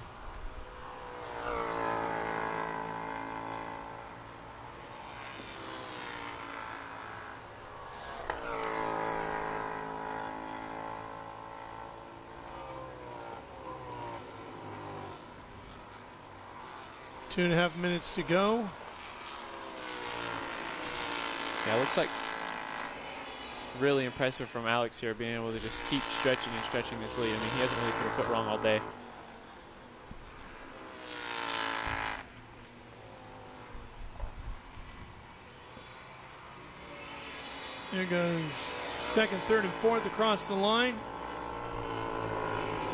Two and a half minutes to go. Yeah, it looks like really impressive from Alex here, being able to just keep stretching and stretching this lead. I mean, he hasn't really put a foot wrong all day. There goes second, third, and fourth across the line.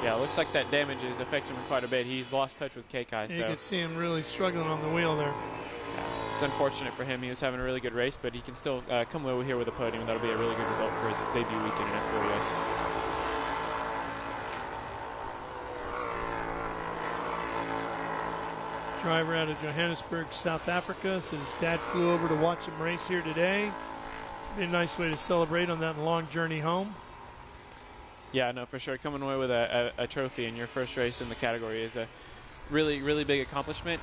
Yeah, it looks like that damage is affecting him quite a bit. He's lost touch with Kekai. You can see him really struggling on the wheel there. Yeah, it's unfortunate for him. He was having a really good race, but he can still come away here with a podium. That'll be a really good result for his debut weekend in F4 U.S. Driver out of Johannesburg, South Africa, said his dad flew over to watch him race here today. Be a nice way to celebrate on that long journey home. Yeah, no, for sure. Coming away with a trophy in your first race in the category is a really, really big accomplishment.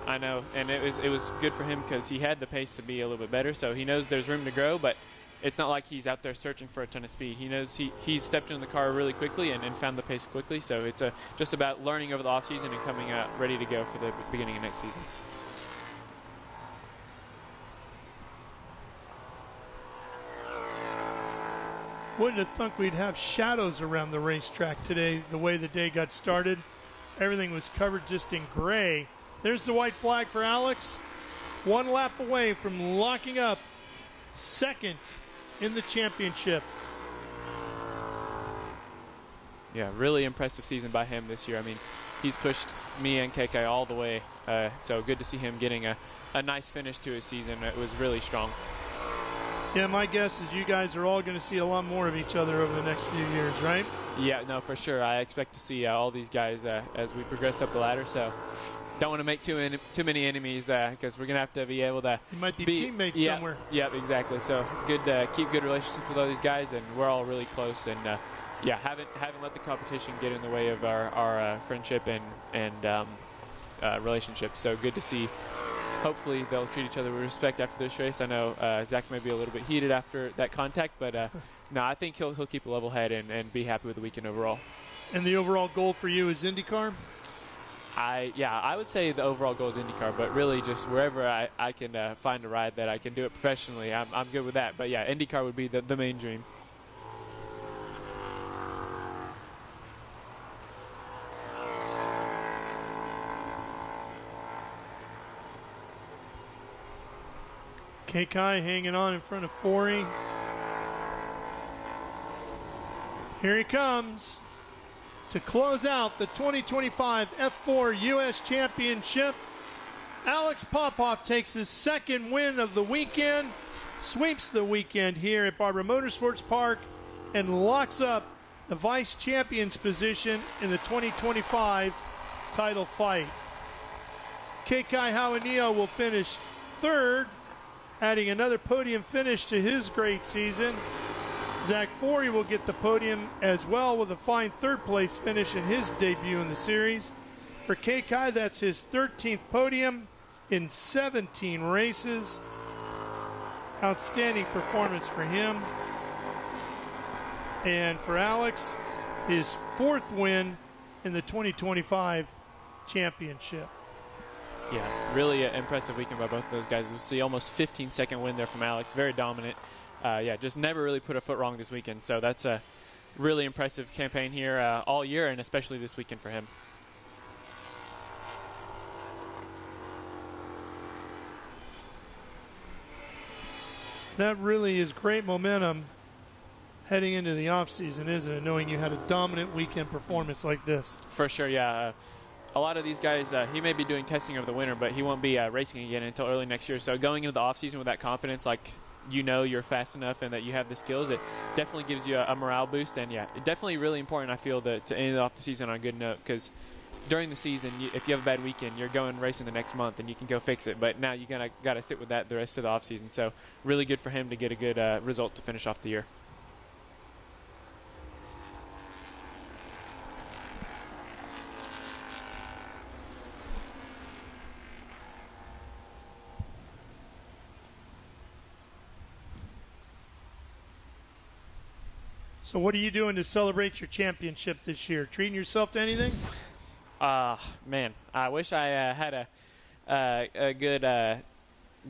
I know, and it was good for him because he had the pace to be a little bit better, so he knows there's room to grow, but it's not like he's out there searching for a ton of speed. He knows he's stepped into the car really quickly and found the pace quickly, so it's just about learning over the offseason and coming out ready to go for the beginning of next season. Wouldn't have thunk we'd have shadows around the racetrack today, the way the day got started. Everything was covered just in gray. There's the white flag for Alex. 1 lap away from locking up second in the championship. Yeah, really impressive season by him this year. I mean, he's pushed me and KK all the way, so good to see him getting a nice finish to his season. It was really strong. Yeah, my guess is you guys are all going to see a lot more of each other over the next few years, right? Yeah, no, for sure. I expect to see all these guys as we progress up the ladder, so don't want to make too many enemies because we're going to have to be able to... You might be teammates somewhere. Yeah, exactly. So good keep good relationships with all these guys, and we're all really close, and yeah, haven't let the competition get in the way of our friendship and relationship. So good to see. Hopefully they'll treat each other with respect after this race. I know Zach may be a little bit heated after that contact, but no, I think he'll keep a level head and be happy with the weekend overall. And the overall goal for you is IndyCar? I would say the overall goal is IndyCar, but really just wherever I can find a ride that I can do it professionally, I'm good with that. But yeah, IndyCar would be the main dream. Kekai hanging on in front of Forey. Here he comes to close out the 2025 F4 U.S. Championship. Alex Popoff takes his second win of the weekend, sweeps the weekend here at Barber Motorsports Park, and locks up the vice champion's position in the 2025 title fight. Kekai Hauanio will finish third, adding another podium finish to his great season. Zach Forey will get the podium as well with a fine third-place finish in his debut in the series. For Kekai, that's his 13th podium in 17 races. Outstanding performance for him. And for Alex, his 4th win in the 2025 championship. Yeah, really impressive weekend by both of those guys. We'll see almost 15-second win there from Alex. Very dominant. Yeah, just never really put a foot wrong this weekend. So that's a really impressive campaign here all year, and especially this weekend for him. That really is great momentum heading into the offseason, isn't it, knowing you had a dominant weekend performance like this? For sure, yeah. A lot of these guys, he may be doing testing over the winter, but he won't be racing again until early next year. So going into the offseason with that confidence, like you know you're fast enough and that you have the skills, it definitely gives you a morale boost. And, yeah, it's definitely really important, I feel, to end off the season on a good note, because during the season, if you have a bad weekend, you're going racing the next month and you can go fix it. But now you got to sit with that the rest of the offseason. So really good for him to get a good result to finish off the year. So what are you doing to celebrate your championship this year? Treating yourself to anything? Man, I wish I had a good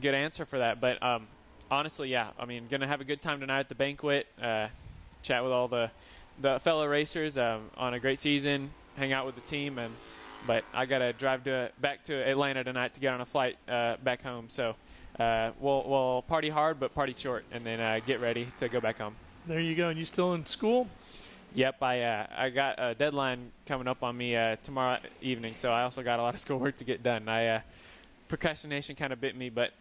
answer for that. But honestly, yeah, I mean, going to have a good time tonight at the banquet, chat with all the fellow racers on a great season, hang out with the team. But I got to drive back to Atlanta tonight to get on a flight back home. So we'll party hard but party short, and then get ready to go back home. There you go. And you still in school? Yep, I got a deadline coming up on me tomorrow evening, so I also got a lot of schoolwork to get done. Procrastination kind of bit me, but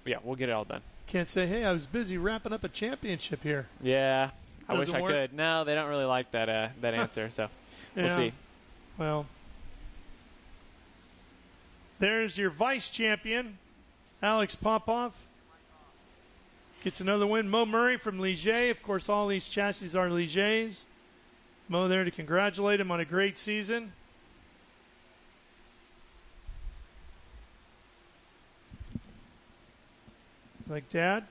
yeah, we'll get it all done. Can't say, hey, I was busy wrapping up a championship here. Yeah, I wish I work? could. No, they don't really like that answer, so we'll see. Well, there's your vice champion, Alex Popoff. Gets another win. Mo Murray from Ligier. Of course, all these chassis are Ligier's. Mo there to congratulate him on a great season. Like Dad?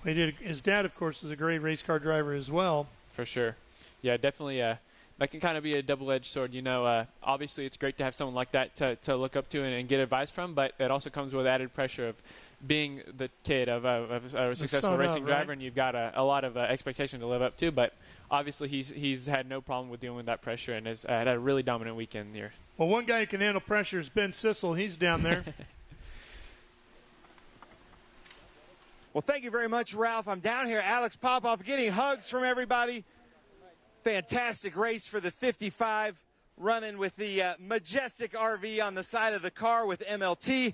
He did. His dad, of course, is a great race car driver as well. For sure. Yeah, definitely. That can kind of be a double-edged sword. You know, obviously it's great to have someone like that to look up to and get advice from, but it also comes with added pressure of being the kid of a successful racing driver, and you've got a lot of expectation to live up to. But obviously he's had no problem with dealing with that pressure and has had a really dominant weekend here. Well, one guy who can handle pressure is Ben Sissel. He's down there. Well, thank you very much, Ralph. I'm down here, Alex Popoff, getting hugs from everybody. Fantastic race for the 55, running with the majestic RV on the side of the car with MLT.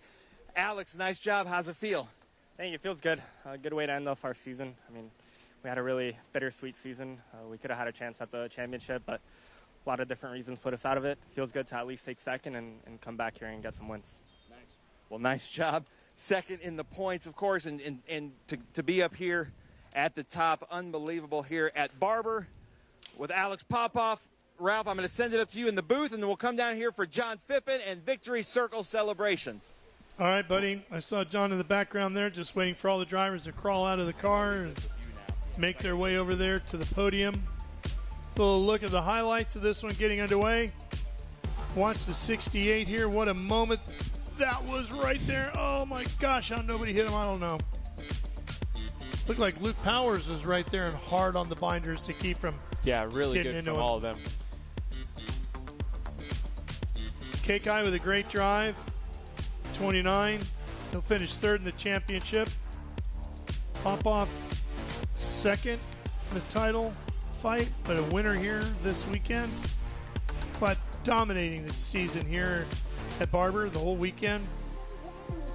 Alex, nice job. How's it feel? Thank you. It feels good. A good way to end off our season. I mean, we had a really bittersweet season. We could have had a chance at the championship, but a lot of different reasons put us out of it. Feels good to at least take second and come back here and get some wins. Nice. Well, nice job. Second in the points, of course, and to be up here at the top, unbelievable here at Barber with Alex Popoff. Ralph, I'm going to send it up to you in the booth, and then we'll come down here for John Phippen and Victory Circle celebrations. All right, buddy. I saw John in the background there just waiting for all the drivers to crawl out of the car and make their way over there to the podium. A little look at the highlights of this one getting underway. Watch the 68 here. What a moment that was right there. Oh, my gosh, how nobody hit him, I don't know. Looked like Luke Powers was right there and hard on the binders to keep from really good from all of them. K-Kai with a great drive, 29. He'll finish third in the championship. Popoff second in the title fight, but a winner here this weekend. But dominating the season here at Barber the whole weekend,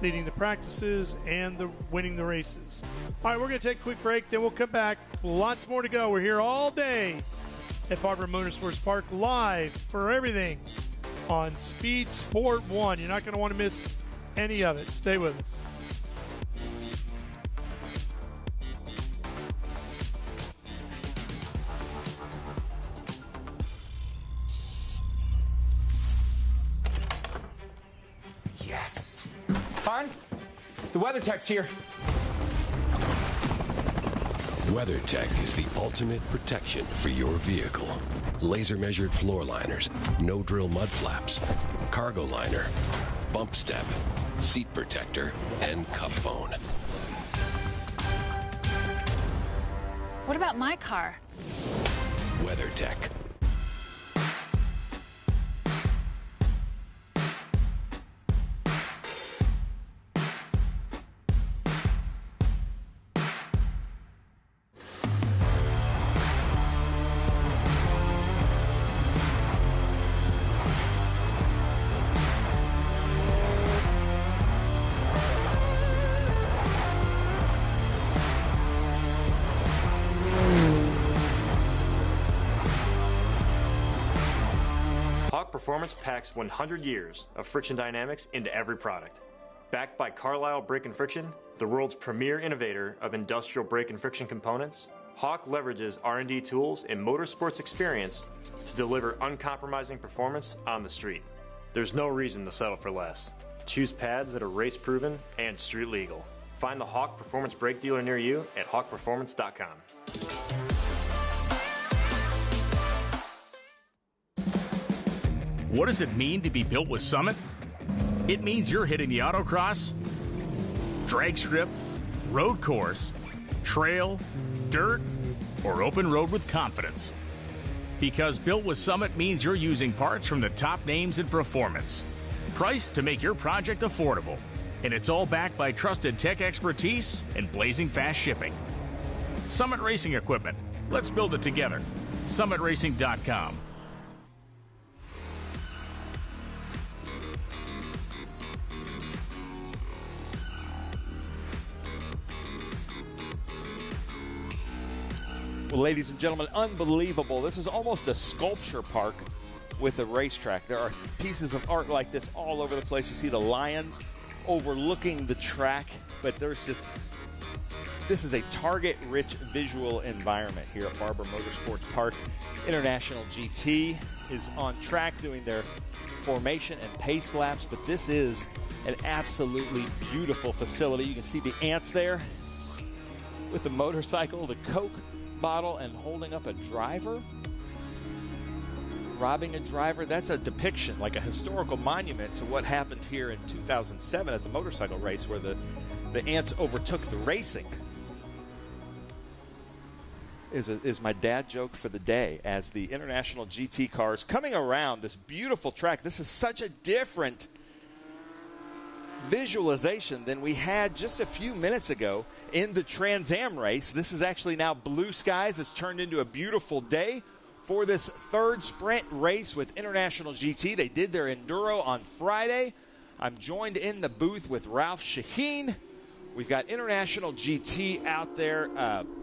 leading the practices and winning the races. All right, we're going to take a quick break, then we'll come back. Lots more to go. We're here all day at Barber Motorsports Park, live for everything on Speed Sport 1. You're not going to want to miss any of it. Stay with us. Hon, the WeatherTech's here. WeatherTech is the ultimate protection for your vehicle. Laser measured floor liners, no drill mud flaps, cargo liner, bump step, seat protector, and cup phone. What about my car? WeatherTech. Performance packs 100 years of friction dynamics into every product. Backed by Carlisle Brake and Friction, the world's premier innovator of industrial brake and friction components, Hawk leverages R&D tools and motorsports experience to deliver uncompromising performance on the street. There's no reason to settle for less. Choose pads that are race-proven and street legal. Find the Hawk Performance brake dealer near you at hawkperformance.com. What does it mean to be built with Summit? It means you're hitting the autocross, drag strip, road course, trail, dirt, or open road with confidence. Because built with Summit means you're using parts from the top names in performance. Priced to make your project affordable. And it's all backed by trusted tech expertise and blazing fast shipping. Summit Racing Equipment. Let's build it together. SummitRacing.com. Well, ladies and gentlemen, unbelievable. This is almost a sculpture park with a racetrack. There are pieces of art like this all over the place. You see the lions overlooking the track, but there's just, this is a target-rich visual environment here at Barber Motorsports Park. International GT is on track doing their formation and pace laps, but this is an absolutely beautiful facility. You can see the ants there with the motorcycle, the Coke bottle, and holding up a driver, robbing a driver. That's a depiction, like a historical monument to what happened here in 2007 at the motorcycle race where the ants overtook the racing. Is my dad joke for the day as the International GT cars coming around this beautiful track. This is such a different visualization than we had just a few minutes ago in the Trans Am race. This is actually now blue skies. It's turned into a beautiful day for this third sprint race with International GT. They did their enduro on Friday. I'm joined in the booth with Ralph Shaheen. We've got International GT out there.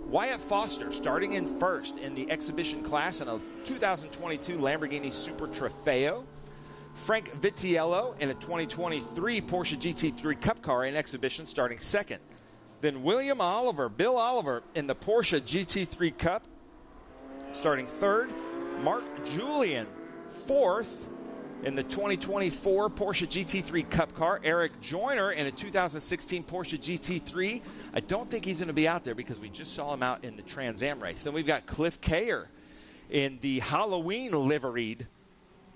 Wyatt Foster starting in first in the exhibition class in a 2022 Lamborghini Super Trofeo. Frank Vitiello in a 2023 Porsche GT3 Cup car in exhibition starting second. Then Bill Oliver in the Porsche GT3 Cup starting third. Mark Julian fourth in the 2024 Porsche GT3 Cup car. Eric Joyner in a 2016 Porsche GT3. I don't think he's going to be out there because we just saw him out in the Trans Am race. Then we've got Cliff Kayer in the Halloween liveried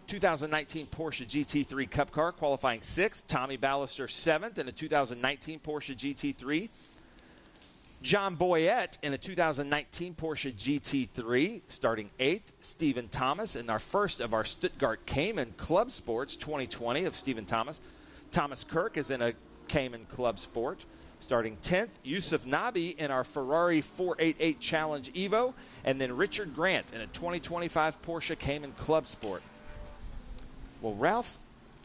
2019 Porsche GT3 Cup car, qualifying sixth. Tommy Ballister seventh in a 2019 Porsche GT3. John Boyette in a 2019 Porsche GT3, starting eighth. Stephen Thomas in our first of our Stuttgart Cayman Club Sports 2020 of Stephen Thomas. Thomas Kirk is in a Cayman Club Sport, starting 10th. Yusuf Nabi in our Ferrari 488 Challenge Evo. And then Richard Grant in a 2025 Porsche Cayman Club Sport. Well, Ralph,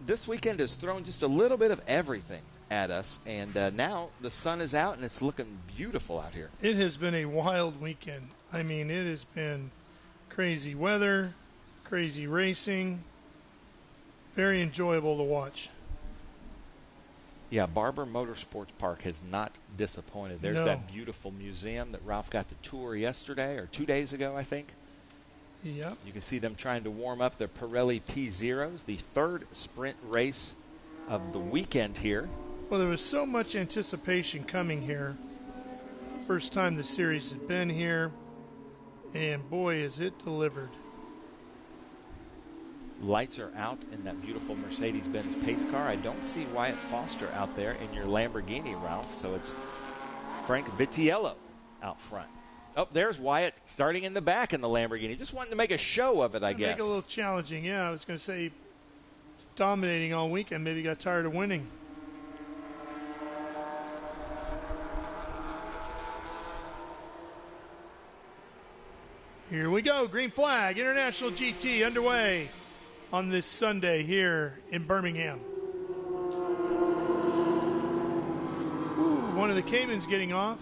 this weekend has thrown just a little bit of everything at us, and now the sun is out and it's looking beautiful out here. It has been a wild weekend. I mean, it has been crazy weather, crazy racing, very enjoyable to watch. Yeah, Barber Motorsports Park has not disappointed. There's that beautiful museum that Ralph got to tour yesterday or 2 days ago, I think. Yep. You can see them trying to warm up their Pirelli P0s, the third sprint race of the weekend here. Well, there was so much anticipation coming here. First time the series had been here, and boy, is it delivered. Lights are out in that beautiful Mercedes-Benz pace car. I don't see Wyatt Foster out there in your Lamborghini, Ralph, so it's Frank Vitiello out front. Oh, there's Wyatt starting in the back in the Lamborghini. Just wanting to make a show of it, I guess. Make it a little challenging, yeah. I was going to say dominating all weekend, maybe got tired of winning. Here we go, green flag, International GT underway on this Sunday here in Birmingham. Ooh, one of the Caymans getting off.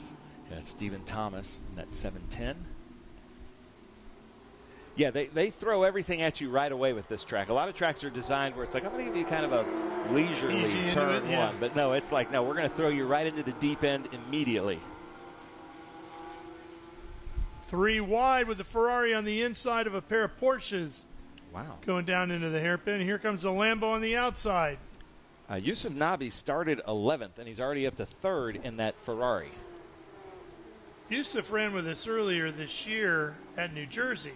Yeah, Stephen Thomas in that 710. Yeah, they throw everything at you right away with this track. A lot of tracks are designed where it's like, I'm going to give you kind of a leisurely turn one. But no, it's like, no, we're going to throw you right into the deep end immediately. 3 wide with the Ferrari on the inside of a pair of Porsches. Wow. Going down into the hairpin. Here comes the Lambo on the outside. Yusuf Nabi started 11th, and he's already up to 3rd in that Ferrari. Yusuf ran with us earlier this year at New Jersey.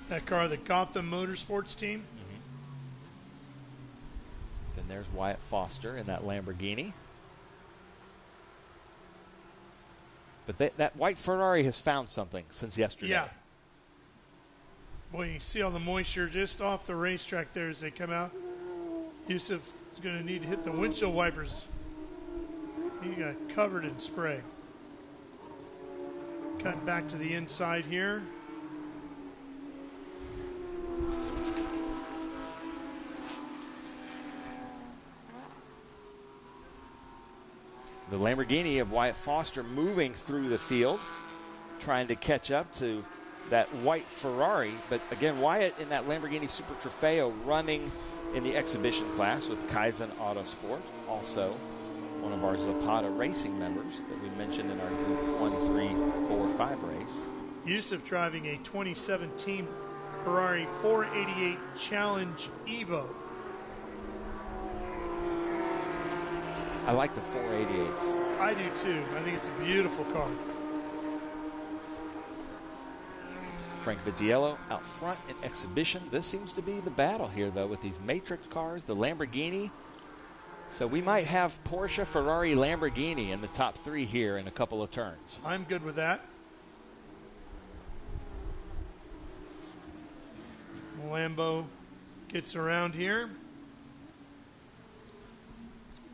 That car, the Gotham Motorsports team. Mm-hmm. Then there's Wyatt Foster in that Lamborghini. But that white Ferrari has found something since yesterday. Yeah. Boy, you see all the moisture just off the racetrack there as they come out. Yusuf is going to need to hit the windshield wipers. He got covered in spray. Cut back to the inside here. The Lamborghini of Wyatt Foster moving through the field, trying to catch up to that white Ferrari. But again, Wyatt in that Lamborghini Super Trofeo running in the exhibition class with Kaizen Autosport, also one of our Zapata racing members that we mentioned in our Group 1, 3, 4, 5 race. Yusuf driving a 2017 Ferrari 488 Challenge Evo. I like the 488s. I do too. I think it's a beautiful car. Frank Vitiello out front in exhibition. This seems to be the battle here, though, with these Matrix cars, the Lamborghini. So we might have Porsche, Ferrari, Lamborghini in the top 3 here in a couple of turns. I'm good with that. Lambo gets around here.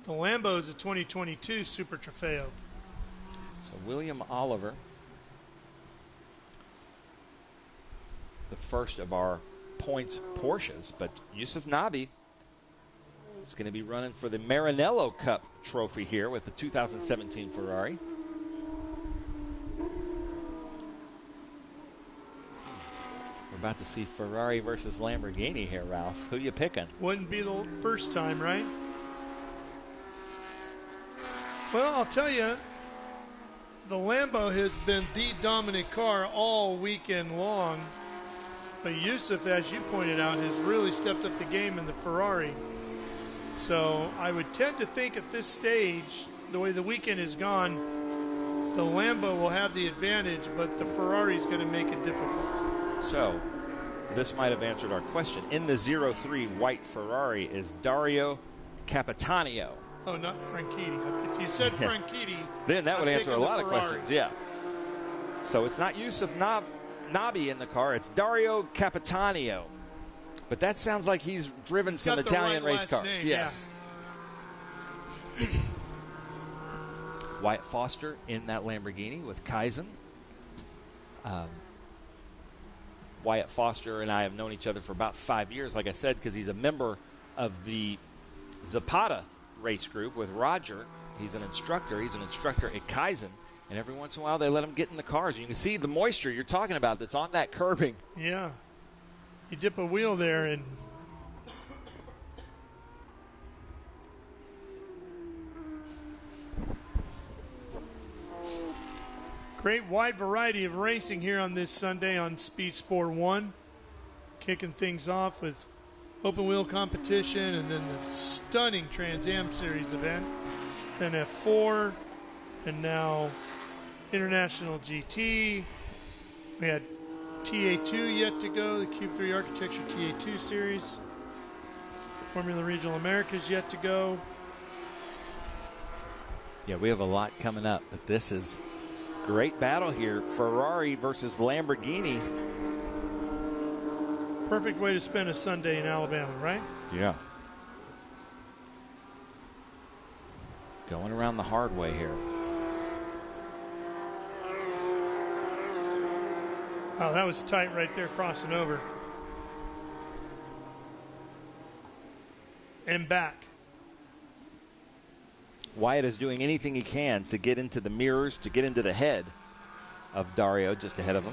The Lambo is a 2022 Super Trofeo. So William Oliver, the first of our points Porsches, but Yusuf Nabi is going to be running for the Maranello Cup trophy here with the 2017 Ferrari. We're about to see Ferrari versus Lamborghini here, Ralph. Who you picking? Wouldn't be the first time, right? Well, I'll tell you, the Lambo has been the dominant car all weekend long. But Yusuf, as you pointed out, has really stepped up the game in the Ferrari. So I would tend to think at this stage, the way the weekend has gone, the Lambo will have the advantage, but the Ferrari is going to make it difficult. So this might have answered our question. In the 03 white Ferrari is Dario Capitanio. Oh, not Franchitti. If you said Franchitti, then that would answer a lot of Ferrari. questions. Yeah. So it's not Yusuf Nabi in the car. It's Dario Capitanio. But that sounds like he's driven some Italian race cars. Name, yes. Yeah. Wyatt Foster in that Lamborghini with Kaizen. Wyatt Foster and I have known each other for about 5 years, like I said, because he's a member of the Zapata race group with Roger. He's an instructor. He's an instructor at Kaizen. And every once in a while, they let him get in the cars. You can see the moisture you're talking about that's on that curbing. Yeah. You dip a wheel there and great wide variety of racing here on this Sunday on Speed Sport 1. Kicking things off with open wheel competition, and then the stunning Trans Am Series event, then F4, and now International GT. We had TA2 yet to go, the Cube 3 Architecture TA2 Series. Formula Regional Americas yet to go. Yeah, we have a lot coming up, but this is great battle here. Ferrari versus Lamborghini. Perfect way to spend a Sunday in Alabama, right? Yeah. Going around the hard way here. Oh, that was tight right there, crossing over. And back. Wyatt is doing anything he can to get into the mirrors, to get into the head of Dario, just ahead of him.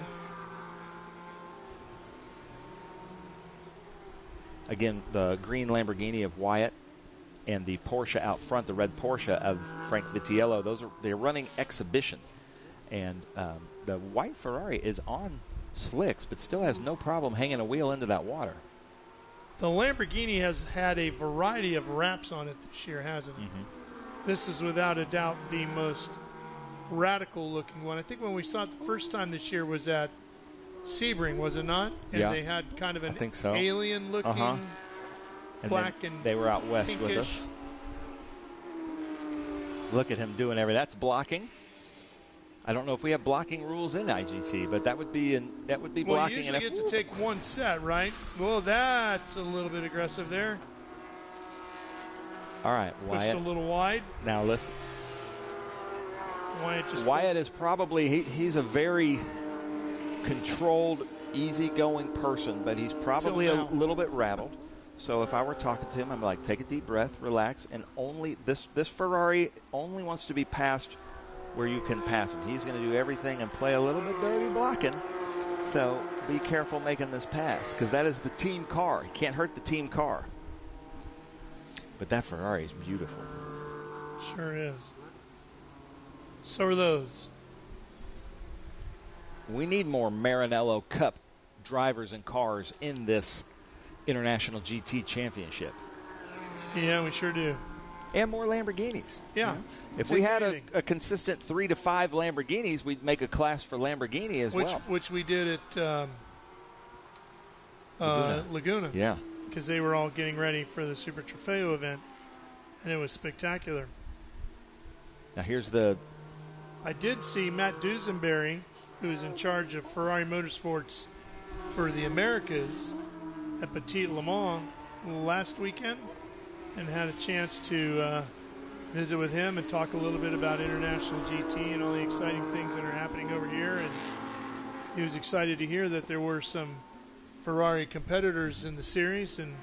Again, the green Lamborghini of Wyatt and the Porsche out front, the red Porsche of Frank Vitiello, they're running exhibition. And the white Ferrari is on slicks, but still has no problem hanging a wheel into that water. The Lamborghini has had a variety of wraps on it this year, hasn't it? Mm-hmm. This is without a doubt the most radical looking one. I think when we saw it the first time this year was at Sebring, was it not? And yeah. They had kind of an so. alien looking black and they were out west pinkish. With us. Look at him doing everything. That's blocking. I don't know if we have blocking rules in IGT, but that would be blocking. Well, you usually get to take one set, right? Well, that's a little bit aggressive there. All right, Wyatt. Pushed a little wide. Now listen. Wyatt is probably he's a very controlled, easygoing person, but he's probably a little bit rattled. So if I were talking to him, I'm like, take a deep breath, relax, and only this Ferrari only wants to be passed where you can pass him. He's going to do everything and play a little bit dirty blocking. So be careful making this pass, because that is the team car. He can't hurt the team car. But that Ferrari is beautiful. Sure is. So are those. We need more Maranello Cup drivers and cars in this International GT Championship. Yeah, we sure do. And more Lamborghinis. Yeah. If we had a consistent 3 to 5 Lamborghinis, we'd make a class for Lamborghini as well. Which we did at Laguna. Yeah. Because they were all getting ready for the Super Trofeo event, and it was spectacular. Now I did see Matt Dusenberry, who's in charge of Ferrari Motorsports for the Americas at Petit Le Mans last weekend, and had a chance to visit with him and talk a little bit about International GT and all the exciting things that are happening over here. And he was excited to hear that there were some Ferrari competitors in the series, and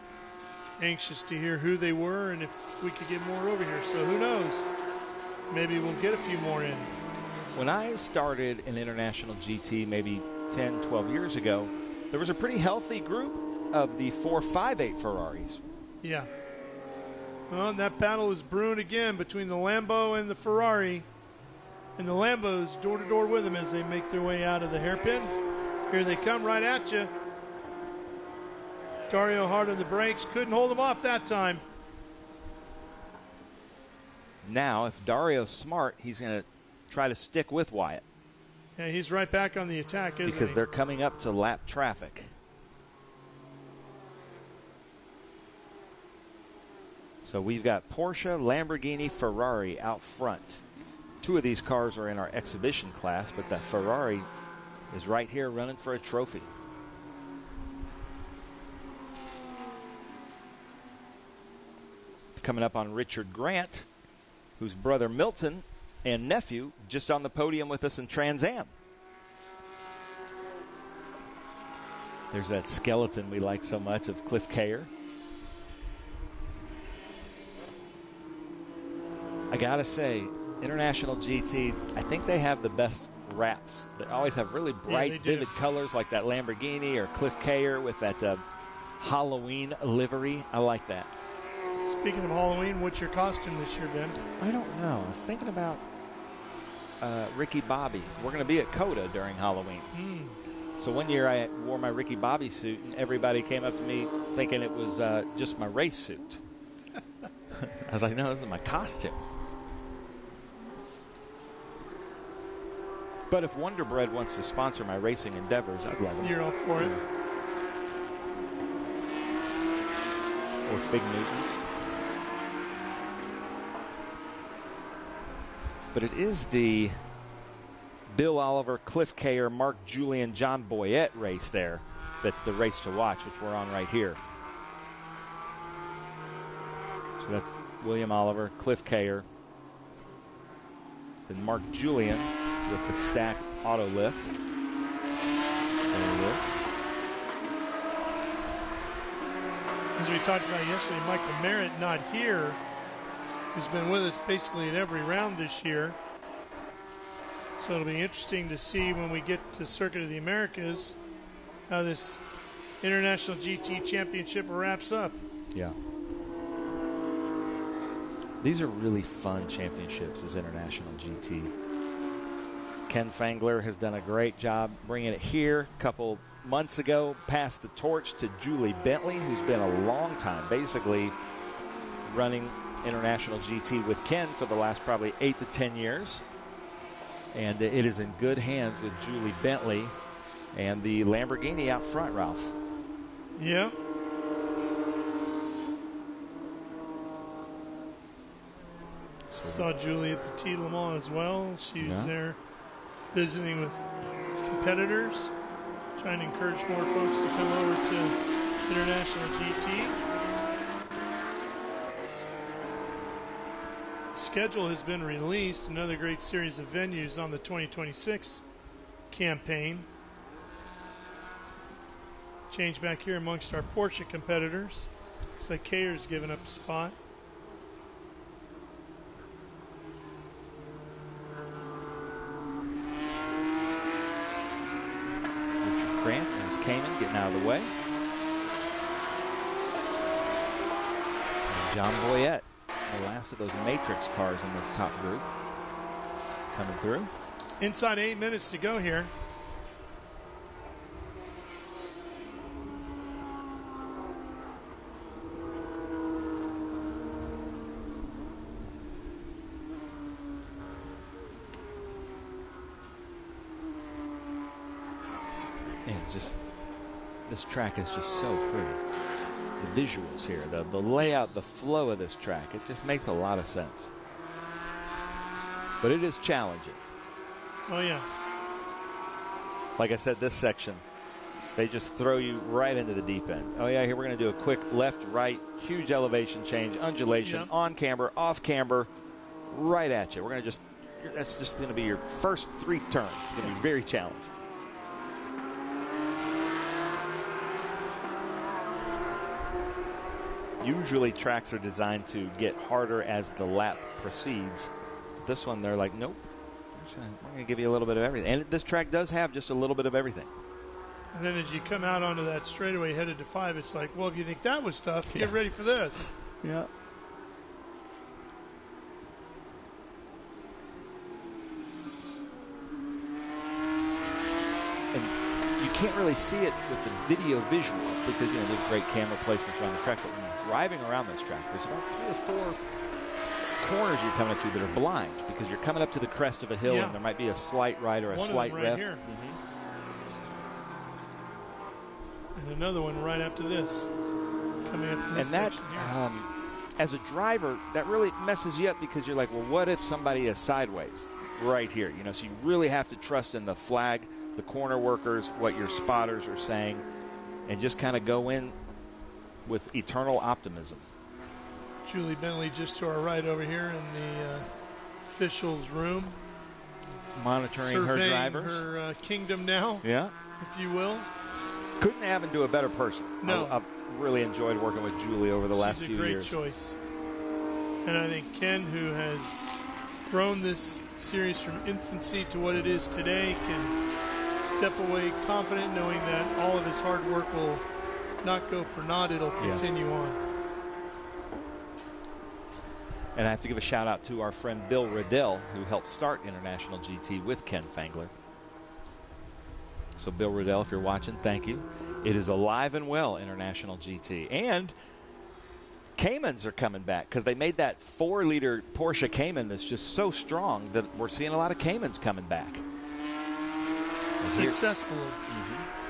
anxious to hear who they were and if we could get more over here. So who knows? Maybe we'll get a few more in. When I started in International GT maybe 10, 12 years ago, there was a pretty healthy group of the 458 Ferraris. Yeah. Well, that battle is brewing again between the Lambo and the Ferrari. And the Lambo's door to door with them as they make their way out of the hairpin. Here they come right at you. Dario hard on the brakes. Couldn't hold them off that time. Now, if Dario's smart, he's going to try to stick with Wyatt. Yeah, he's right back on the attack, isn't he? Because they're coming up to lap traffic. So we've got Porsche, Lamborghini, Ferrari out front. 2 of these cars are in our exhibition class, but that Ferrari is right here running for a trophy. Coming up on Richard Grant, whose brother Milton and nephew just on the podium with us in Trans Am. There's that skeleton we like so much of Cliff Kayer. I gotta say, International GT, I think they have the best wraps. They always have really bright, vivid colors like that Lamborghini or Cliff Kayer with that Halloween livery. I like that. Speaking of Halloween, what's your costume this year, Ben? I don't know. I was thinking about Ricky Bobby. We're going to be at COTA during Halloween. So one year I wore my Ricky Bobby suit, and everybody came up to me thinking it was just my race suit. I was like, no, this is my costume. But if Wonder Bread wants to sponsor my racing endeavors, I'd love it. You're all for it. Or Fig Newtons. But it is the Bill Oliver, Cliff Kayer, Mark Julian, John Boyette race there. That's the race to watch, which we're on right here. So that's William Oliver, Cliff Kayer, then Mark Julian with the stacked auto lift. There it is. As we talked about yesterday, Michael Merritt not here, who's been with us basically in every round this year. So it'll be interesting to see when we get to Circuit of the Americas how this International GT Championship wraps up. Yeah. These are really fun championships as International GT. Ken Fangler has done a great job bringing it here. A couple months ago, passed the torch to Julie Bentley, who's been a long time, basically running International GT with Ken for the last probably 8 to 10 years. And it is in good hands with Julie Bentley and the Lamborghini out front, Ralph. Yeah. Saw Julie at the T Le Mans as well. She was there visiting with competitors, trying to encourage more folks to come over to International GT. The schedule has been released. Another great series of venues on the 2026 campaign. Change back here amongst our Porsche competitors. Looks like Kayer's given up a spot. Grant and his Cayman getting out of the way. And John Boyette, the last of those Matrix cars in this top group, coming through. Inside 8 minutes to go here. Just this track is just so pretty. The visuals here, the layout, the flow of this track, it just makes a lot of sense. But it is challenging. Oh yeah. Like I said, this section, they just throw you right into the deep end. Oh yeah, here we're going to do a quick left, right, huge elevation change, undulation, on camber, off camber, right at you. We're going to just, that's just going to be your first 3 turns. It's going to be very challenging. Usually tracks are designed to get harder as the lap proceeds. This one, they're like, nope, we're going to give you a little bit of everything. And this track does have just a little bit of everything. And then as you come out onto that straightaway headed to 5, it's like, well, if you think that was tough, get ready for this. Yeah. And you can't really see it with the video visuals because, you know, there's great camera placements around the track. But when you're driving around this track, there's about 3 or 4 corners you're coming up to that are blind because you're coming up to the crest of a hill and there might be a slight right or a slight left. Here. And another one right after this. Coming up in this and that, section as a driver, that really messes you up because you're like, well, what if somebody is sideways right here? You know, so you really have to trust in the flag, the corner workers, what your spotters are saying, and just kind of go in with eternal optimism. Julie Bentley just to our right over here in the officials' room. Monitoring her drivers. Her kingdom now, yeah, if you will. Couldn't happen to a better person. No. I've really enjoyed working with Julie over the last few years. She's a great choice. And I think Ken, who has grown this series from infancy to what it is today, can step away confident knowing that all of his hard work will not go for naught. It'll continue on. And I have to give a shout out to our friend Bill Riddell, who helped start International GT with Ken Fangler. So Bill Riddell, if you're watching, thank you. It is alive and well, International GT. And Caymans are coming back because they made that 4-liter Porsche Cayman that's just so strong that we're seeing a lot of Caymans coming back. Successfully.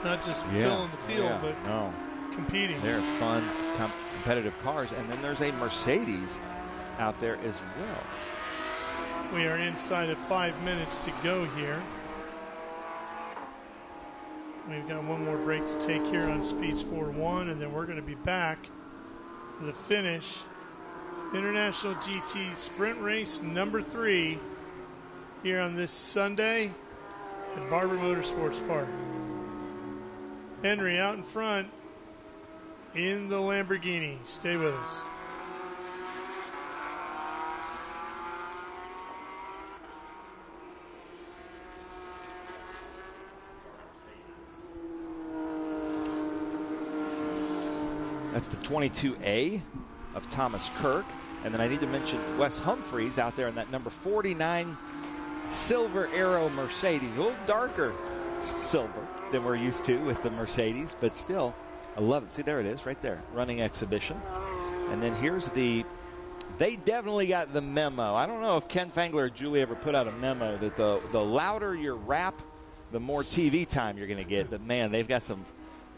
Not just filling the field, but competing. They're fun, competitive cars. And then there's a Mercedes out there as well. We are inside of 5 minutes to go here. We've got one more break to take here on Speed Sport 1, and then we're going to be back for the finish. International GT Sprint Race number 3 here on this Sunday at Barber Motorsports Park. Henry out in front in the Lamborghini. Stay with us. That's the 22A of Thomas Kirk. And then I need to mention Wes Humphreys out there in that number 49 Silver Arrow Mercedes. A little darker silver than we're used to with the Mercedes, but still, I love it. See, there it is right there, running exhibition. And then here's they definitely got the memo. I don't know if Ken Fangler or Julie ever put out a memo that the louder your wrap, the more TV time you're going to get. But, man, they've got some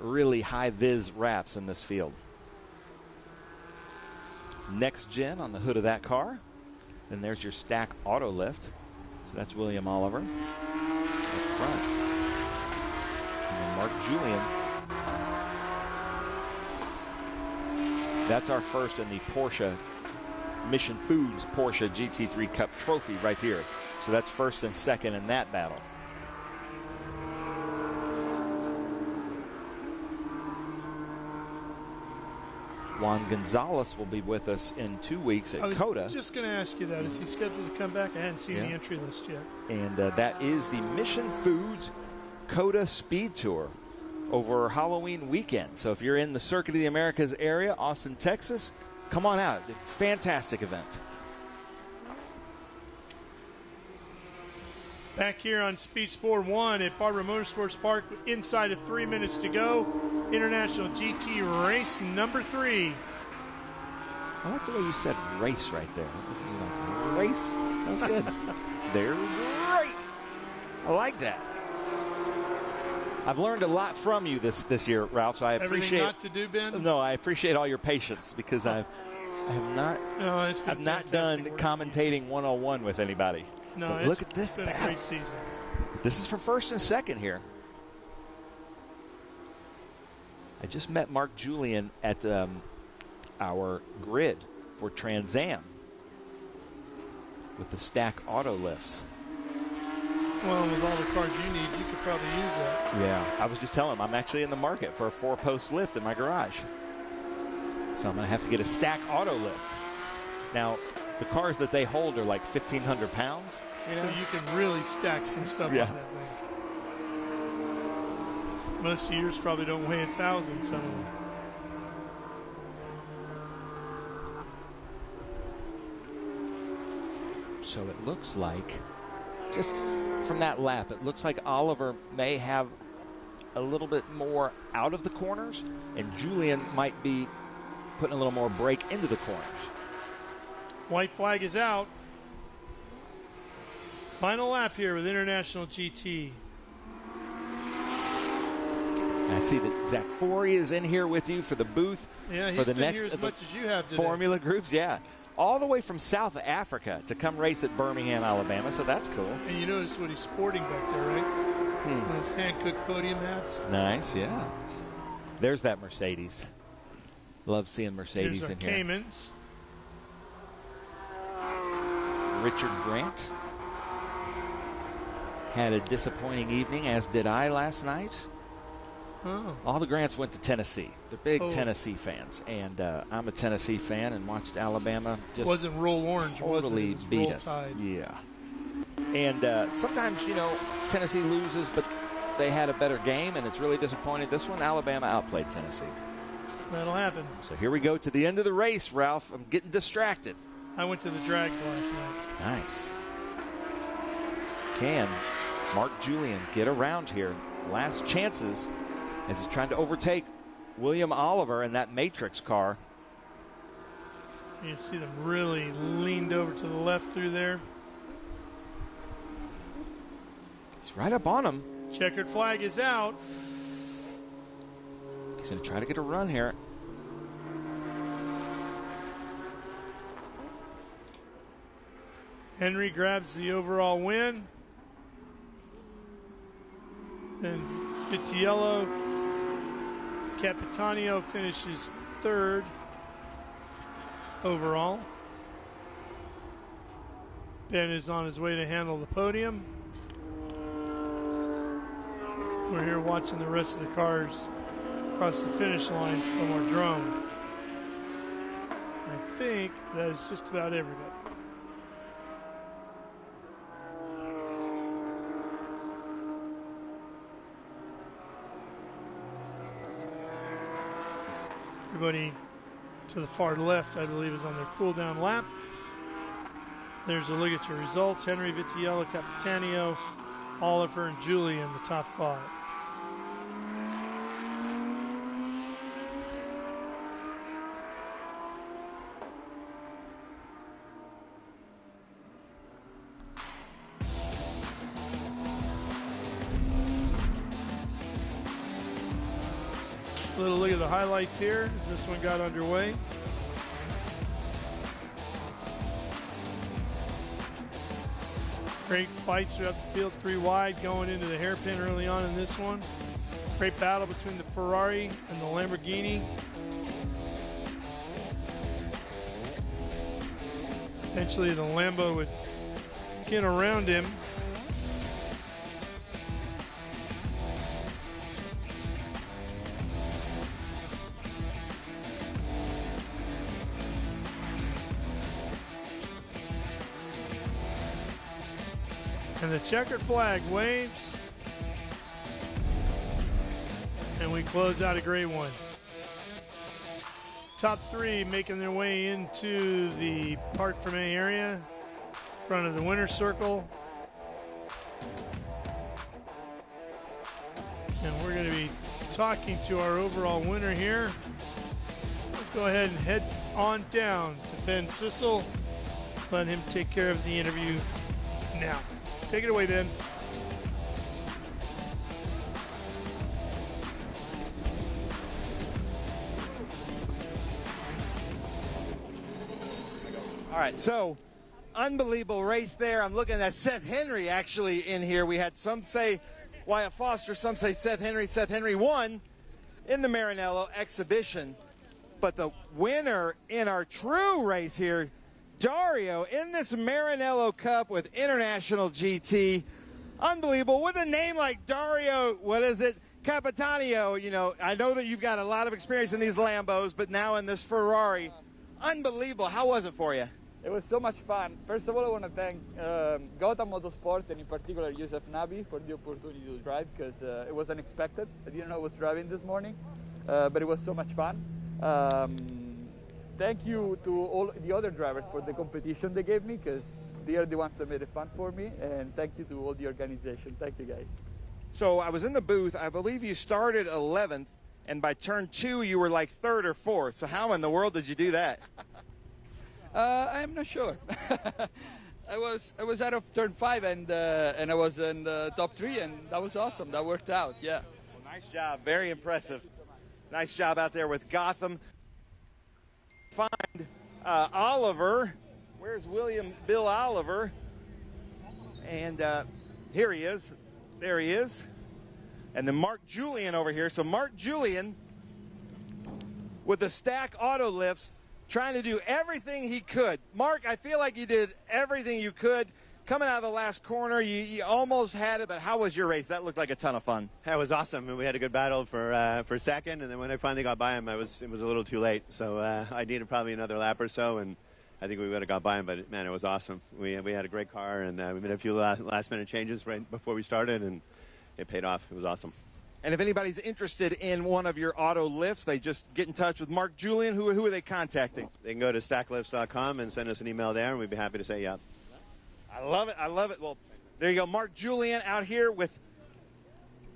really high-vis wraps in this field. Next gen on the hood of that car. Then there's your stack auto lift. So that's William Oliver up front. And then Mark Julian. That's our first in the Porsche Mission Foods Porsche GT3 Cup trophy right here. So that's first and second in that battle. Juan Gonzalez will be with us in 2 weeks at COTA. I was just going to ask you that. Is he scheduled to come back? I hadn't seen the entry list yet. And that is the Mission Foods COTA Speed Tour over Halloween weekend. So if you're in the Circuit of the Americas area, Austin, Texas, come on out. It's a fantastic event. Back here on Speed Sport 1 at Barber Motorsports Park, inside of 3 minutes to go. International GT Race number 3. I like the way you said race right there. That wasn't like race. That was good. They're great. I like that. I've learned a lot from you this year, Ralph, so I appreciate Everything not to do, Ben? No, I appreciate all your patience because I've not done commentating 101 with anybody. No, but look at this been a great season. This is for first and second here. I just met Mark Julian at our grid for Trans Am with the stack auto lifts. Well, with all the cars you need, you could probably use that. Yeah, I was just telling him I'm actually in the market for a 4-post lift in my garage. So I'm going to have to get a stack auto lift. Now, the cars that they hold are like 1,500 pounds. So you can really stack some stuff on that thing. Most of yours probably don't weigh 1,000, some of them. So it looks like, just from that lap, it looks like Oliver may have a little bit more out of the corners, and Julian might be putting a little more brake into the corners. White flag is out. Final lap here with International GT. And I see that Zach Forey is in here with you for the booth. Yeah, he's for the been next here as much as you have today. Formula groups, yeah. All the way from South Africa to come race at Birmingham, Alabama, so that's cool. And you notice what he's sporting back there, right? Those hand-cooked podium hats. Nice, yeah. There's that Mercedes. Love seeing Mercedes Here's in our here. Caymans. Richard Grant had a disappointing evening, as did I last night. Oh. All the Grants went to Tennessee. They're big Tennessee fans, and I'm a Tennessee fan and watched Alabama just wasn't roll orange, totally was it? It was beat roll us. tide. Yeah. And sometimes, Tennessee loses, but they had a better game, and it's really disappointing. This one, Alabama outplayed Tennessee. That'll happen. So here we go to the end of the race, Ralph. I'm getting distracted. I went to the drags last night. Nice. Can Mark Julian get around here? last chances as he's trying to overtake William Oliver in that Matrix car. You see them really leaned over to the left through there. He's right up on him. Checkered flag is out. He's going to try to get a run here. Henry grabs the overall win. Then Vitiello Capitanio finishes third overall. Ben is on his way to handle the podium. We're here watching the rest of the cars across the finish line from our drone. I think that is just about everybody. Everybody to the far left, I believe, is on their cool-down lap. There's the ligature results. Henry, Vitiello, Capitanio, Oliver, and Julie in the top 5. Little look at the highlights here as this one got underway. Great fights throughout the field, 3 wide going into the hairpin early on in this one. Great battle between the Ferrari and the Lamborghini. Eventually the Lambo would get around him. And the checkered flag waves. And we close out a great one. Top 3 making their way into the Parc Fermé area, in front of the winner's circle. And we're going to be talking to our overall winner here. Let's go ahead and head on down to Ben Sissel. Let him take care of the interview now. Take it away, Ben. All right, so unbelievable race there. I'm looking at Seth Henry actually in here. We had some say Wyatt Foster, some say Seth Henry. Seth Henry won in the Maranello exhibition. But the winner in our true race here, Dario, in this Maranello Cup with International GT. Unbelievable. With a name like Dario, what is it? Capitanio, you know, I know that you've got a lot of experience in these Lambos, but now in this Ferrari. Unbelievable. How was it for you? It was so much fun. First of all, I want to thank Gotham Motorsport and in particular Yusuf Nabi for the opportunity to drive because it was unexpected. I didn't know I was driving this morning, but it was so much fun. Thank you to all the other drivers for the competition they gave me because they are the ones that made it fun for me. And thank you to all the organization. Thank you, guys. So I was in the booth. I believe you started 11th, and by turn 2 you were like 3rd or 4th. So how in the world did you do that? I'm not sure. I was out of turn 5 and I was in the top 3, and that was awesome. That worked out. Yeah. Well, nice job. Very impressive. Nice job out there with Gotham. Find Oliver. Where's Bill Oliver? And here he is. There he is. And then Mark Julian over here. So Mark Julian with the stack auto lifts, trying to do everything he could. Mark, I feel like you did everything you could. Coming out of the last corner, you almost had it, but how was your race? That looked like a ton of fun. It was awesome, and we had a good battle for second, and then when I finally got by him, it was a little too late. So I needed probably another lap or so, and I think we would have got by him, but man, it was awesome. We had a great car, and we made a few last-minute changes right before we started, and it paid off. It was awesome. And if anybody's interested in one of your auto lifts, they just get in touch with Mark Julian. Who are they contacting? They can go to stacklifts.com and send us an email there, and we'd be happy to say yeah. I love it. I love it. Well, there you go. Mark Julian out here with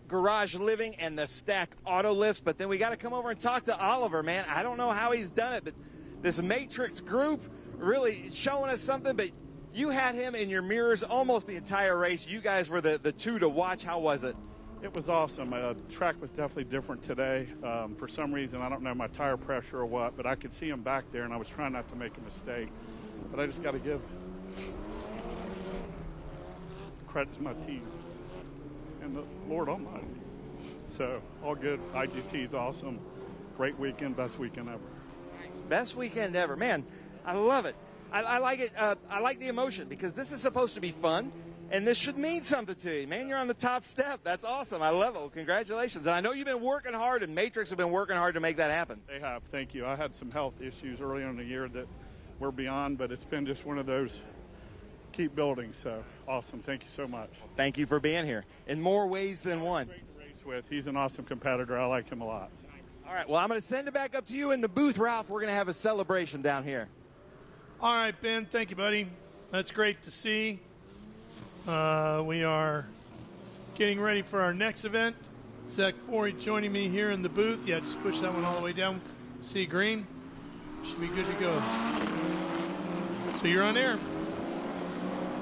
garage living and the stack auto lifts, but then we got to come over and talk to Oliver, man. I don't know how he's done it, but this Matrix group really showing us something, but you had him in your mirrors almost the entire race. You guys were the two to watch. How was it? It was awesome. Track was definitely different today. For some reason, I don't know my tire pressure or what, but I could see him back there, and I was trying not to make a mistake. But I just got to give credit to my team and the Lord Almighty. So, all good. IGT is awesome. Great weekend, best weekend ever. Best weekend ever. Man, I love it. I like it. I like the emotion because this is supposed to be fun, and this should mean something to you. Man, you're on the top step. That's awesome. I love it. Well, congratulations. And I know you've been working hard, and Matrix have been working hard to make that happen. They have. Thank you. I had some health issues early in the year that we're beyond, but it's been just one of those keep building. So, awesome. Thank you so much. Thank you for being here in more ways than one. Great to race with. He's an awesome competitor. I like him a lot. All right, well, I'm going to send it back up to you in the booth, Ralph. We're going to have a celebration down here. All right, Ben, thank you, buddy. That's great to see. We are getting ready for our next event. Zach Forey joining me here in the booth. Yeah, just push that one all the way down. See green. Should be good to go. So you're on air.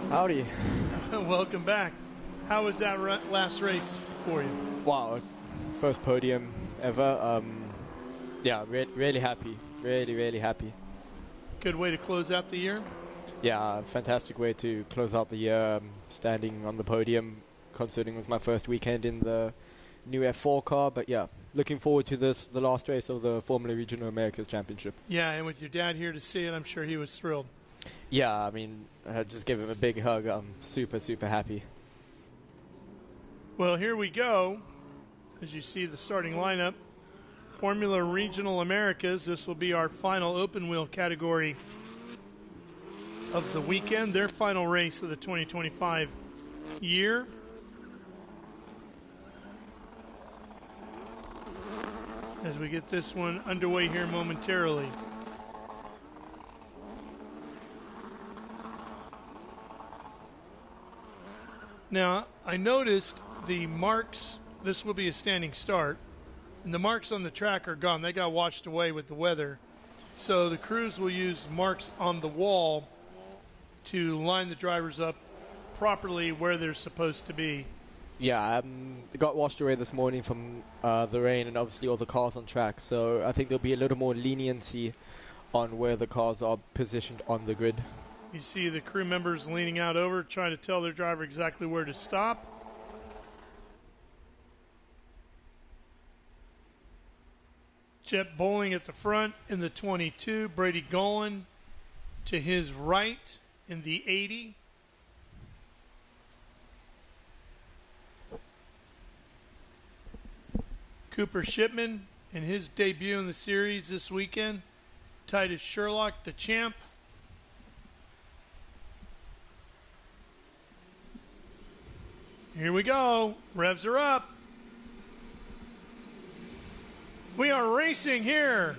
Howdy. Welcome back. How was that last race for you? Wow, first podium ever. Yeah, really happy. Really happy. Good way to close out the year? Yeah, fantastic way to close out the year. Standing on the podium, considering it was my first weekend in the new F4 car. But yeah, looking forward to this, the last race of the Formula Regional Americas Championship. Yeah, and with your dad here to see it, I'm sure he was thrilled. Yeah, I mean, I just give him a big hug. I'm super happy. Well, here we go. As you see the starting lineup, Formula Regional Americas. This will be our final open wheel category of the weekend, their final race of the 2025 year. As we get this one underway here momentarily. Now, I noticed the marks, this will be a standing start, and the marks on the track are gone. They got washed away with the weather. So the crews will use marks on the wall to line the drivers up properly where they're supposed to be. Yeah, it got washed away this morning from the rain and obviously all the cars on track. So I think there'll be a little more leniency on where the cars are positioned on the grid. You see the crew members leaning out over, trying to tell their driver exactly where to stop. Jet Bowling at the front in the 22. Brady Golan to his right in the 80. Cooper Shipman in his debut in the series this weekend. Titus Sherlock, the champ. Here we go. Revs are up. We are racing here.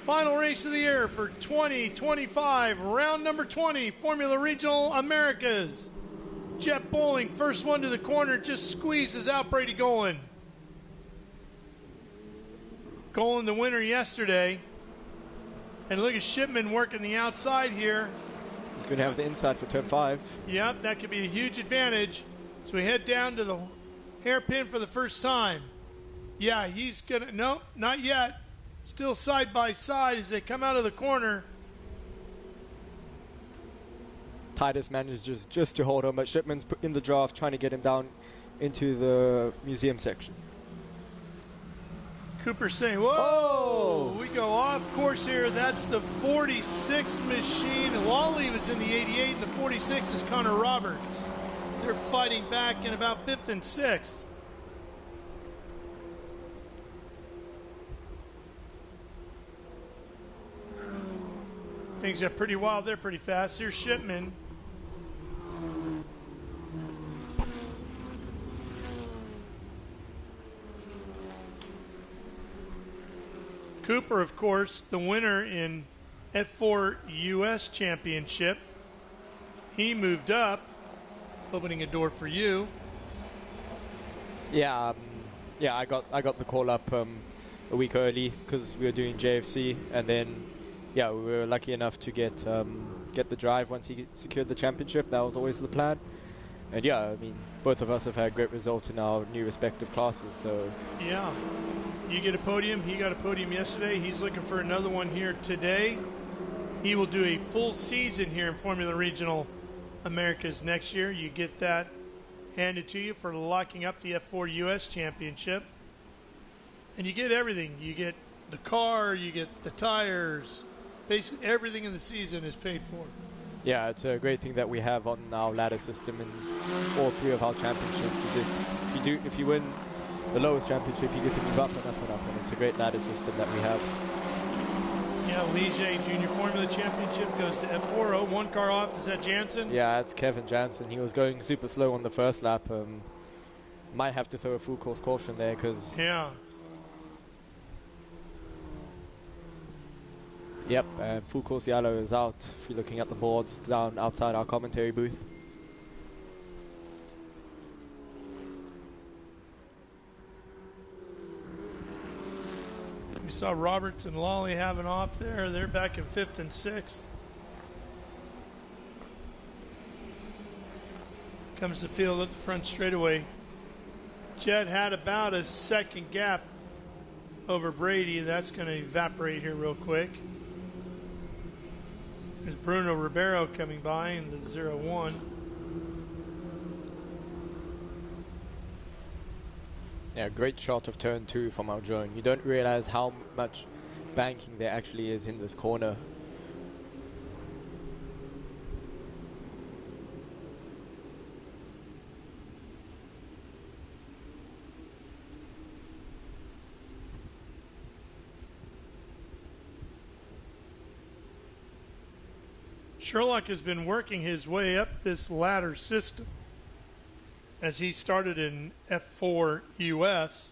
Final race of the year for 2025. Round number 20, Formula Regional Americas. Jet Bowling, first one to the corner, just squeezes out Brady Golan. Golan the winner yesterday. And look at Shipman working the outside here. He's going to have the inside for turn 5. Yep, that could be a huge advantage. So we head down to the hairpin for the first time. Yeah, he's going to, no, not yet. Still side by side as they come out of the corner. Titus manages just to hold him, but Shipman's in the draft trying to get him down into the museum section. Cooper saying, whoa, we go off course here. That's the 46 machine. Wally was in the 88, and the 46 is Connor Roberts. They're fighting back in about 5th and 6th. Things got pretty wild. They're pretty fast. Here's Shipman. Cooper, of course, the winner in F4 U.S. Championship. He moved up, opening a door for you. Yeah, I got the call up a week early because we were doing JFC, and then we were lucky enough to get the drive once he secured the championship. That was always the plan, and I mean, both of us have had great results in our new respective classes. So yeah, you get a podium. He got a podium yesterday. He's looking for another one here today. He will do a full season here in Formula Regional Americas next year. You get that handed to you for locking up the F4 U.S. Championship. And you get everything. You get the car, you get the tires. Basically everything in the season is paid for. Yeah, it's a great thing that we have on our ladder system in all 3 of our championships. If you win the lowest championship, you get to move up and up and up, and it's a great ladder system that we have. Yeah, Ligier Junior Formula Championship goes to F4. One car off. Is that Jansen? Yeah, it's Kevin Jansen. He was going super slow on the first lap. Might have to throw a full course caution there because... Yeah. Yep, and full course yellow is out. If you're looking at the boards down outside our commentary booth. We saw Roberts and Lawley having off there. They're back in 5th and 6th. Comes the field at the front straightaway. Jed had about a second gap over Brady. That's going to evaporate here real quick. There's Bruno Ribeiro coming by in the 0-1. Yeah, great shot of turn 2 from our drone. You don't realize how much banking there actually is in this corner. Sherlock has been working his way up this ladder system as he started in F4 U.S.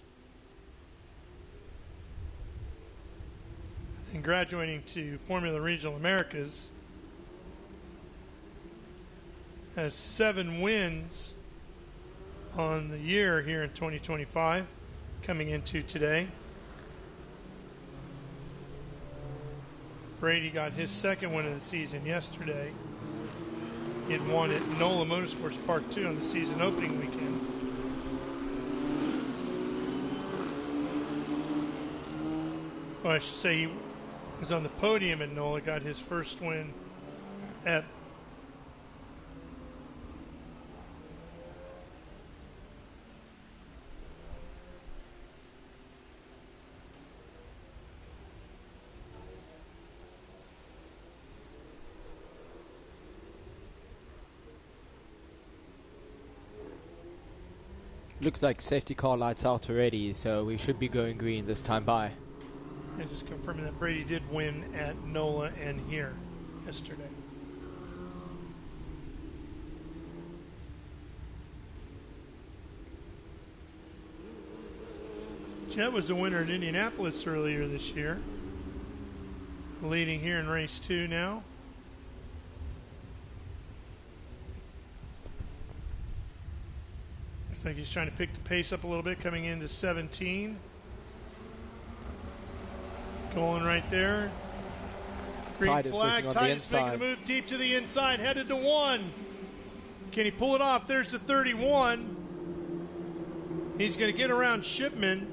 and graduating to Formula Regional Americas. Has 7 wins on the year here in 2025 coming into today. Brady got his 2nd win of the season yesterday. He had won at NOLA Motorsports Park 2 on the season opening weekend. Well, I should say he was on the podium at NOLA, got his first win at Looks like safety car lights out already, so we should be going green this time by. And just confirming that Brady did win at NOLA and here yesterday. Jet was the winner in Indianapolis earlier this year. Leading here in race 2 now. Looks like he's trying to pick the pace up a little bit, coming into 17. Going right there. Green flag. Titus making a move deep to the inside, headed to 1. Can he pull it off? There's the 31. He's going to get around Shipman.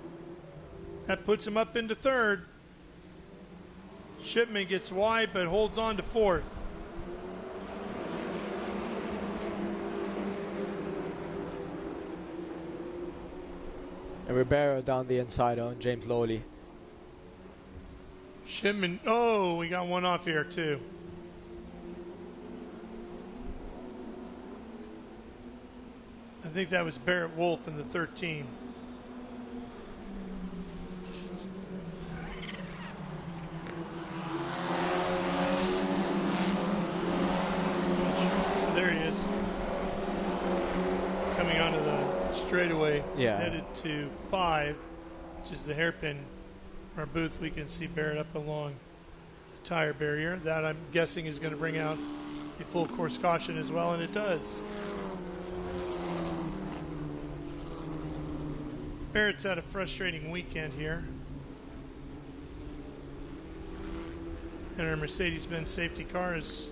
That puts him up into 3rd. Shipman gets wide but holds on to 4th. And Ribeiro down the inside on James Lawley. Shipman, oh, we got one off here too. I think that was Barrett Wolf in the 13. There he is. Coming onto the straightaway, headed to 5, which is the hairpin. Our booth, we can see Barrett up along the tire barrier. That, I'm guessing, is going to bring out a full course caution as well, and it does. Barrett's had a frustrating weekend here. And our Mercedes-Benz safety car is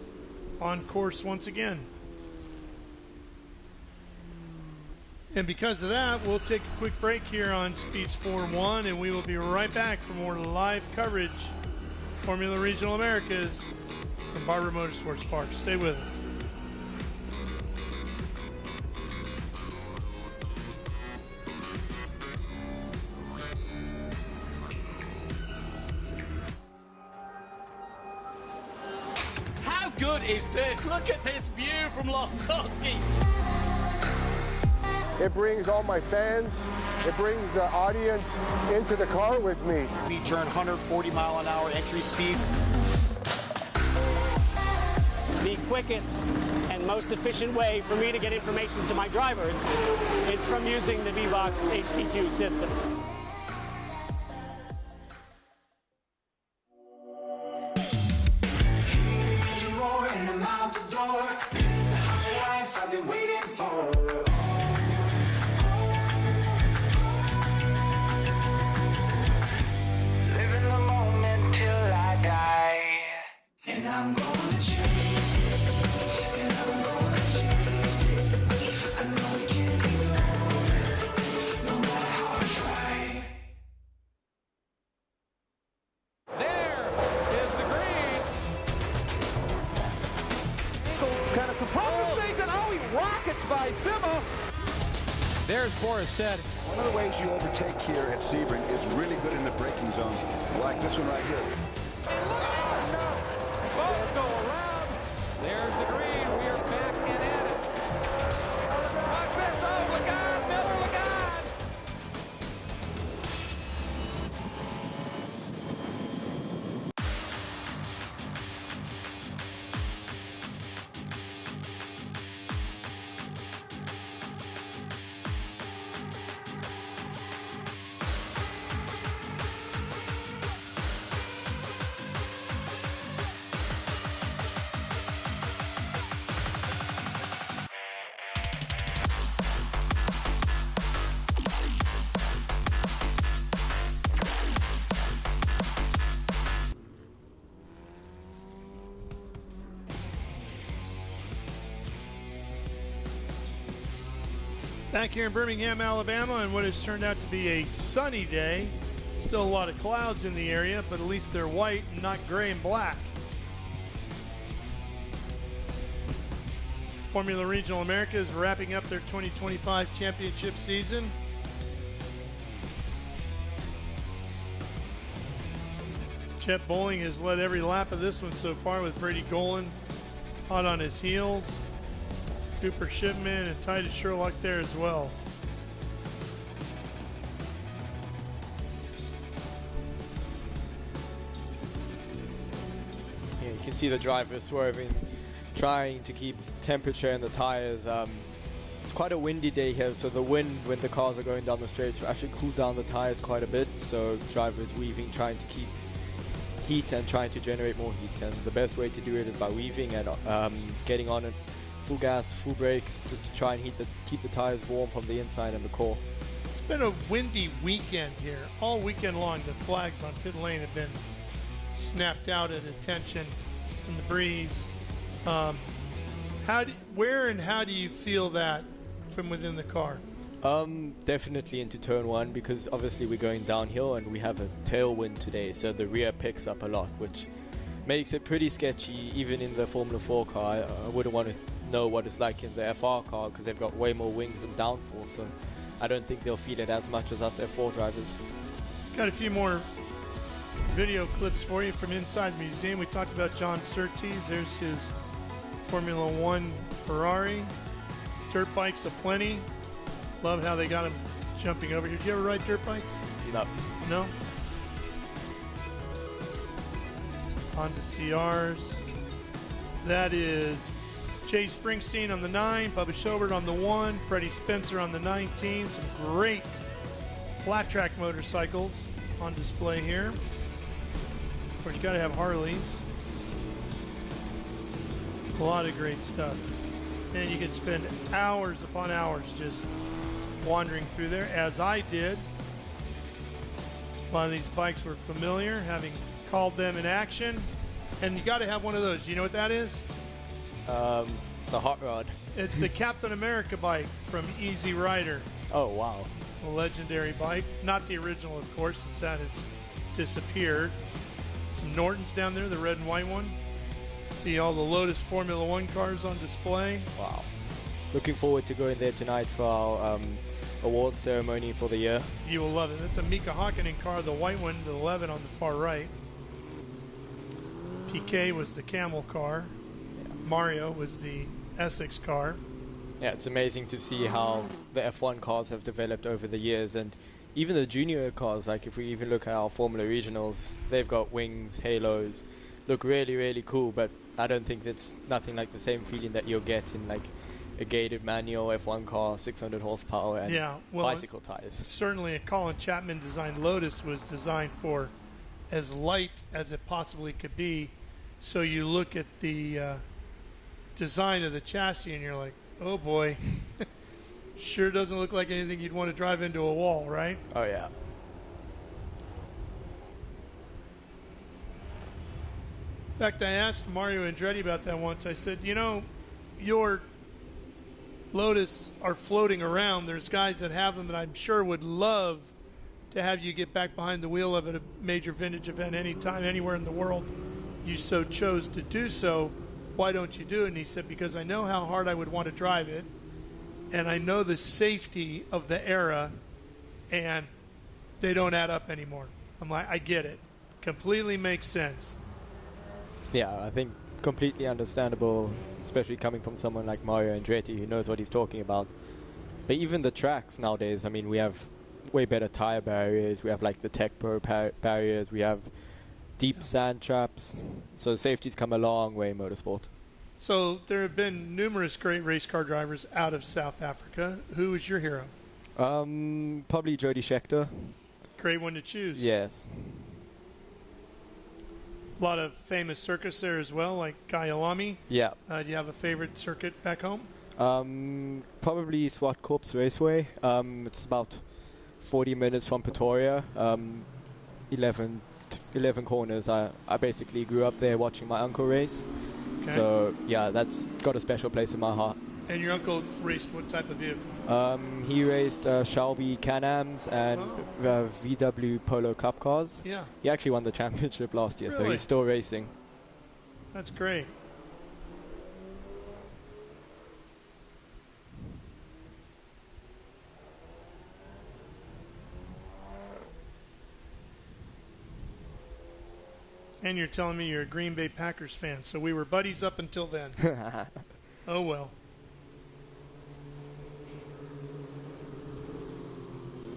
on course once again. And because of that, we'll take a quick break here on Speed Sport 1, and we will be right back for more live coverage Formula Regional Americas from Barber Motorsports Park. Stay with us. How good is this? Look at this view from Losowski. It brings all my fans, it brings the audience into the car with me. Speed turn 140 mile an hour entry speeds. The quickest and most efficient way for me to get information to my drivers is from using the VBox HD2 system. Said. One of the ways you overtake here at Sebring is really good in the braking zone, like this one right here. Both go around. There's the green. We are back and at it. Watch this. Oh, look out, Miller, look out. Back here in Birmingham, Alabama, on what has turned out to be a sunny day. Still a lot of clouds in the area, but at least they're white and not gray and black. Formula Regional America is wrapping up their 2025 championship season. Chet Bowling has led every lap of this one so far, with Brady Golan hot on his heels. Cooper Shipman and Titus Sherlock there as well. Yeah, you can see the drivers swerving, trying to keep temperature in the tires. It's quite a windy day here, so the wind when the cars are going down the straights will actually cool down the tires quite a bit. So drivers weaving, trying to keep heat and trying to generate more heat. And the best way to do it is by weaving and getting on it. Full gas, full brakes, just to try and keep the tires warm from the inside and the core. It's been a windy weekend here. All weekend long, the flags on pit lane have been snapped out at attention from the breeze. Where and how do you feel that from within the car? Definitely into turn one, because obviously we're going downhill and we have a tailwind today, so the rear picks up a lot, which makes it pretty sketchy even in the Formula 4 car. I wouldn't want to know what it's like in the FR car because they've got way more wings and downforce, so I don't think they'll feel it as much as us F4 drivers. Got a few more video clips for you from inside the museum. We talked about John Surtees. There's his Formula 1 Ferrari. Dirt bikes aplenty. Love how they got him jumping over here. Did you ever ride dirt bikes? No. No? Honda CRs. That is Jay Springsteen on the 9, Bubba Schobert on the 1, Freddie Spencer on the 19. Some great flat track motorcycles on display here. Of course, you got to have Harleys. A lot of great stuff. And you can spend hours upon hours just wandering through there, as I did. A lot of these bikes were familiar, having called them in action. And you got to have one of those. Do you know what that is? It's a hot rod. It's the Captain America bike from Easy Rider. Oh, wow. A legendary bike. Not the original, of course, since that has disappeared. Some Nortons down there, the red and white one. See all the Lotus Formula One cars on display. Wow. Looking forward to going there tonight for our award ceremony for the year. You will love it. That's a Mika Hakkinen car, the white one, the 11 on the far right. PK was the Camel car. Yeah. Mario was the Essex car. Yeah, it's amazing to see how the F1 cars have developed over the years, and even the junior cars, like if we even look at our Formula Regionals, they've got wings, halos, look really, really cool, but I don't think it's nothing like the same feeling that you'll get in like a gated manual F1 car, 600 horsepower, and bicycle tires. Certainly a Colin Chapman designed Lotus was designed for as light as it possibly could be. So you look at the design of the chassis and you're like, oh boy, sure doesn't look like anything you'd want to drive into a wall, right? Oh yeah. In fact, I asked Mario Andretti about that once. I said, you know, your Lotus are floating around. There's guys that have them that I'm sure would love to have you get back behind the wheel of a major vintage event anytime, anywhere in the world you so chose to do so. Why don't you do it? And he said, because I know how hard I would want to drive it, and I know the safety of the era, and they don't add up anymore. I'm like, I get it. Completely makes sense. Yeah, I think completely understandable, especially coming from someone like Mario Andretti who knows what he's talking about. But even the tracks nowadays, I mean, we have way better tire barriers, we have like the Tech Pro barriers, we have deep sand traps, so safety's come a long way in motorsport. So there have been numerous great race car drivers out of South Africa. Who is your hero? Probably Jody Scheckter. Great one to choose. Yes. A lot of famous circuits there as well, like Kyalami. Yeah. Do you have a favorite circuit back home? Probably Swartkorps Raceway. It's about 40 minutes from Pretoria. 11 corners. I basically grew up there watching my uncle race. Okay. So, yeah, that's got a special place in my heart. And your uncle raced what type of vehicle? He raced Shelby Can-Ams and VW Polo Cup cars. Yeah. He actually won the championship last year, really? So he's still racing. That's great. And you're telling me you're a Green Bay Packers fan, so we were buddies up until then. Oh, well.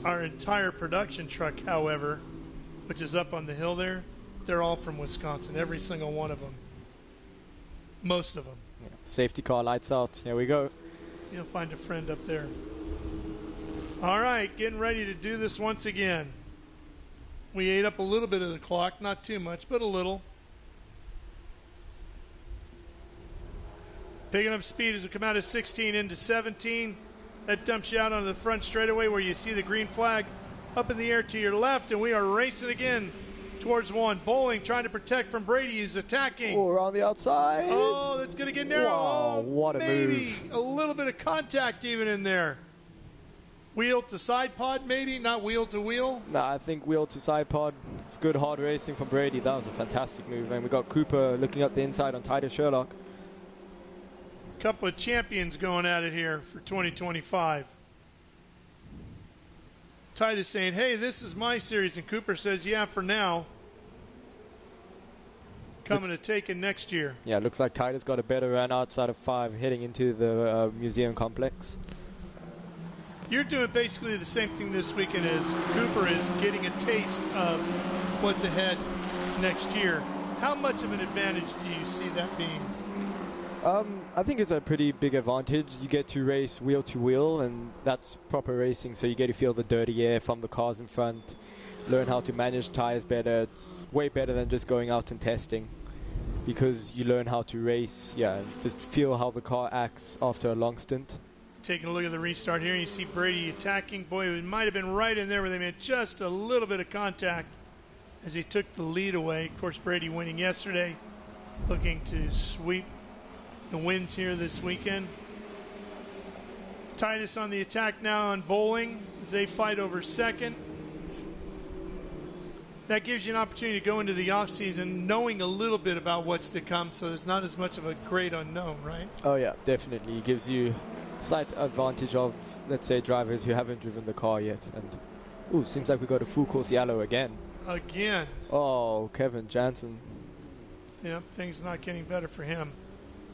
Our entire production truck, however, which is up on the hill there, they're all from Wisconsin, every single one of them. Most of them. Yeah. Safety car, lights out. Here we go. You'll find a friend up there. All right, getting ready to do this once again. We ate up a little bit of the clock, not too much, but a little. Picking up speed as we come out of 16 into 17. That dumps you out onto the front straightaway where you see the green flag up in the air to your left, and we are racing again towards one. Bowling trying to protect from Brady, who's attacking. Oh, around the outside. Oh, that's going to get narrow. Wow, oh, what a maybe move. A little bit of contact even in there. Wheel to side pod, maybe, not wheel to wheel. No, I think wheel to side pod. It's good hard racing from Brady. That was a fantastic move. And we got Cooper looking up the inside on Titus Sherlock. Couple of champions going at it here for 2025. Titus saying, hey, this is my series. And Cooper says, yeah, for now. Coming to take it next year. Yeah, looks like Titus got a better run outside of 5 heading into the museum complex. You're doing basically the same thing this weekend as Cooper is getting a taste of what's ahead next year. How much of an advantage do you see that being? I think it's a pretty big advantage. You get to race wheel to wheel, and that's proper racing, so you get to feel the dirty air from the cars in front, learn how to manage tires better. It's way better than just going out and testing, because you learn how to race, just feel how the car acts after a long stint. Taking a look at the restart here, you see Brady attacking. Boy, it might have been right in there where they made just a little bit of contact as he took the lead away. Of course, Brady winning yesterday, looking to sweep the wins here this weekend. Titus on the attack now on Bowling as they fight over second. That gives you an opportunity to go into the offseason knowing a little bit about what's to come, so there's not as much of a great unknown, right? Oh, yeah, definitely. It gives you slight advantage of, let's say, drivers who haven't driven the car yet. And, ooh, seems like we got a full course yellow again. Again. Oh, Kevin Jansen. Yep, things not getting better for him.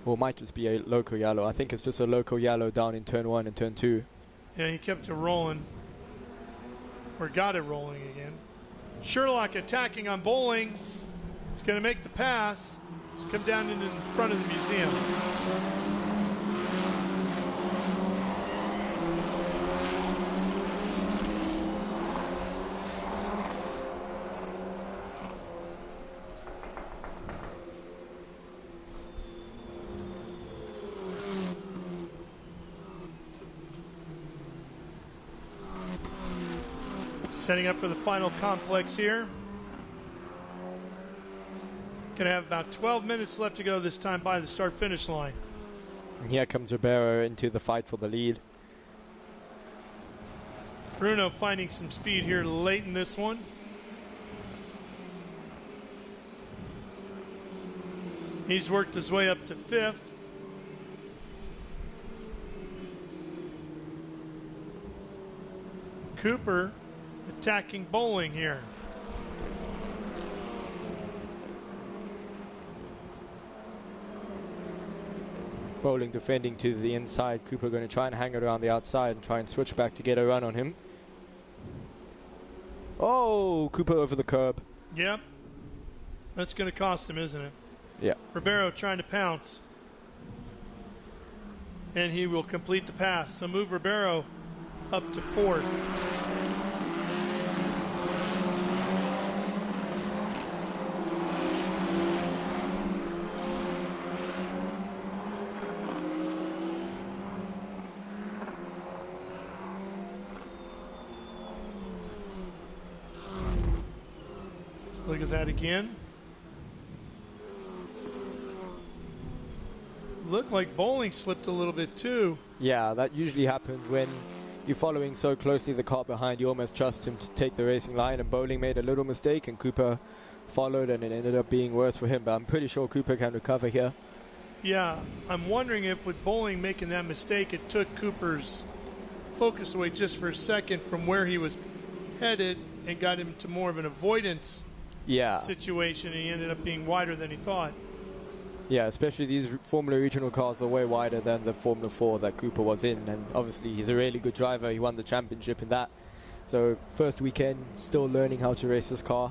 Well, it might just be a local yellow. I think it's just a local yellow down in turn 1 and turn 2. Yeah, he kept it rolling. Or got it rolling again. Sherlock attacking on Bowling. He's going to make the pass. He's come down into the front of the museum. Setting up for the final complex here. Going to have about 12 minutes left to go this time by the start-finish line. And here comes Ribeiro into the fight for the lead. Bruno finding some speed here late in this one. He's worked his way up to 5th. Cooper attacking Bowling here. Bowling defending to the inside. Cooper going to try and hang it around the outside and try and switch back to get a run on him. Oh, Cooper over the curb. Yep. That's going to cost him, isn't it? Yeah. Ribeiro trying to pounce. And he will complete the pass. So move Ribeiro up to 4th. Look at that again. Looked like Bowling slipped a little bit too. Yeah, that usually happens when you're following so closely the car behind. You almost trust him to take the racing line, and Bowling made a little mistake and Cooper followed, and it ended up being worse for him, but I'm pretty sure Cooper can recover here. Yeah, I'm wondering if with Bowling making that mistake, it took Cooper's focus away just for a second from where he was headed and got him to more of an avoidance situation, and he ended up being wider than he thought. Yeah, especially these Formula Regional cars are way wider than the Formula 4 that Cooper was in, and obviously he's a really good driver. He won the championship in that. So first weekend, still learning how to race this car.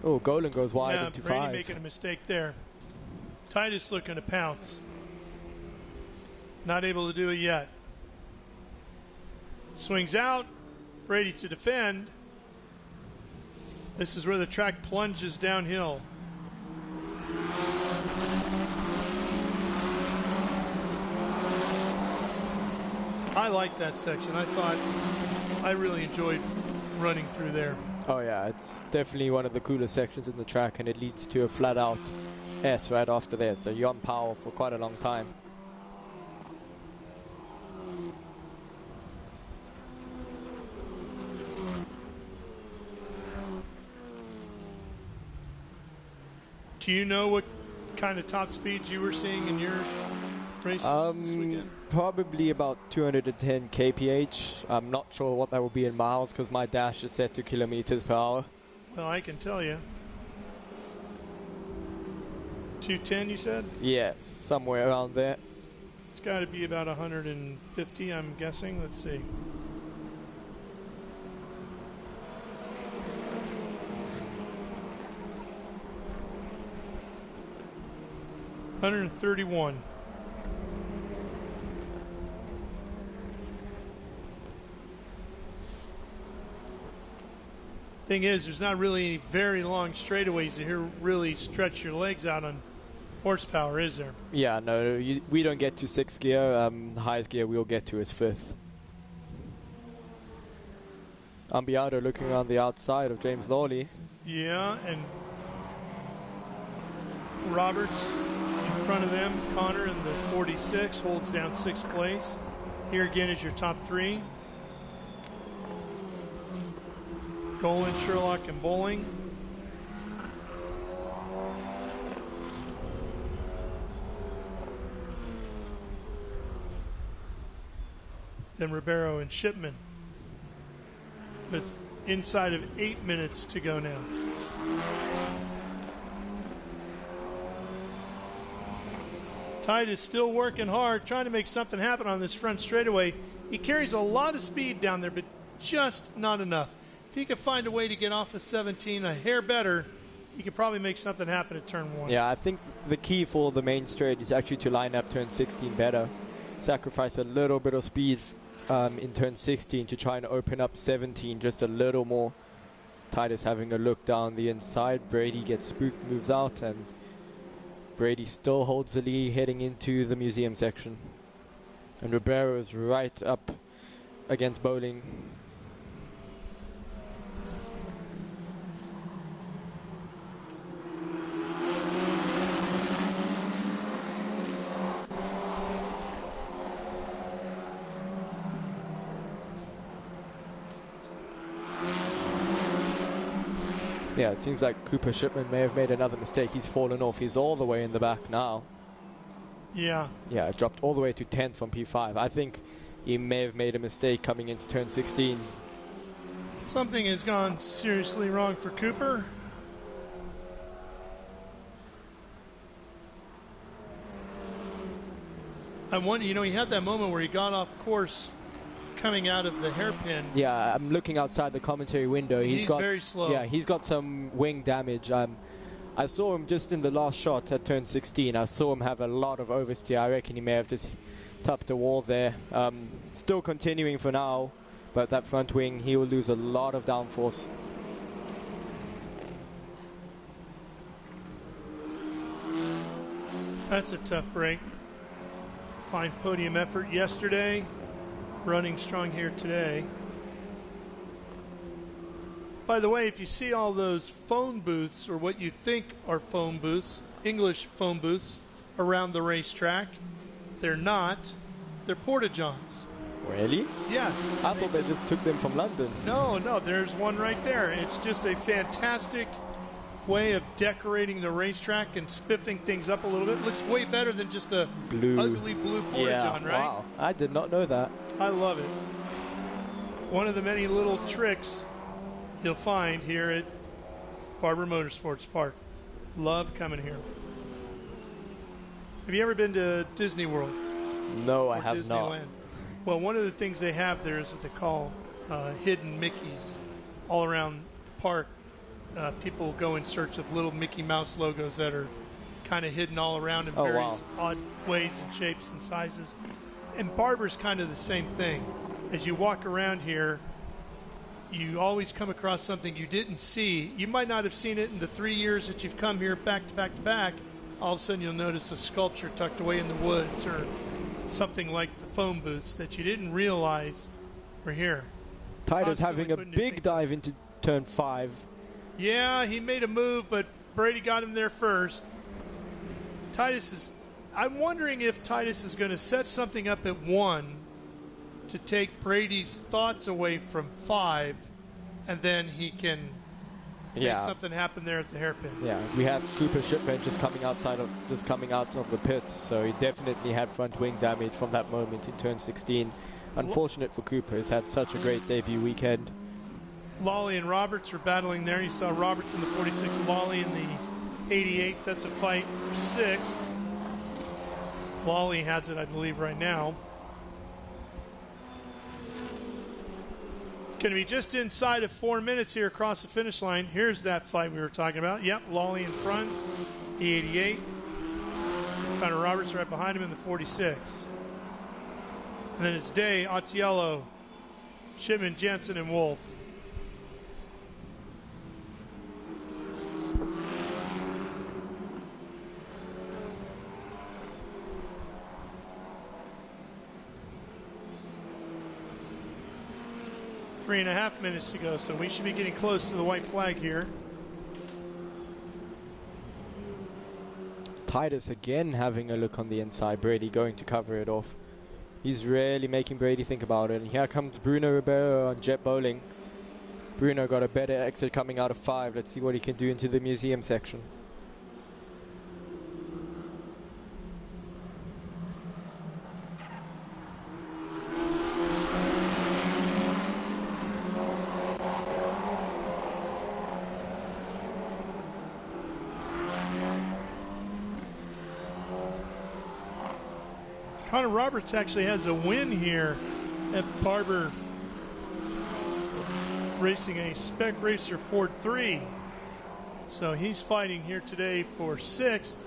Oh, Golan goes wide into Brady 5. Making a mistake there. Titus looking to pounce. Not able to do it yet. Swings out. Brady to defend. This is where the track plunges downhill. I like that section. I really enjoyed running through there. Oh yeah, it's definitely one of the coolest sections in the track, and it leads to a flat out S right after there, so you're on power for quite a long time. Do you know what kind of top speeds you were seeing in your races this weekend? Probably about 210 kph. I'm not sure what that will be in miles because my dash is set to kilometers per hour. Well, I can tell you. 210, you said? Yes, somewhere around there. It's got to be about 150, I'm guessing. Let's see. $131. Thing is, there's not really any very long straightaways to here really stretch your legs out on horsepower, is there? Yeah, no, we don't get to 6th gear. The highest gear we'll get to is 5th. Ambiado looking around the outside of James Lawley. Yeah, and Roberts in front of them. Connor in the 46 holds down 6th place. Here again is your top 3. Golan, Sherlock, and Bowling. Then Ribeiro and Shipman with inside of 8 minutes to go now. Tide is still working hard, trying to make something happen on this front straightaway. He carries a lot of speed down there, but just not enough. If he could find a way to get off of 17 a hair better, he could probably make something happen at turn 1. Yeah, I think the key for the main straight is actually to line up turn 16 better. Sacrifice a little bit of speed in turn 16 to try and open up 17 just a little more. Titus having a look down the inside. Brady gets spooked, moves out, and Brady still holds the lead heading into the museum section. And Ribeiro is right up against Bowling. Yeah, it seems like Cooper Shipman may have made another mistake. He's fallen off. He's all the way in the back now. Yeah. Yeah, dropped all the way to 10th from P5. I think he may have made a mistake coming into turn 16. Something has gone seriously wrong for Cooper. I wonder, you know, he had that moment where he got off course coming out of the hairpin. Yeah, I'm looking outside the commentary window. He's got very slow. Yeah, he's got some wing damage. I saw him just in the last shot at turn 16. I saw him have a lot of oversteer. I reckon he may have just tapped the wall there. Still continuing for now, but that front wing, he will lose a lot of downforce. That's a tough break. Fine podium effort yesterday. Running strong here today. By the way, if you see all those phone booths, or what you think are phone booths, English phone booths around the racetrack, they're not. They're porta-johns. Really? Yes. I thought they just took them from London. No, there's one right there. It's just a fantastic way of decorating the racetrack and spiffing things up a little bit. It looks way better than just a ugly blue porta-john, right? Wow. I did not know that. I love it. One of the many little tricks you'll find here at Barber Motorsports Park. Love coming here. Have you ever been to Disney World? No, I have Disneyland? not. Well, one of the things they have there is what they call hidden Mickeys all around the park. People go in search of little Mickey Mouse logos that are kind of hidden all around in various odd ways and shapes and sizes. And Barber's kind of the same thing. As you walk around here, you always come across something you didn't see. You might not have seen it in the 3 years that you've come here back to back to back. All of a sudden you'll notice a sculpture tucked away in the woods or something like the phone booths that you didn't realize were here. Titus having a big dive into turn 5. Yeah, he made a move, but Brady got him there first. I'm wondering if Titus is going to set something up at 1 to take Brady's thoughts away from 5, and then he can make something happen there at the hairpin. Yeah, we have Cooper Shipman just coming out of the pits, so he definitely had front wing damage from that moment in turn 16. Unfortunate for Cooper, he's had such a great debut weekend. Lawley and Roberts are battling there. You saw Roberts in the 46, Lawley in the 88. That's a fight for 6th. Lawley has it, I believe, right now. Going to be just inside of 4 minutes here across the finish line. Here's that fight we were talking about. Yep, Lawley in front, the 88. Connor Roberts right behind him in the 46. And then it's Day, Ottiello, Shipman, Jensen, and Wolf. 3.5 minutes to go, so we should be getting close to the white flag here. Titus again having a look on the inside. Brady going to cover it off. He's really making Brady think about it. And here comes Bruno Ribeiro on Jet Bowling. Bruno got a better exit coming out of 5. Let's see what he can do into the museum section. Connor Roberts actually has a win here at Barber, racing a Spec Racer Ford 3. So he's fighting here today for 6th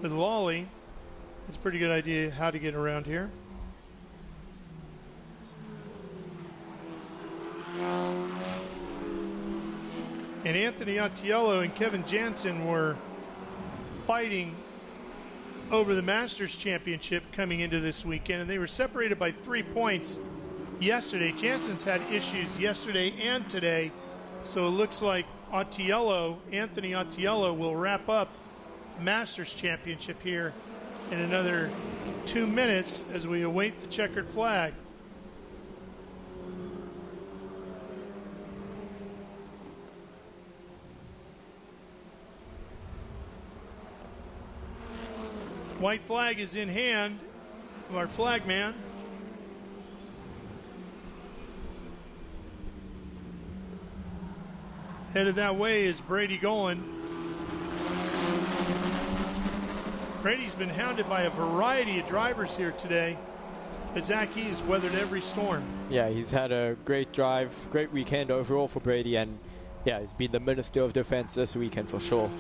with Lawley. It's a pretty good idea how to get around here. And Anthony Attiello and Kevin Jansen were fighting over the Masters Championship coming into this weekend, and they were separated by 3 points yesterday. Jansen's had issues yesterday and today, so it looks like Anthony Attiello will wrap up the Masters Championship here in another 2 minutes as we await the checkered flag. White flag is in hand of our flag man. Headed that way is Brady Golan. Brady's been hounded by a variety of drivers here today, but Zach He's weathered every storm. Yeah, he's had a great drive, great weekend overall for Brady, and yeah, he's been the Minister of Defense this weekend for sure.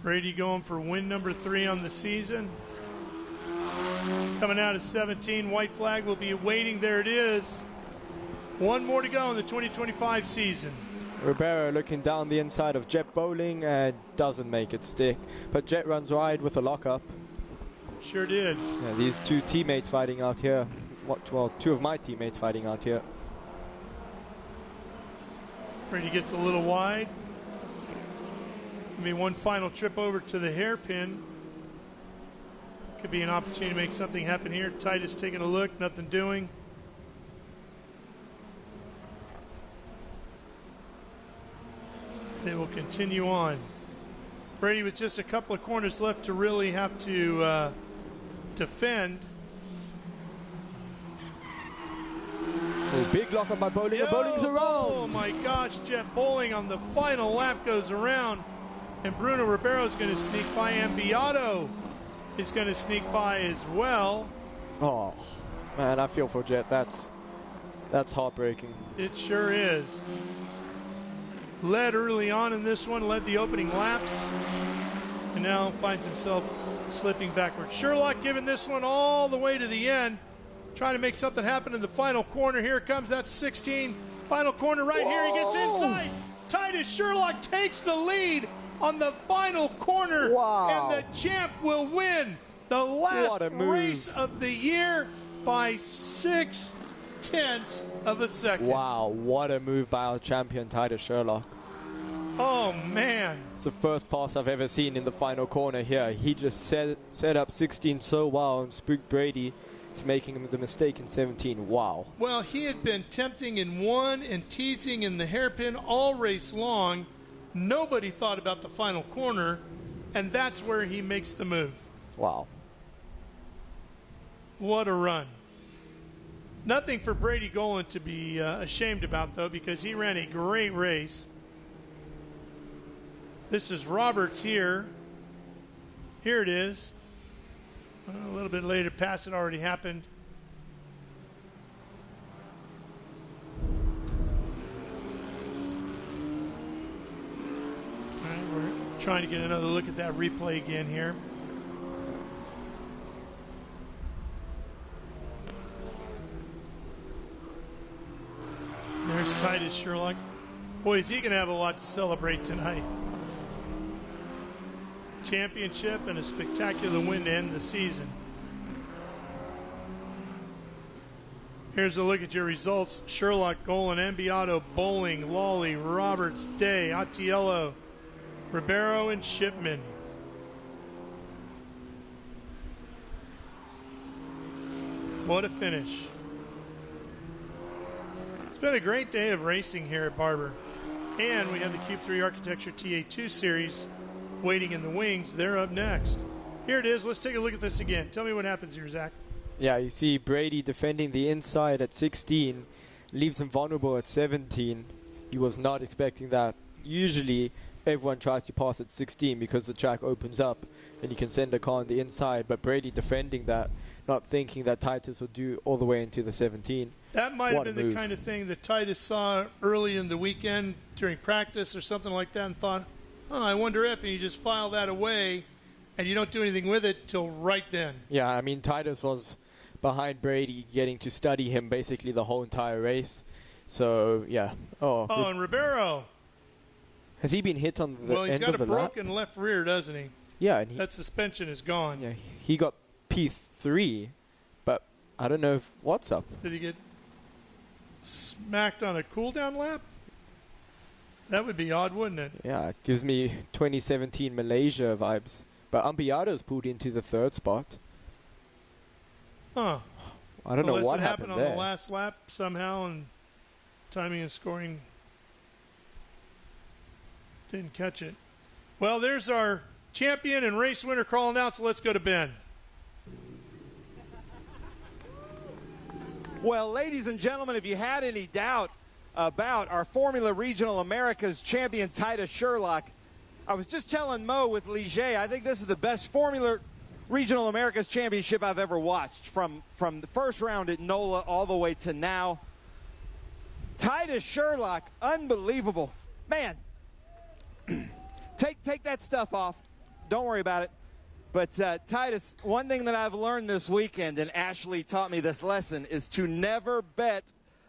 Brady going for win number 3 on the season. Coming out at 17, white flag will be waiting. There it is. One more to go in the 2025 season. Ribeiro looking down the inside of Jet Bowling and doesn't make it stick. But Jet runs wide with a lockup. Sure did. Yeah, these 2 teammates fighting out here. Well, 2 of my teammates fighting out here. Brady gets a little wide. Maybe one final trip over to the hairpin. Could be an opportunity to make something happen here. Titus taking a look, nothing doing. They will continue on. Brady with just a couple of corners left to really have to defend. Oh, big lock on by Bowling, and Bowling's around. Oh my gosh, Jet Bowling on the final lap goes around. And Bruno Ribeiro is going to sneak by. Ambiato is going to sneak by as well. Oh, man, I feel for Jet. That's heartbreaking. It sure is. Led early on in this one, led the opening laps, and now finds himself slipping backwards. Sherlock giving this one all the way to the end, trying to make something happen in the final corner. Here comes that 16. Final corner right here. He gets inside. Titus Sherlock takes the lead on the final corner, and the champ will win the last race of the year by 0.6 of a second. Wow, what a move by our champion Titus Sherlock. Oh man, it's the first pass I've ever seen in the final corner here. He just set up 16 so well and spooked Brady to making him the mistake in 17. Wow. Well, he had been tempting in 1 and teasing in the hairpin all race long. Nobody thought about the final corner, and that's where he makes the move. Wow. What a run. Nothing for Brady Golan to be ashamed about, though, because he ran a great race. This is Roberts here. Here it is. A little bit later, pass had already happened. Trying to get another look at that replay again here. There's Titus Sherlock Boy, is he going to have a lot to celebrate tonight. Championship and a spectacular win to end the season. Here's a look at your results. Sherlock, Golan, Ambiato, Bowling, Lawley, Roberts, Day, Attiello, Ribeiro, and Shipman. What a finish. It's been a great day of racing here at Barber. And we have the Cube 3 Architecture TA2 series waiting in the wings. They're up next. Here it is. Let's take a look at this again. Tell me what happens here, Zach. Yeah, you see Brady defending the inside at 16, leaves him vulnerable at 17. He was not expecting that. Usually, everyone tries to pass at 16 because the track opens up and you can send a car on the inside, but Brady defending that, not thinking that Titus will do all the way into the 17. That might have been the kind of thing that Titus saw early in the weekend during practice or something like that and thought, oh, I wonder if, and you just file that away and you don't do anything with it till right then. Yeah, I mean, Titus was behind Brady, getting to study him basically the whole entire race. So, yeah. Oh, and Ribeiro. Has he been hit on the end of the lap? Well, he's got a broken left rear, doesn't he? Yeah. And that suspension is gone. Yeah, he got P3, but I don't know what's up. Did he get smacked on a cool-down lap? That would be odd, wouldn't it? Yeah, it gives me 2017 Malaysia vibes. But Ambiato's pulled into the third spot. Huh. I don't know what happened on there. The last lap somehow, and timing and scoring didn't catch it. Well, there's our champion and race winner crawling out, so let's go to Ben. Well, ladies and gentlemen, if you had any doubt about our Formula Regional Americas champion, Titus Sherlock, I was just telling Mo with Ligier, I think this is the best Formula Regional Americas Championship I've ever watched, from the first round at NOLA all the way to now. Titus Sherlock, unbelievable. Man, take that stuff off. Don't worry about it. But Titus, one thing that I've learned this weekend, and Ashley taught me this lesson, is to never bet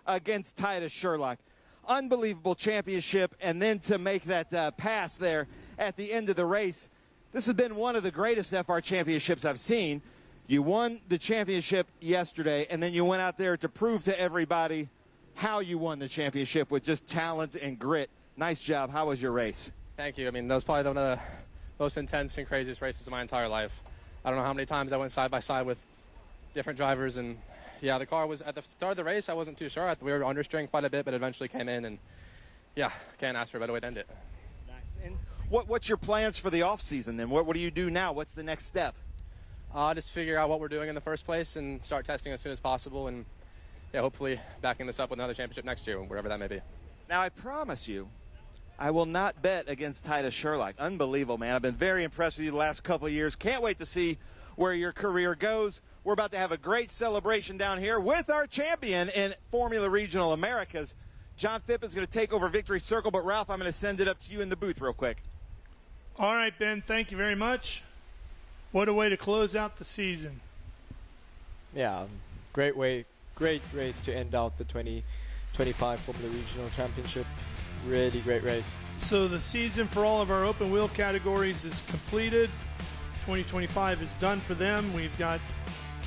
against Titus Sherlock. Unbelievable championship, and then to make that pass there at the end of the race. This has been one of the greatest FR championships I've seen. You won the championship yesterday, and then you went out there to prove to everybody how you won the championship with just talent and grit. Nice job. How was your race? Thank you. I mean, that was probably one of the most intense and craziest races of my entire life. I don't know how many times I went side by side with different drivers, and yeah, the car was at the start of the race. I wasn't too sure. We were understeering quite a bit, but eventually came in, and yeah, can't ask for a better way to end it. Nice. And what's your plans for the off season then? What do you do now? What's the next step? Just figure out what we're doing in the first place and start testing as soon as possible, and yeah, hopefully backing this up with another championship next year, wherever that may be. Now, I promise you, I will not bet against Titus Sherlock. Unbelievable, man. I've been very impressed with you the last couple of years. Can't wait to see where your career goes. We're about to have a great celebration down here with our champion in Formula Regional Americas. John Phipp is going to take over Victory Circle, but Ralph, I'm going to send it up to you in the booth real quick. All right, Ben, thank you very much. What a way to close out the season. Yeah, great race to end out the 2025 Formula Regional Championship. Really great race. So the season for all of our open wheel categories is completed. 2025 is done for them. We've got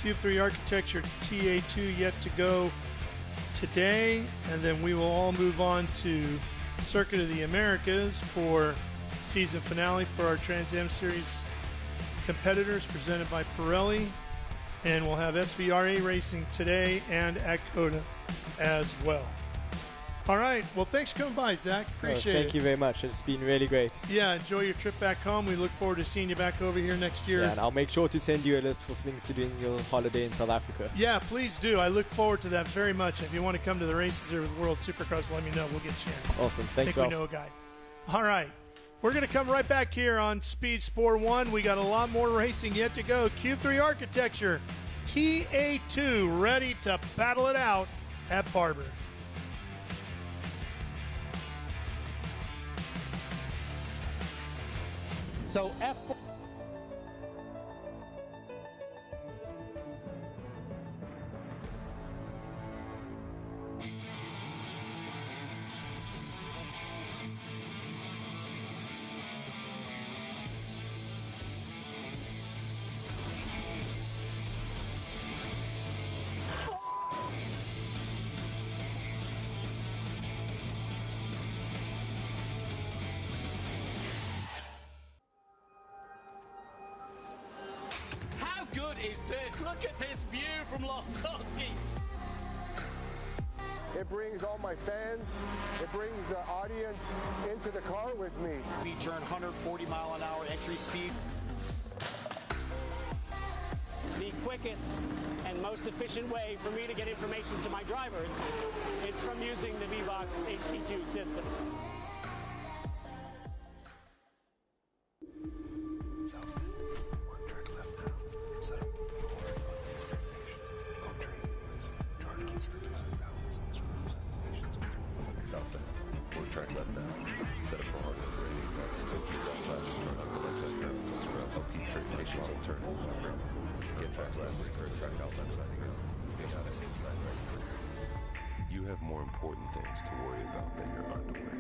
Q3 Architecture TA2 yet to go today, and then we will all move on to Circuit of the Americas for season finale for our Trans Am Series competitors presented by Pirelli, and we'll have SVRA racing today and at COTA as well. All right. Well, thanks for coming by, Zach. Appreciate it. Thank you very much. It's been really great. Yeah, enjoy your trip back home. We look forward to seeing you back over here next year. Yeah, and I'll make sure to send you a list for things to do in your holiday in South Africa. Yeah, please do. I look forward to that very much. If you want to come to the races or the World Supercross, let me know. We'll get you in. Awesome. Thanks, Ralph. I think we know a guy. All right. We're going to come right back here on Speed Sport 1. We got a lot more racing yet to go. Q3 Architecture, TA2, ready to battle it out at Barber. So F4. is this? Look at this view from Losowski. It brings all my fans, it brings the audience into the car with me. Speed turn 140 mile an hour entry speeds. The quickest and most efficient way for me to get information to my drivers is from using the VBox HT2 system. Track left now. Set up for harder braking. Help keep straight patience on turn. Get track left. Track out left side again. Get out inside right. You have more important things to worry about than your underwear.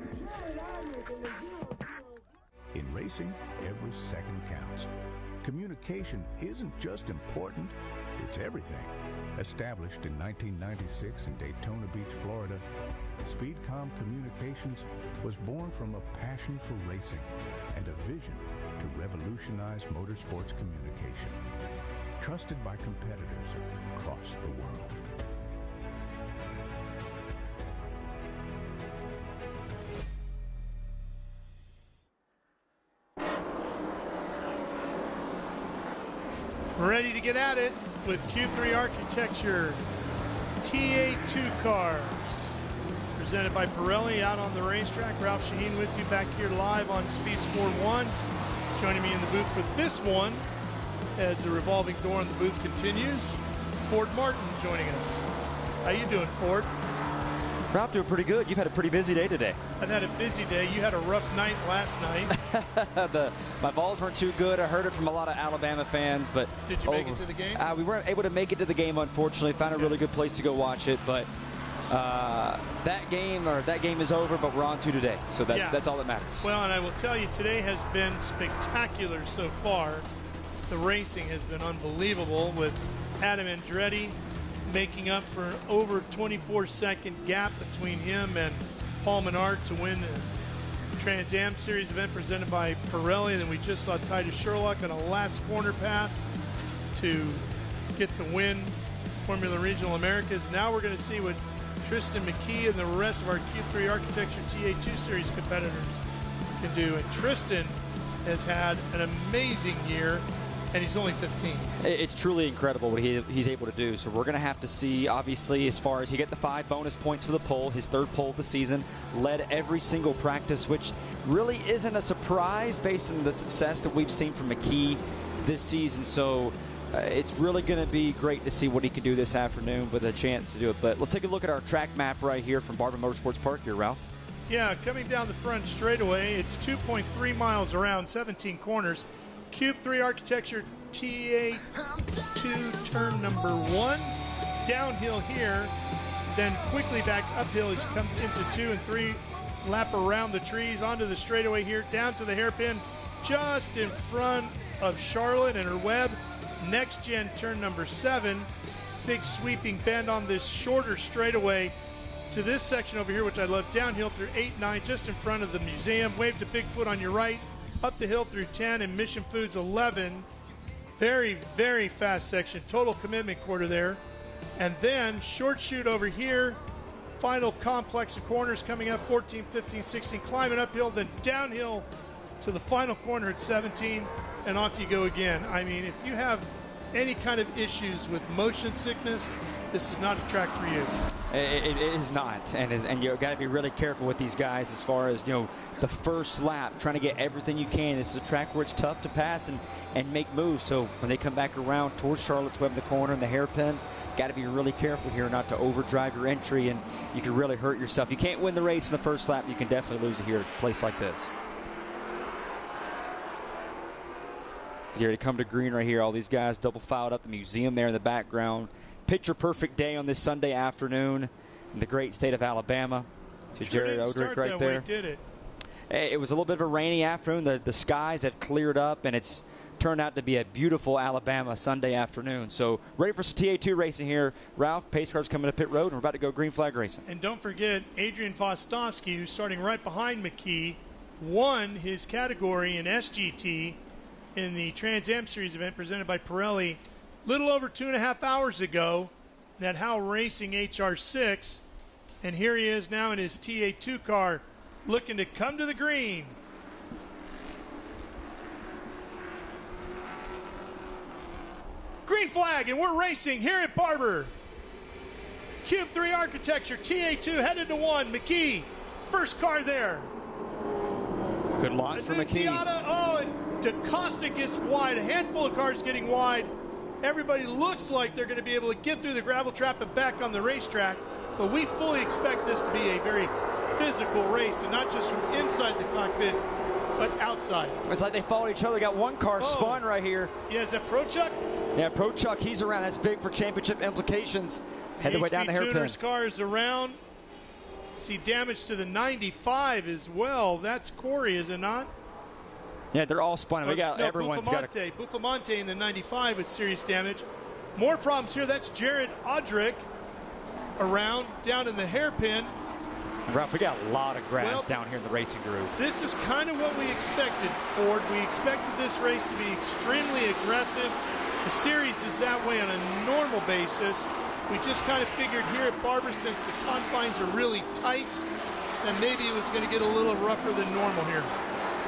In racing, every second counts. Communication isn't just important, it's everything. Established in 1996 in Daytona Beach, Florida, SpeedCom Communications was born from a passion for racing and a vision to revolutionize motorsports communication. Trusted by competitors across the world. Ready to get at it with Q3 Architecture TA2 cars. Presented by Pirelli out on the racetrack. Ralph Shaheen with you back here live on Speed Sport 1. Joining me in the booth for this one as the revolving door in the booth continues. Ford Martin joining us. How you doing, Ford? Ralph, doing pretty good. You've had a pretty busy day today. I've had a busy day. You had a rough night last night. My balls weren't too good. I heard it from a lot of Alabama fans, but did you make it to the game? We weren't able to make it to the game, unfortunately. Found a really good place to go watch it, but that game is over. But we're on to today, so that's all that matters. Well, and I will tell you, today has been spectacular so far. The racing has been unbelievable with Adam Andretti making up for an over 24-second gap between him and Paul Menard to win the Trans Am Series event presented by Pirelli. And then we just saw Titus Sherlock on a last corner pass to get the win, Formula Regional Americas. Now we're going to see what Tristan McKee and the rest of our Q3 Architecture TA2 Series competitors can do. And Tristan has had an amazing year, and he's only 15. It's truly incredible what he's able to do. So we're going to have to see, obviously, as far as he get the 5 bonus points for the pole, his 3rd pole of the season, led every single practice, which really isn't a surprise based on the success that we've seen from McKee this season. So it's really going to be great to see what he can do this afternoon with a chance to do it. But let's take a look at our track map right here from Barber Motorsports Park here, Ralph. Yeah, coming down the front straightaway, it's 2.3 miles around, 17 corners. Cube 3 Architecture TA2 turn number 1. Downhill here, then quickly back uphill as you come into 2 and 3. Lap around the trees, onto the straightaway here, down to the hairpin, just in front of Charlotte and her web. Next gen turn number 7. Big sweeping bend on this shorter straightaway to this section over here, which I love. Downhill through 8, 9, just in front of the museum. Wave to Bigfoot on your right. Up the hill through 10 and Mission Foods 11. Very, very fast section. Total commitment quarter there. And then short shoot over here. Final complex of corners coming up 14, 15, 16. Climbing uphill, then downhill to the final corner at 17. And off you go again. I mean, if you have any kind of issues with motion sickness, this is not a track for you. It is not, and you've got to be really careful with these guys as far as, the first lap, trying to get everything you can. This is a track where it's tough to pass and make moves, so when they come back around towards Charlotte's Web, the corner and the hairpin, got to be really careful here not to overdrive your entry, and you can really hurt yourself. You can't win the race in the first lap. You can definitely lose it here at a place like this. Here to come to green right here. All these guys double filed up, the museum there in the background. Picture perfect day on this Sunday afternoon in the great state of Alabama. To Jared Odrick right there. Did it? It was a little bit of a rainy afternoon. The skies have cleared up, and it's turned out to be a beautiful Alabama Sunday afternoon. So ready for some TA2 racing here. Ralph, pace car's coming to pit road, and we're about to go green flag racing. And don't forget, Adrian Vostovsky, who's starting right behind McKee, won his category in SGT in the Trans Am Series event presented by Pirelli little over 2.5 hours ago, that Howe Racing HR6, and here he is now in his TA2 car, looking to come to the green. Green flag, and we're racing here at Barber. Cube 3 architecture, TA2 headed to 1. McKee, first car there. Good launch for McKee. Oh, and DaCosta gets wide. A handful of cars getting wide. Everybody looks like they're going to be able to get through the gravel trap and back on the racetrack. But we fully expect this to be a very physical race, and not just from inside the cockpit, but outside. It's like they followed each other. Got one car spun right here. Yeah, is that Pro Chuck? Yeah, Pro Chuck, he's around. That's big for championship implications. Headed way down the hairpin. Tuner's car is around. See damage to the 95 as well. That's Corey, is it not? Yeah, they're all spun. We got everyone's got a Buffamonte in the 95 with serious damage. More problems here. That's Jared Audrick around down in the hairpin. Ralph, we got a lot of grass down here in the racing groove. This is kind of what we expected, Ford. We expected this race to be extremely aggressive. The series is that way on a normal basis. We just kind of figured here at Barber, since the confines are really tight, that maybe it was going to get a little rougher than normal here.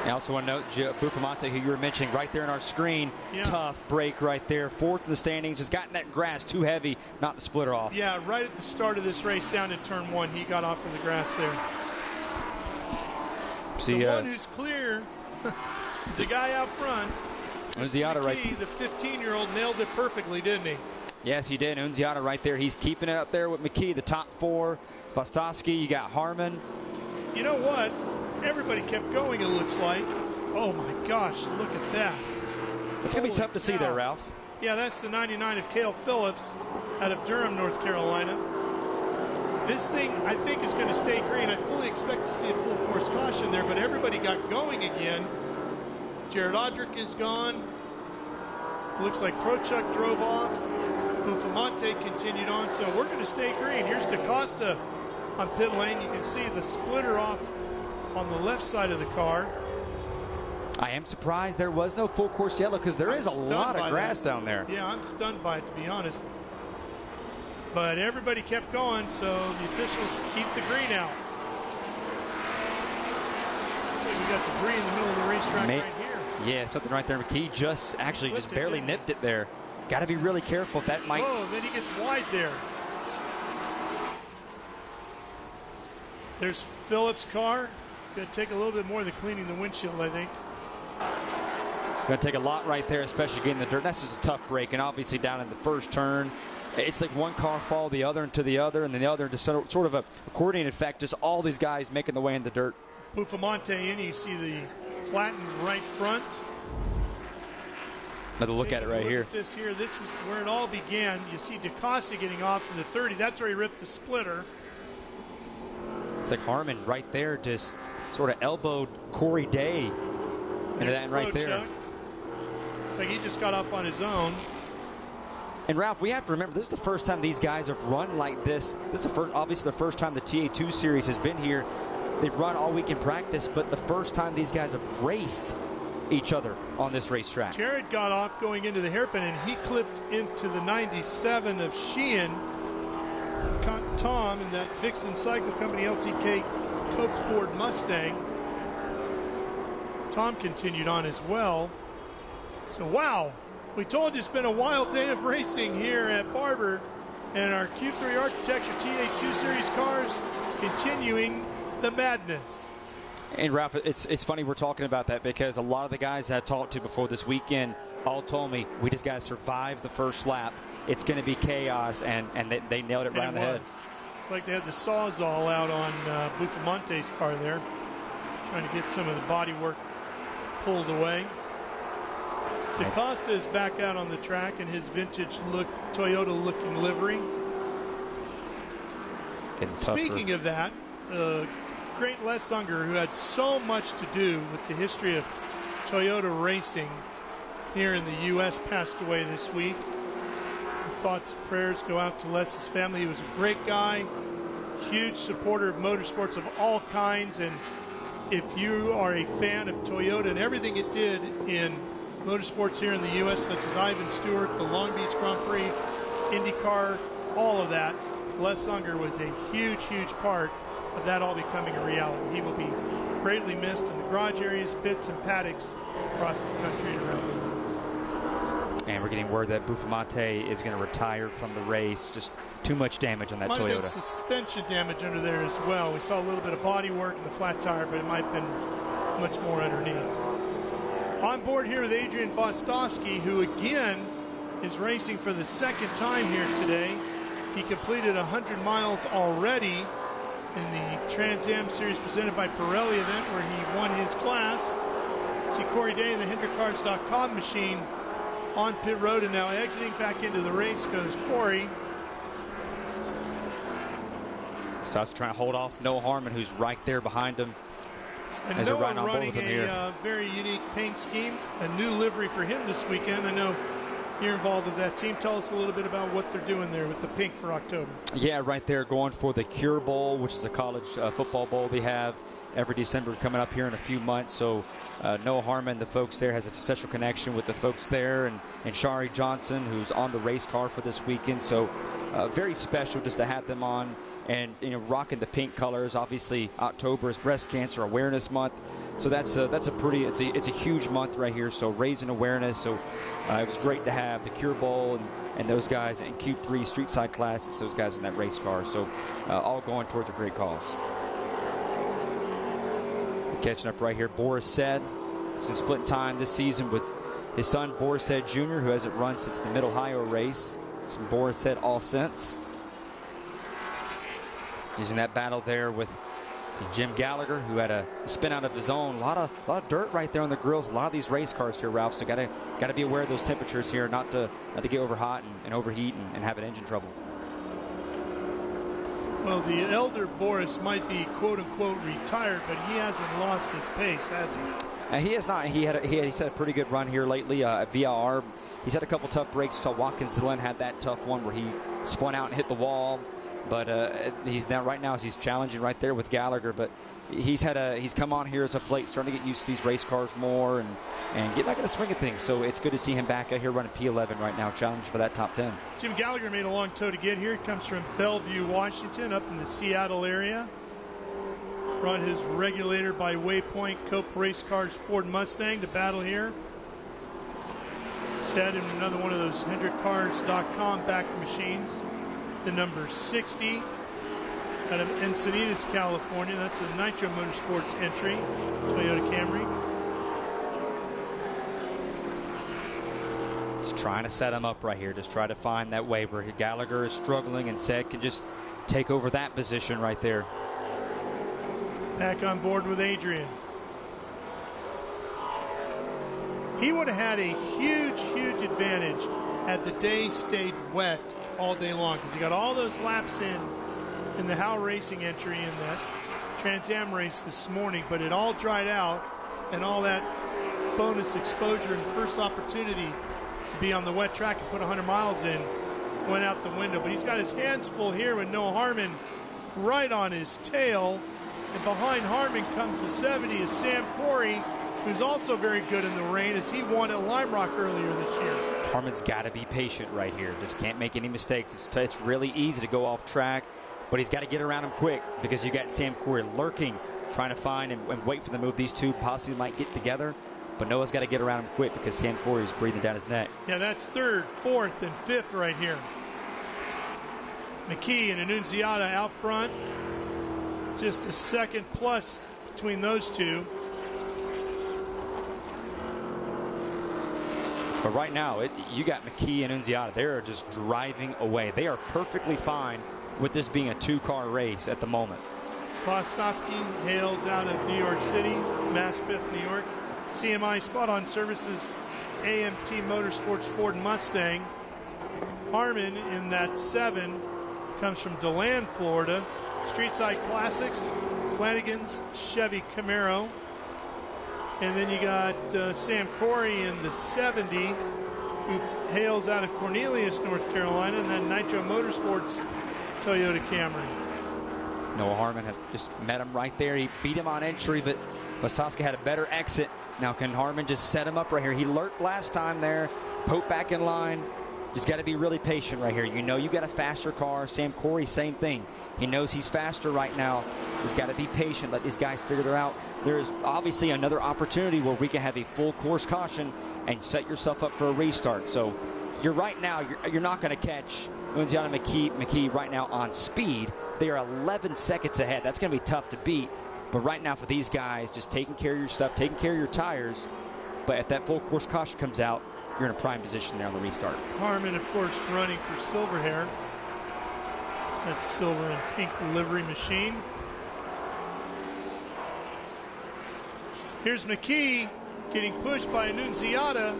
I also want to note Buffamonte, who you were mentioning right there on our screen. Tough break right there. Fourth in the standings. Has gotten that grass too heavy, not the splitter off. Yeah, right at the start of this race down in turn 1, he got off of the grass there. The one who's clear is the guy out front. Unziata right. The 15-year-old nailed it perfectly, didn't he? Yes, he did. Unziata right there. He's keeping it up there with McKee, the top 4. Vostoski, you got Harmon. You know what? Everybody kept going, it looks like. Oh, my gosh, look at that. It's going to be tough to see there, Ralph. Yeah, that's the 99 of Cale Phillips out of Durham, North Carolina. This thing, I think, is going to stay green. I fully expect to see a full course caution there, but everybody got going again. Jared Audrick is gone. Looks like Prochuk drove off. Buffamonte continued on, so we're going to stay green. Here's DaCosta on pit lane. You can see the splitter off on the left side of the car. I am surprised there was no full course yellow, because there is a lot of grass down there. Yeah, I'm stunned by it, to be honest. But everybody kept going, so the officials keep the green out. So we got debris in the middle of the racetrack right here. Yeah, something right there. McKee just barely nipped it there. Got to be really careful. That might. Oh, then he gets wide there. There's Phillips' car. Going to take a little bit more than cleaning the windshield, I think. Going to take a lot right there, especially getting the dirt. That's just a tough break, and obviously down in the first turn, it's like one car fall the other into the other, and then the other, just sort of a accordion effect. Just all these guys making the way in the dirt. Buffamonte in. You see the flattened right front. Another look at it right here. This is where it all began. You see DaCosta getting off in the 30. That's where he ripped the splitter. It's like Harmon right there just sort of elbowed Corey Day into that right there. Chuck. It's like he just got off on his own. And Ralph, we have to remember, this is the first time these guys have run like this. This is obviously the first time the TA2 series has been here. They've run all week in practice, but the first time these guys have raced each other on this racetrack. Jared got off going into the hairpin, and he clipped into the 97 of Sheehan. Caught Tom in that Vixen Cycle Company LTK Coke Ford Mustang. Tom continued on as well. So, wow, we told you it's been a wild day of racing here at Barber, and our Q3 Architecture TA2 Series cars continuing the madness. And Ralph, it's funny we're talking about that, because a lot of the guys I talked to before this weekend all told me, we just got to survive the first lap. It's going to be chaos, and they nailed it right on the head. It's like they had the Sawzall out on Buffamonte's car there, trying to get some of the body work pulled away. DaCosta is back out on the track in his vintage Toyota-looking livery. Speaking of that, the great Les Unger, who had so much to do with the history of Toyota racing here in the U.S., passed away this week. Thoughts and prayers go out to Les's family. He was a great guy, huge supporter of motorsports of all kinds, and if you are a fan of Toyota and everything it did in motorsports here in the U.S., such as Ivan Stewart, the Long Beach Grand Prix, IndyCar, all of that. Les Unger was a huge, huge part of that all becoming a reality. He will be greatly missed in the garage areas, pits, and paddocks across the country and around the world. And we're getting word that Buffamante is going to retire from the race. Just too much damage on that Might Toyota. have been suspension damage under there as well. We saw a little bit of body work in the flat tire, but it might have been much more underneath. On board here with Adrian Vostovsky, who again is racing for the second time here today. He completed 100 miles already in the Trans Am Series presented by Pirelli event where he won his class. See Corey Day in the HendrickCars.com machine on pit road, and now exiting back into the race goes Corey. So I was trying to hold off Noah Harmon, who's right there behind him. And as Noah they're right on board running with him here. a very unique paint scheme, a new livery for him this weekend. I know you're involved with that team. Tell us a little bit about what they're doing there with the pink for October. Yeah, right there going for the Cure Bowl, which is a college football bowl they have every December coming up here in a few months. So Noah Harmon, the folks there, has a special connection with the folks there, and Shari Johnson, who's on the race car for this weekend. So very special just to have them on and, you know, rocking the pink colors. Obviously, October is Breast Cancer Awareness Month. So that's a huge month right here. So raising awareness. So it was great to have the Cure Bowl and those guys in Q3 Street Side Classics, those guys in that race car. So all going towards a great cause. Catching up right here, Boris Said. Some split time this season with his son Boris Said Jr., who hasn't run since the Mid-Ohio race. Some Boris Said all since. Using that battle there with Jim Gallagher, who had a spin out of his own. A lot of dirt right there on the grills. A lot of these race cars here, Ralph. So got to be aware of those temperatures here, not to get over hot and overheat and have an engine trouble. Well, the elder Boris might be quote-unquote retired, but he hasn't lost his pace, has he? He has not. He's had a pretty good run here lately at VIR. He's had a couple tough breaks. We saw Watkins Glen had that tough one where he spun out and hit the wall. But he's challenging right there with Gallagher. But he's come on here as of late, starting to get used to these race cars more and get back in the swing of things. So it's good to see him back out here running P11 right now, challenging for that top 10. Jim Gallagher made a long tow to get here. He comes from Bellevue, Washington, up in the Seattle area. Brought his regulator by Waypoint Cope Race Cars Ford Mustang to battle here. Set in another one of those HendrickCars.com back machines. The number 60 out of Encinitas, California. That's a Nitro Motorsports entry, Toyota Camry. Just trying to set him up right here. Just try to find that way where Gallagher is struggling and Said can just take over that position right there. Back on board with Adrian. He would have had a huge, huge advantage had the day stayed wet all day long, because he got all those laps in the Howe Racing entry in that Trans Am race this morning, but it all dried out, and all that bonus exposure and first opportunity to be on the wet track and put 100 miles in went out the window. But he's got his hands full here with Noah Harmon right on his tail, and behind Harmon comes the 70 is Sam Corey, who's also very good in the rain, as he won at Lime Rock earlier this year. Harmon's got to be patient right here. Just can't make any mistakes. It's really easy to go off track, but he's got to get around him quick, because you got Sam Corey lurking, trying to find and wait for the move. These two possibly might get together, but Noah's got to get around him quick, because Sam Corey is breathing down his neck. Yeah, that's third, fourth, and fifth right here. McKee and Annunziata out front. Just a second plus between those two. But right now, you got McKee and Unziata. They are just driving away. They are perfectly fine with this being a two-car race at the moment. Vostovsky hails out of New York City, Maspeth, New York. CMI Spot-On Services, AMT Motorsports Ford Mustang. Harmon in that 7 comes from DeLand, Florida. Streetside Classics, Flanagan's Chevy Camaro. And then you got Sam Corey in the 70, who hails out of Cornelius, North Carolina, and then Nitro Motorsports Toyota Camry. Noah Harmon had just met him right there. He beat him on entry, but Gostowski had a better exit. Now can Harmon just set him up right here? He lurked last time there. Pope back in line. Just got to be really patient right here. You know you got a faster car. Sam Corey, same thing. He knows he's faster right now. He's got to be patient. Let these guys figure it out. There's obviously another opportunity where we can have a full course caution and set yourself up for a restart. So you're right now, you're not going to catch Unziana McKee right now on speed. They are 11 seconds ahead. That's going to be tough to beat. But right now for these guys, just taking care of your stuff, taking care of your tires. But if that full course caution comes out, you're in a prime position there on the restart. Harmon, of course, running for silver hair. That silver and pink livery machine. Here's McKee getting pushed by Annunziata.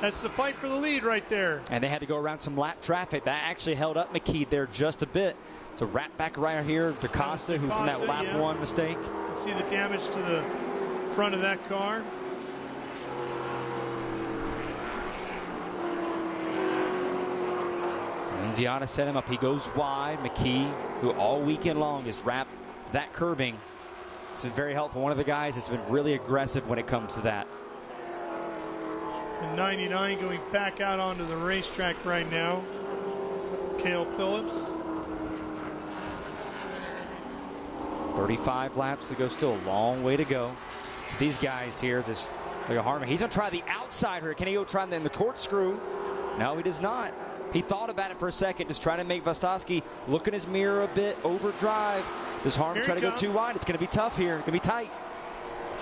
That's the fight for the lead right there. And they had to go around some lap traffic. That actually held up McKee there just a bit. It's a wrap back right here. DaCosta, who from that lap one mistake. You can see the damage to the front of that car. Annunziata set him up. He goes wide. McKee, who all weekend long has wrapped that curbing. It's been very helpful. One of the guys has been really aggressive when it comes to that. And 99 going back out onto the racetrack right now. Cale Phillips. 35 laps to go. Still a long way to go. So these guys here, just look at Harmon. He's going to try the outside here. Can he go try in the corkscrew? No, he does not. He thought about it for a second, just trying to make Gostowski look in his mirror a bit, overdrive. Does Harmon try to go too wide? It's going to be tough here. It's going to be tight.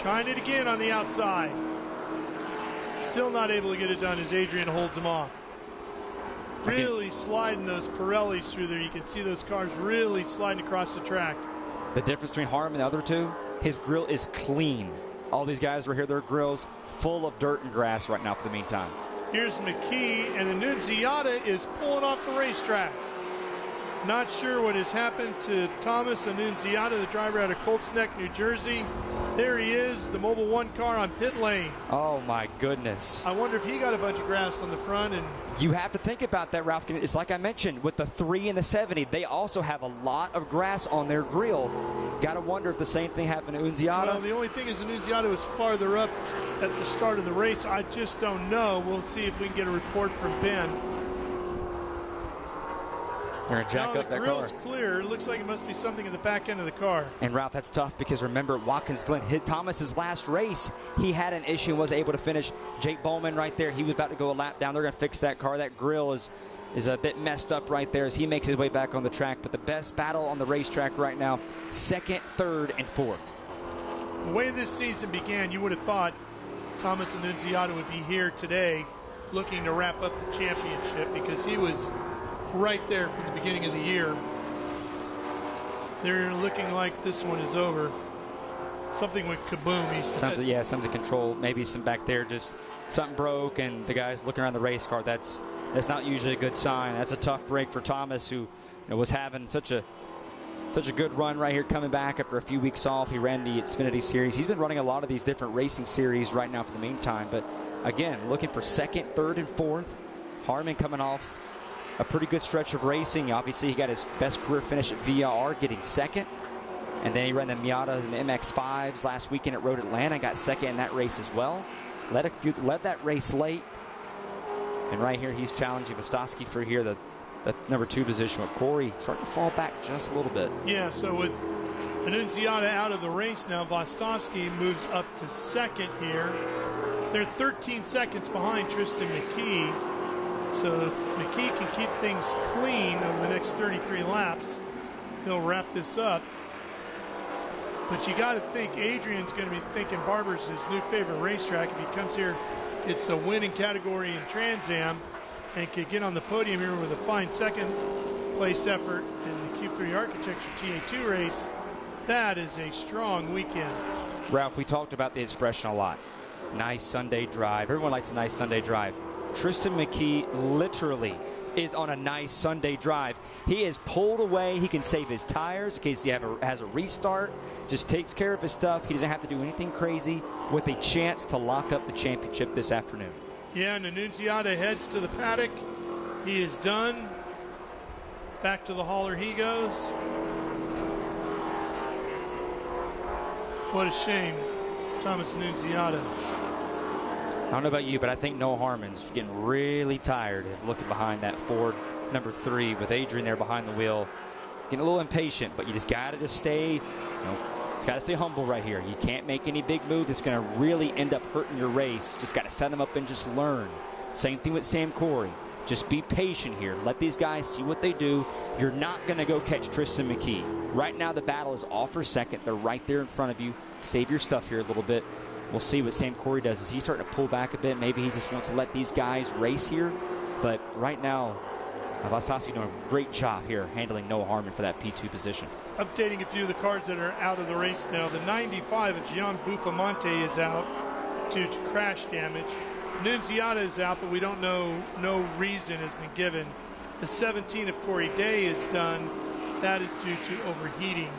Trying it again on the outside. Still not able to get it done as Adrian holds him off. Really sliding those Pirellis through there. You can see those cars really sliding across the track. The difference between Harmon and the other two, his grill is clean. All these guys right here, their grills full of dirt and grass right now for the meantime. Here's McKee, and Annunziata is pulling off the racetrack. Not sure what has happened to Thomas Annunziata, the driver out of Colts Neck, New Jersey. There he is, the Mobil 1 car on pit lane. Oh, my goodness. I wonder if he got a bunch of grass on the front. And you have to think about that, Ralph. It's like I mentioned, with the 3 and the 70, they also have a lot of grass on their grill. Got to wonder if the same thing happened to Annunziata. Well, the only thing is Annunziata was farther up at the start of the race. I just don't know. We'll see if we can get a report from Ben. They're going to jack up that car. The grill's clear. It looks like it must be something in the back end of the car. And Ralph, that's tough because remember, Watkins Glen hit Thomas's last race. He had an issue and was able to finish. Jake Bowman right there, he was about to go a lap down. They're going to fix that car. That grill is a bit messed up right there as he makes his way back on the track. But the best battle on the racetrack right now, 2nd, 3rd, and 4th. The way this season began, you would have thought Thomas Annunziata would be here today looking to wrap up the championship because he was right there from the beginning of the year. They're looking like this one is over. Something went kaboom, he said. Something to control. Maybe some back there, just something broke, and the guy's looking around the race car. That's not usually a good sign. That's a tough break for Thomas, who was having such a good run right here, coming back after a few weeks off. He ran the Xfinity Series. He's been running a lot of these different racing series right now for the meantime. But again, looking for 2nd, 3rd, and 4th. Harmon coming off a pretty good stretch of racing. Obviously, he got his best career finish at VIR, getting 2nd. And then he ran the Miatas and the MX-5s last weekend at Road Atlanta, got 2nd in that race as well. Led that race late. And right here, he's challenging Gostowski for here, the number 2 position with Corey starting to fall back just a little bit. Yeah, so with Annunziata out of the race now, Gostowski moves up to 2nd here. They're 13 seconds behind Tristan McKee. So if McKee can keep things clean over the next 33 laps, he'll wrap this up. But you got to think Adrian's going to be thinking Barber's his new favorite racetrack. If he comes here, it's a winning category in Trans Am, and could get on the podium here with a fine 2nd place effort in the Q3 Architecture TA2 race. That is a strong weekend. Ralph, we talked about the expression a lot. Nice Sunday drive. Everyone likes a nice Sunday drive. Tristan McKee literally is on a nice Sunday drive. He is pulled away. He can save his tires in case he has a restart. Just takes care of his stuff. He doesn't have to do anything crazy, with a chance to lock up the championship this afternoon. Yeah, and Annunziata heads to the paddock. He is done. Back to the hauler he goes. What a shame, Thomas Nunziata. I don't know about you, but I think Noah Harmon's getting really tired of looking behind that Ford number 3 with Adrian there behind the wheel. Getting a little impatient, but you just got to stay, it's got to stay humble right here. You can't make any big move that's going to really end up hurting your race. Just got to set them up and just learn. Same thing with Sam Corey. Just be patient here. Let these guys see what they do. You're not going to go catch Tristan McKee. Right now the battle is all for second. They're right there in front of you. Save your stuff here a little bit. We'll see what Sam Corey does. Is he starting to pull back a bit? Maybe he just wants to let these guys race here. But right now, Avastasi doing a great job here handling Noah Harmon for that P2 position. Updating a few of the cars that are out of the race now. The 95 of Gian Buffamonte is out due to crash damage. Nunziata is out, but we don't know, no reason has been given. The 17 of Corey Day is done. That is due to overheating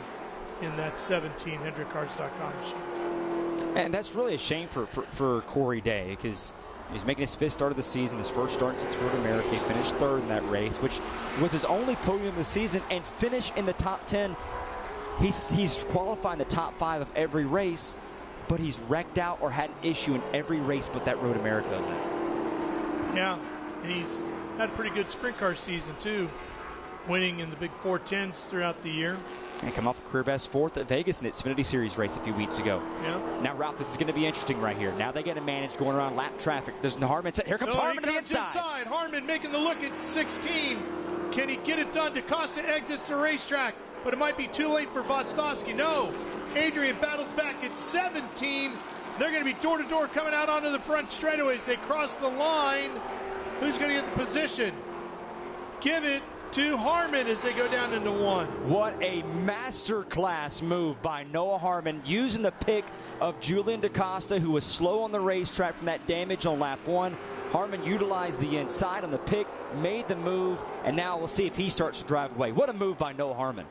in that 17 HendrickCars.com machine. And that's really a shame for Corey Day, because he's making his 5th start of the season, his first start since Road America. He finished 3rd in that race, which was his only podium of the season, and finish in the top 10. He's qualified in the top 5 of every race, but he's wrecked out or had an issue in every race but that Road America event. Yeah, and he's had a pretty good sprint car season too, winning in the big 410s throughout the year. And come off a career best 4th at Vegas in the Xfinity Series race a few weeks ago. Yeah. Now, Ralph, this is going to be interesting right here. Now they got to manage going around lap traffic. There's Harmon. Here comes Harmon to the inside. Harmon making the look at 16. Can he get it done? DaCosta exits the racetrack, but it might be too late for Vostosky. No. Adrian battles back at 17. They're going to be door-to-door coming out onto the front straightaways. They cross the line. Who's going to get the position? Give it to Harmon as they go down into 1. What a masterclass move by Noah Harmon, using the pick of Julian DaCosta, who was slow on the racetrack from that damage on lap 1. Harmon utilized the inside on the pick, made the move, and now we'll see if he starts to drive away. What a move by Noah Harmon.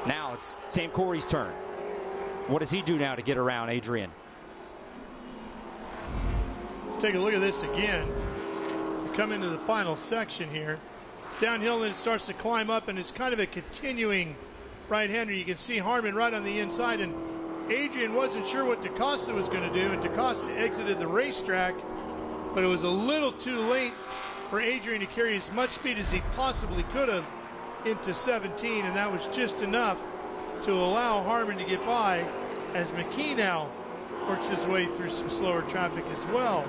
Now it's Sam Corey's turn. What does he do now to get around Adrian? Let's take a look at this again. We come into the final section here. It's downhill and it starts to climb up, and it's kind of a continuing right-hander. You can see Harmon right on the inside, and Adrian wasn't sure what DaCosta was going to do, and DaCosta exited the racetrack, but it was a little too late for Adrian to carry as much speed as he possibly could have into 17, and that was just enough to allow Harmon to get by as McKee now works his way through some slower traffic as well.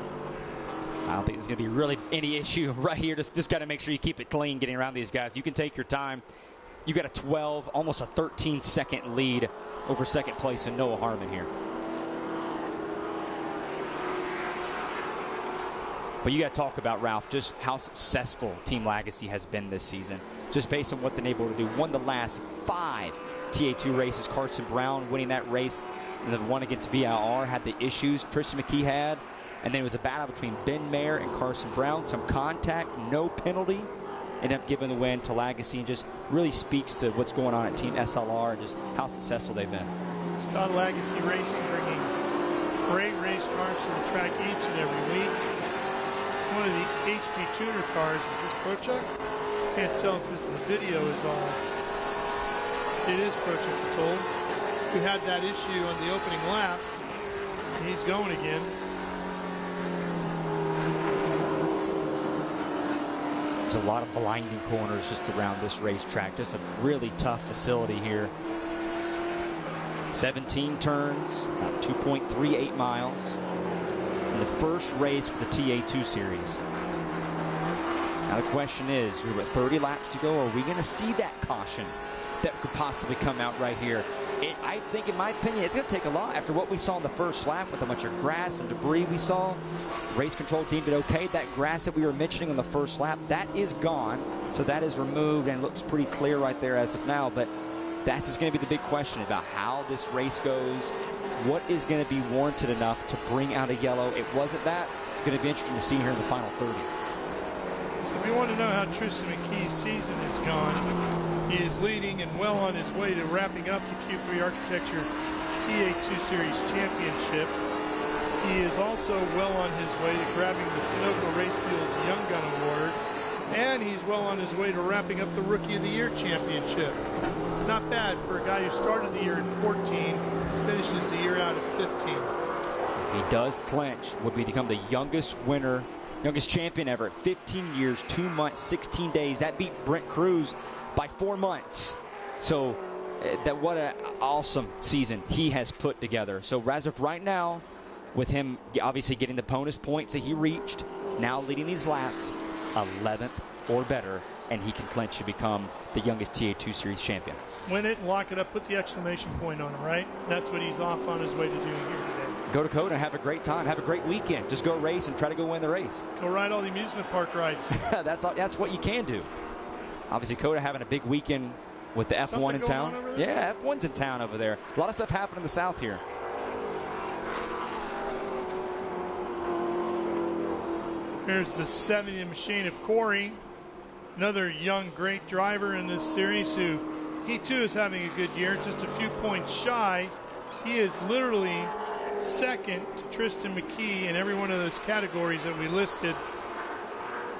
I don't think there's going to be really any issue right here. Just got to make sure you keep it clean getting around these guys. You can take your time. You got a 12, almost a 13-second lead over second place in Noah Harmon here. But you got to talk about, Ralph, just how successful Team Legacy has been this season. Just based on what they've been able to do. Won the last 5 TA2 races. Carson Brown winning that race. And the one against VIR had the issues Tristan McKee had. And then it was a battle between Ben Mayer and Carson Brown. Some contact, no penalty. Ended up giving the win to Legacy, and just really speaks to what's going on at Team SLR and just how successful they've been. Scott Legacy Racing bringing great race cars to the track each and every week. One of the HP tuner cars is this Pro Chuck. Can't tell if the video is on. It is Pro Chuck Patrol, who had that issue on the opening lap. And he's going again. There's a lot of blinding corners just around this racetrack. Just a really tough facility here. 17 turns, about 2.38 miles. In the first race for the TA2 series. Now the question is, we're at 30 laps to go. Are we going to see that caution that could possibly come out right here? I think, in my opinion, it's going to take a lot after what we saw in the first lap with a bunch of grass and debris we saw. Race control deemed it okay. That grass that we were mentioning on the first lap, that is gone. So that is removed and looks pretty clear right there as of now. But that's just going to be the big question about how this race goes. What is going to be warranted enough to bring out a yellow? It wasn't that. It's going to be interesting to see here in the final 30. So if you want to know how Tristan McKee's season is gone, he is leading and well on his way to wrapping up the Q3 Architecture TA2 Series Championship. He is also well on his way to grabbing the Sunoco Racefield's Young Gun Award. And he's well on his way to wrapping up the Rookie of the Year championship. Not bad for a guy who started the year in 14, finishes the year out at 15. If he does clinch, would become the youngest winner, youngest champion ever at 15 years, 2 months, 16 days. That beat Brent Cruz by 4 months. So what an awesome season he has put together. So as of right now, with him obviously getting the bonus points that he reached, now leading these laps, 11th or better, and he can clinch to become the youngest TA2 Series champion. Win it and lock it up, put the exclamation point on it, right? That's what he's off on his way to doing here today. Go to Coda and have a great time, have a great weekend. Just go race and try to go win the race. Go ride all the amusement park rides. That's what you can do. Obviously, Coda having a big weekend with the F1 in town. Yeah, F1's in town over there. A lot of stuff happening in the south here. Here's the 70 machine of Corey, another young, great driver in this series who he too is having a good year, just a few points shy. He is literally second to Tristan McKee in every one of those categories that we listed.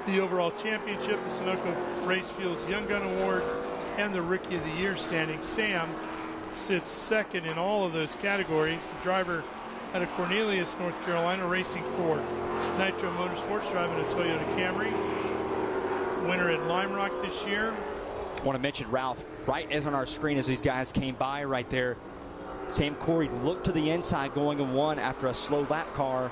The overall championship, the Sunoco Race Fuels Young Gun Award, and the Rookie of the Year standing. Sam sits second in all of those categories. The driver out of Cornelius, North Carolina, racing for Nitro Motorsports, driving a Toyota Camry. Winner at Lime Rock this year. I want to mention Ralph, right as on our screen as these guys came by right there. Sam Corey looked to the inside going in one after a slow lap car.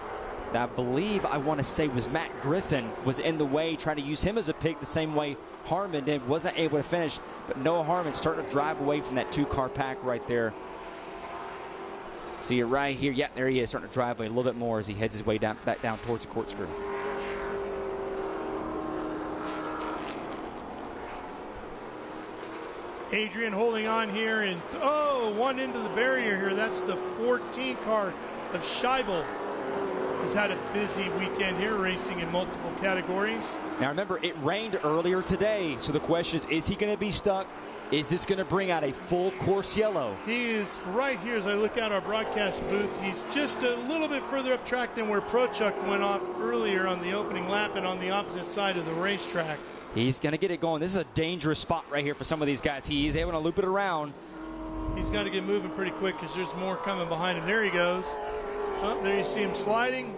That I want to say was Matt Griffin was in the way, trying to use him as a pick the same way Harmon did. Wasn't able to finish, but Noah Harmon starting to drive away from that two-car pack right there. See it right here. Yeah, there he is, starting to drive away a little bit more as he heads his way back down towards the corkscrew. Adrian holding on here, and one into the barrier here. That's the 14 car of Scheibel. He's had a busy weekend here, racing in multiple categories. Now remember, it rained earlier today, so the question is he going to be stuck? Is this going to bring out a full course yellow? He is right here as I look at our broadcast booth. He's just a little bit further up track than where Prochuk went off earlier on the opening lap and on the opposite side of the racetrack. He's going to get it going. This is a dangerous spot right here for some of these guys. He's able to loop it around. He's got to get moving pretty quick because there's more coming behind him. There he goes. Oh, there you see him sliding.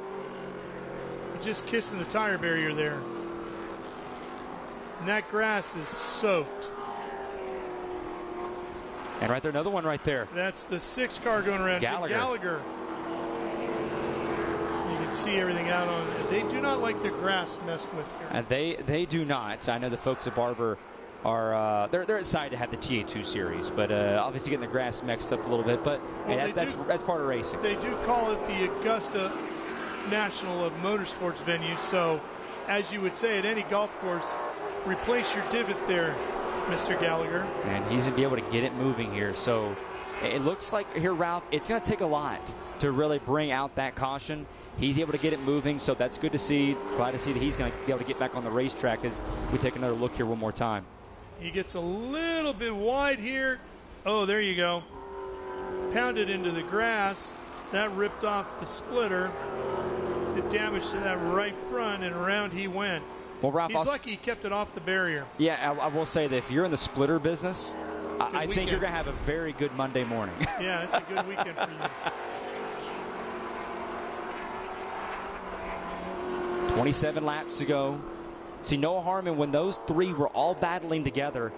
Just kissing the tire barrier there. And that grass is soaked. And right there, another one right there. That's the 6 car going around. Gallagher. You can see everything out on it. They do not like their grass messed with here. They do not. I know the folks at Barber are they're excited to have the TA2 series, but obviously getting the grass mixed up a little bit. But well, that's part of racing. They do call it the Augusta National of Motorsports venue. So, as you would say at any golf course, replace your divot there, Mr. Gallagher. And he's going to be able to get it moving here. So it looks like here, Ralph, it's going to take a lot to really bring out that caution. He's able to get it moving, so that's good to see. Glad to see that he's going to be able to get back on the racetrack as we take another look here one more time. He gets a little bit wide here. Oh, there you go. Pounded into the grass. That ripped off the splitter. Did damage to that right front, and around he went. Well, Ralph, he's lucky he kept it off the barrier. Yeah, I will say that if you're in the splitter business, I think you're going to have a very good Monday morning. Yeah, it's a good weekend for you. 27 laps to go. See, Noah Harmon, when those three were all battling together,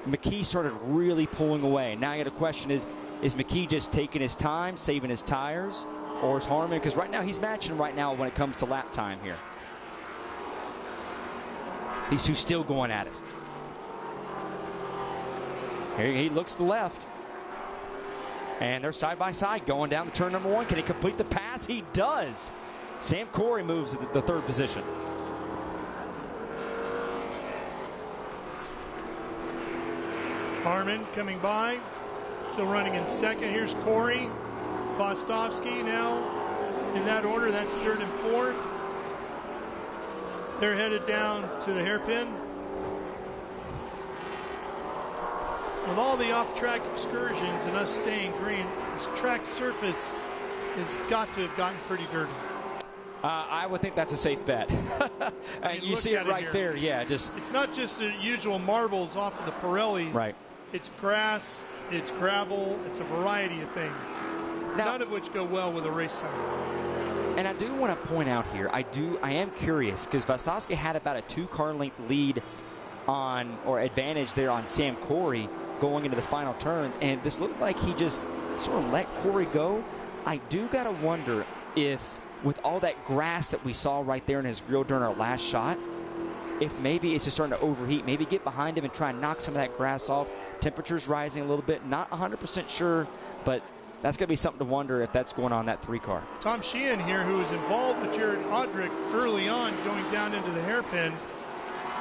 McKee started really pulling away. Now I got a question is McKee just taking his time, saving his tires, or is Harmon, because right now he's matching right now when it comes to lap time here. These two still going at it. Here he looks to the left. And they're side by side going down the turn number 1. Can he complete the pass? He does. Sam Corey moves to the 3rd position. Harmon coming by, still running in 2nd. Here's Corey. Vostovsky now in that order. That's 3rd and 4th. They're headed down to the hairpin. With all the off-track excursions and us staying green, this track surface has got to have gotten pretty dirty. I would think that's a safe bet. And you see it right there. Yeah, it's not just the usual marbles off of the Pirellis. Right. It's grass, it's gravel, it's a variety of things. Now, none of which go well with a race tire. And I do want to point out here, I am curious because Vostovsky had about a 2-car length lead or advantage there on Sam Corey going into the final turns, and this looked like he just sort of let Corey go. I do got to wonder if, with all that grass that we saw right there in his grill during our last shot, if maybe it's just starting to overheat, maybe get behind him and try and knock some of that grass off. Temperature's rising a little bit, not 100% sure, but that's going to be something to wonder if that's going on in that 3-car. Tom Sheehan here, who was involved with Jared Audrick early on going down into the hairpin,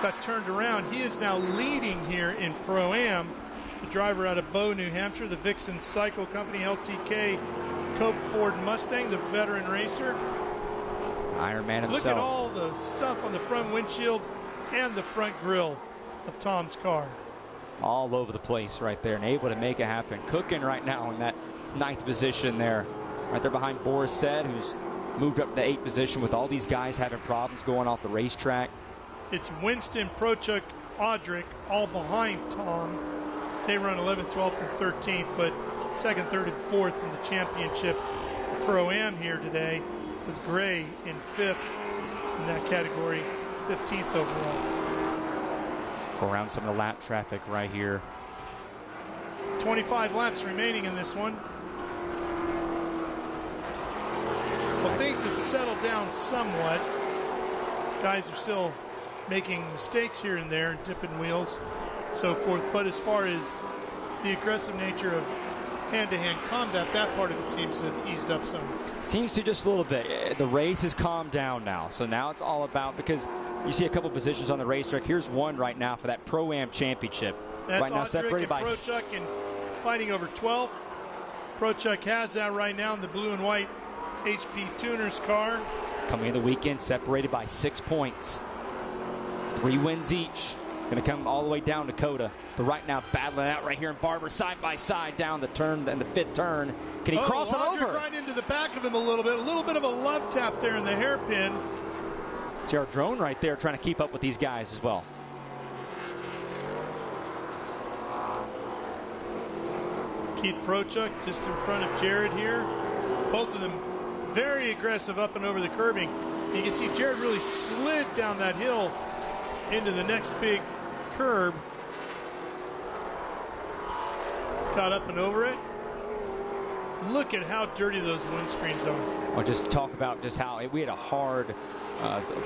got turned around. He is now leading here in Pro-Am. The driver out of Bow, New Hampshire, the Vixen Cycle Company, LTK, Cope Ford Mustang, the veteran racer. Iron Man himself. Look at all the stuff on the front windshield and the front grille of Tom's car. All over the place right there and able to make it happen. Cooking right now in that 9th position there. Right there behind Boris Said, who's moved up to the 8th position with all these guys having problems going off the racetrack. It's Winston, Prochuk, Audrick, all behind Tom. They run 11th, 12th, and 13th, but 2nd, 3rd, and 4th in the championship Pro-Am here today, with Gray in 5th in that category, 15th overall. Go around some of the lap traffic right here. 25 laps remaining in this one. Well, things have settled down somewhat. Guys are still making mistakes here and there, dipping wheels, so forth. But as far as the aggressive nature of hand-to-hand combat, that part of it seems to have eased up some. Seems to just a little bit. The race has calmed down now. So now it's all about, because you see a couple positions on the racetrack. Here's one right now for that Pro-Am championship. That's right now Audrick separated by Prochuk and fighting over 12th. Prochuk has that right now in the blue and white HP Tuners car. Coming in the weekend, separated by 6 points. 3 wins each. Going to come all the way down to Coda. But right now, battling out right here in Barber, side by side down the turn, and the 5th turn. Can he cross it over? Right into the back of him a little bit of a love tap there in the hairpin. See our drone right there trying to keep up with these guys as well. Keith Prochuk just in front of Jared here. Both of them very aggressive up and over the curbing. You can see Jared really slid down that hill into the next big curb. Got up and over it. Look at how dirty those windscreens are. I'll just talk about just how we had a hard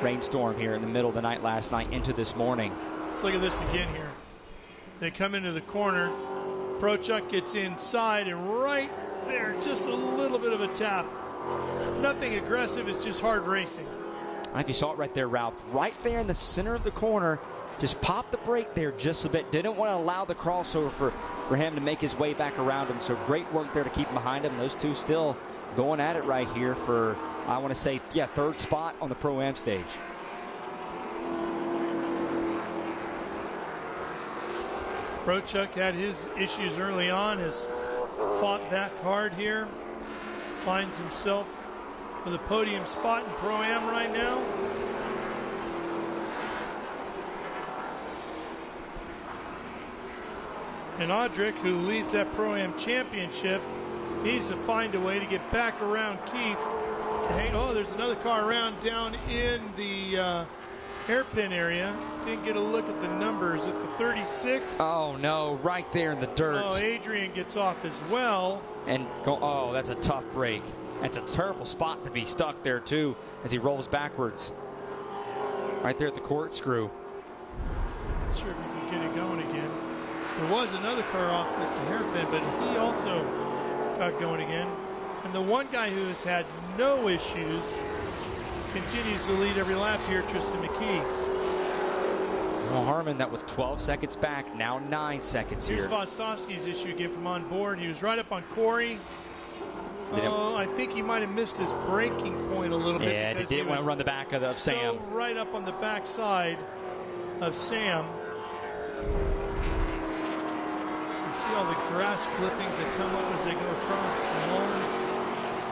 rainstorm here in the middle of the night last night into this morning. Let's look at this again here. They come into the corner. Prochuk gets inside, and right there, just a little bit of a tap. Nothing aggressive, it's just hard racing. I don't know if you saw it right there, Ralph. Right there in the center of the corner, just popped the brake there just a bit. Didn't want to allow the crossover for him to make his way back around him. So great work there to keep him behind him. Those two still going at it right here for, I want to say, 3rd spot on the Pro-Am stage. Prochuk had his issues early on, has fought back hard here. Finds himself with a podium spot in Pro-Am right now. And Audrick, who leads that Pro-Am championship, needs to find a way to get back around Keith to hang. Oh, there's another car around down in the hairpin area. Didn't get a look at the numbers at the 36. Oh no, right there in the dirt. Oh, Adrian gets off as well. And oh, that's a tough break. That's a terrible spot to be stuck there too as he rolls backwards. Right there at the corkscrew. Not sure if he can get it going again. There was another car off at the hairpin, but he also got going again. And the one guy who has had no issues continues to lead every lap here, Tristan McKee. Well, Harmon, that was 12 seconds back, now 9 seconds here. Here's Vostovsky's issue again from on board. He was right up on Corey. I think he might have missed his braking point a little bit. Yeah, he didn't want to run the back of Sam. Right up on the back side of Sam. You see all the grass clippings that come up as they go across the lawn.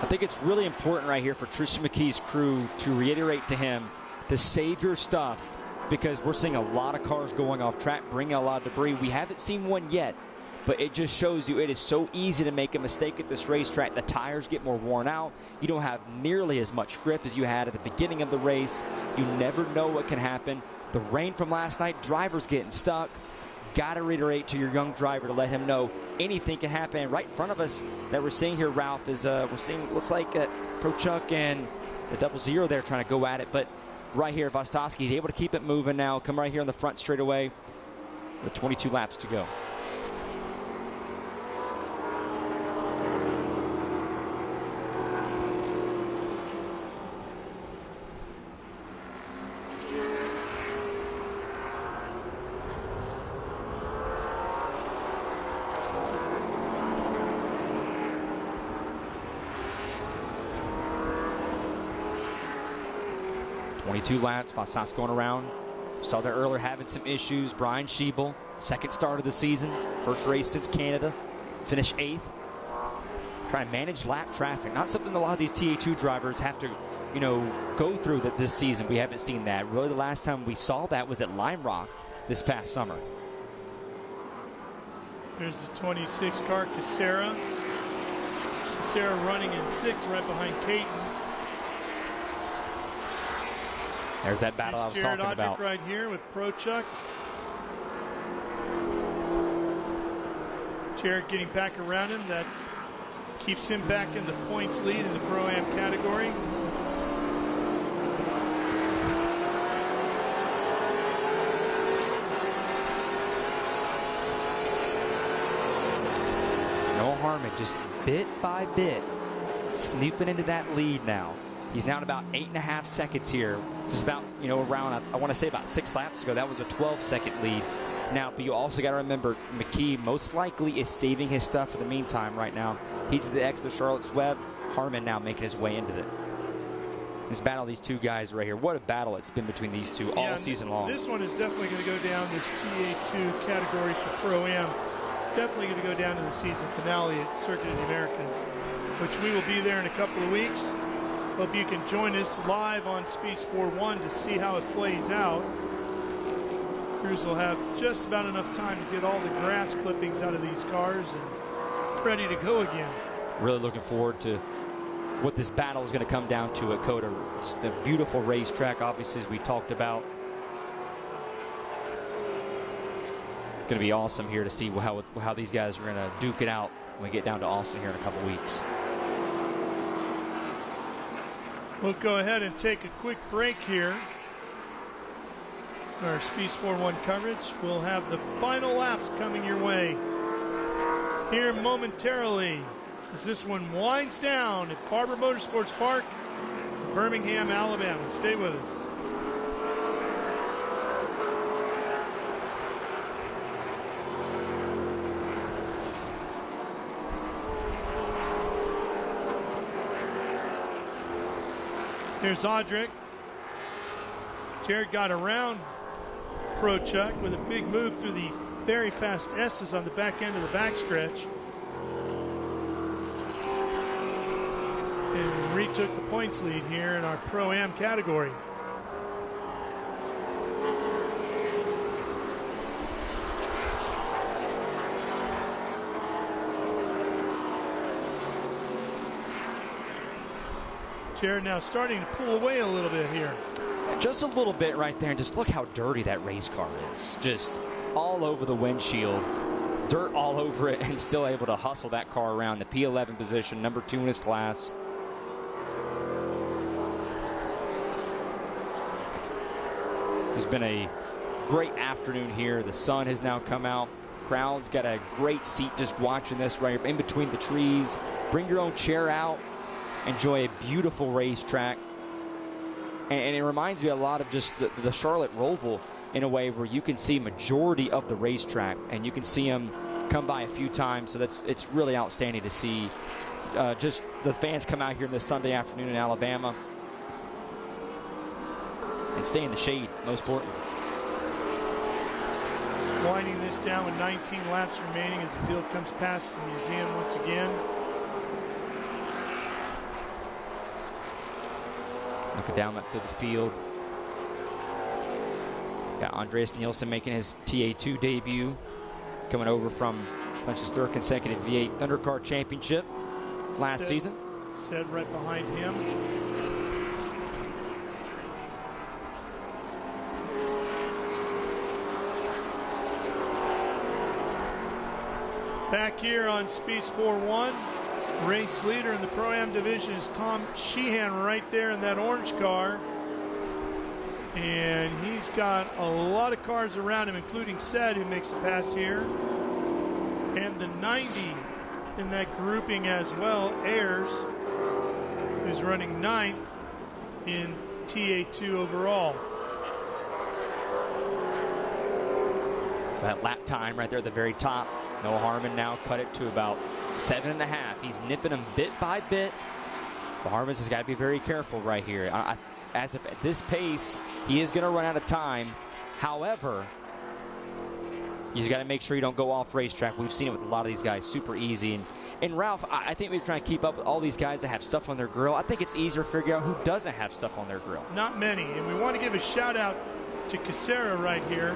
I think it's really important right here for Tristan McKee's crew to reiterate to him to save your stuff, because we're seeing a lot of cars going off track, bringing a lot of debris. We haven't seen one yet, but it just shows you it is so easy to make a mistake at this racetrack. The tires get more worn out. You don't have nearly as much grip as you had at the beginning of the race. You never know what can happen. The rain from last night, drivers getting stuck. Got to reiterate to your young driver to let him know anything can happen. And right in front of us that we're seeing here, Ralph, is we're seeing, looks like Pro Chuck and the 00 there trying to go at it. But right here, Vostosky's able to keep it moving now. Come right here on the front straightaway with 22 laps to go. Two laps, Vostos going around. Saw there earlier having some issues. Brian Schiebel, second start of the season, first race since Canada, finished 8th. Trying to manage lap traffic, not something a lot of these TA2 drivers have to, you know, go through that this season. We haven't seen that. Really, the last time we saw that was at Lime Rock this past summer. There's the 26 car, Casera. Casera running in 6th, right behind Caton. There's that battle I was talking about. Right here with Pro Chuck. Jared getting back around him. That keeps him back in the points lead in the Pro-Am category. Noah Harmon just bit by bit snooping into that lead now. He's now at about 8.5 seconds here. Just about, you know, around, I want to say about 6 laps ago. That was a 12-second lead. Now, but you also got to remember, McKee most likely is saving his stuff for the meantime right now. He's at the exit of Charlotte's Web. Harmon now making his way into it. This battle, these two guys right here. What a battle it's been between these two all season long. This one is definitely going to go down, this TA2 category for Pro-Am. It's definitely going to go down to the season finale at Circuit of the Americas, which we will be there in a couple of weeks. Hope you can join us live on Speed Sport 1 to see how it plays out. Crews will have just about enough time to get all the grass clippings out of these cars and ready to go again. Really looking forward to what this battle is going to come down to at COTA. It's the beautiful racetrack, obviously, as we talked about. It's going to be awesome here to see how these guys are going to duke it out when we get down to Austin here in a couple weeks. We'll go ahead and take a quick break here. Our Speed Sport 1 coverage. We'll have the final laps coming your way here momentarily as this one winds down at Barber Motorsports Park, Birmingham, Alabama. Stay with us. Here's Audric. Jared got around Pro Chuck with a big move through the very fast S's on the back end of the backstretch. And retook the points lead here in our Pro-Am category. Jared now starting to pull away a little bit here. Just a little bit right there, and just look how dirty that race car is. Just all over the windshield, dirt all over it, and still able to hustle that car around. The P11 position, number 2 in his class. It's been a great afternoon here. The sun has now come out. Crowd's got a great seat just watching this right in between the trees. Bring your own chair out. Enjoy a beautiful racetrack. And it reminds me a lot of just the Charlotte Roval in a way where you can see majority of the racetrack and you can see them come by a few times. So it's really outstanding to see just the fans come out here this Sunday afternoon in Alabama and stay in the shade, most importantly. Winding this down with 19 laps remaining as the field comes past the museum once again. Looking down through the field. Got Andreas Nielsen making his TA2 debut, coming over from his third consecutive V8 Thundercar Championship last season. Said right behind him. Back here on Speed Sport 1, race leader in the Pro-Am division is Tom Sheehan right there in that orange car. And he's got a lot of cars around him, including Sed, who makes the pass here. And the 90 in that grouping as well, Ayers, who's running 9th in TA2 overall. That lap time right there at the very top. Noah Harmon now cut it to about 7.5. He's nipping him bit by bit. But Harmon's has got to be very careful right here. As if at this pace, he is going to run out of time. However, you just got to make sure you don't go off racetrack. We've seen it with a lot of these guys, super easy. And Ralph, I think we're trying to keep up with all these guys that have stuff on their grill. I think it's easier to figure out who doesn't have stuff on their grill. Not many. And we want to give a shout out to Casera right here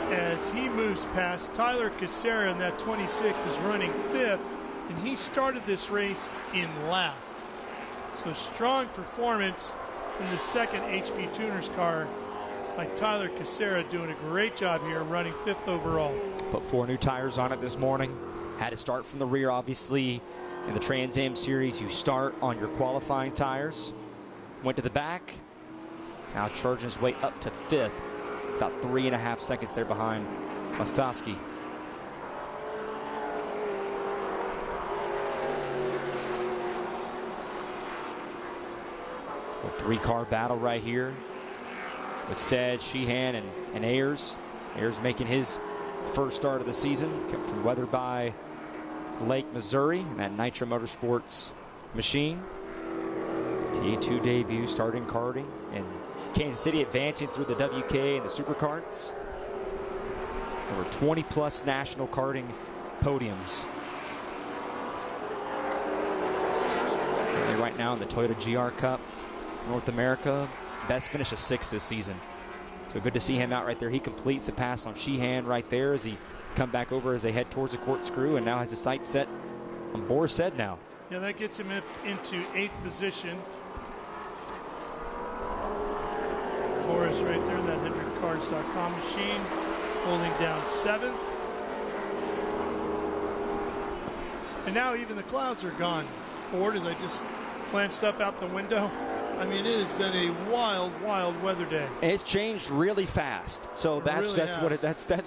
as he moves past. Tyler Casera in that 26 is running 5th, and he started this race in last. So strong performance in the second HP Tuners car by Tyler Casera, doing a great job here, running 5th overall. Put 4 new tires on it this morning. Had to start from the rear, obviously. In the Trans Am Series, you start on your qualifying tires. Went to the back. Now charging his way up to 5th. About 3.5 seconds there behind Mostowski. A 3-car battle right here with Sed, Sheehan, and Ayers. Ayers making his first start of the season, coming from Weatherby Lake, Missouri, in that Nitro Motorsports machine. T2 debut, starting karting in Kansas City, advancing through the WK and the Superkarts. Over 20-plus national karting podiums. Right now in the Toyota GR Cup, North America, best finish of 6th this season. So good to see him out right there. He completes the pass on Sheehan right there as he come back over as they head towards the corkscrew, and now has his sight set on Boris Said now. Yeah, that gets him into 8th position. Boris right there in that HendrickCars.com machine, holding down 7th. And now even the clouds are gone. Ford, as I just glanced up out the window, I mean, it has been a wild, wild weather day. It's changed really fast, so that's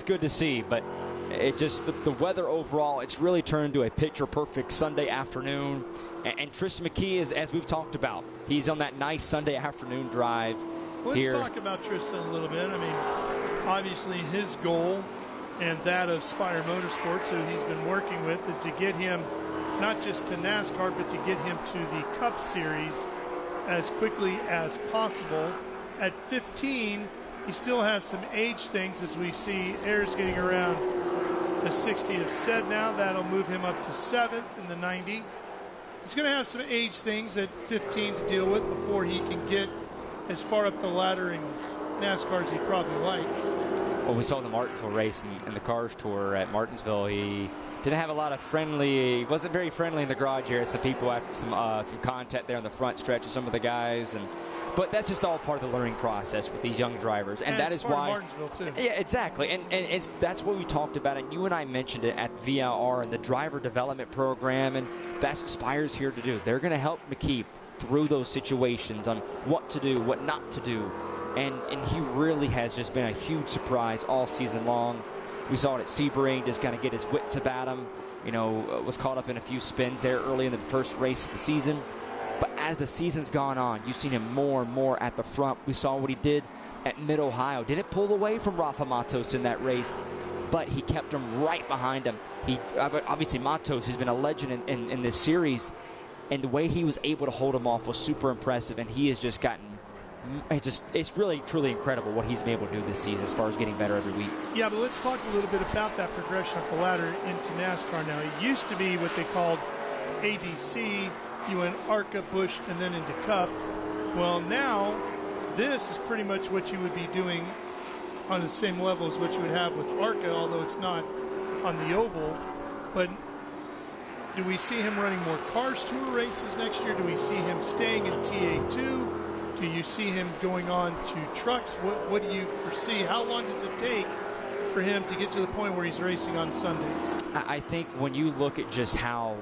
good to see. But it just the weather overall, it's really turned into a picture-perfect Sunday afternoon. And Tristan McKee is, as we've talked about, he's on that nice Sunday afternoon drive. Let's talk about Tristan a little bit. I mean, obviously his goal and that of Spire Motorsports, who he's been working with, is to get him not just to NASCAR, but to get him to the Cup Series as quickly as possible. At 15, he still has some age things, as we see Ayers getting around the 60 of Said now. That'll move him up to 7th in the 90. He's going to have some age things at 15 to deal with before he can get as far up the ladder in NASCAR as he'd probably like. Well, we saw the Martinsville race in the Cars Tour at Martinsville. He didn't have a lot of he wasn't very friendly in the garage here. Some people after some contact there on the front stretch of some of the guys, but that's just all part of the learning process with these young drivers, and that is why. Martinsville too. Yeah, exactly, and that's what we talked about, and you and I mentioned it at VIR and the driver development program, and that's what Spire's here to do. They're going to help McKee through those situations on what to do, what not to do, and he really has just been a huge surprise all season long. We saw it at Sebring, just kind of get his wits about him. You know, was caught up in a few spins there early in the first race of the season. But as the season's gone on, you've seen him more and more at the front. We saw what he did at Mid-Ohio. Didn't pull away from Rafa Matos in that race, but he kept him right behind him. Obviously, Matos has been a legend in this series, and the way he was able to hold him off was super impressive, and he has just gotten it's really, truly incredible what he's been able to do this season as far as getting better every week. Yeah, but let's talk a little bit about that progression up the ladder into NASCAR now. It used to be what they called ABC. You went ARCA, Busch, and then into Cup. Well, now this is pretty much what you would be doing on the same level as what you would have with ARCA, although it's not on the oval. But do we see him running more Cars Tour races next year? Do we see him staying in TA2? Do you see him going on to trucks? What do you foresee? How long does it take for him to get to the point where he's racing on Sundays? I think when you look at just how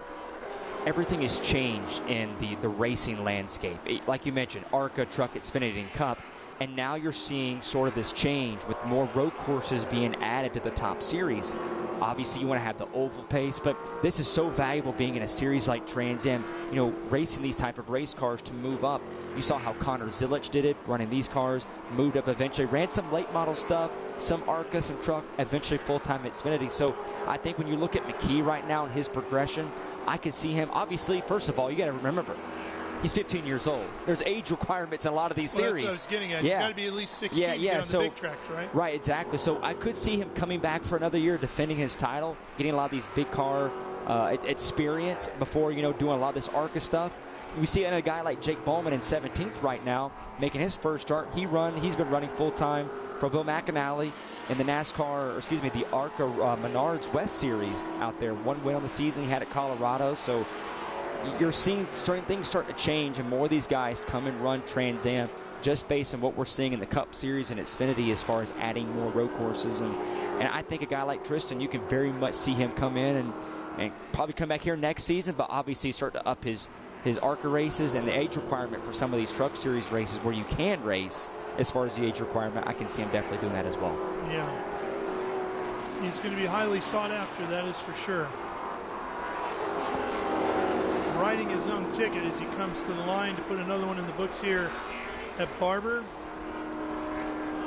everything has changed in the racing landscape, like you mentioned, ARCA, Truck, Xfinity, and Cup, and now you're seeing sort of this change with more road courses being added to the top series. Obviously, you want to have the oval pace, but this is so valuable being in a series like Trans Am, you know, racing these type of race cars to move up. You saw how Connor Zilic did it, running these cars, moved up eventually, ran some late model stuff, some ARCA, some truck, eventually full-time at Xfinity. So I think when you look at McKee right now and his progression, I can see him, obviously, first of all, you got to remember, he's 15 years old. There's age requirements in a lot of these series. That's what I was getting at. He's got to be at least 16 to get on the big tracks, right? Right, exactly. So I could see him coming back for another year, defending his title, getting a lot of these big car experience before, you know, doing a lot of this ARCA stuff. We see a guy like Jake Bowman in 17th right now, making his first start. He's been running full-time for Bill McAnally in the the ARCA Menards West Series out there. One win on the season he had at Colorado. So you're seeing certain things start to change, and more of these guys come and run Trans Am just based on what we're seeing in the Cup Series and Xfinity as far as adding more road courses. And I think a guy like Tristan, you can very much see him come in and probably come back here next season, but obviously start to up his ARCA races and the age requirement for some of these Truck Series races where you can race as far as the age requirement. I can see him definitely doing that as well. Yeah. He's going to be highly sought after, that is for sure. Riding his own ticket as he comes to the line to put another one in the books here at Barber.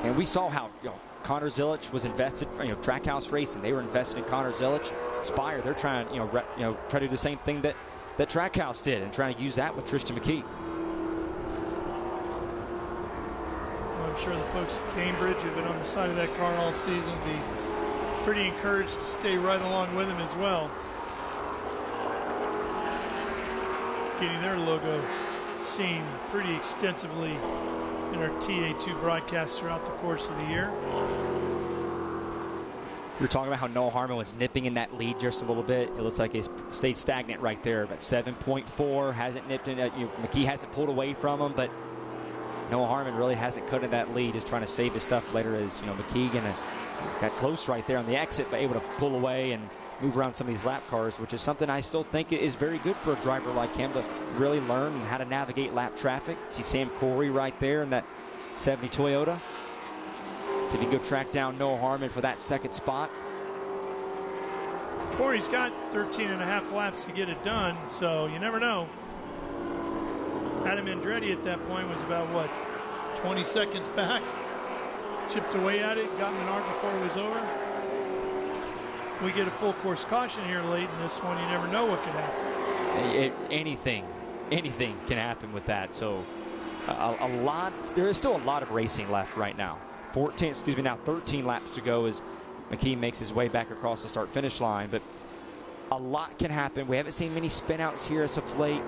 And we saw how, you know, Connor Zilic was invested, Trackhouse Racing. They were invested in Connor Zilic. Spire, they're trying, try to do the same thing that Trackhouse did and trying to use that with Tristan McKee. Well, I'm sure the folks at Cambridge who've been on the side of that car all season will be pretty encouraged to stay right along with him as well. Getting their logo seen pretty extensively in our TA2 broadcasts throughout the course of the year. You're talking about how Noah Harmon was nipping in that lead just a little bit. It looks like he's stayed stagnant right there, about 7.4. Hasn't nipped in. McKee hasn't pulled away from him, but Noah Harmon really hasn't cut in that lead. Just trying to save his stuff later as McKee got close right there on the exit, but able to pull away and move around some of these lap cars, which is something I still think is very good for a driver like him to really learn how to navigate lap traffic. See Sam Corey right there in that 70 Toyota. So if you can go track down Noah Harmon for that second spot. Corey's got 13 and a half laps to get it done, so you never know. Adam Andretti at that point was about, 20 seconds back. Chipped away at it, got Menard before it was over. We get a full course caution here late in this one. You never know what could happen. Anything can happen with that. So there is still a lot of racing left right now. 13 laps to go as McKee makes his way back across the start-finish line. But a lot can happen. We haven't seen many spin-outs here as of late.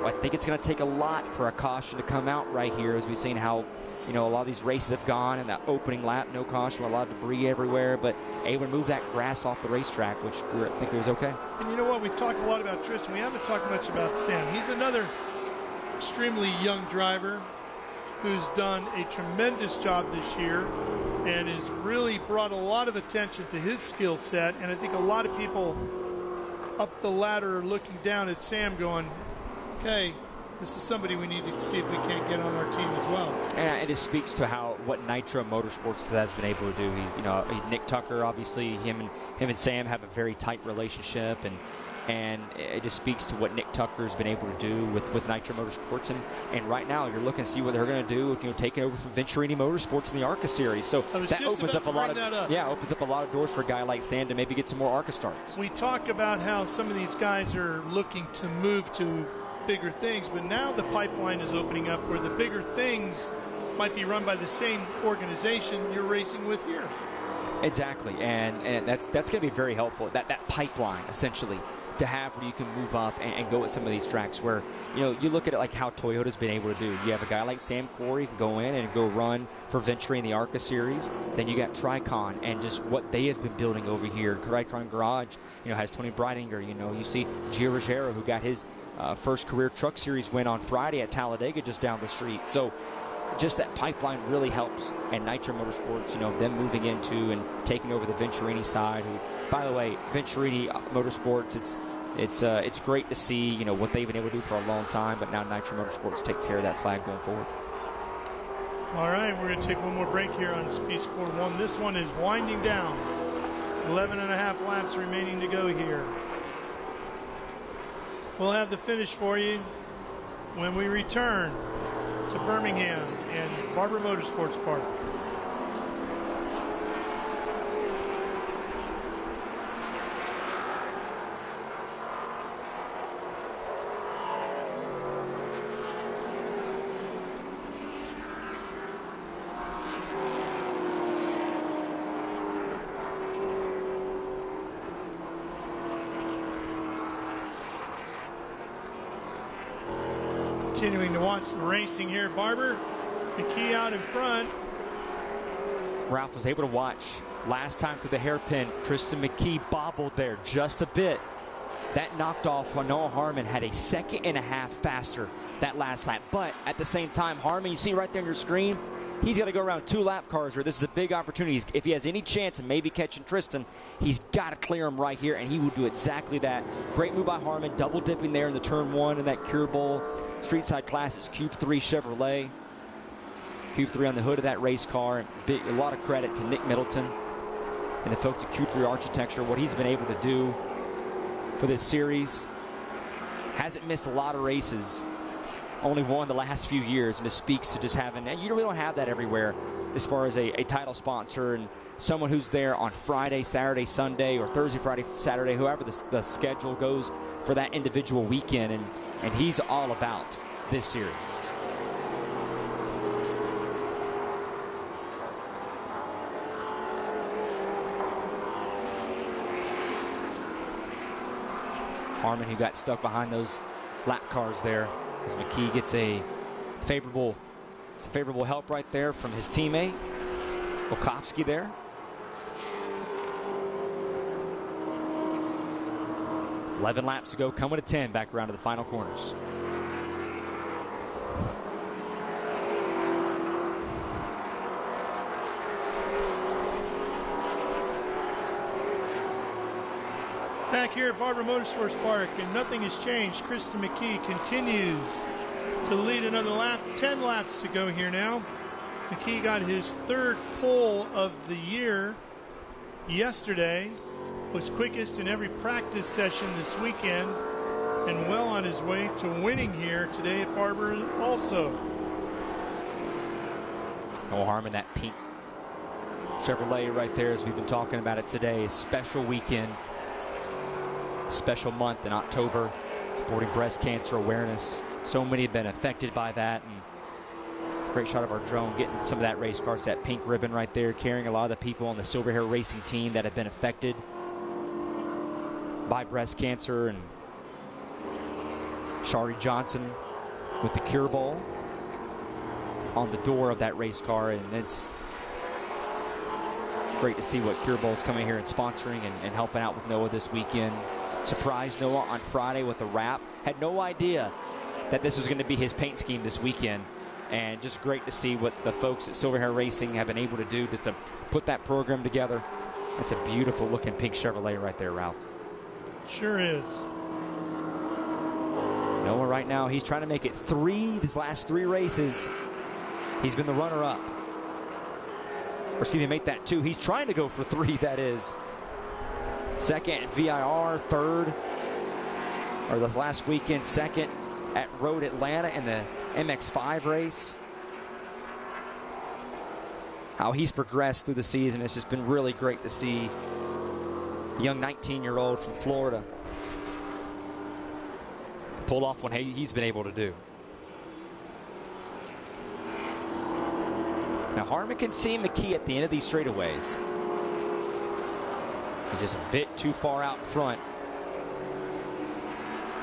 I think it's going to take a lot for a caution to come out right here, as we've seen how a lot of these races have gone in that opening lap, no caution, a lot of debris everywhere, but able to move that grass off the racetrack, which I think was okay. And you know what? We've talked a lot about Tristan. We haven't talked much about Sam. He's another extremely young driver who's done a tremendous job this year and has really brought a lot of attention to his skill set. And I think a lot of people up the ladder are looking down at Sam going, okay, this is somebody we need to see if we can't get on our team as well. And it just speaks to what Nitro Motorsports has been able to do. He's, Nick Tucker, obviously, him and Sam have a very tight relationship, and it just speaks to what Nick Tucker has been able to do with Nitro Motorsports. And right now, you're looking to see what they're going to do, taking over from Venturini Motorsports in the ARCA series. So that opens up a lot of doors for a guy like Sam to maybe get some more ARCA starts. We talk about how some of these guys are looking to move to bigger things, but now the pipeline is opening up where the bigger things might be run by the same organization you're racing with here. Exactly, and that's going to be very helpful. That pipeline, essentially, to have where you can move up and go at some of these tracks where, you know, you look at it like how Toyota's been able to do. You have a guy like Sam Corey who can go in and go run for Venturi in the ARCA series. Then you got Tricon and just what they have been building over here. Tricon Garage, you know, has Tony Breitinger. You know, you see Gio Ruggiero, who got his first career truck series win on Friday at Talladega just down the street. So just that pipeline really helps. And Nitro Motorsports, you know, them moving into and taking over the Venturini side. Who, by the way, Venturini Motorsports, it's great to see, you know, what they've been able to do for a long time, but now Nitro Motorsports takes care of that flag going forward. All right, we're going to take one more break here on Speed Sport 1. This one is winding down. 11.5 laps remaining to go here. We'll have the finish for you when we return to Birmingham and Barber Motorsports Park. Continuing to watch the racing here. Barber, McKee out in front. Ralph was able to watch last time through the hairpin. Tristan McKee bobbled there just a bit. That knocked off Noah Harmon, had a 1.5 seconds faster that last lap. But at the same time, Harmon, you see right there on your screen, he's got to go around 2 lap cars here. This is a big opportunity. If he has any chance of maybe catching Tristan, he's got to clear him right here, and he will do exactly that. Great move by Harmon, double dipping there in the turn 1 in that Cure Bowl Street Side Classics Cube 3 Chevrolet. Cube 3 on the hood of that race car. A lot of credit to Nick Middleton and the folks at Cube 3 Architecture, what he's been able to do for this series. Hasn't missed a lot of races. Only won the last few years, and it speaks to just having, and you really don't have that everywhere as far as a title sponsor and someone who's there on Friday, Saturday, Sunday, or Thursday, Friday, Saturday, whoever the schedule goes for that individual weekend, and he's all about this series. Harmon, who got stuck behind those lap cars there, as McKee gets some favorable help right there from his teammate Olkowski there. $11 laps to go, coming to 10 back around to the final corners. Back here at Barber Motorsports Park, and nothing has changed. Kristen McKee continues to lead another lap. 10 laps to go here now. McKee got his 3rd pole of the year yesterday, was quickest in every practice session this weekend, and well on his way to winning here today at Barber also. Noah Harmon, that pink Chevrolet right there, as we've been talking about it today. A special weekend, special month in October, supporting breast cancer awareness. So many have been affected by that, and great shot of our drone getting some of that race cars, that pink ribbon right there, carrying a lot of the people on the Silver Hair Racing team that have been affected by breast cancer, and Shari Johnson with the Cure Bowl on the door of that race car. And it's great to see what Cure Bowl's coming here and sponsoring and helping out with Noah this weekend. Surprised Noah on Friday with the wrap. Had no idea that this was going to be his paint scheme this weekend. And just great to see what the folks at Silver Hair Racing have been able to do to put that program together. That's a beautiful looking pink Chevrolet right there, Ralph. Sure is. Noah right now, he's trying to make it his last 3 races. He's been the runner-up. Or excuse me, make that 2. He's trying to go for 3, that is. 2nd at VIR, 3rd, or this last weekend, 2nd at Road Atlanta in the MX5 race. How he's progressed through the season, it's just been really great to see. A young 19-year-old from Florida pull off what he's been able to do. Now Harmon can see McKee at the end of these straightaways. He's just a bit too far out front.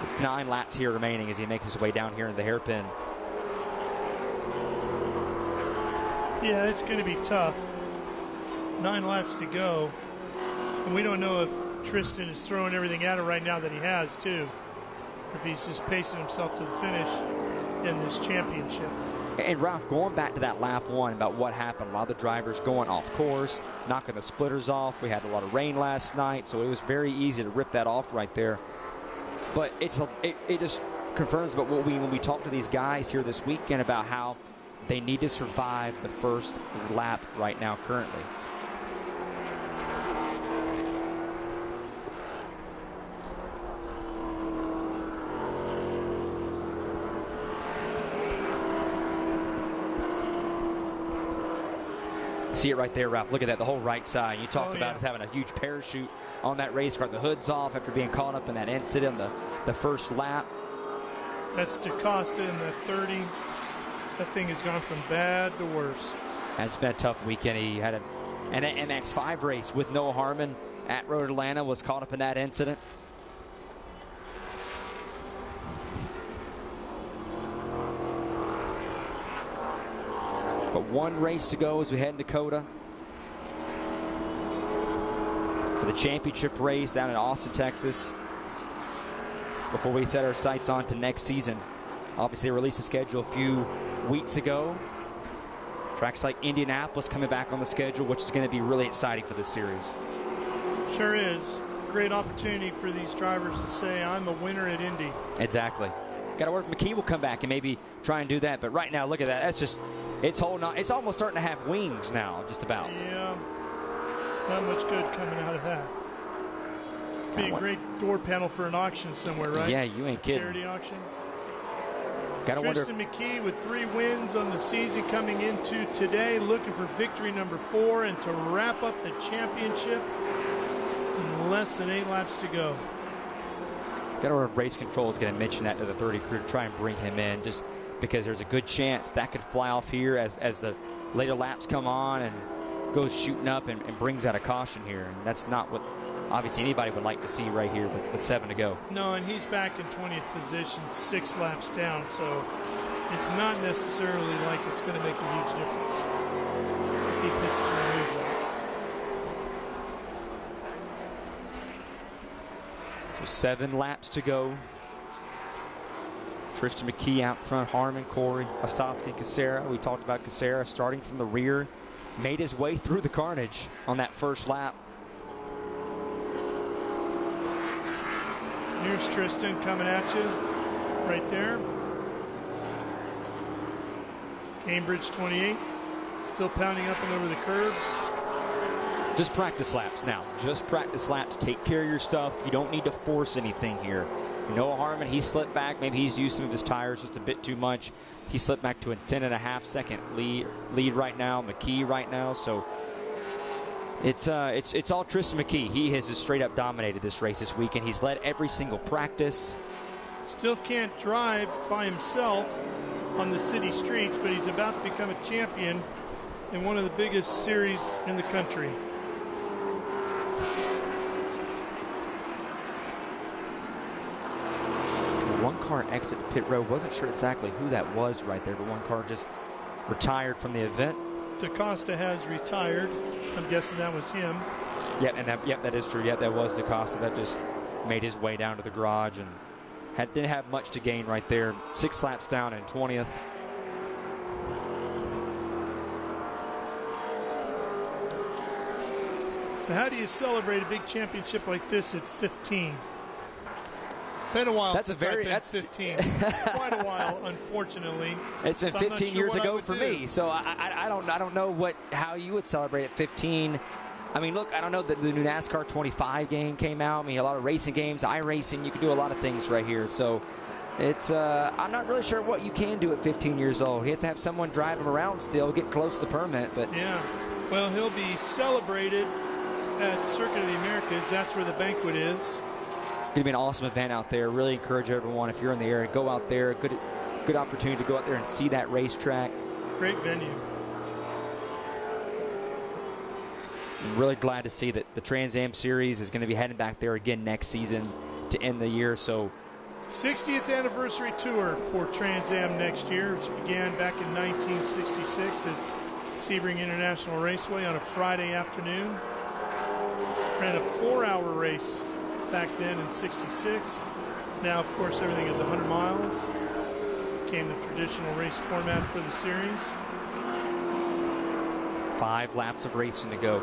With 9 laps here remaining as he makes his way down here in the hairpin. Yeah, it's going to be tough. 9 laps to go. And we don't know if Tristan is throwing everything at it right now that he has, too. If he's just pacing himself to the finish in this championship. And Ralph, going back to that lap 1 about what happened, a lot of the drivers going off course, knocking the splitters off. We had a lot of rain last night, so it was very easy to rip that off right there. But it just confirms about what when we talk to these guys here this weekend about how they need to survive the first lap right now currently. See it right there, Ralph. Look at that, the whole right side. You talked about us having a huge parachute on that race car. The hood's off after being caught up in that incident on the first lap. That's DaCosta in the 30. That thing has gone from bad to worse. It's been a tough weekend. He had an MX5 race with Noah Harmon at Road Atlanta, was caught up in that incident. But 1 race to go as we head in Dakota for the championship race down in Austin, Texas, before we set our sights on to next season. Obviously, they released a schedule a few weeks ago. Tracks like Indianapolis coming back on the schedule, which is going to be really exciting for this series. Sure is. Great opportunity for these drivers to say, I'm a winner at Indy. Exactly. Got to work if McKee will come back and maybe try and do that. But right now, look at that. That's just, it's holding on. It's almost starting to have wings now, just about. Yeah. Not much good coming out of that. Be a great door panel for an auction somewhere, right? Yeah, you ain't kidding. Charity auction. Tristan McKee with 3 wins on the season coming into today, looking for victory number 4 and to wrap up the championship in less than 8 laps to go. Got to race control is going to mention that to the 30 crew to try and bring him in, just because there's a good chance that could fly off here as the later laps come on and goes shooting up and brings out a caution here. And that's not what obviously anybody would like to see right here with 7 to go. No, and he's back in 20th position, 6 laps down, so it's not necessarily like it's going to make a huge difference if he pits to remove that. So 7 laps to go. Tristan McKee out front, Harmon, Corey, Ostowski, Casera. We talked about Casera starting from the rear. Made his way through the carnage on that first lap. Here's Tristan coming at you right there. Cambridge 28, still pounding up and over the curbs. Just practice laps now. Just practice laps. Take care of your stuff. You don't need to force anything here. Noah Harmon, he slipped back. Maybe he's used some of his tires just a bit too much. He slipped back to a 10.5 second lead right now. McKee right now. So it's all Tristan McKee. He has just straight up dominated this race this weekend. He's led every single practice. Still can't drive by himself on the city streets, but he's about to become a champion in one of the biggest series in the country. One car exit pit road. Wasn't sure exactly who that was right there, but one car just retired from the event. DaCosta has retired. I'm guessing that was him. Yeah, and that is true. Yeah, that was DaCosta. That just made his way down to the garage and didn't have much to gain right there. 6 laps down in 20th. So how do you celebrate a big championship like this at 15? Been a while. That's since a very. I've been 15. Quite a while, unfortunately. It's been so 15 years ago for do. me. So I don't know how you would celebrate at 15. I mean, look, I don't know that the new NASCAR 25 game came out. I mean, a lot of racing games, iRacing. You can do a lot of things right here. So it's I'm not really sure what you can do at 15 years old. He has to have someone drive him around still, get close to the permit. But yeah, well, he'll be celebrated at Circuit of the Americas. That's where the banquet is. Going to be an awesome event out there. Really encourage everyone, if you're in the area, go out there. Good opportunity to go out there and see that racetrack. Great venue. I'm really glad to see that the Trans Am Series is going to be heading back there again next season to end the year. So 60th anniversary tour for Trans Am next year, which began back in 1966 at Sebring International Raceway on a Friday afternoon. Ran a 4-hour race back then in 66. Now, of course, everything is 100 miles. Became the traditional race format for the series. 5 laps of racing to go.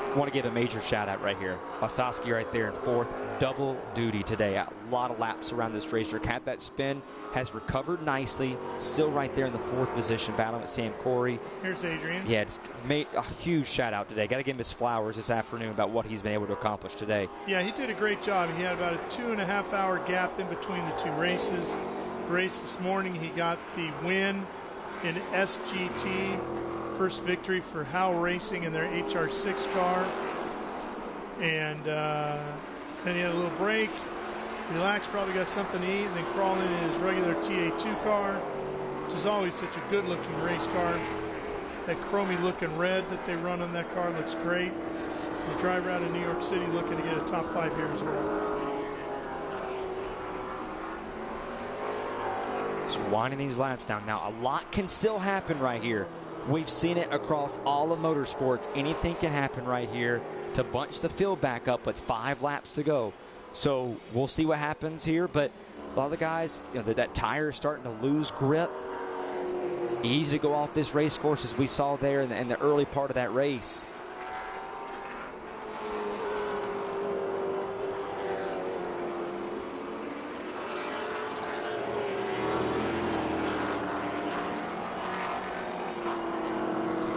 I want to give a major shout out right here. Bostowski right there in 4th, double duty today. A lot of laps around this racetrack. Had that spin, has recovered nicely. Still right there in the 4th position, battling with Sam Corey. Here's Adrian. Yeah, it's made a huge shout out today. Got to give him his flowers this afternoon about what he's been able to accomplish today. Yeah, he did a great job. He had about a 2.5-hour gap in between the 2 races. The race this morning, he got the win in SGT. First victory for Howe Racing in their HR6 car. And then he had a little break, relaxed, probably got something to eat, and then crawled in his regular TA2 car, which is always such a good-looking race car. That chromy-looking red that they run on that car looks great. The driver out of New York City looking to get a top 5 here as well. Just winding these laps down. Now, a lot can still happen right here. We've seen it across all of motorsports. Anything can happen right here to bunch the field back up with 5 laps to go. So we'll see what happens here. But a lot of the guys, you know, that tire is starting to lose grip. Easy to go off this race course as we saw there in the early part of that race.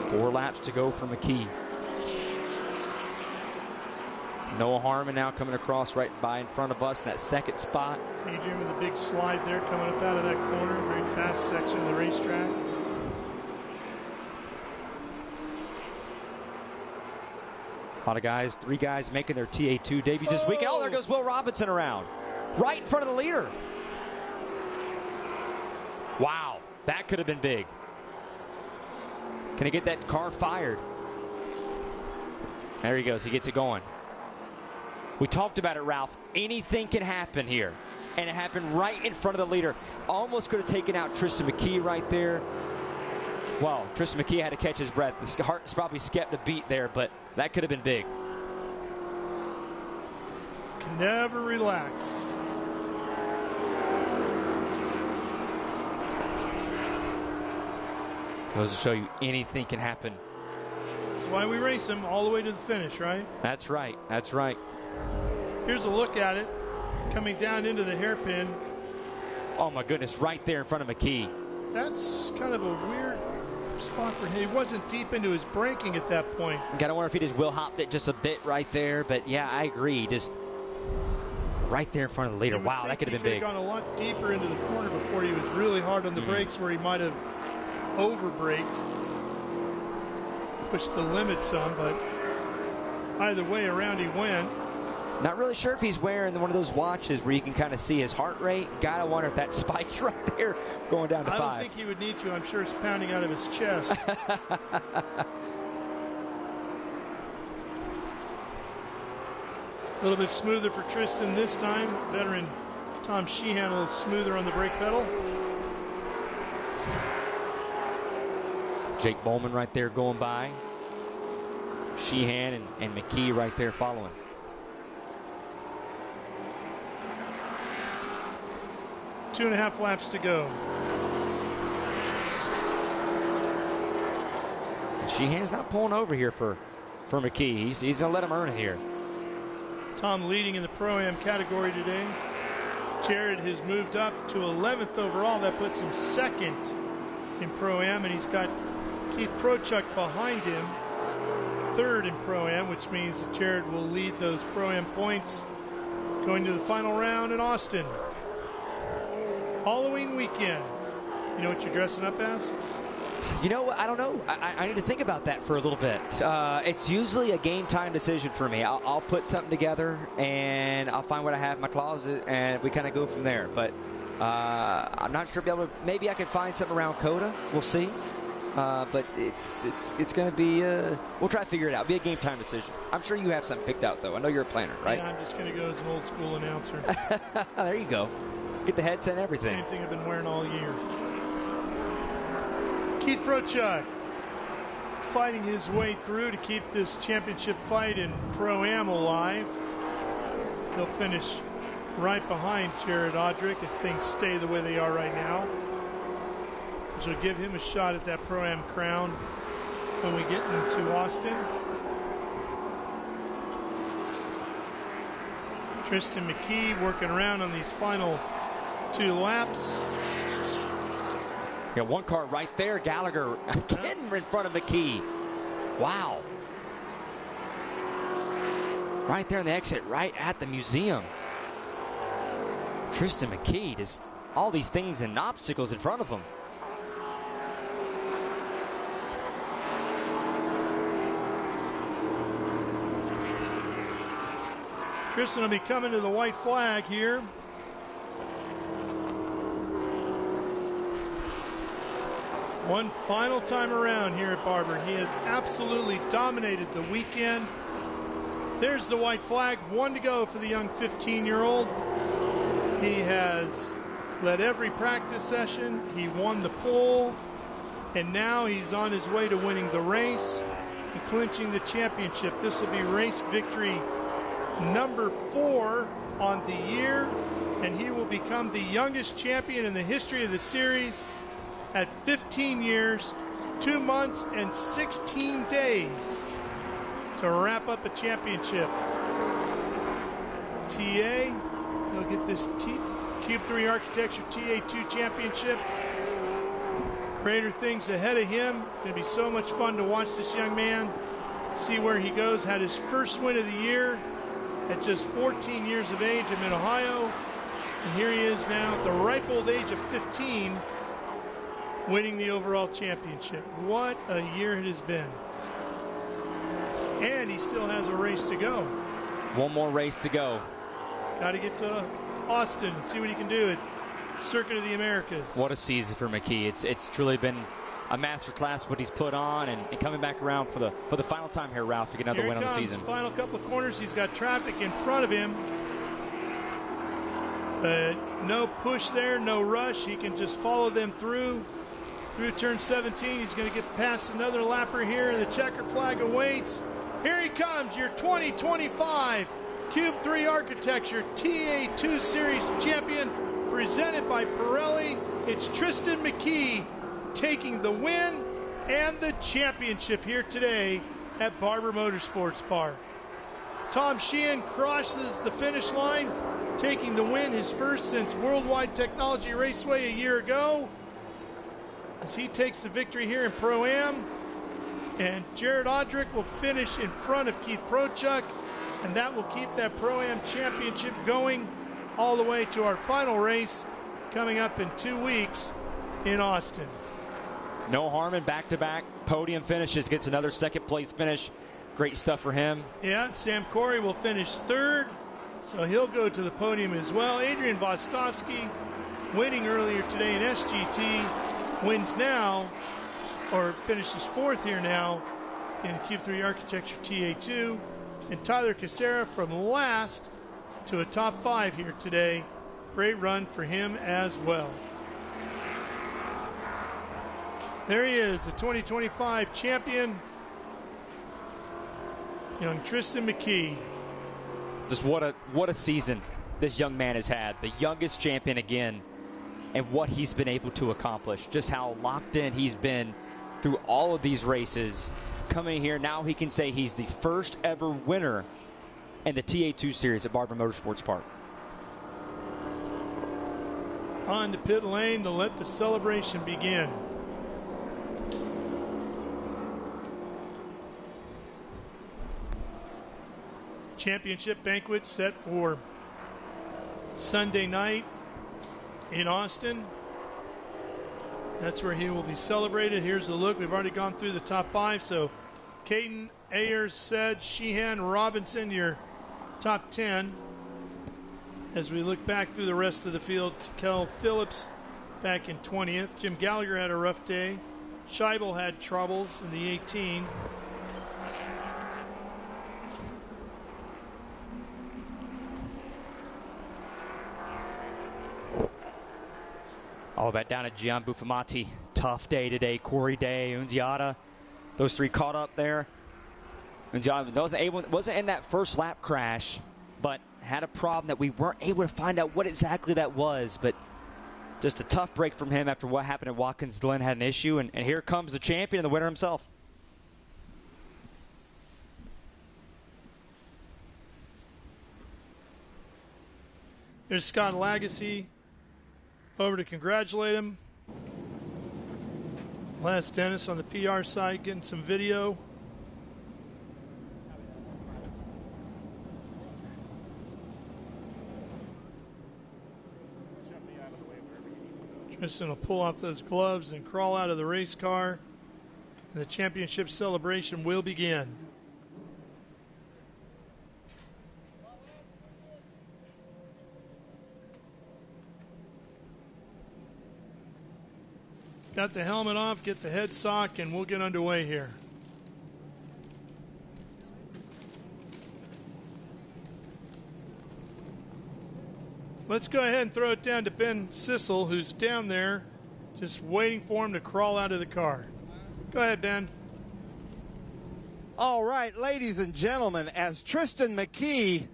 Four laps to go for McKee. Noah Harmon now coming across right by in front of us in that 2nd spot. Adrian with a big slide there coming up out of that corner. Very fast section of the racetrack. A lot of guys, 3 guys making their TA2 debuts this weekend. Oh, there goes Will Robinson around. Right in front of the leader. Wow, that could have been big. Can he get that car fired? There he goes. He gets it going. We talked about it, Ralph. Anything can happen here. And it happened right in front of the leader. Almost could have taken out Tristan McKee right there. Well, Tristan McKee had to catch his breath. The heart's probably skipped a beat there, but that could have been big. Can never relax. Goes to show you anything can happen. That's why we race them all the way to the finish, right? That's right. That's right. Here's a look at it. Coming down into the hairpin. Oh, my goodness. Right there in front of McKee. That's kind of a weird spot for him. He wasn't deep into his braking at that point. Got to wonder if he just will hopped it just a bit right there. But, yeah, I agree. Just right there in front of the leader. Wow, that could have been big. He could have gone a lot deeper into the corner before he was really hard on the brakes, where he might have over-braked, pushed the limit some, but either way around he went. Not really sure if he's wearing one of those watches where you can kind of see his heart rate. Gotta wonder if that spike's right there going down to 5. I don't think he would need to. I'm sure it's pounding out of his chest. A little bit smoother for Tristan this time. Veteran Tom Sheehan a little smoother on the brake pedal. Jake Bowman right there going by. Sheehan and McKee right there following. 2.5 laps to go. Sheehan's not pulling over here for McKee. He's going to let him earn it here. Tom leading in the Pro-Am category today. Jared has moved up to 11th overall. That puts him 2nd in Pro-Am, and he's got Keith Prochuk behind him, 3rd in Pro-Am, which means that Jared will lead those Pro-Am points going to the final round in Austin. Halloween weekend. You know what you're dressing up as? You know, I don't know. I need to think about that for a little bit. It's usually a game time decision for me. I'll put something together, and I'll find what I have in my closet, and we kind of go from there. But I'm not sure. Maybe I can find something around COTA. We'll see. But it's going to be, we'll try to figure it out. It'll be a game time decision. I'm sure you have something picked out, though. I know you're a planner, right? Yeah, I'm just going to go as an old school announcer. There you go. Get the headset and everything. Same thing I've been wearing all year. Keith Prochuk fighting his way through to keep this championship fight in Pro-Am alive. He'll finish right behind Jared Odrick if things stay the way they are right now, which will give him a shot at that Pro-Am crown when we get into Austin. Tristan McKee working around on these final 2 laps. Got one car right there. Gallagher getting in front of McKee. Wow. Right there in the exit, right at the museum. Tristan McKee, just all these things and obstacles in front of him. Tristan will be coming to the white flag here. One final time around here at Barber. He has absolutely dominated the weekend. There's the white flag. 1 to go for the young 15-year-old. He has led every practice session. He won the pole. And now he's on his way to winning the race and clinching the championship. This will be race victory number 4 on the year. And he will become the youngest champion in the history of the series at 15 years, 2 months, and 16 days to wrap up a championship. TA, he'll get this Cube 3 Architecture TA2 championship. Greater things ahead of him. It's going to be so much fun to watch this young man, see where he goes. Had his first win of the year at just 14 years of age in Mid-Ohio. And here he is now at the ripe old age of 15, winning the overall championship. What a year it has been. And he still has a race to go. One more race to go. Got to get to Austin and see what he can do at Circuit of the Americas. What a season for McKee. It's truly been a masterclass what he's put on, and coming back around for the final time here, Ralph, to get another win on the season. Final couple of corners. He's got traffic in front of him. But no push there, no rush. He can just follow them through turn 17. He's going to get past another lapper here, and the checker flag awaits. Here he comes, your 2025 Cube 3 Architecture TA2 Series champion, presented by Pirelli. It's Tristan McKee taking the win and the championship here today at Barber Motorsports Park. Tom Sheehan crosses the finish line, taking the win, his first since Worldwide Technology Raceway a year ago, as he takes the victory here in Pro-Am. And Jared Odrick will finish in front of Keith Prochuk, and that will keep that Pro-Am championship going all the way to our final race coming up in 2 weeks in Austin. No Harmon, back-to-back podium finishes, gets another second place finish. Great stuff for him. Yeah, Sam Corey will finish 3rd, so he'll go to the podium as well. Adrian Vostovsky, winning earlier today in SGT, wins now, or finishes 4th here now in Cube 3 Architecture TA2. And Tyler Casera from last to a top 5 here today. Great run for him as well. There he is, the 2025 champion, young Tristan McKee. Just what a season this young man has had. The youngest champion again, and what he's been able to accomplish. Just how locked in he's been through all of these races. Coming here, now he can say he's the first ever winner in the TA2 series at Barber Motorsports Park. On to pit lane to let the celebration begin. Championship banquet set for Sunday night in Austin. That's where he will be celebrated. Here's a look. We've already gone through the top 5. So Caden, Ayers, Sed, Sheehan, Robinson, your top 10. As we look back through the rest of the field, Kel Phillips back in 20th. Jim Gallagher had a rough day. Scheibel had troubles in the 18. All that down at Gian Buffamati. Tough day today. Corey Day, Unziata. Those three caught up there. Unziata wasn't in that first lap crash, but had a problem that we weren't able to find out what exactly that was. But just a tough break from him after what happened at Watkins Glen had an issue. And here comes the champion and the winner himself. There's Scott Lagasse over to congratulate him. Last Dennis on the PR side getting some video. Tristan will pull off those gloves and crawl out of the race car, and the championship celebration will begin. Got the helmet off, get the head sock, and we'll get underway here. Let's go ahead and throw it down to Ben Sissel, who's down there just waiting for him to crawl out of the car. Go ahead, Ben. All right, ladies and gentlemen, as Tristan McKee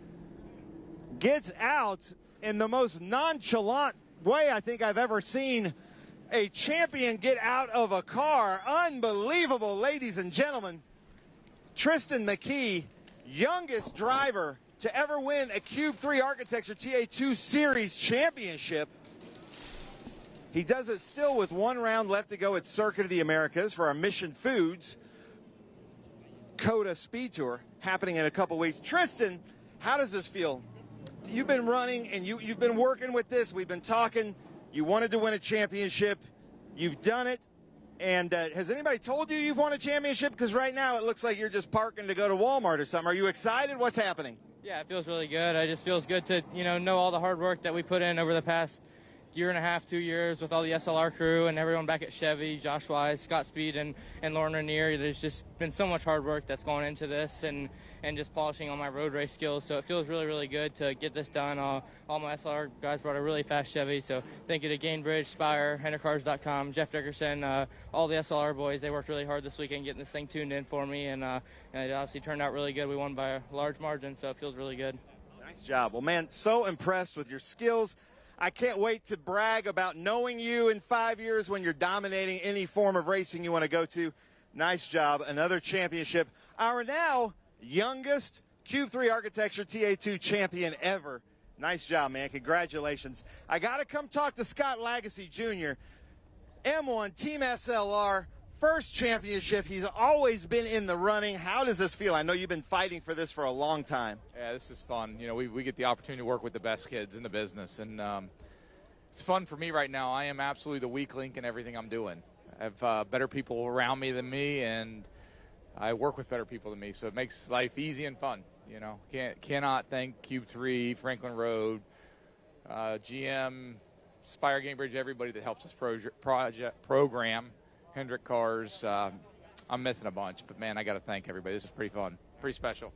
gets out in the most nonchalant way I think I've ever seen a champion get out of a car. Unbelievable, ladies and gentlemen. Tristan McKee, youngest driver to ever win a Cube 3 Architecture TA2 Series championship. He does it still with one round left to go at Circuit of the Americas for our Mission Foods COTA SpeedTour happening in a couple weeks. Tristan, how does this feel? You've been running and you've been working with this. We've been talking. You wanted to win a championship. You've done it. And has anybody told you you've won a championship? Because right now it looks like you're just parking to go to Walmart or something. Are you excited? What's happening? Yeah, it feels really good. It just feels good to, know all the hard work that we put in over the past year and a half, 2 years with all the SLR crew and everyone back at Chevy, Josh Wise, Scott Speed, and Lauren Rainier. There's just been so much hard work that's gone into this and just polishing all my road race skills. So it feels really, really good to get this done. All my SLR guys brought a really fast Chevy. So thank you to Gainbridge, Spire, HenderCars.com, Jeff Dickerson, all the SLR boys. They worked really hard this weekend getting this thing tuned in for me. And it obviously turned out really good. We won by a large margin, so it feels really good. Nice job. Well, man, so impressed with your skills. I can't wait to brag about knowing you in 5 years when you're dominating any form of racing you want to go to. Nice job. Another championship. Our now youngest Cube 3 Architecture TA2 champion ever. Nice job, man. Congratulations. I got to come talk to Scott Lagasse Jr. M1 Team SLR. First championship. He's always been in the running. How does this feel? I know you've been fighting for this for a long time. Yeah, this is fun. We get the opportunity to work with the best kids in the business, and it's fun for me right now. I am absolutely the weak link in everything I'm doing. I have better people around me than me, and I work with better people than me, so it makes life easy and fun. Cannot thank Cube 3, Franklin Road, GM, Spire, Gainbridge, everybody that helps us program. Hendrick Cars. I'm missing a bunch, but, man, I got to thank everybody. This is pretty fun, pretty special.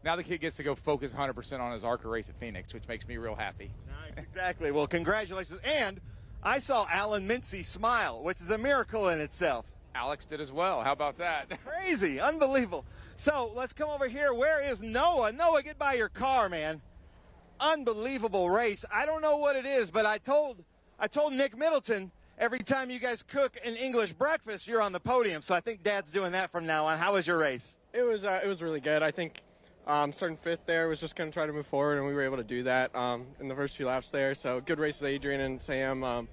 Now the kid gets to go focus 100% on his ARCA race at Phoenix, which makes me real happy. Nice, exactly. Well, congratulations. And I saw Alan Mincy smile, which is a miracle in itself. Alex did as well. How about that? Crazy. Unbelievable. So let's come over here. Where is Noah? Noah, get by your car, man. Unbelievable race. I don't know what it is, but I told Nick Middleton, every time you guys cook an English breakfast, you're on the podium. So I think Dad's doing that from now on. How was your race? It was really good. I think starting fifth there was just going to try to move forward, and we were able to do that in the first few laps there. So good race with Adrian and Sam.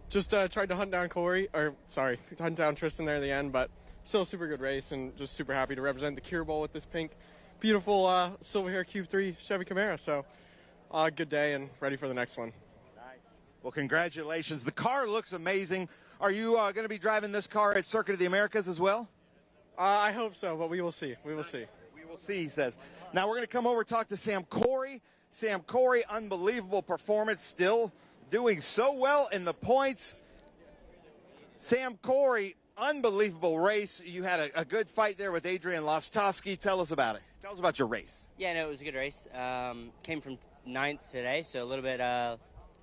Just tried to hunt down hunt down Tristan there at the end, but still a super good race, and just super happy to represent the Cure Bowl with this pink, beautiful silver hair Cube 3 Chevy Camaro. So good day and ready for the next one. Well, congratulations. The car looks amazing. Are you going to be driving this car at Circuit of the Americas as well? I hope so, but we will see. We will see. We will see, he says. Now we're going to come over and talk to Sam Corey. Sam Corey, unbelievable performance, still doing so well in the points. Sam Corey, unbelievable race. You had a good fight there with Adrian Lostowski. Tell us about it. Tell us about your race. Yeah, no, it was a good race. Came from 9th today, so a little bit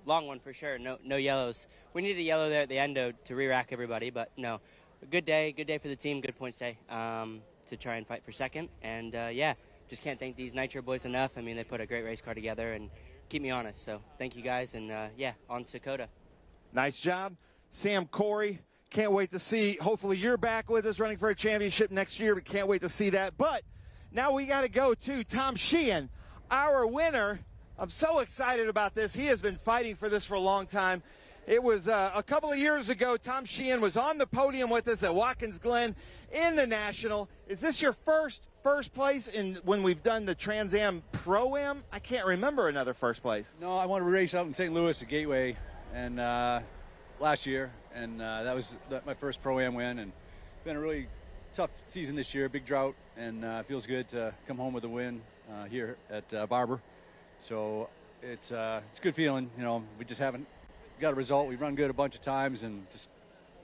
long one for sure. No yellows. We needed a yellow there at the end to re-rack everybody, but no. A good day for the team, good points day to try and fight for second. And, yeah, just can't thank these Nitro boys enough. I mean, they put a great race car together and keep me honest. So thank you guys, and, yeah, on to Coda. Nice job. Sam Corey, can't wait to see. Hopefully you're back with us running for a championship next year, but can't wait to see that. But now we got to go to Tom Sheehan, our winner. I'm so excited about this. He has been fighting for this for a long time. It was a couple of years ago, Tom Sheehan was on the podium with us at Watkins Glen in the National. Is this your first place when we've done the Trans Am Pro-Am? I can't remember another first place. No, I wanted to race out in St. Louis at Gateway and last year, and that was my first Pro-Am win, and it's been a really tough season this year, big drought, and it feels good to come home with a win here at Barber. So it's a good feeling. You know, we just haven't got a result. We've run good a bunch of times and just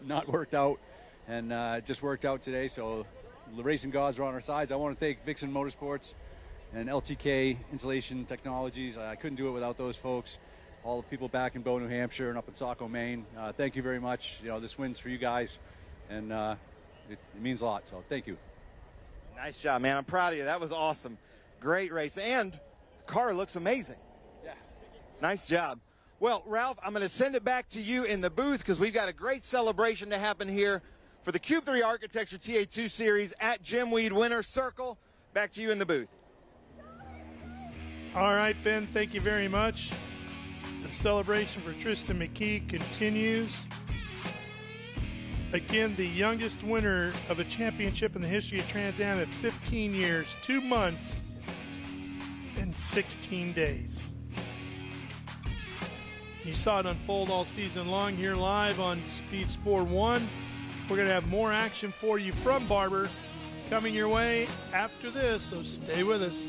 not worked out, and it just worked out today. So the racing gods are on our sides. I want to thank Vixen Motorsports and LTK Insulation Technologies. I couldn't do it without those folks. All the people back in Bow, New Hampshire, and up in Saco, Maine. Thank you very much. You know, this win's for you guys, and it means a lot. So thank you. Nice job, man. I'm proud of you. That was awesome. Great race, and the car looks amazing. Yeah. Nice job. Well, Ralph, I'm going to send it back to you in the booth because we've got a great celebration to happen here for the Cube 3 Architecture TA2 Series at Jim Weed Winner's Circle. Back to you in the booth. All right, Ben, thank you very much. The celebration for Tristan McKee continues. Again, the youngest winner of a championship in the history of Trans Am at 15 years, 2 months, and 16 days. You saw it unfold all season long here live on Speed Sport 1. We're going to have more action for you from Barber coming your way after this, so stay with us.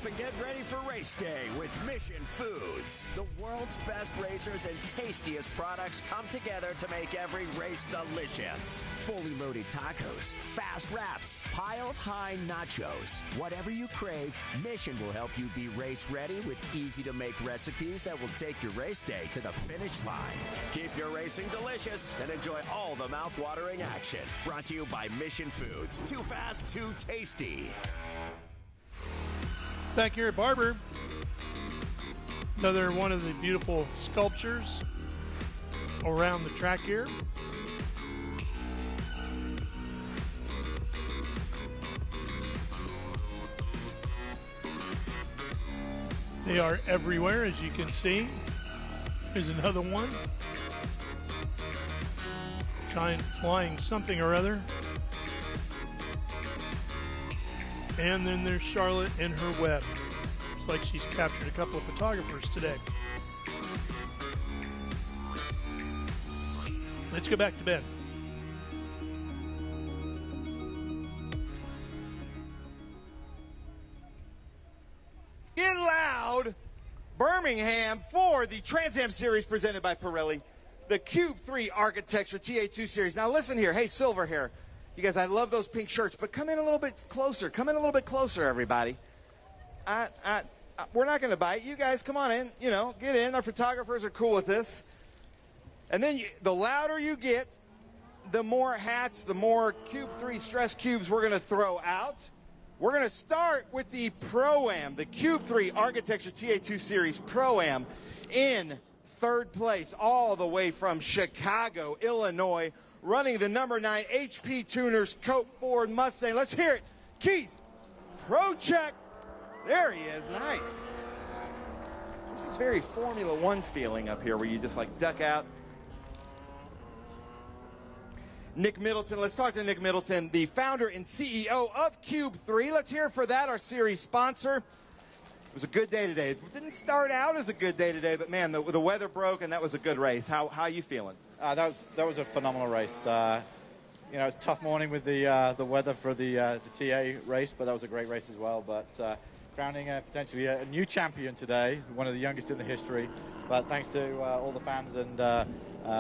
And get ready for race day with Mission Foods. The world's best racers and tastiest products come together to make every race delicious. Fully loaded tacos, fast wraps, piled high nachos. Whatever you crave, Mission will help you be race ready with easy to make recipes that will take your race day to the finish line. Keep your racing delicious and enjoy all the mouth-watering action. Brought to you by Mission Foods. Too fast, too tasty. Back here at Barber, another one of the beautiful sculptures around the track here. They are everywhere, as you can see. Here's another one. Sunshine flying something or other. And then there's Charlotte in her web. Looks like she's captured a couple of photographers today. Let's go back to Ben. Get loud! Birmingham for the Trans Am Series presented by Pirelli. The Cube 3 Architecture TA2 Series. Now listen here. Hey, Silver Hair. You guys, I love those pink shirts, but come in a little bit closer. Come in a little bit closer, everybody. We're not going to bite. You guys, come on in. You know, get in. Our photographers are cool with this. And then the louder you get, the more hats, the more Cube 3 stress cubes we're going to throw out. We're going to start with the Pro-Am, the Cube 3 Architecture TA2 Series Pro-Am in third place, all the way from Chicago, Illinois, running the number 9 HP Tuners Cope Ford Mustang. Let's hear it. Keith Procheck. There he is. Nice. This is very Formula One feeling up here where you just like duck out. Nick Middleton. Let's talk to Nick Middleton, the founder and CEO of Cube 3. Let's hear it for that, our series sponsor. It was a good day today. It didn't start out as a good day today, but man, the weather broke and that was a good race. How are you feeling? That was a phenomenal race. You know, it's a tough morning with the weather for the TA race, but that was a great race as well. But crowning potentially a new champion today, one of the youngest in the history. But thanks to all the fans and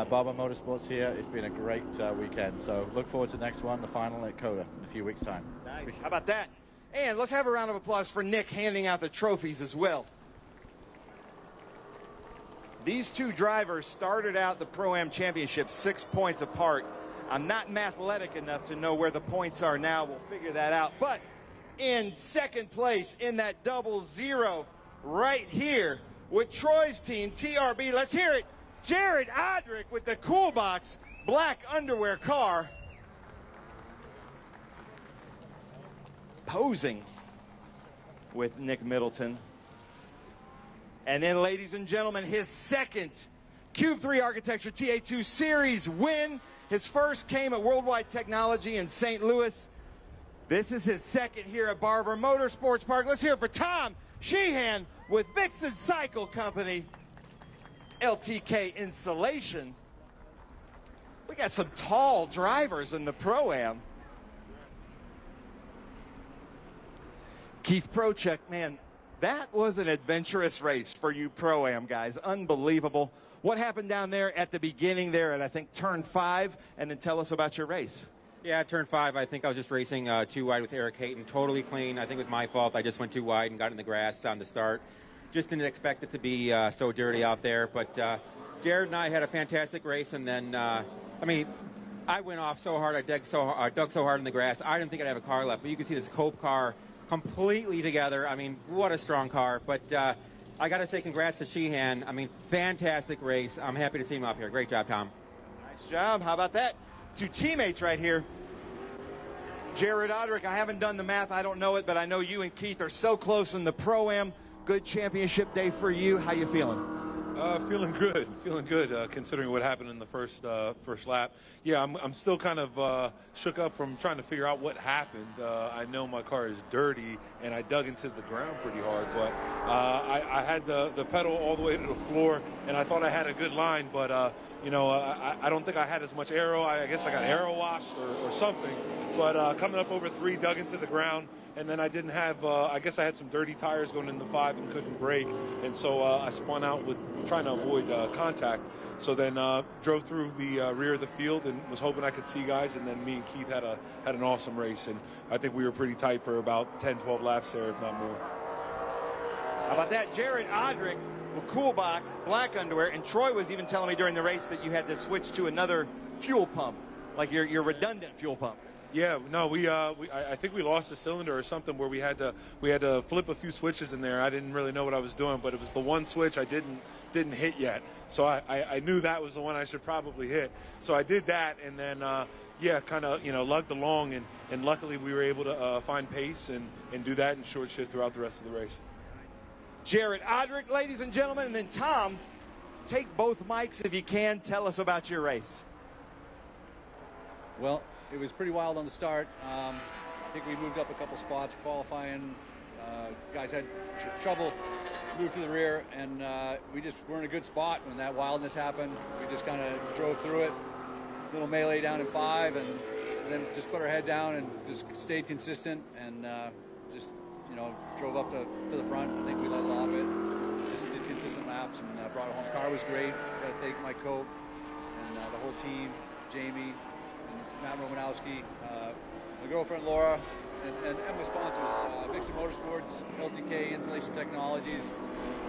Barber Motorsports here, it's been a great weekend. So look forward to the next one, the final at COTA in a few weeks' time. Nice. How about that? And let's have a round of applause for Nick handing out the trophies as well. These two drivers started out the Pro-Am Championship 6 points apart. I'm not mathletic enough to know where the points are now. We'll figure that out. But in second place in that 00 right here with Troy's team, TRB. Let's hear it. Jared Odrick with the Cool Box black underwear car. Posing with Nick Middleton. And then, ladies and gentlemen, his second Cube 3 Architecture TA2 Series win. His first came at Worldwide Technology in St. Louis. This is his second here at Barber Motorsports Park. Let's hear it for Tom Sheehan with Vixen Cycle Company. LTK Insulation. We got some tall drivers in the Pro-Am. Keith Procheck, man, that was an adventurous race for you Pro-Am guys. Unbelievable. What happened down there at the beginning there at, I think, turn 5? And then tell us about your race. Yeah, turn 5, I think I was just racing too wide with Eric Hayton. Totally clean. I think it was my fault. I just went too wide and got in the grass on the start. Just didn't expect it to be so dirty out there. But Jared and I had a fantastic race. And then, I mean, I went off so hard. I dug so hard in the grass. I didn't think I'd have a car left. But you can see this Cope car completely together. I mean, what a strong car. But I got to say congrats to Sheehan. I mean, fantastic race. I'm happy to see him up here. Great job, Tom. Nice job. How about that? Two teammates right here. Jared Odrick, I haven't done the math. I don't know it, but I know you and Keith are so close in the Pro-Am. Good championship day for you. How you feeling? Feeling good, considering what happened in the first lap. Yeah, I'm still kind of shook up from trying to figure out what happened. I know my car is dirty, and I dug into the ground pretty hard, but I had the pedal all the way to the floor, and I thought I had a good line, but you know, I don't think I had as much aero. I guess I got aero wash or something, but coming up over 3, dug into the ground, and then I didn't have, I guess I had some dirty tires going into 5 and couldn't brake, and so I spun out with trying to avoid contact. So then drove through the rear of the field and was hoping I could see guys, and then me and Keith had an awesome race, and I think we were pretty tight for about 10, 12 laps there, if not more. How about that? Jared Odrick with Cool Box, black underwear, and Troy was even telling me during the race that you had to switch to another fuel pump, like your redundant fuel pump. Yeah, no, I think we lost a cylinder or something where we had to flip a few switches in there. I didn't really know what I was doing, but it was the one switch I didn't hit yet. So I knew that was the one I should probably hit. So I did that, and then yeah, kind of lugged along, and luckily we were able to find pace and do that in short shift throughout the rest of the race. Jared Odrick, ladies and gentlemen, and then Tom, take both mics if you can. Tell us about your race. Well, it was pretty wild on the start. I think we moved up a couple spots qualifying. Guys had trouble moved to the rear, and we just were in a good spot when that wildness happened. We just kind of drove through it. Little melee down in 5, and then just put our head down and just stayed consistent, and just, you know, drove up to the front. I think we led a lot of it. Just did consistent laps and brought it home. The car was great. Got to thank my coach and the whole team, Jamie and Matt Romanowski, my girlfriend Laura, and my sponsors, Vixen Motorsports, LTK, Insulation Technologies,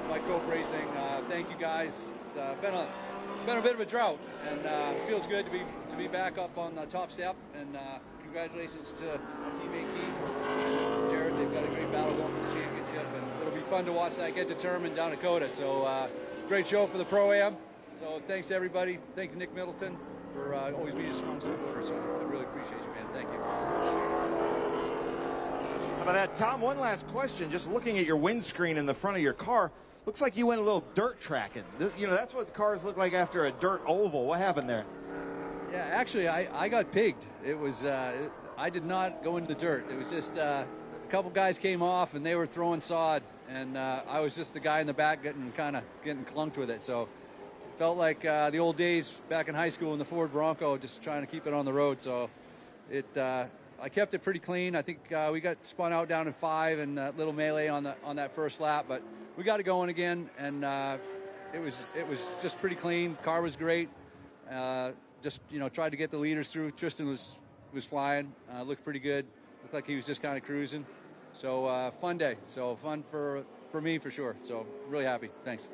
my Cope Racing. Thank you guys. It's been a bit of a drought, and it feels good to be back up on the top step. And congratulations to our teammate Keith, Jared. They've got a great battle going for the championship, and it'll be fun to watch that get determined down Dakota. So great show for the Pro-Am. So thanks to everybody. Thank you, Nick Middleton, for always being a strong supporter. So I really appreciate you, man. Thank you. How about that, Tom? One last question. Just looking at your windscreen in the front of your car, looks like you went a little dirt tracking. You know, that's what the cars look like after a dirt oval. What happened there? Yeah, actually, I got pigged. It was I did not go into the dirt. It was just a couple guys came off and they were throwing sod, and I was just the guy in the back getting clunked with it. So it felt like the old days back in high school in the Ford Bronco, just trying to keep it on the road. So I kept it pretty clean. I think we got spun out down in 5 and a little melee on that first lap, but we got it going again, and it was just pretty clean. Car was great. Just, you know, tried to get the leaders through. Tristan was flying. Looked pretty good. Looked like he was just kind of cruising. So fun day. So fun for me for sure. So really happy. Thanks.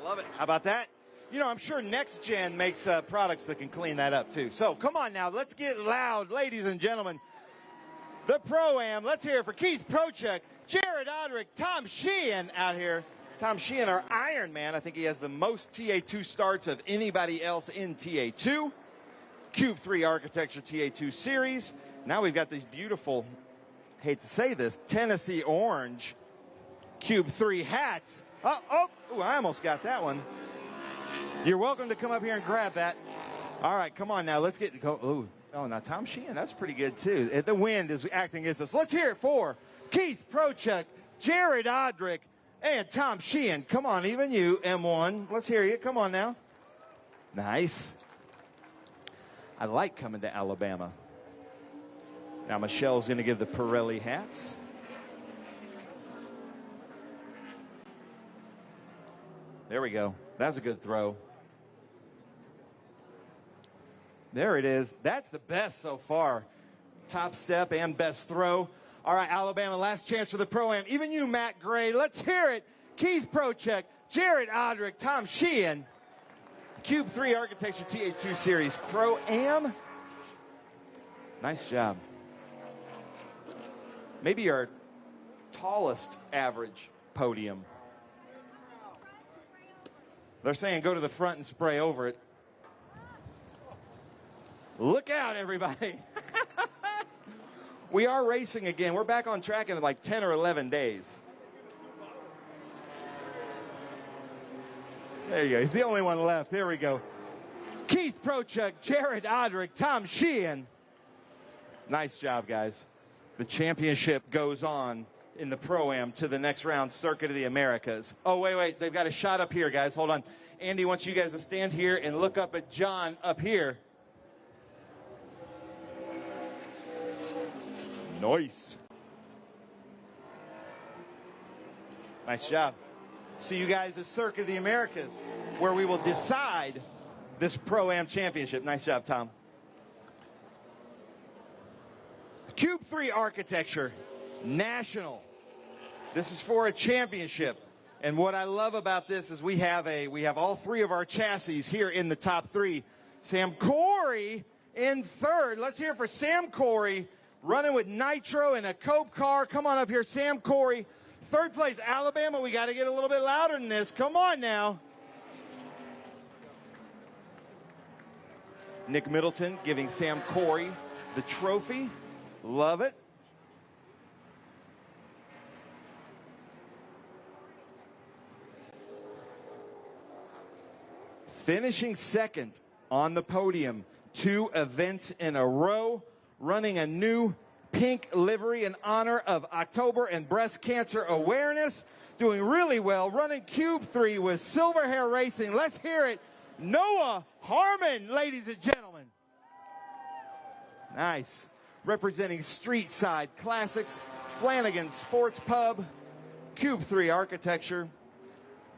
Love it. How about that? You know, I'm sure Next Gen makes products that can clean that up too. So come on now, let's get loud, ladies and gentlemen. The Pro-Am. Let's hear it for Keith Prochek, Jared Odrick, Tom Sheehan out here. Tom Sheehan, our Iron Man. I think he has the most TA2 starts of anybody else in TA2. Cube 3 Architecture TA2 Series. Now we've got these beautiful, hate to say this, Tennessee orange Cube 3 hats. Ooh, I almost got that one. You're welcome to come up here and grab that. All right, come on now. Let's go. Oh, now Tom Sheehan, that's pretty good too. The wind is acting against us. Let's hear it for Keith Prochek, Jared Odrick, and Tom Sheehan. Come on, even you, M1. Let's hear you. Come on now. Nice. I like coming to Alabama. Now Michelle's going to give the Pirelli hats. There we go. That's a good throw. There it is. That's the best so far. Top step and best throw. All right, Alabama, last chance for the Pro-Am. Even you, Matt Gray. Let's hear it. Keith Prochek, Jared Odrick, Tom Sheehan. Cube 3 Architecture TA2 Series Pro-Am. Nice job. Maybe our tallest average podium. They're saying go to the front and spray over it. Look out, everybody. We are racing again. We're back on track in like 10 or 11 days. There you go. He's the only one left. There we go. Keith Prochek, Jared Odrick, Tom Sheehan. Nice job, guys. The championship goes on in the Pro-Am to the next round, Circuit of the Americas. Oh, wait. They've got a shot up here, guys. Hold on. Andy wants you guys to stand here and look up at John up here. Nice. Nice job. See you guys at Circuit of the Americas, where we will decide this Pro-Am championship. Nice job, Tom. Cube 3 Architecture National. This is for a championship. And what I love about this is we have all three of our chassis here in the top three. Sam Corey in third. Let's hear it for Sam Corey, running with nitro and a Cope car. Come on up here, Sam Corey. Third place, Alabama. We got to get a little bit louder than this. Come on now. Nick Middleton giving Sam Corey the trophy. Love it. Finishing second on the podium, 2 events in a row, running a new pink livery in honor of October and breast cancer awareness. Doing really well, running Cube 3 with Silver Hair Racing. Let's hear it. Noah Harmon, ladies and gentlemen. Nice. Representing Street Side Classics, Flanagan Sports Pub, Cube 3 Architecture.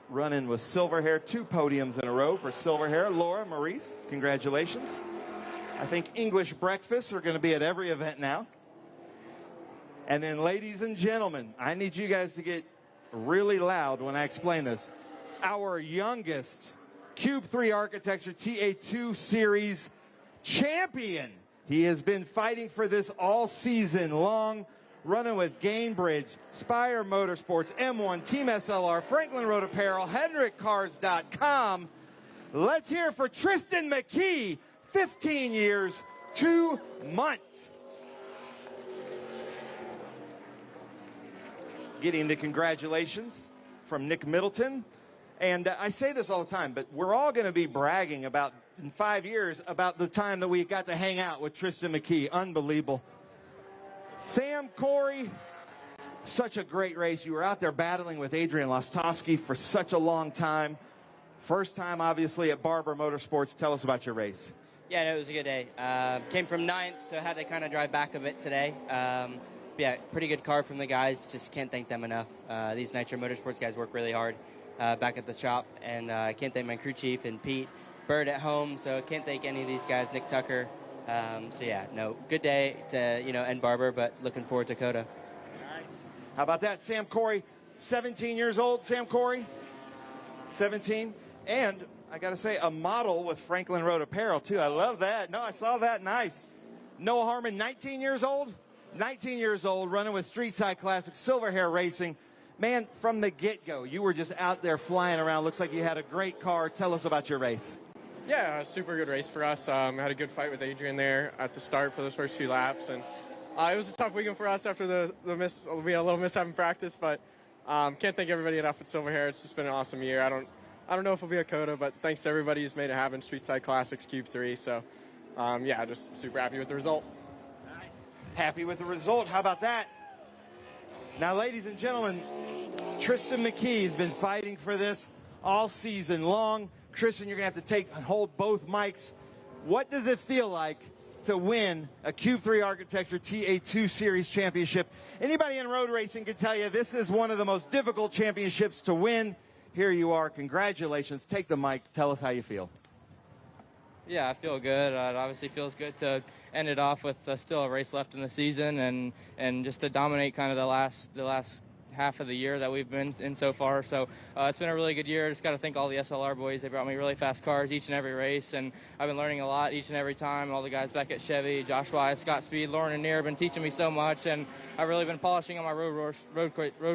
Running with Silver Hair, 2 podiums in a row for Silver Hair. Laura, Maurice, congratulations. I think English breakfasts are going to be at every event now. And then, ladies and gentlemen, I need you guys to get really loud when I explain this. Our youngest Cube 3 Architecture TA2 Series champion. He has been fighting for this all season long, running with Gainbridge, Spire Motorsports, M1, Team SLR, Franklin Road Apparel, HendrickCars.com. Let's hear it for Tristan McKee, 15 years, 2 months. Getting the congratulations from Nick Middleton. And I say this all the time, but we're all going to be bragging about, in 5 years, about the time that we got to hang out with Tristan McKee. Unbelievable. Sam Corey, such a great race. You were out there battling with Adrian Lostowski for such a long time. First time, obviously, at Barber Motorsports. Tell us about your race. Yeah, no, it was a good day. Came from 9th, so had to kind of drive back a bit today. Yeah, pretty good car from the guys. Just can't thank them enough. These Nitro Motorsports guys work really hard back at the shop. And I can't thank my crew chief and Pete Bird at home. So can't thank any of these guys, Nick Tucker. So yeah, no, good day to, Am Barber, but looking forward to Coda. Nice. How about that? Sam Corey, 17 years old, Sam Corey, 17. And I got to say, a model with Franklin Road Apparel, too. I love that. No, I saw that. Nice. Noah Harmon, 19 years old. 19 years old, running with Street Side Classics, Silver Hair Racing. Man, from the get-go, you were just out there flying around. Looks like you had a great car. Tell us about your race. Yeah, a super good race for us. Had a good fight with Adrian there at the start for those first few laps. And it was a tough weekend for us after the miss. We had a little mishap in practice, but can't thank everybody enough at Silver Hair. It's just been an awesome year. I don't know if it'll be a Coda, but thanks to everybody who's made it happen. Street Side Classics, Cube 3. So, yeah, just super happy with the result. Happy with the result. How about that? Now, ladies and gentlemen, Tristan McKee has been fighting for this all season long. Tristan, you're going to have to hold both mics. What does it feel like to win a Cube 3 Architecture TA2 Series championship? Anybody in road racing can tell you this is one of the most difficult championships to win. Here you are. Congratulations. Take the mic. Tell us how you feel. Yeah, I feel good. It obviously feels good to end it off with still a race left in the season and just to dominate kind of the last half of the year that we've been in so far. So it's been a really good year. Just got to thank all the SLR boys. They brought me really fast cars each and every race, and I've been learning a lot each and every time. All the guys back at Chevy, Josh Wise, Scott Speed, Lauren and Neer have been teaching me so much, and I've really been polishing on my road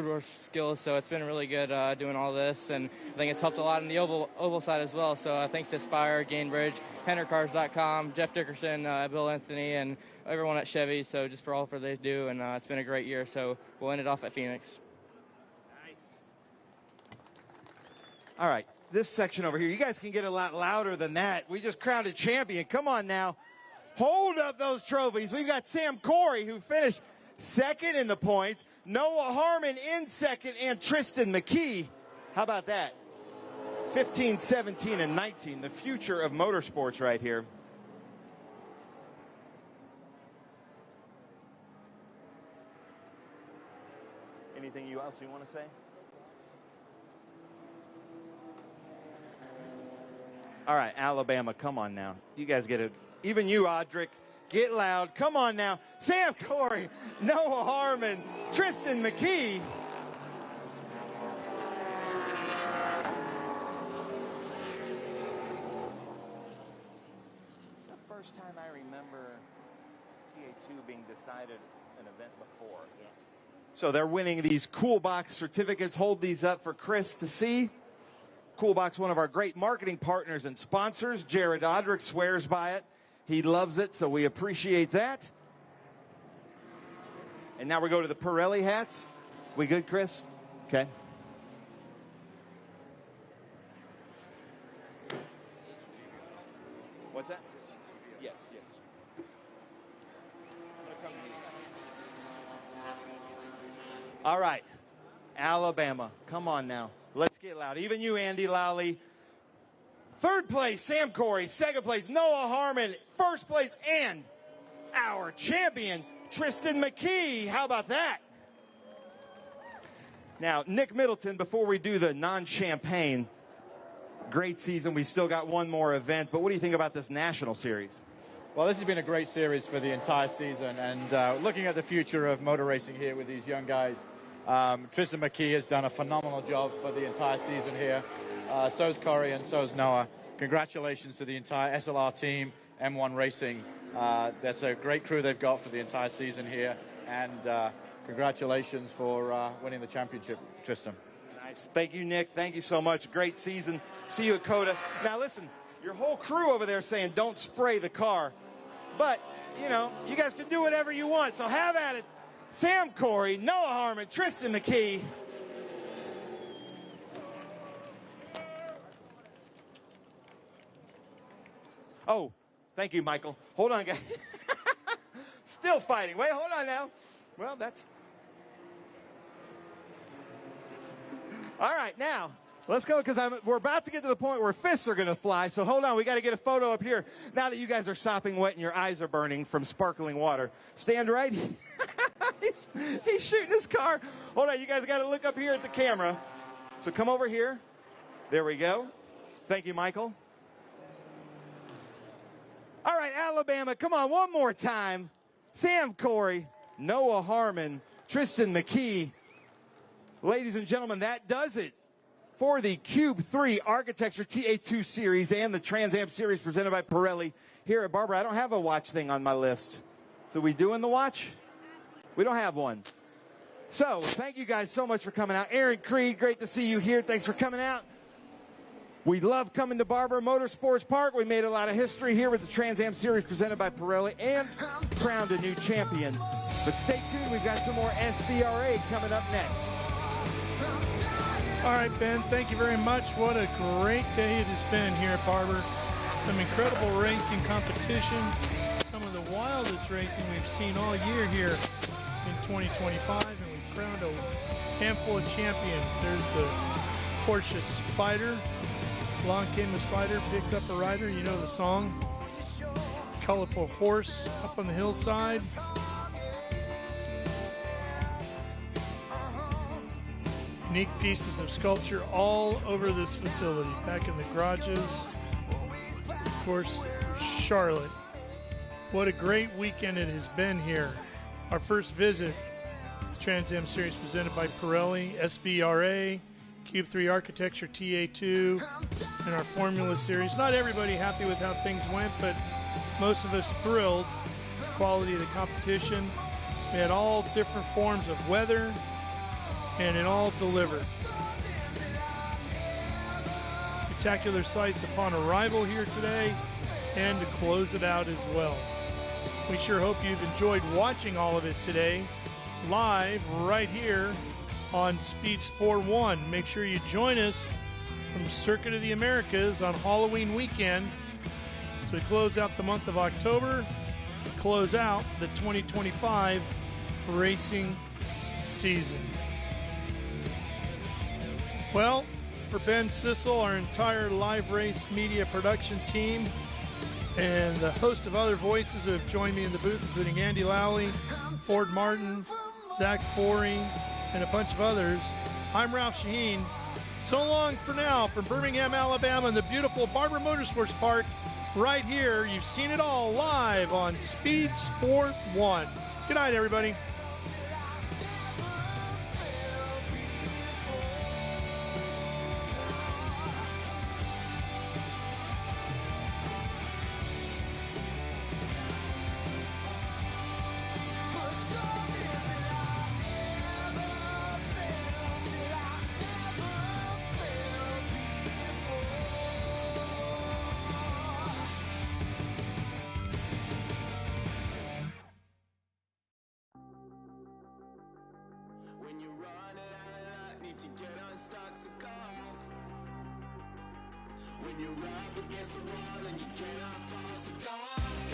rush skills. So it's been really good doing all this, and I think it's helped a lot in the oval side as well. So thanks to Spire, Gainbridge, HendrickCars.com, Jeff Dickerson, Bill Anthony, and everyone at Chevy. So just for all they do, and it's been a great year. So we'll end it off at Phoenix. All right, this section over here, you guys can get a lot louder than that. We just crowned a champion. Come on now. Hold up those trophies. We've got Sam Corey, who finished second in the points, Noah Harmon in second, and Tristan McKee. How about that? 15, 17, and 19, the future of motorsports right here. Anything else you want to say? All right, Alabama, come on now. You guys get it. Even you, Audric, get loud. Come on now. Sam Corey, Noah Harmon, Tristan McKee. It's the first time I remember TA2 being decided an event before. Yeah. So they're winning these Cool Box certificates. Hold these up for Chris to see. Cool Box, one of our great marketing partners and sponsors. Jared Audric swears by it. He loves it, so we appreciate that. And now we go to the Pirelli hats. We good, Chris? Okay. What's that? Yes. All right, Alabama, come on now. Let's get loud. Even you, Andy Lally. Third place, Sam Corey. Second place, Noah Harmon. First place, and our champion, Tristan McKee. How about that? Now, Nick Middleton, before we do the non-champagne, great season. We still got one more event, but what do you think about this national series? Well, this has been a great series for the entire season, and looking at the future of motor racing here with these young guys, Tristan McKee has done a phenomenal job for the entire season here. So's Corey and so's Noah. Congratulations to the entire SLR team, M1 Racing. That's a great crew they've got for the entire season here, and congratulations for winning the championship, Tristan. Nice. Thank you, Nick. Thank you so much. Great season. See you at COTA. Now, listen, your whole crew over there saying don't spray the car. But, you know, you guys can do whatever you want, so have at it. Sam Corey, Noah Harmon, Tristan McKee. Oh, thank you, Michael. Hold on, guys. Still fighting. Wait, hold on now. Well, that's... All right, now, let's go, because we're about to get to the point where fists are going to fly. So hold on, we got to get a photo up here. Now that you guys are sopping wet and your eyes are burning from sparkling water. Stand right. He's shooting his car. Hold on, you guys got to look up here at the camera. So come over here. There we go. Thank you, Michael. All right, Alabama, come on, one more time. Sam Corey, Noah Harmon, Tristan McKee. Ladies and gentlemen, that does it for the Cube 3 Architecture TA2 Series and the Trans Am Series presented by Pirelli here at Barber. I don't have a watch thing on my list. So we doing the watch? We don't have one. So thank you guys so much for coming out. Aaron Creed, great to see you here. Thanks for coming out. We love coming to Barber Motorsports Park. We made a lot of history here with the Trans Am Series presented by Pirelli and crowned a new champion. But stay tuned. We've got some more SVRA coming up next. All right, Ben, thank you very much. What a great day it has been here at Barber. Some incredible racing competition. Some of the wildest racing we've seen all year here in 2025. And we've crowned a handful of champions. There's the Porsche Spider. Along came the Spider, picked up a rider. You know the song. Colorful horse up on the hillside. Unique pieces of sculpture all over this facility. Back in the garages. Of course, Charlotte. What a great weekend it has been here. Our first visit, the Trans Am Series presented by Pirelli, SVRA, Cube 3 Architecture TA2, and our Formula Series. Not everybody happy with how things went, but most of us thrilled with the quality of the competition. We had all different forms of weather, and it all delivered. Spectacular sights upon arrival here today, and to close it out as well. We sure hope you've enjoyed watching all of it today, live right here on Speed Sport 1. Make sure you join us from Circuit of the Americas on Halloween weekend. So we close out the month of October, close out the 2025 racing season. Well, for Ben Sissel, our entire live race media production team, and the host of other voices who have joined me in the booth, including Andy Lowley, Ford Martin, Zach Forey, and a bunch of others. I'm Ralph Shaheen. So long for now from Birmingham, Alabama, in the beautiful Barber Motorsports Park right here. You've seen it all live on Speed Sport 1. Good night, everybody. To get unstuck, so go off. When you're up against the wall and you cannot fall, so go off.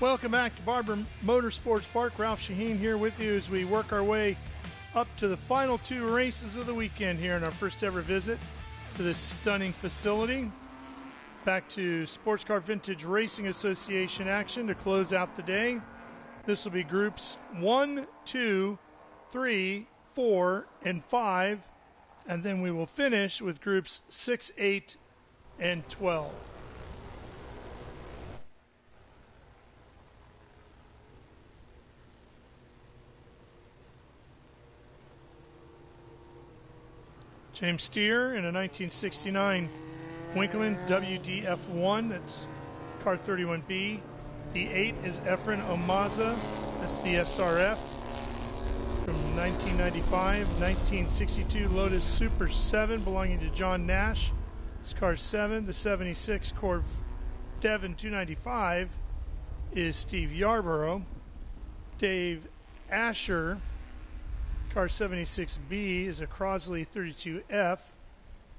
Welcome back to Barber Motorsports Park. Ralph Shaheen here with you as we work our way up to the final 2 races of the weekend here in our first ever visit to this stunning facility. Back to Sports Car Vintage Racing Association action to close out the day. This will be groups 1, 2, 3, 4, and 5, and then we will finish with groups 6, 8, and 12. James Steer in a 1969 Winkleman WDF1, that's car 31B. The 8 is Efren Omaza, that's the SRF. From 1995, 1962 Lotus Super 7 belonging to John Nash. It's car 7. The 76 Corv Devon 295 is Steve Yarborough. Dave Asher, car 76B, is a Crosley 32F,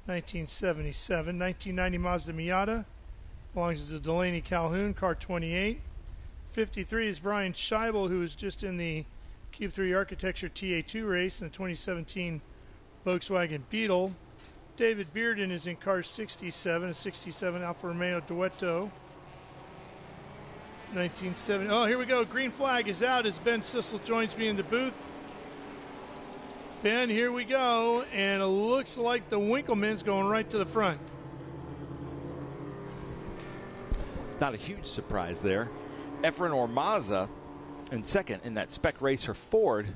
1977. 1990 Mazda Miata belongs to Delaney Calhoun, car 28. 53 is Brian Scheibel, who was just in the Cube 3 Architecture TA2 race in the 2017 Volkswagen Beetle. David Bearden is in car 67, a 67 Alfa Romeo Duetto. 1970. Oh, here we go. Green flag is out as Ben Sissel joins me in the booth. Ben, here we go. And it looks like the Winkleman's going right to the front. Not a huge surprise there. Efren Ormaza in second in that Spec Racer Ford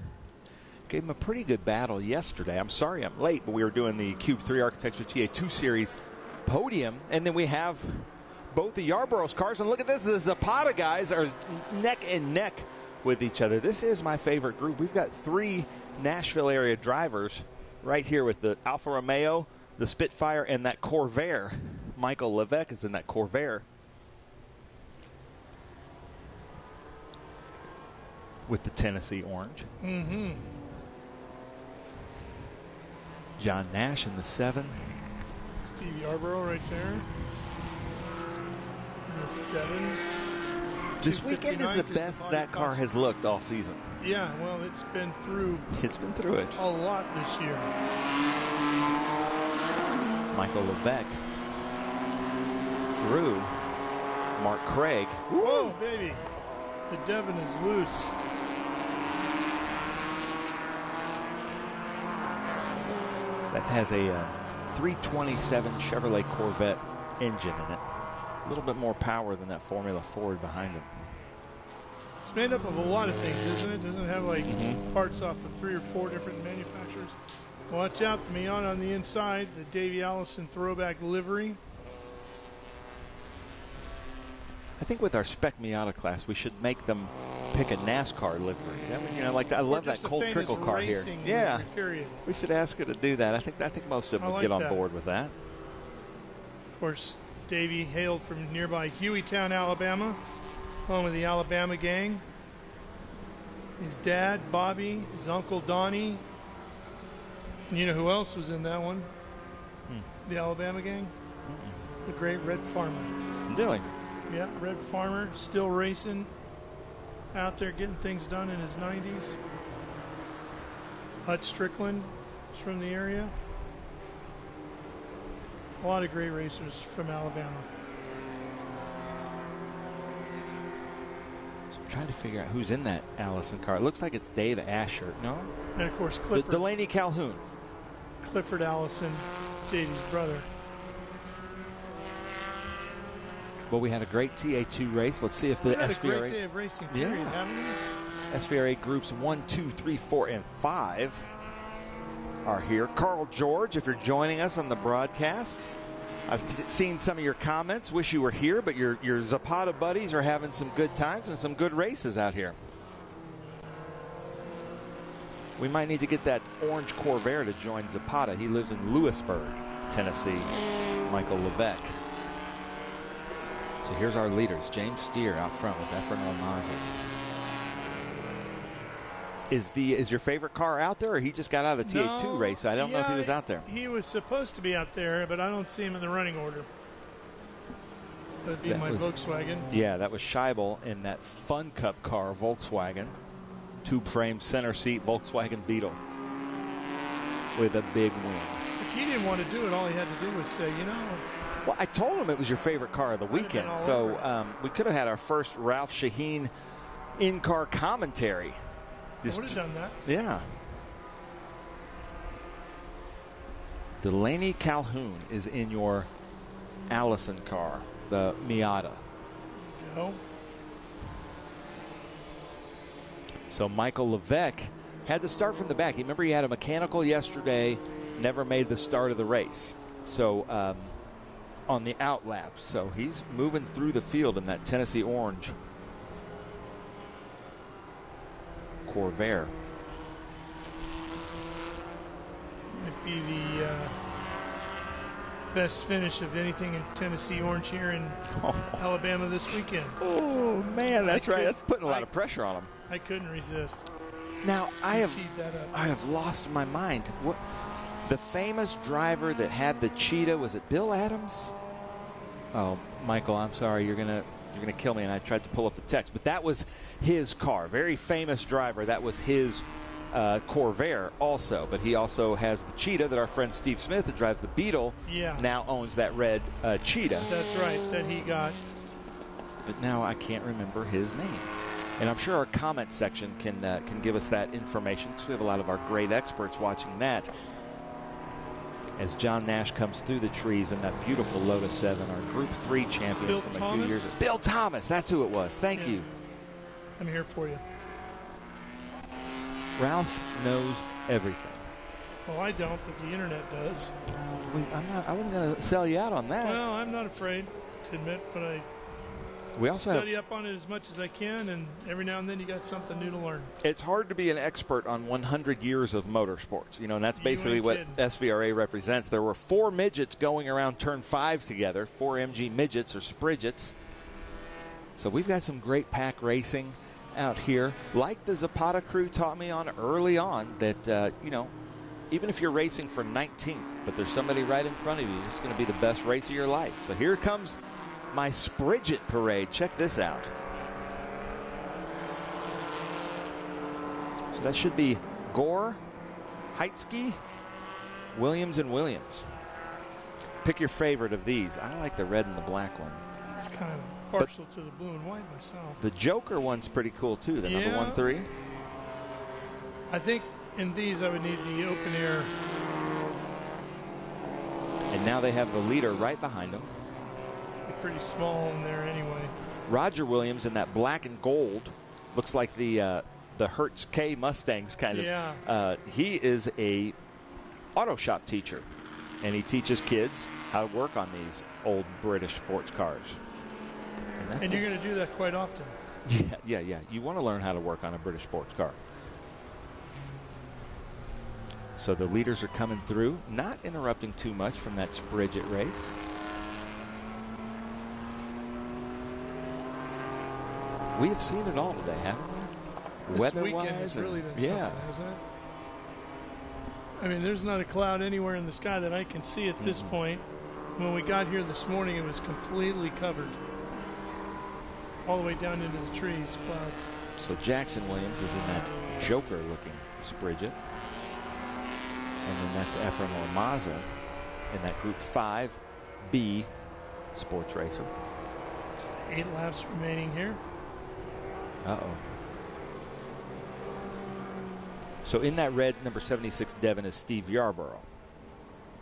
gave him a pretty good battle yesterday. I'm sorry I'm late, but we were doing the Cube 3 Architecture TA2 Series podium, and then we have both the Yarborough's cars. And look at this, the Zapata guys are neck and neck with each other. This is my favorite group. We've got 3 Nashville area drivers right here with the Alfa Romeo, the Spitfire, and that Corvair. Michael Levesque is in that Corvair with the Tennessee orange. Mm-hmm. John Nash in the 7. Steve Yarborough right there. This Devon. This weekend is the best that car has looked all season. Yeah, well, it's been through it a lot this year. Michael Levesque through Mark Craig. Whoa, baby. The Devon is loose. That has a 327 Chevrolet Corvette engine in it. A little bit more power than that Formula Ford behind him. It's made up of a lot of things, isn't it? Doesn't it have like parts off of 3 or 4 different manufacturers? Watch out, the Miata on the inside, the Davey Allison throwback livery. I think with our Spec Miata class, we should make them pick a NASCAR livery. You know, like I love that Colt Trickle car here. Yeah, period. We should ask her to do that. I think most of them would get on board with that. Of course, Davey hailed from nearby Hueytown, Alabama, home of the Alabama gang. His dad, Bobby, his uncle, Donnie. And you know who else was in that one? The Alabama gang? The great Red Farmer. Really? Yeah, Red Farmer, still racing, out there getting things done in his 90s. Hut Strickland is from the area. A lot of great racers from Alabama. So I'm trying to figure out who's in that Allison car. It looks like it's Dave Asher. No? And of course, Clifford. Delaney Calhoun. Clifford Allison, Davey's brother. Well, we had a great TA2 race. Let's see if the SVRA. A great day of racing, period, haven't we? SVRA groups 1, 2, 3, 4, and 5 are here. Carl George, if you're joining us on the broadcast, I've seen some of your comments. Wish you were here, but your Zapata buddies are having some good times and some good races out here. We might need to get that orange Corvair to join Zapata. He lives in Lewisburg, Tennessee. Michael Levesque. So here's our leaders. James Steer out front with Efren Ormaza. Is your favorite car out there, or he just got out of the TA2 race? I don't know if he was out there. He was supposed to be out there, but I don't see him in the running order. That'd be my Volkswagen. Yeah, that was Scheibel in that Fun Cup car, Volkswagen. Tube-frame center seat Volkswagen Beetle with a big wing. If he didn't want to do it, all he had to do was say, you know. Well, I told him it was your favorite car of the weekend, so we could have had our first Ralph Shaheen in-car commentary. I would have done that. Yeah. Delaney Calhoun is in your Allison car, the Miata. Go. So Michael Levesque had to start from the back. You remember he had a mechanical yesterday, never made the start of the race. So on the out lap. So he's moving through the field in that Tennessee orange Corvair. Might be the best finish of anything in Tennessee orange here in Alabama this weekend. Oh man, that's right. That's putting a lot of pressure on him. I couldn't resist. Now I have lost my mind. What the famous driver that had the cheetah, was it Bill Adams? Oh, Michael, I'm sorry, you're gonna kill me. And I tried to pull up the text, but that was his car. Very famous driver. That was his Corvair also, but he also has the cheetah that our friend Steve Smith, that drives the Beetle, now owns that red cheetah. That's right, that he got. But now I can't remember his name. And I'm sure our comment section can give us that information, because we have a lot of our great experts watching that. As John Nash comes through the trees in that beautiful Lotus 7, our Group 3 champion Bill from Thomas? a few years ago. Bill Thomas, that's who it was. Thank you. I'm here for you. Ralph knows everything. Well, I don't, but the internet does. I wasn't going to sell you out on that. Well, I'm not afraid to admit, but I study up on it as much as I can, and every now and then you got something new to learn. It's hard to be an expert on 100 years of motorsports, and that's basically what SVRA represents. There were 4 midgets going around turn 5 together, 4 MG midgets or spridgets. So we've got some great pack racing out here, like the Zapata crew taught me on early on, that even if you're racing for 19th, but there's somebody right in front of you, it's going to be the best race of your life. So here comes my Spridget parade. Check this out. So that should be Gore, Heitzke, Williams, and Williams. Pick your favorite of these. I like the red and the black one. It's kind of partial to the blue and white myself. The Joker one's pretty cool too, the number 1-3. I think in these I would need the open air. And now they have the leader right behind them. Pretty small in there anyway. Roger Williams in that black and gold, looks like the Hertz K Mustangs kind of. Yeah. He is a auto shop teacher, and he teaches kids how to work on these old British sports cars. And you're going to do that quite often. Yeah. You want to learn how to work on a British sports car. So the leaders are coming through, not interrupting too much from that Spridget race. We have seen it all today, haven't we? Weather-wise, it's really been something, hasn't it? I mean, there's not a cloud anywhere in the sky that I can see at this point. When we got here this morning, it was completely covered. All the way down into the trees, clouds. So Jackson Williams is in that Joker-looking Spridget. And then that's Efren Ormaza in that Group 5B sports racer. 8 laps remaining here. Uh-oh. So in that red, number 76 Devon is Steve Yarborough.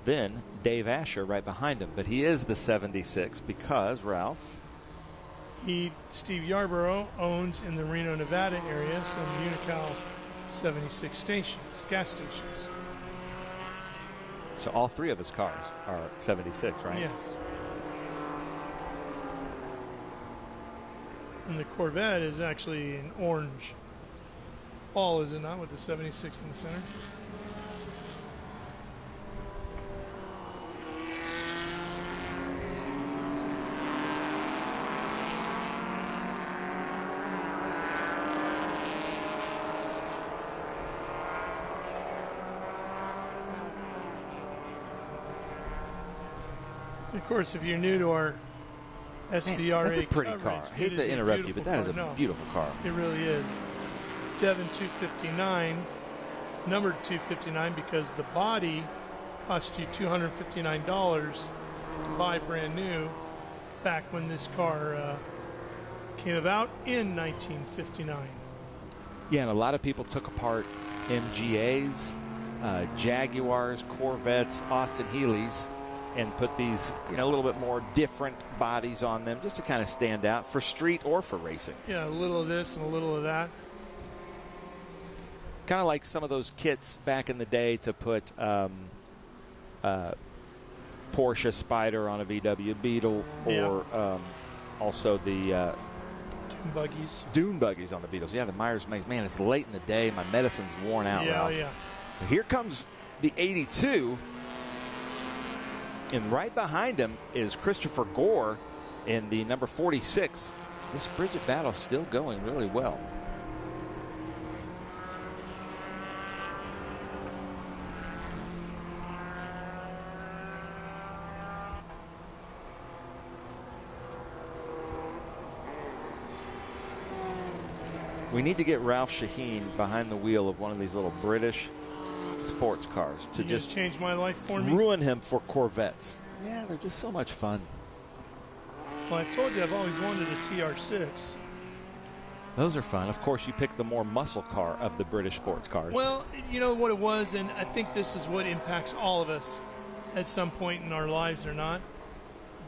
Then Dave Asher right behind him. But he is the 76 because, Ralph? Steve Yarborough owns in the Reno, Nevada area some Unocal 76 stations, gas stations. So all 3 of his cars are 76, right? Yes. And the Corvette is actually an orange ball, is it not, with the 76 in the center? Of course, if you're new to our SVRA. Man, that's a pretty coverage. car. I hate to interrupt you, but that is a beautiful car. It really is. Devon 259, numbered 259 because the body cost you $259 to buy brand new back when this car came about in 1959. Yeah, and a lot of people took apart MGAs, Jaguars, Corvettes, Austin Healey's, and put these, a little bit more different bodies on them just to kind of stand out for street or for racing. Yeah, a little of this and a little of that. Kind of like some of those kits back in the day to put Porsche Spider on a VW Beetle, or also the Dune buggies on the Beetles. Yeah, the Myers makes. Man, it's late in the day. My medicine's worn out. Yeah, Ralph. yeah. Here comes the 82, and right behind him is Christopher Gore in the number 46. This Bridget battle still going really well. We need to get Ralph Shaheen behind the wheel of one of these little British sports cars to just change my life for me. Ruin him for Corvettes. Yeah, they're just so much fun. Well, I told you I've always wanted a TR6. Those are fun. Of course, you pick the more muscle car of the British sports cars. Well, you know what it was, and I think this is what impacts all of us at some point in our lives or not.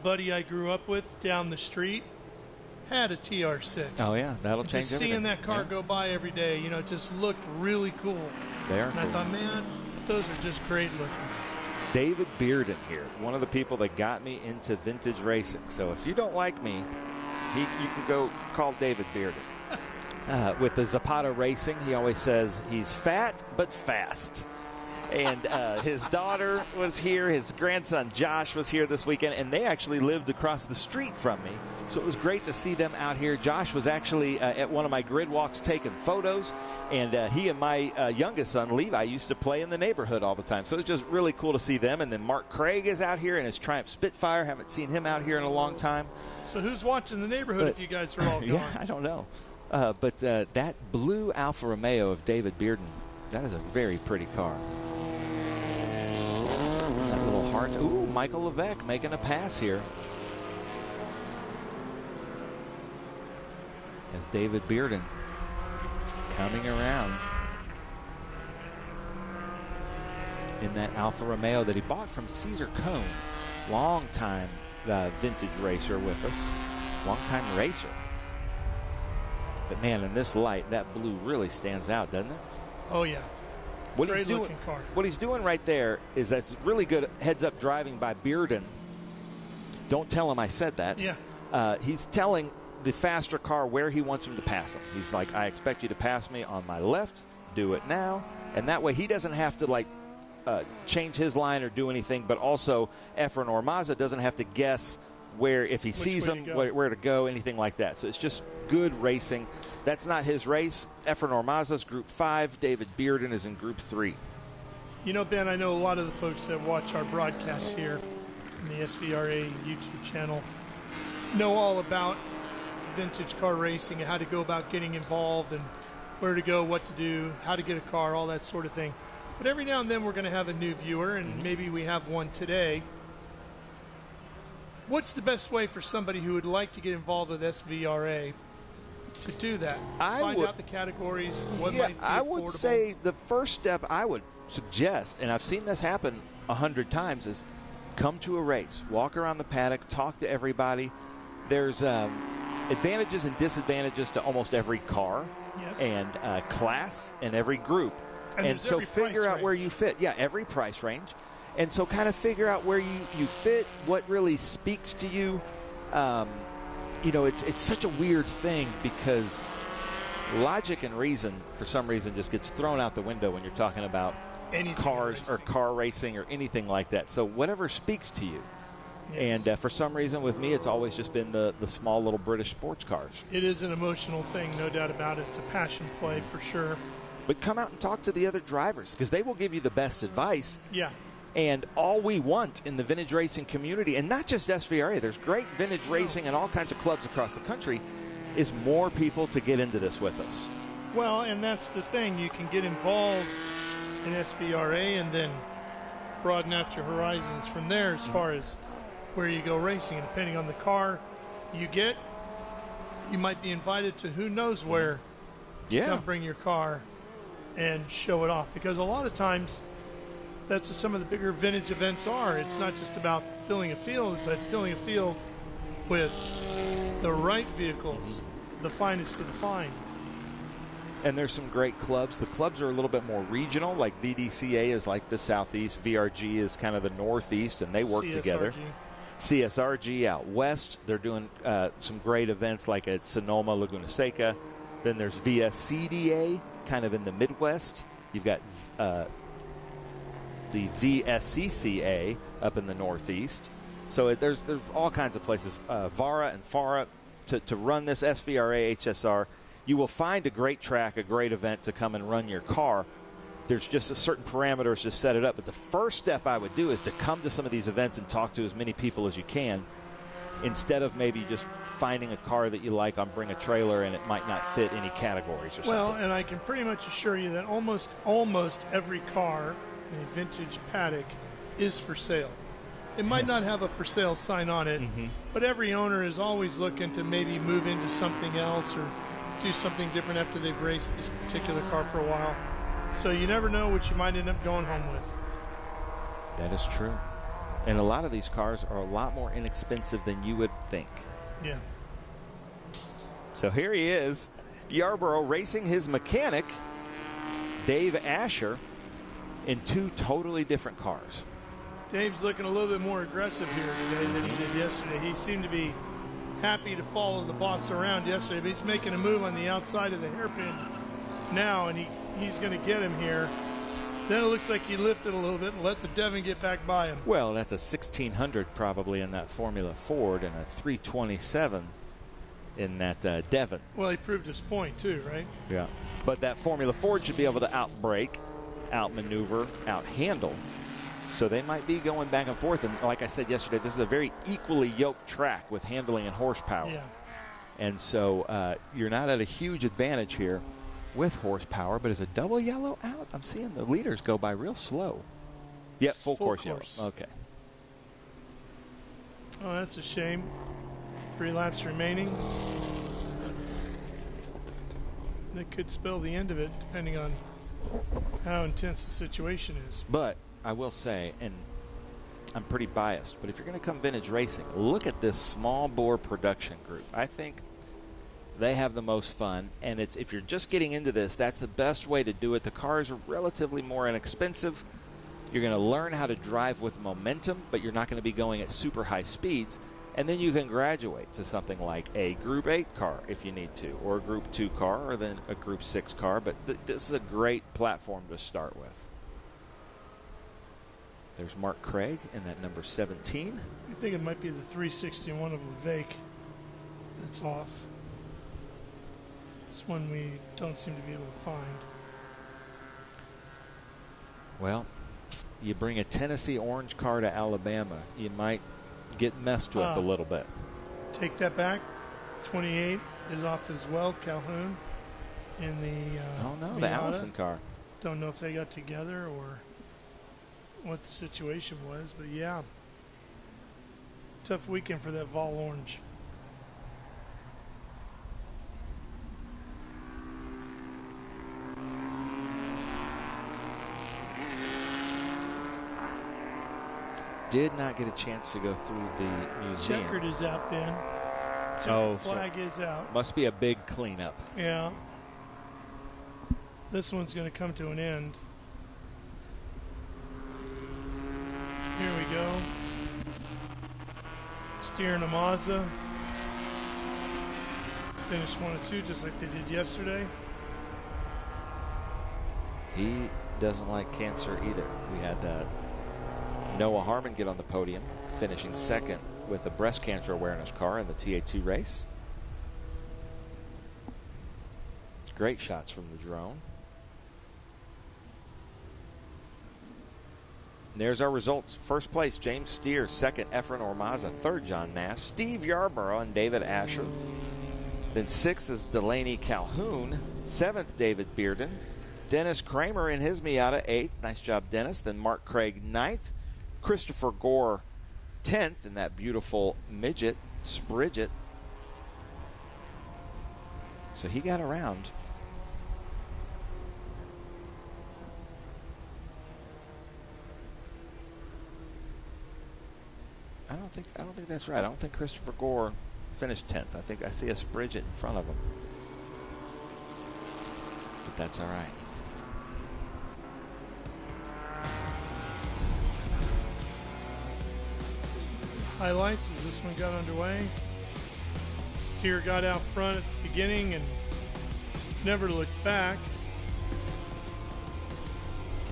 Buddy I grew up with down the street had a TR6. Oh, yeah, that'll change just everything. Seeing that car go by every day, just looked really cool. They are and cool. I thought, man, those are just great looking. David Bearden here, one of the people that got me into vintage racing. So if you don't like me, you can go call David Bearden. With the Zapata Racing, he always says he's fat but fast. And his daughter was here. His grandson Josh was here this weekend, and they actually lived across the street from me. So it was great to see them out here. Josh was actually at one of my grid walks taking photos, and he and my youngest son Levi used to play in the neighborhood all the time. So it was just really cool to see them. And then Mark Craig is out here in his Triumph Spitfire. Haven't seen him out here in a long time. So who's watching the neighborhood if you guys are all gone? Yeah, I don't know. But that blue Alfa Romeo of David Bearden, that is a very pretty car. That little heart. Ooh, Michael Levesque making a pass here. As David Bearden coming around in that Alfa Romeo that he bought from Caesar Cone. Long-time vintage racer with us. Long-time racer. But, man, in this light, that blue really stands out, doesn't it? Oh, yeah. What Great looking car. What he's doing right there is that's really good heads-up driving by Bearden. Don't tell him I said that. Yeah. He's telling the faster car where he wants him to pass him. He's like, I expect you to pass me on my left. Do it now. And that way he doesn't have to, change his line or do anything, but also Efren Ormaza doesn't have to guess where, if he sees him, where to go, anything like that. So it's just good racing. That's not his race. Efren Ormaza's Group 5. David Bearden is in Group 3. You know, Ben, I know a lot of the folks that watch our broadcast here in the SVRA YouTube channel know all about vintage car racing and how to go about getting involved and where to go, what to do, how to get a car, all that sort of thing. But every now and then we're going to have a new viewer, and maybe we have one today. What's the best way for somebody who would like to get involved with SVRA to do that? Find out the categories, what might be affordable? I would say the first step I would suggest, and I've seen this happen 100 times, is come to a race, walk around the paddock, talk to everybody. There's advantages and disadvantages to almost every car and class and every group. And so figure out where you fit. Yeah, every price range. And so kind of figure out where you fit, what really speaks to you. It's such a weird thing because logic and reason, for some reason, just gets thrown out the window when you're talking about cars or car racing or anything like that. So whatever speaks to you. Yes. And for some reason with me, it's always just been the small little British sports cars. It is an emotional thing, no doubt about it. It's a passion play for sure. But come out and talk to the other drivers because they will give you the best advice. Yeah. And all we want in the vintage racing community, and not just SVRA, there's great vintage racing and all kinds of clubs across the country, is more people to get into this with us. Well, and that's the thing. You can get involved in SVRA and then broaden out your horizons from there as far as where you go racing. And depending on the car you get, you might be invited to who knows where to come bring your car and show it off. Because a lot of times, that's what some of the bigger vintage events are. It's not just about filling a field, but filling a field with the right vehicles, the finest of the fine. And there's some great clubs. The clubs are a little bit more regional, like VDCA is like the southeast, VRG is kind of the northeast, and they work together. CSRG out west, they're doing some great events like at Sonoma, Laguna Seca. Then there's VSCDA, kind of in the Midwest. You've got the VSCCA up in the Northeast. So there's all kinds of places. VARA and FARA to run this SVRA HSR. You will find a great track, a great event to come and run your car. There's just a certain parameters to set it up. But the first step I would do is to come to some of these events and talk to as many people as you can, instead of maybe just finding a car that you like on Bring a Trailer and it might not fit any categories or something. Well, and I can pretty much assure you that almost every car in a vintage paddock is for sale. It might not have a for sale sign on it, but every owner is always looking to maybe move into something else or do something different after they've raced this particular car for a while. So you never know what you might end up going home with. That is true. And a lot of these cars are a lot more inexpensive than you would think. Yeah. So here he is, Yarborough racing his mechanic, Dave Asher, in two totally different cars. Dave's looking a little bit more aggressive here today than he did yesterday. He seemed to be happy to follow the boss around yesterday, but he's making a move on the outside of the hairpin now, and he's going to get him here. Then it looks like he lifted a little bit and let the Devon get back by him. Well, that's a 1600 probably in that Formula Ford and a 327 in that Devon. Well, he proved his point too, right? Yeah. But that Formula Ford should be able to outbrake, outmaneuver, outhandle. So they might be going back and forth. And like I said yesterday, this is a very equally yoked track with handling and horsepower. Yeah. And so you're not at a huge advantage here with horsepower, but is a double yellow out? I'm seeing the leaders go by real slow. Yep, full course yellow. Okay. Oh, that's a shame. 3 laps remaining. That could spell the end of it, depending on how intense the situation is. But I will say, and I'm pretty biased, but if you're going to come vintage racing, look at this small bore production group. I think they have the most fun, and it's, if you're just getting into this, that's the best way to do it. The cars are relatively more inexpensive. You're going to learn how to drive with momentum, but you're not going to be going at super high speeds. And then you can graduate to something like a Group 8 car if you need to, or a Group 2 car, or then a Group 6 car. But this is a great platform to start with. There's Mark Craig in that number 17. I think it might be the 361 of Levake that's off. It's one we don't seem to be able to find. Well, you bring a Tennessee orange car to Alabama, you might get messed with a little bit. Take that back. 28 is off as well. Calhoun in the oh no, Miata. the Allison car. Don't know if they got together or what the situation was, but yeah, tough weekend for that Vol Orange. Did not get a chance to go through the museum. Checkered is out, Ben. Oh, flag is out. Must be a big cleanup. Yeah. This one's going to come to an end. Here we go. Steering a Mazda. Finished 1 and 2 just like they did yesterday. He doesn't like cancer either. We had Noah Harmon get on the podium, finishing second with a breast cancer awareness car in the TA2 race. Great shots from the drone. And there's our results. First place, James Steer. Second, Efren Ormaza. Third, John Nash. Steve Yarborough and David Asher. Then sixth is Delaney Calhoun. Seventh, David Bearden. Dennis Kramer in his Miata, eighth. Nice job, Dennis. Then Mark Craig, ninth. Christopher Gore, 10th in that beautiful midget, Sprigget. So he got around. I don't think that's right. I don't think Christopher Gore finished 10th. I think I see a Sprigget in front of him. But that's all right. Highlights as this one got underway. Steer got out front at the beginning and never looked back.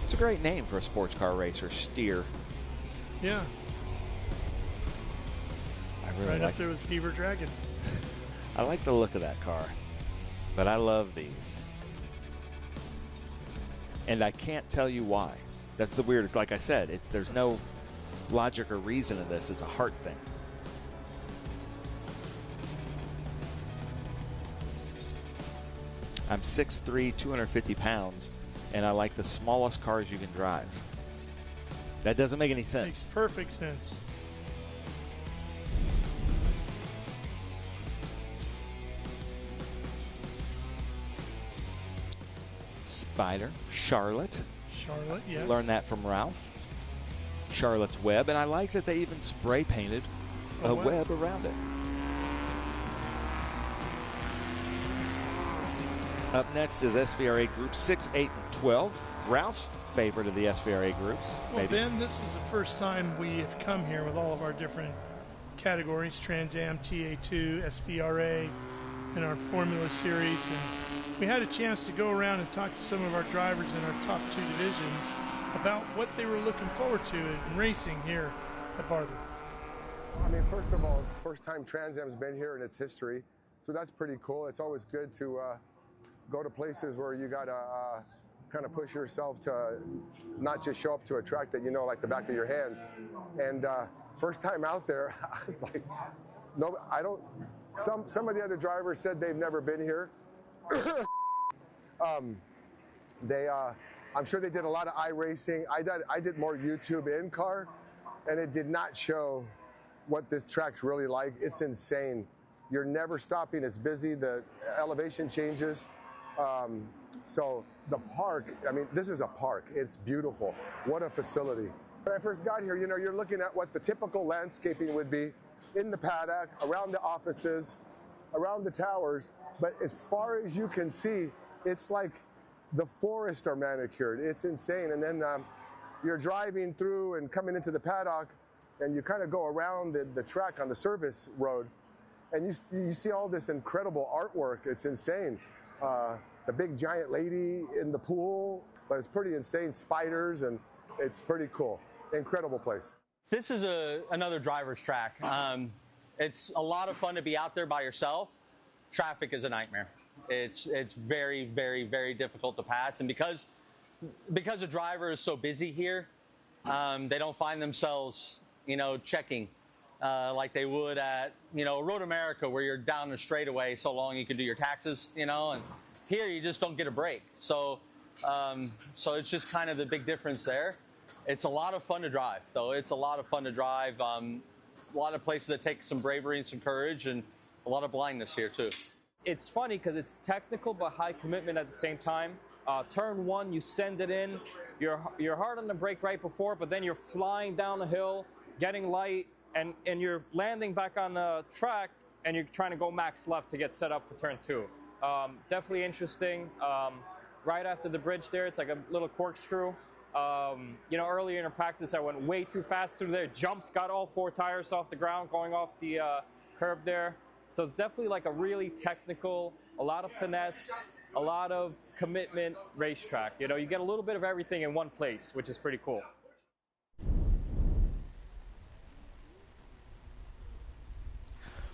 It's a great name for a sports car racer, Steer. Yeah. I really right like up there with Beaver Dragon. I like the look of that car, but I love these. And I can't tell you why. That's the weird, like I said, there's no logic or reason in this. It's a heart thing. I'm 6'3", 250 pounds, and I like the smallest cars you can drive. That doesn't make any sense. Makes perfect sense. Spider, Charlotte. Charlotte, yes. Learned that from Ralph. Charlotte's web, and I like that they even spray painted a web around it. Up next is SVRA groups 6, 8, and 12. Ralph's favorite of the SVRA groups. Well, maybe. Ben, this was the first time we have come here with all of our different categories, Trans Am, TA2, SVRA, and our Formula Series. And we had a chance to go around and talk to some of our drivers in our top two divisions about what they were looking forward to in racing here at Barber. I mean, first of all, it's the first time Trans Am's been here in its history, so that's pretty cool. It's always good to go to places where you got to kind of push yourself to not just show up to a track that you know like the back of your hand. And first time out there, I was like, no, I don't. Some of the other drivers said they've never been here. I'm sure they did a lot of iRacing. I did more YouTube in-car, and it did not show what this track's really like. It's insane. You're never stopping. It's busy. The elevation changes. So the park, I mean, this is a park. It's beautiful. What a facility. When I first got here, you know, you're looking at what the typical landscaping would be in the paddock, around the offices, around the towers. But as far as you can see, it's like the forests are manicured. It's insane. And then you're driving through and coming into the paddock, and you kind of go around the track on the service road, and you see all this incredible artwork. It's insane. The big giant lady in the pool, but it's pretty insane. Spiders, and it's pretty cool. Incredible place. This is another driver's track. It's a lot of fun to be out there by yourself. Traffic is a nightmare. It's very, very, very difficult to pass. And because a driver is so busy here, they don't find themselves, you know, checking like they would at, you know, Road America, where you're down the straightaway so long you can do your taxes, you know, and here you just don't get a break. So it's just kind of the big difference there. It's a lot of fun to drive, though. It's a lot of fun to drive. A lot of places that take some bravery and some courage, and a lot of blindness here, too. It's funny because it's technical but high commitment at the same time. Turn one, you send it in. You're hard on the brake right before, but then you're flying down the hill, getting light, and you're landing back on the track, and you're trying to go max left to get set up for turn two. Definitely interesting. Right after the bridge there, it's like a little corkscrew. You know, earlier in practice, I went way too fast through there, jumped, got all four tires off the ground going off the curb there. So it's definitely like a really technical, a lot of finesse, a lot of commitment racetrack. You know, you get a little bit of everything in one place, which is pretty cool.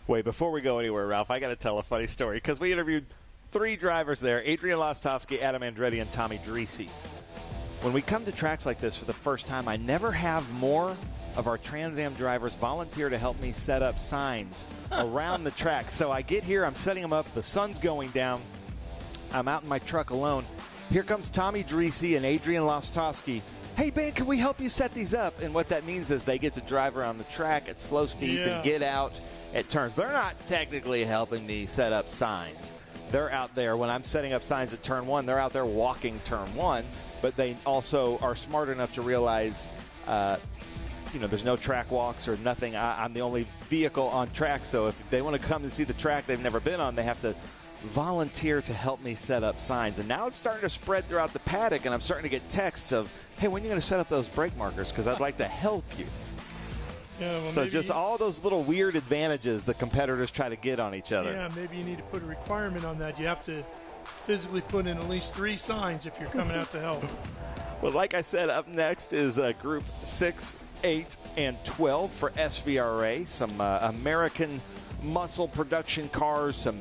Wait, before we go anywhere, Ralph, I got to tell a funny story because we interviewed three drivers there, Adrian Lostowski, Adam Andretti, and Tommy Dreese. when we come to tracks like this for the first time, I never have more of our Trans Am drivers volunteer to help me set up signs around the track. So I get here, I'm setting them up, the sun's going down, I'm out in my truck alone. Here comes Tommy Dreese and Adrian Lostowski. Hey, Ben, can we help you set these up? And what that means is they get to drive around the track at slow speeds and get out at turns. They're not technically helping me set up signs. They're out there. When I'm setting up signs at turn 1, they're out there walking turn 1, but they also are smart enough to realize there's no track walks or nothing. I'm the only vehicle on track, so if they want to come and see the track they've never been on, they have to volunteer to help me set up signs. And now it's starting to spread throughout the paddock, and I'm starting to get texts of, hey, when are you going to set up those brake markers? Because I'd like to help you. Yeah, well, so just all those little weird advantages the competitors try to get on each other. Yeah, maybe you need to put a requirement on that. You have to physically put in at least 3 signs if you're coming out to help. Well, like I said, up next is Group 6, 8, and 12 for SVRA. Some American muscle production cars, some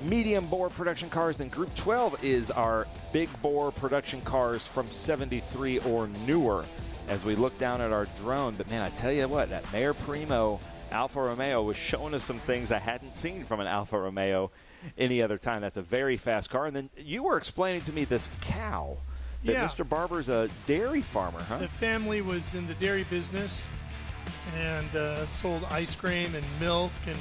medium bore production cars. Then Group 12 is our big bore production cars from 73 or newer as we look down at our drone. But man, I tell you what, that Mayor Primo Alfa Romeo was showing us some things I hadn't seen from an Alfa Romeo any other time. That's a very fast car. And then you were explaining to me this cow that Mr. Barber's a dairy farmer, huh? The family was in the dairy business and sold ice cream and milk and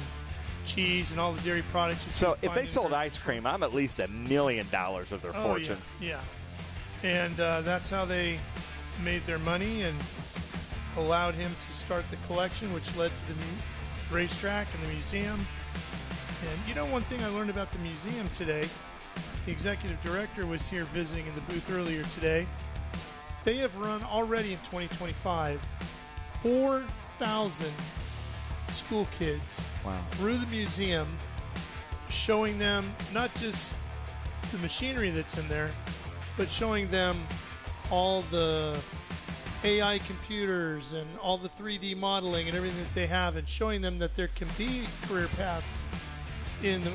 cheese and all the dairy products. So if they sold ice cream, I'm at least $1 million of their fortune. Yeah. And that's how they made their money and allowed him to start the collection, which led to the racetrack and the museum. And one thing I learned about the museum today, the executive director was here visiting in the booth earlier today. They have run already in 2025 4,000 school kids through the museum, showing them not just the machinery that's in there, but showing them all the AI computers and all the 3D modeling and everything that they have, and showing them that there can be career paths in the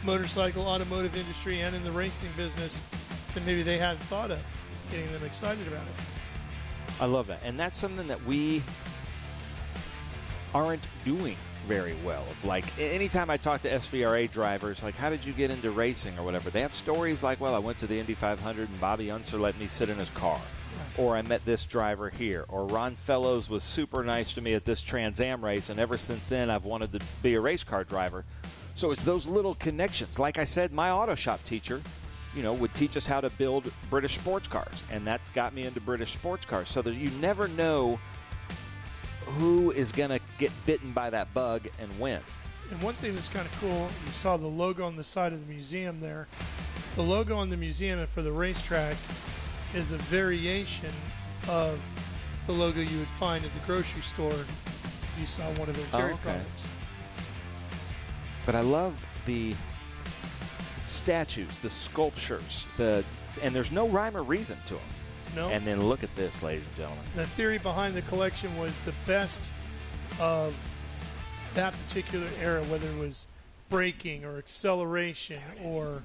motorcycle automotive industry and in the racing business that maybe they hadn't thought of, getting them excited about it. I love that. And that's something that we aren't doing very well. Like, anytime I talk to SVRA drivers, like, how did you get into racing or whatever, they have stories like, well, I went to the Indy 500 and Bobby Unser let me sit in his car. Or I met this driver here. Or Ron Fellows was super nice to me at this Trans Am race, and ever since then I've wanted to be a race car driver. So it's those little connections. Like I said, my auto shop teacher, would teach us how to build British sports cars, and that's got me into British sports cars. So that you never know who is going to get bitten by that bug and when. And one thing that's kind of cool, you saw the logo on the side of the museum there. The logo on the museum and for the racetrack is a variation of the logo you would find at the grocery store if you saw one of their dairy products. But I love the statues, the sculptures, and there's no rhyme or reason to them. No. And then look at this, ladies and gentlemen. The theory behind the collection was the best of that particular era, whether it was braking or acceleration or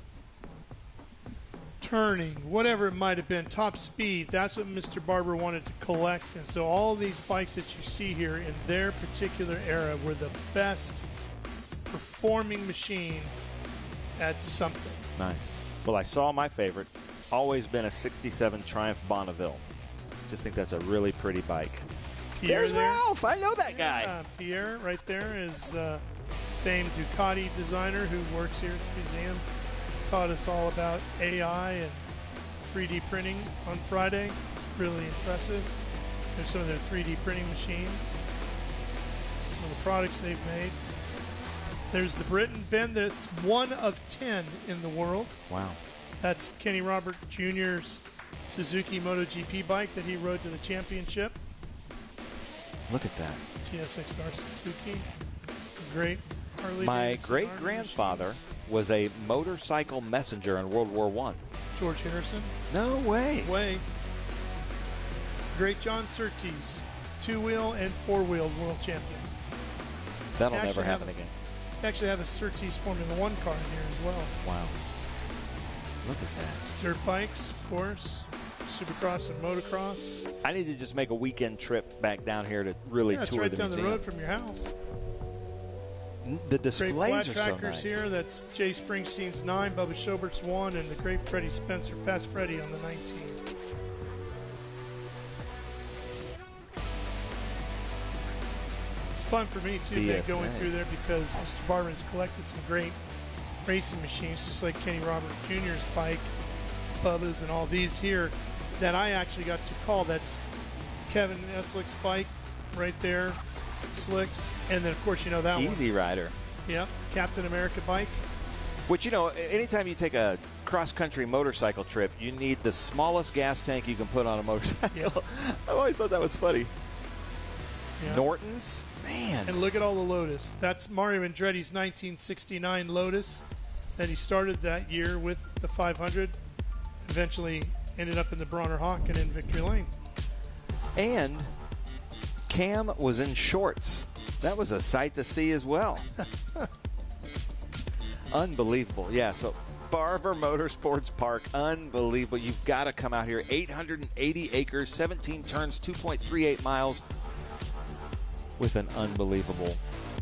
turning, whatever it might have been, top speed. That's what Mr. Barber wanted to collect. And so all these bikes that you see here in their particular era were the best performing machine at something. Nice. Well, I saw my favorite, always been a 67 Triumph Bonneville. Just think that's a really pretty bike. Pierre There's there. Ralph. I know that guy. Pierre right there is famed Ducati designer who works here at the museum. Taught us all about AI and 3D printing on Friday. Really impressive. There's some of their 3D printing machines. Some of the products they've made. There's the Briton Ben that's 1 of 10 in the world. Wow. That's Kenny Robert Jr.'s Suzuki MotoGP bike that he rode to the championship. Look at that. GSXR Suzuki. Some great Harley. My great-grandfather was a motorcycle messenger in World War I. George Henderson. No way. Great John Surtees, 2-wheel and 4-wheel world champion. That'll never happen again. They actually have a Surtees Formula 1 car in here as well. Wow. Look at that. Dirt bikes, of course. Supercross and motocross. I need to just make a weekend trip back down here to really It's tour right the down museum. the road from your house. The displays great flat are so trackers nice. here. That's Jay Springsteen's 9, Bubba Schobert's 1, and the great Freddie Spencer, Fast Freddie on the 19. Fun for me too, man, going through there because Mr. Barber has collected some great racing machines, just like Kenny Roberts Jr.'s bike, Bubba's, and all these here that I actually got to call. That's Kevin Eslick's bike right there, Slicks, and then of course you know that Easy one. Rider. Yep, Captain America bike. Which, you know, anytime you take a cross-country motorcycle trip, you need the smallest gas tank you can put on a motorcycle. Yep. I've always thought that was funny. Yep. Norton's? Man. And look at all the Lotus. That's Mario Andretti's 1969 Lotus that he started that year with the 500. Eventually ended up in the Bronner Hawk and in Victory Lane. And Cam was in shorts. That was a sight to see as well. Unbelievable. Yeah, so Barber Motorsports Park, unbelievable. You've got to come out here. 880 acres, 17 turns, 2.38 miles, with an unbelievable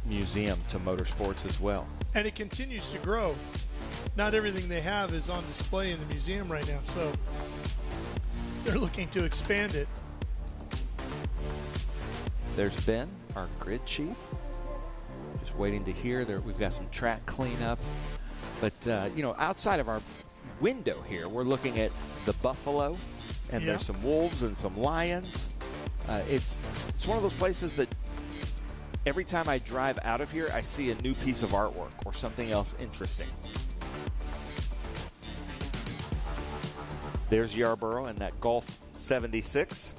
museum to motorsports as well. And it continues to grow. Not everything they have is on display in the museum right now, so they're looking to expand it. There's Ben, our grid chief. Just waiting to hear. We've got some track cleanup. But, you know, outside of our window here, we're looking at the buffalo, and there's some wolves and some lions. It's one of those places that every time I drive out of here, I see a new piece of artwork or something else interesting. There's Yarborough and that Golf 76.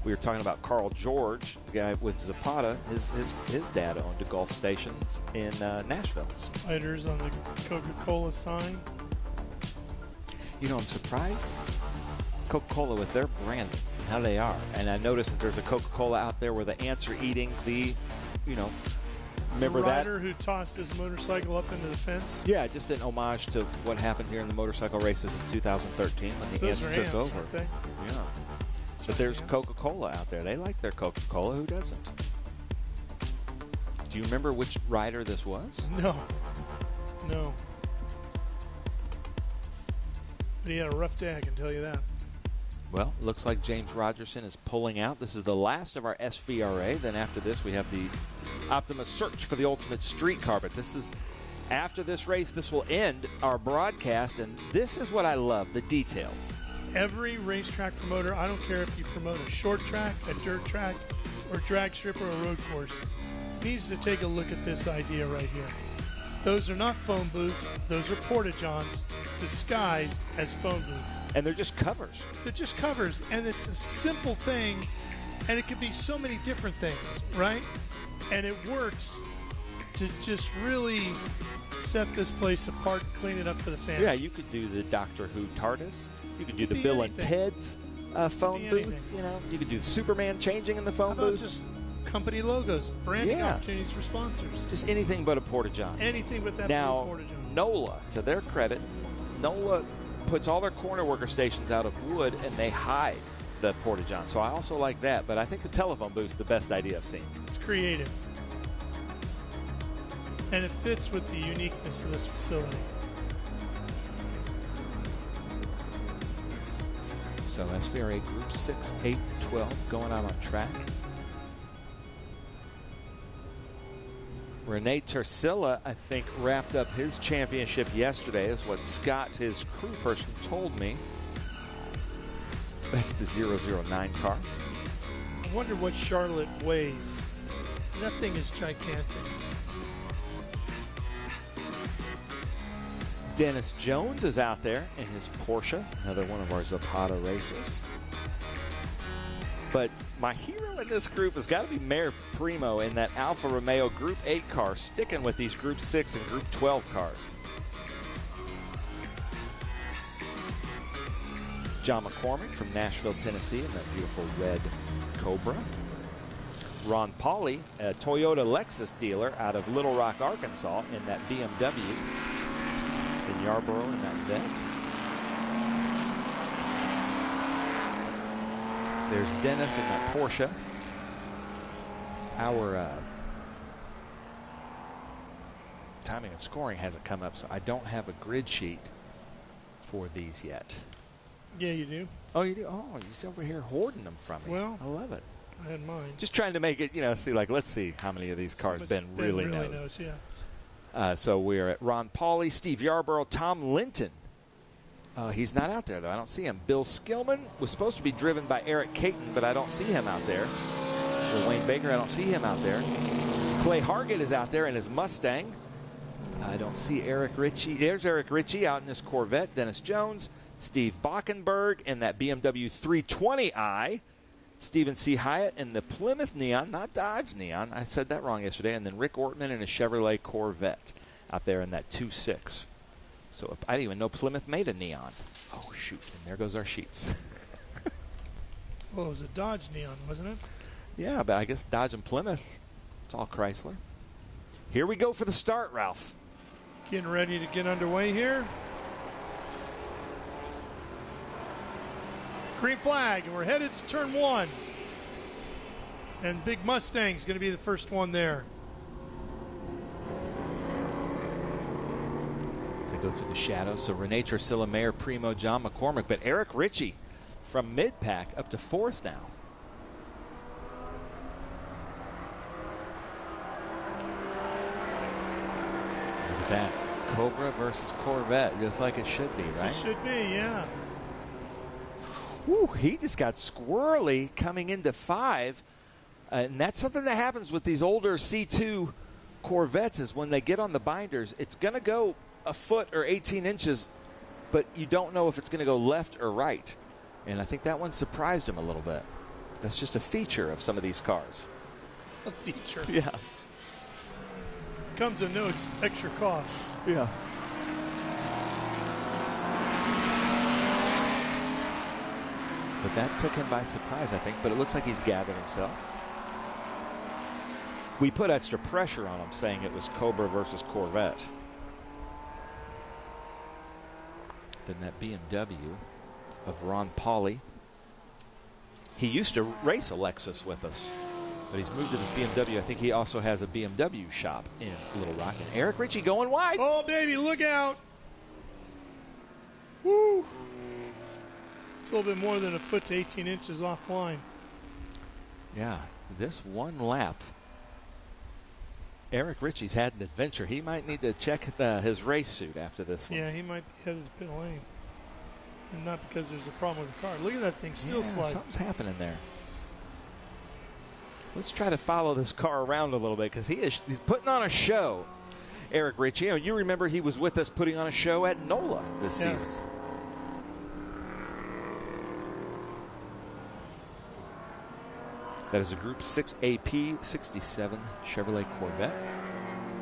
We were talking about Carl George, the guy with Zapata. His dad owned a golf stations in Nashville. Spiders on the Coca-Cola sign. You know, I'm surprised Coca-Cola with their branding, how they are. And I noticed that there's a Coca-Cola out there where the ants are eating the, you know, remember the that? rider who tossed his motorcycle up into the fence. Yeah, just an homage to what happened here in the motorcycle races in 2013 when the ants took over. Aren't they? Yeah. But there's Coca-Cola out there. They like their Coca-Cola. Who doesn't? Do you remember which rider this was? No. No. But he had a rough day, I can tell you that. Well, looks like James Rogerson is pulling out. This is the last of our SVRA. Then after this, we have the Optimus Search for the Ultimate Street Car. But this is, after this race, this will end our broadcast. And this is what I love, the details. Every racetrack promoter, I don't care if you promote a short track, a dirt track, or drag strip or a road course, needs to take a look at this idea right here. Those are not phone booths. Those are porta-johns disguised as phone booths. And they're just covers. They're just covers. And it's a simple thing, and it could be so many different things, right? And it works to just really set this place apart and clean it up for the fans. Yeah, you could do the Doctor Who TARDIS. You could do the Be Bill anything. and Ted's phone booth. Anything. You know, you could do the Superman changing in the phone How about booth. just company logos, branding Yeah. opportunities for sponsors. Just anything but a porta-john. Anything but that Now, porta-john. NOLA, to their credit, NOLA puts all their corner worker stations out of wood, and they hide the porta-john. So I also like that, but I think the telephone booth's the best idea I've seen. It's creative. And it fits with the uniqueness of this facility. So SVRA Group 6, 8, 12 going out on track. Rene Tercilla, I think, wrapped up his championship yesterday, is what Scott, his crew person, told me. That's the 009 car. I wonder what Charlotte weighs. That thing is gigantic. Dennis Jones is out there in his Porsche, another one of our Zapata racers. But my hero in this group has got to be Mayor Primo in that Alfa Romeo Group 8 car, sticking with these Group 6 and Group 12 cars. John McCormick from Nashville, Tennessee in that beautiful red Cobra. Ron Pauly, a Toyota Lexus dealer out of Little Rock, Arkansas in that BMW. And Yarborough in that Vet. There's Dennis in that Porsche. Our timing and scoring hasn't come up, so I don't have a grid sheet for these yet. Yeah, you do. Oh, you do? Oh, you're over here hoarding them from me. Well, I love it. I had mine. Just trying to make it, see, like, let's see how many of these cars Ben really knows. Yeah. So we're at Ron Pauly, Steve Yarborough, Tom Linton. He's not out there, though. I don't see him. Bill Skillman was supposed to be driven by Eric Caton, but I don't see him out there. So Wayne Baker, I don't see him out there. Clay Hargett is out there in his Mustang. I don't see Eric Ritchie. There's Eric Ritchie out in his Corvette. Dennis Jones, Steve Bockenberg in that BMW 320i. Stephen C. Hyatt in the Plymouth Neon, not Dodge Neon. I said that wrong yesterday. And then Rick Ortman in a Chevrolet Corvette out there in that 2.6. So I didn't even know Plymouth made a Neon. Oh, shoot. And there goes our sheets. Well, it was a Dodge Neon, wasn't it? Yeah, but I guess Dodge and Plymouth. It's all Chrysler. Here we go for the start, Ralph. Getting ready to get underway here. Green flag, and we're headed to turn 1. And Big Mustang's going to be the first one there. As they go through the shadows, so Renee Trusilla, Mayor Primo, John McCormick, but Eric Ritchie from mid-pack up to 4th now. Look at that. Cobra versus Corvette, just like it should be, right? It should be, yeah. Whew, he just got squirrely coming into 5. And that's something that happens with these older C2 Corvettes is when they get on the binders, it's going to go a foot or 18 inches, but you don't know if it's going to go left or right. And I think that one surprised him a little bit. That's just a feature of some of these cars. A feature. Yeah. Comes a no extra cost. Yeah. But that took him by surprise, I think. But it looks like he's gathered himself. We put extra pressure on him, saying it was Cobra versus Corvette. Then that BMW of Ron Pauly. He used to race a Lexus with us, but he's moved to this BMW. I think he also has a BMW shop in Little Rock. And Eric Ritchie going wide. Oh, baby, look out. Woo. It's a little bit more than a foot to 18 inches offline. Yeah, this one lap, Eric Ritchie's had an adventure. He might need to check his race suit after this one. Yeah, he might be headed to pit lane. And not because there's a problem with the car. Look at that thing still sliding. Something's happening there. Let's try to follow this car around a little bit because he's putting on a show. Eric Ritchie, you remember he was with us putting on a show at NOLA this season. That is a Group 6 AP 67 Chevrolet Corvette.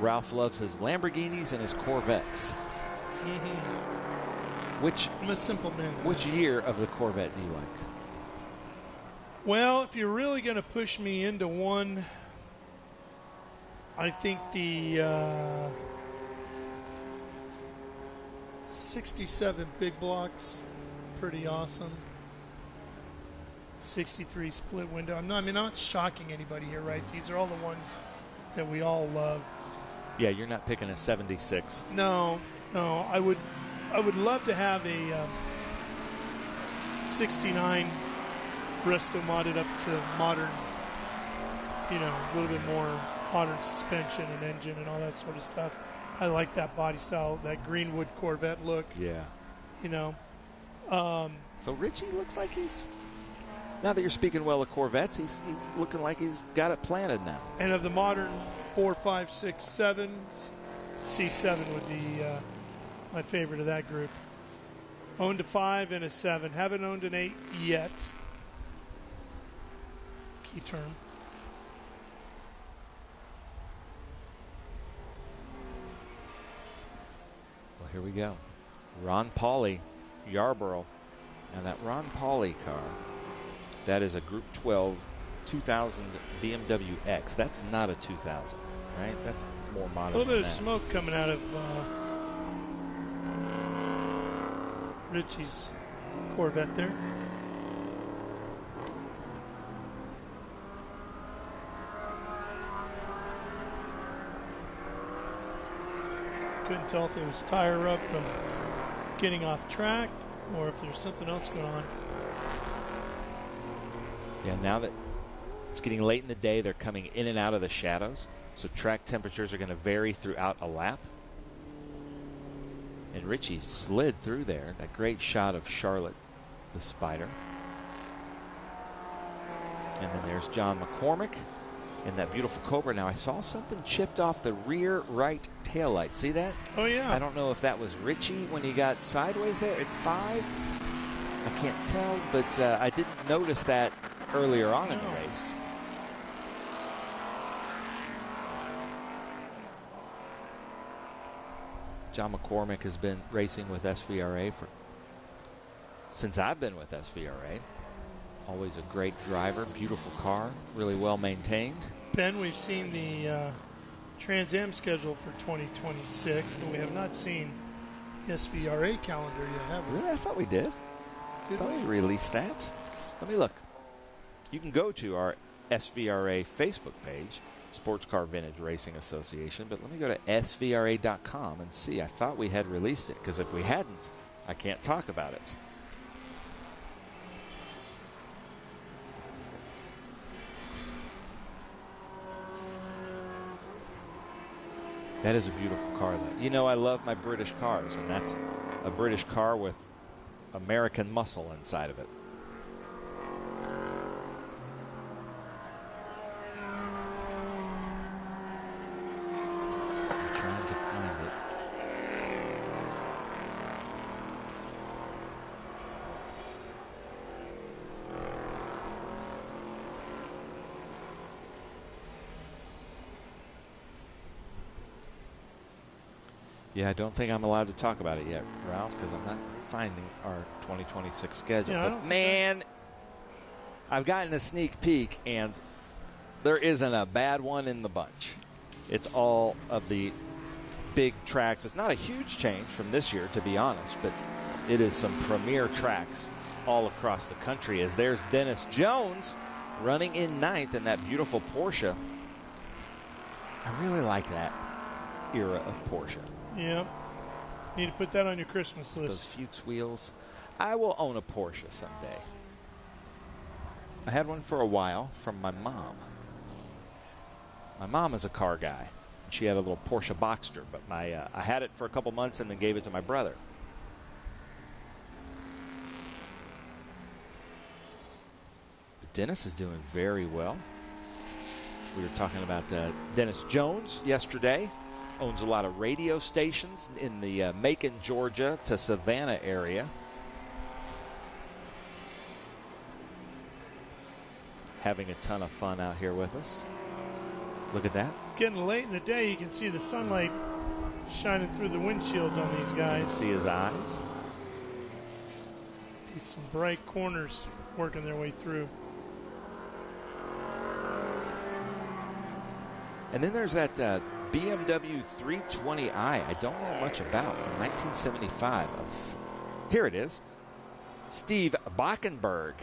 Ralph loves his Lamborghinis and his Corvettes. I'm a simple man. Which year of the Corvette do you like? Well, if you're really going to push me into one, I think the 67 big blocks, pretty awesome. 63 split window. I'm not shocking anybody here, right? These are all the ones that we all love. Yeah, you're not picking a 76. No. I would love to have a 69 Resto modded up to modern, a little bit more modern suspension and engine and all that sort of stuff. I like that body style, that Greenwood Corvette look. Yeah. So Ritchie looks like he's, now that you're speaking well of Corvettes, he's looking like he's got it planted now. And of the modern 4, 5, 6, 7s, C7 would be my favorite of that group. Owned a 5 and a 7. Haven't owned an 8 yet. Key term. Well, here we go. Ron Pauly, Yarborough. And that Ron Pauly car, that is a Group 12 2000 BMW X. That's not a 2000, right? That's more modern. A little bit of that. smoke coming out of Ritchie's Corvette there. Couldn't tell if it was tire rub from getting off track or if there's something else going on. Yeah, now that it's getting late in the day, they're coming in and out of the shadows, so track temperatures are going to vary throughout a lap. And Richie slid through there. That great shot of Charlotte, the Spider. And then there's John McCormick in that beautiful Cobra. Now, I saw something chipped off the rear right taillight. See that? Oh, yeah. I don't know if that was Richie when he got sideways there at 5. I can't tell, but I didn't notice that earlier on in the race. John McCormick has been racing with SVRA since I've been with SVRA. Always a great driver, beautiful car, really well maintained. Ben, we've seen the Trans Am schedule for 2026, but we have not seen the SVRA calendar yet, have we? Really? I thought we did. I thought we released that. Let me look. You can go to our SVRA Facebook page, Sports Car Vintage Racing Association, but let me go to svra.com and see. I thought we had released it, because if we hadn't, I can't talk about it. That is a beautiful car, though. You know, I love my British cars, and that's a British car with American muscle inside of it. I'm trying to find it. Yeah, I don't think I'm allowed to talk about it yet, Ralph, because I'm not finding our 2026 schedule. Yeah, but man, I've gotten a sneak peek, and there isn't a bad one in the bunch. It's all of the big tracks. It's not a huge change from this year, to be honest, but it is some premier tracks all across the country, as there's Dennis Jones running in 9th in that beautiful Porsche. I really like that era of Porsche. Yep. Need to put that on your Christmas list. Those Fuchs wheels. I will own a Porsche someday. I had one for a while from my mom. My mom is a car guy. She had a little Porsche Boxster, but I had it for a couple months and then gave it to my brother. But Dennis is doing very well. We were talking about Dennis Jones yesterday. Owns a lot of radio stations in the Macon, Georgia to Savannah area. Having a ton of fun out here with us. Look at that. Getting late in the day, you can see the sunlight shining through the windshields on these guys. See his eyes. Some bright corners working their way through. And then there's that BMW 320i I don't know much about from 1975. Here it is. Steve Backenberg.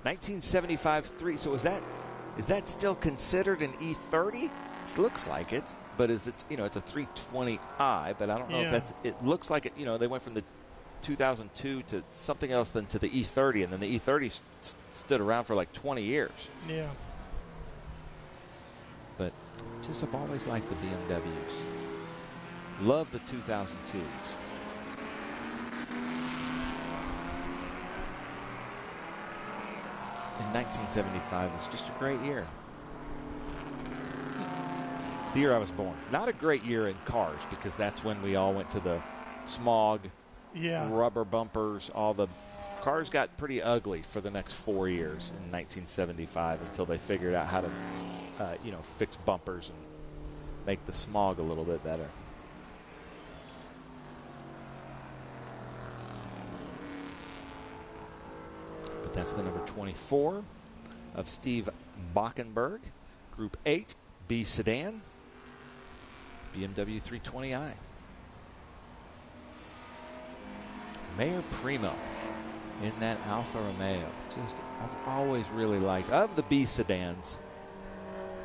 1975 So is that still considered an E30? It looks like it, but is it, it's a 320i, but I don't know if that's, it looks like it, they went from the 2002 to something else than to the E30, and then the E30 stood around for like 20 years. Yeah. But just have always liked the BMWs. Love the 2002s. In 1975 was just a great year. It's the year I was born. Not a great year in cars, because that's when we all went to the smog, rubber bumpers, all the cars got pretty ugly for the next 4 years in 1975 until they figured out how to fix bumpers and make the smog a little bit better. But that's the number 24 of Steve Backenberg. Group 8, B sedan, BMW 320i. Mayor Primo in that Alfa Romeo. I've always really liked, of the B sedans,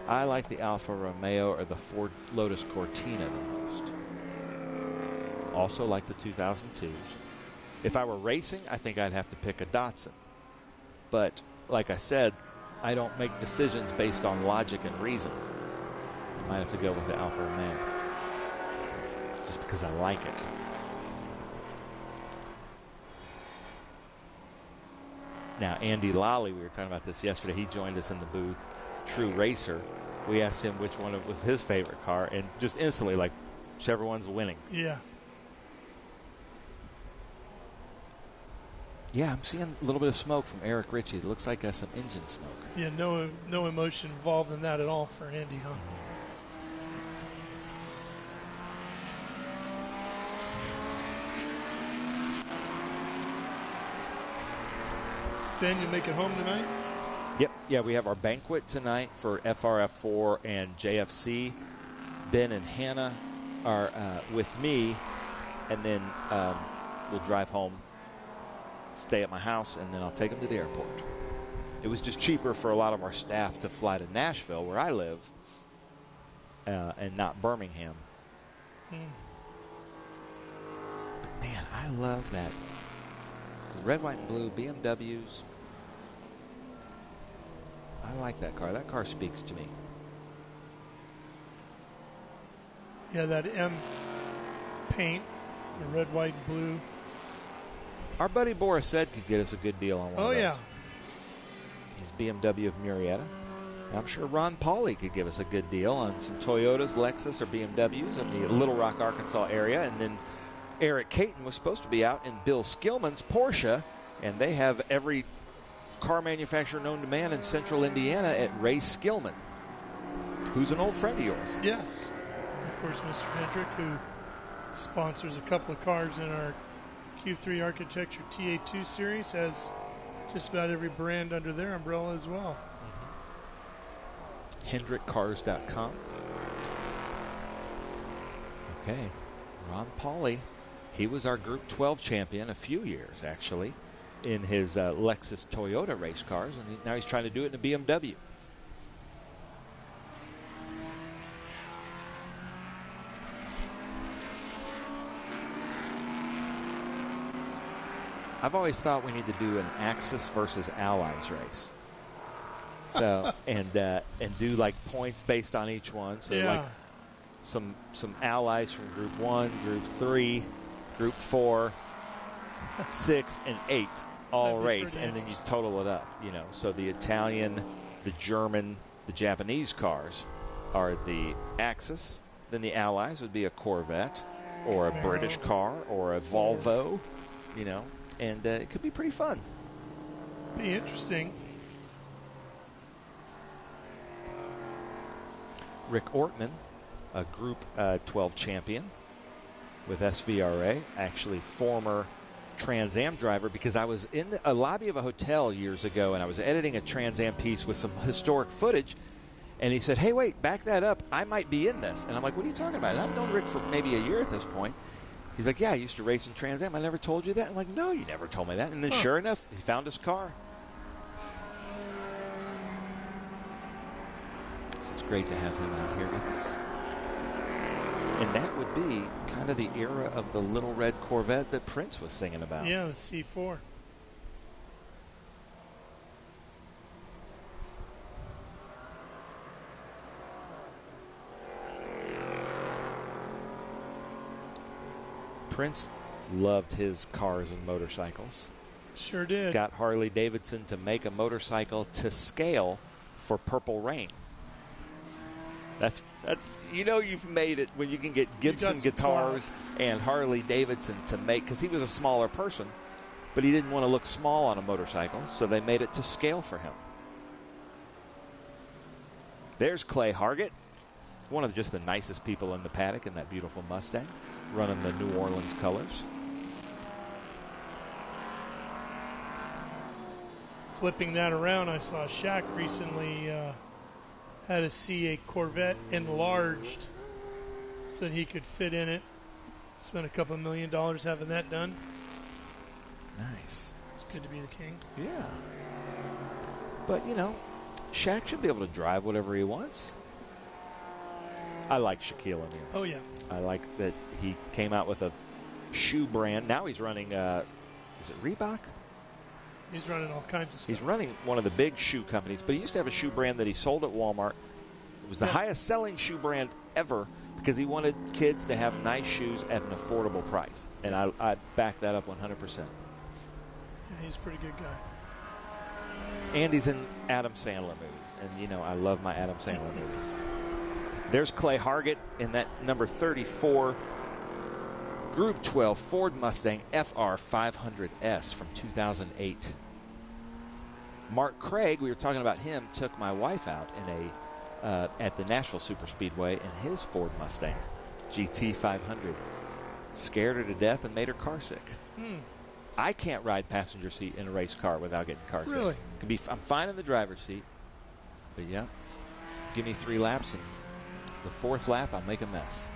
I like the Alfa Romeo or the Ford Lotus Cortina the most. Also like the 2002s. If I were racing, I think I'd have to pick a Datsun. But like I said, I don't make decisions based on logic and reason. I might have to go with the Alfa Romeo. Just because I like it. Now, Andy Lally, we were talking about this yesterday. He joined us in the booth. True racer. We asked him which one was his favorite car, and just instantly, like, whichever one's winning. Yeah. Yeah, I'm seeing a little bit of smoke from Eric Ritchie. It looks like some engine smoke. Yeah, no emotion involved in that at all for Andy, huh? Ben, you make it home tonight? Yep. Yeah, we have our banquet tonight for FRF4 and JFC. Ben and Hannah are with me, and then we'll drive home, stay at my house, and then I'll take them to the airport. It was just cheaper for a lot of our staff to fly to Nashville, where I live, and not Birmingham. But man, I love that red, white, and blue BMWs. I like that car. That car speaks to me. Yeah, that M paint, the red, white, and blue. Our buddy Boris said could get us a good deal on one of those. Yeah. He's BMW of Murrieta. I'm sure Ron Pauly could give us a good deal on some Toyotas, Lexus, or BMWs in the Little Rock, Arkansas area. And then Eric Caton was supposed to be out in Bill Skillman's Porsche, and they have every car manufacturer known to man in central Indiana at Ray Skillman, who's an old friend of yours. Yes. And of course, Mr. Hendrick, who sponsors a couple of cars in our Q3 Architecture TA2 series, has just about every brand under their umbrella as well. HendrickCars.com. Okay. Ron Pauly, he was our Group 12 champion a few years, actually, in his Lexus Toyota race cars, and now he's trying to do it in a BMW. I've always thought we need to do an Axis versus Allies race. So and do like points based on each one. So like some Allies from Group 1, Group 3, Group 4, 6, and 8 all race, and then you total it up. You know, so the Italian, the German, the Japanese cars are the Axis. Then the Allies would be a Corvette or a British car or a Volvo. You know, and it could be pretty fun. Be interesting. Rick Ortman, a Group 12 champion with SVRA, actually former Trans Am driver, because I was in a lobby of a hotel years ago and I was editing a Trans Am piece with some historic footage, and he said, hey, wait, back that up. I might be in this. And I'm like, what are you talking about? And I've known Rick for maybe a year at this point. He's like, yeah, I used to race in Trans Am. I never told you that. I'm like, no, you never told me that. And then sure enough, he found his car. So it's great to have him out here with us. And that would be kind of the era of the little red Corvette that Prince was singing about. Yeah, the C4. Prince loved his cars and motorcycles. Sure did. Got Harley Davidson to make a motorcycle to scale for Purple Rain. That's you know, you've made it when you can get Gibson guitars and Harley Davidson to make, because he was a smaller person, but he didn't want to look small on a motorcycle, so they made it to scale for him. There's Clay Hargett, one of just the nicest people in the paddock in that beautiful Mustang, running the New Orleans colors. Flipping that around, I saw Shaq recently had to see a Corvette enlarged so that he could fit in it. Spent a couple $1 million having that done. Nice. It's good to be the king. Yeah. But, you know, Shaq should be able to drive whatever he wants. I like Shaquille O'Neal. Oh, yeah. I like that he came out with a shoe brand. Now he's running, is it Reebok? He's running all kinds of stuff. He's running one of the big shoe companies, but he used to have a shoe brand that he sold at Walmart. It was the highest selling shoe brand ever because he wanted kids to have nice shoes at an affordable price. And I back that up 100%. Yeah, he's a pretty good guy. And he's in Adam Sandler movies. And, you know, I love my Adam Sandler movies. There's Clay Hargett in that number 34 Group 12 Ford Mustang FR 500S from 2008. Mark Craig, we were talking about him, took my wife out in at the Nashville Superspeedway in his Ford Mustang GT 500. Scared her to death and made her car sick. I can't ride passenger seat in a race car without getting car sick. Really? I'm fine in the driver's seat, but yeah, give me 3 laps and the 4th lap I'll make a mess.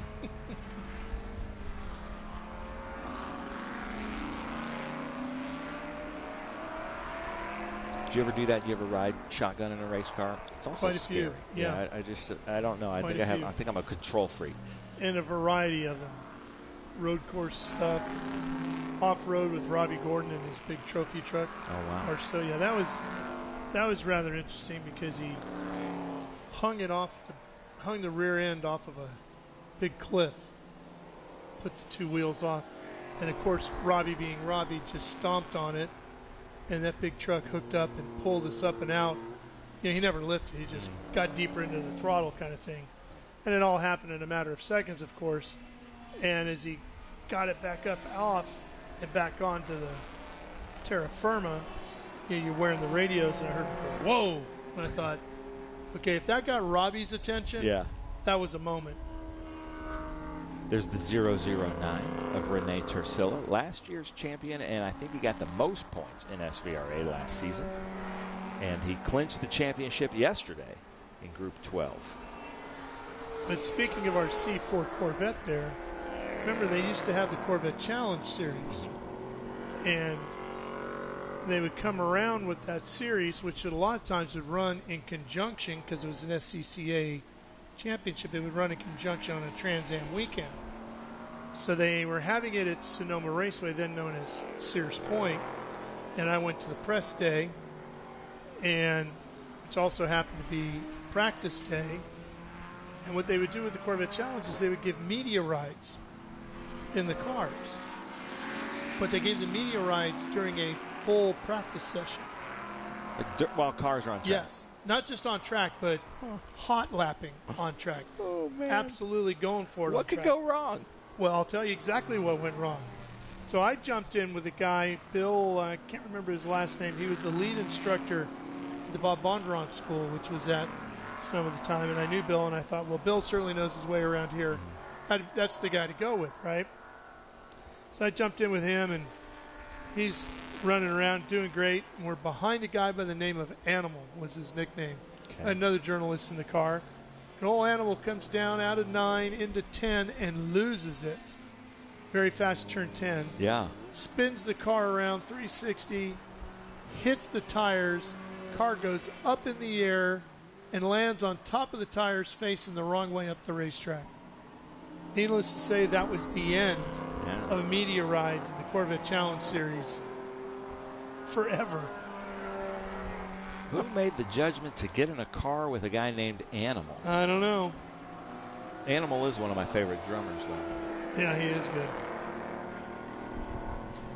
Did you ever do that? You ever ride shotgun in a race car? It's also Quite a scary. few, yeah. I don't know. I Quite think a I few. think I'm a control freak. And a variety of them. Road course stuff, off-road with Robbie Gordon and his big trophy truck. Oh, wow. Or so, yeah, that was rather interesting because he hung the rear end off of a big cliff, put the 2 wheels off, and of course Robbie being Robbie just stomped on it, and that big truck hooked up and pulled us up and out. You know, he never lifted, he just got deeper into the throttle kind of thing. And it all happened in a matter of seconds, of course. And as he got it back up off and back onto the terra firma, you know, you're wearing the radios, and I heard him go, whoa! And I thought, okay, if that got Robbie's attention, Yeah. that was a moment. There's the 009 of Rene Tercilla, last year's champion, and I think he got the most points in SVRA last season. And he clinched the championship yesterday in Group 12. But speaking of our C4 Corvette there, remember they used to have the Corvette Challenge series. And they would come around with that series, which a lot of times would run in conjunction, because it was an SCCA championship, it would run in conjunction on a Trans Am weekend. So they were having it at Sonoma Raceway, then known as Sears Point, and I went to the press day, and which also happened to be practice day. And what they would do with the Corvette Challenge is they would give media rides in the cars, but they gave the media rides during a full practice session. Like while cars are on track. Yes. Not just on track, but hot lapping on track. Oh, man. Absolutely going for it. What could go wrong? Well, I'll tell you exactly what went wrong. So I jumped in with a guy, Bill, I can't remember his last name. He was the lead instructor at the Bob Bondurant School, which was at Sonoma at the time. And I knew Bill, and I thought, well, Bill certainly knows his way around here. That's the guy to go with, right? So I jumped in with him, and he's running around doing great, and we're behind a guy by the name of Animal was his nickname. Okay. Another journalist in the car. An old Animal comes down out of 9 into 10 and loses it. Very fast turn 10. Yeah. Spins the car around 360, hits the tires, car goes up in the air and lands on top of the tires facing the wrong way up the racetrack. Needless to say, that was the end of media rides in the Corvette Challenge Series. Forever. Who made the judgment to get in a car with a guy named Animal? I don't know. Animal is one of my favorite drummers, though. Yeah, he is good.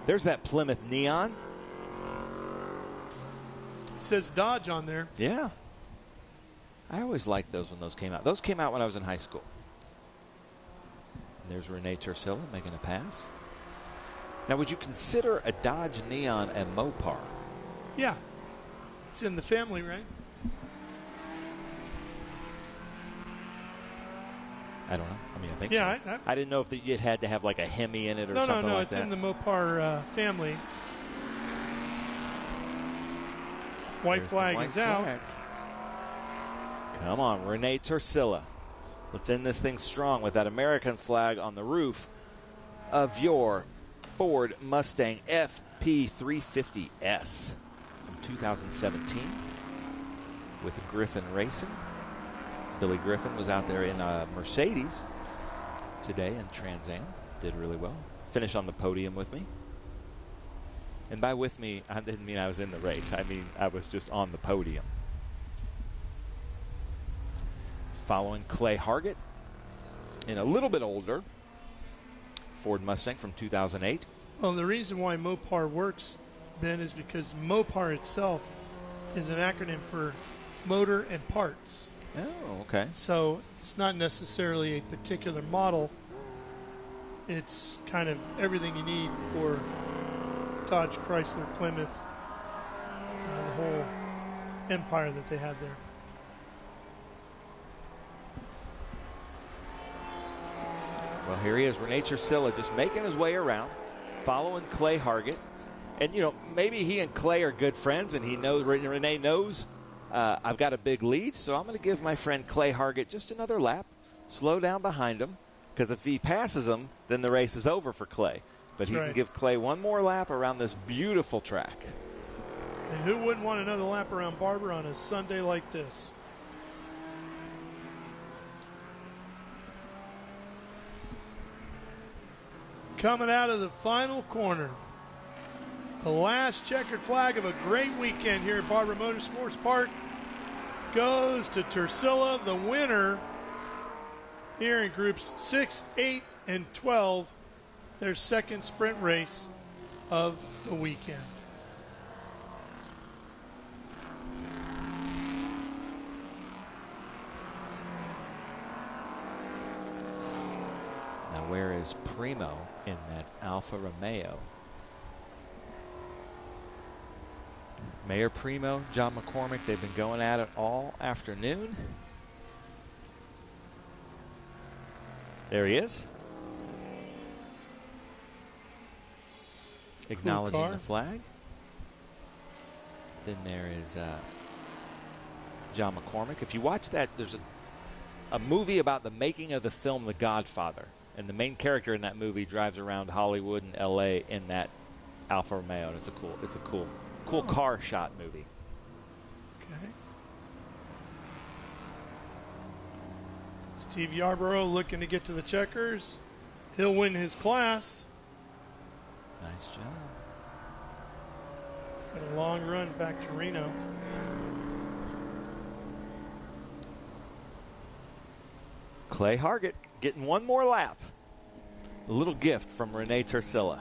There's that Plymouth Neon. It says Dodge on there. Yeah. I always liked those when those came out. Those came out when I was in high school. And there's Rene Tercilla making a pass. Now, would you consider a Dodge Neon a Mopar? Yeah. It's in the family, right? I don't know. I mean, I think Yeah, so. I didn't know if it had to have like a Hemi in it or something No, like it's that. in the Mopar family. White There's the flag white is out. flag. Come on, Rene Tercilla. Let's end this thing strong with that American flag on the roof of your Ford Mustang FP350S from 2017 with Griffin Racing. Billy Griffin was out there in Mercedes today in Trans Am. Did really well. finish on the podium with me. And by with me, I didn't mean I was in the race. I mean I was just on the podium. Following Clay Hargett in a little bit older Ford Mustang from 2008. Well, the reason why Mopar works, Ben, is because Mopar itself is an acronym for motor and parts. Oh, okay. So it's not necessarily a particular model. It's kind of everything you need for Dodge, Chrysler, Plymouth, the whole empire that they had there. Well, here he is, Rene Chercilla, just making his way around, following Clay Hargett. And, you know, maybe he and Clay are good friends, and he knows, Rene knows I've got a big lead, so I'm going to give my friend Clay Hargett just another lap, slow down behind him, because if he passes him, then the race is over for Clay. But he can give Clay one more lap around this beautiful track. And who wouldn't want another lap around Barber on a Sunday like this? Coming out of the final corner, the last checkered flag of a great weekend here at Barber Motorsports Park goes to Chercilla, the winner here in groups 6, 8, and 12, their second sprint race of the weekend. Now, where is Primo in that Alfa Romeo? Mayor Primo, John McCormick, they've been going at it all afternoon. There he is. Acknowledging the flag. Then there is John McCormick. If you watch that, there's a movie about the making of the film The Godfather. And the main character in that movie drives around Hollywood and L.A. in that Alfa Romeo. And it's a cool car shot movie. Okay. Steve Yarborough looking to get to the checkers. He'll win his class. Nice job. Got a long run back to Reno. Clay Hargett getting one more lap. A little gift from Rene Chercilla.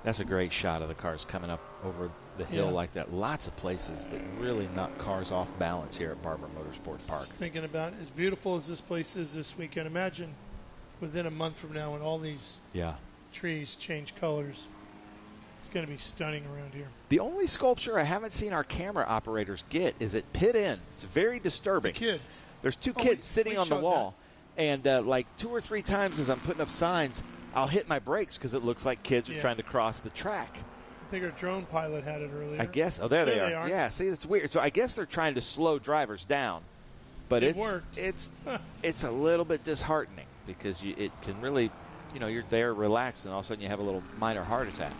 That's a great shot of the cars coming up over the hill like that. Lots of places that really knock cars off balance here at Barber Motorsports Park. Just thinking about as beautiful as this place is this weekend, imagine within a month from now when all these trees change colors. It's going to be stunning around here. The only sculpture I haven't seen our camera operators get is at pit end. It's very disturbing. The kids. There's two kids sitting on the wall. And like 2 or 3 times as I'm putting up signs, I'll hit my brakes because it looks like kids are trying to cross the track. I think our drone pilot had it earlier. I guess. Oh, there they are. Yeah, see, it's weird. So I guess they're trying to slow drivers down. But it's a little bit disheartening because it can really, you're there relaxed and all of a sudden you have a little minor heart attack.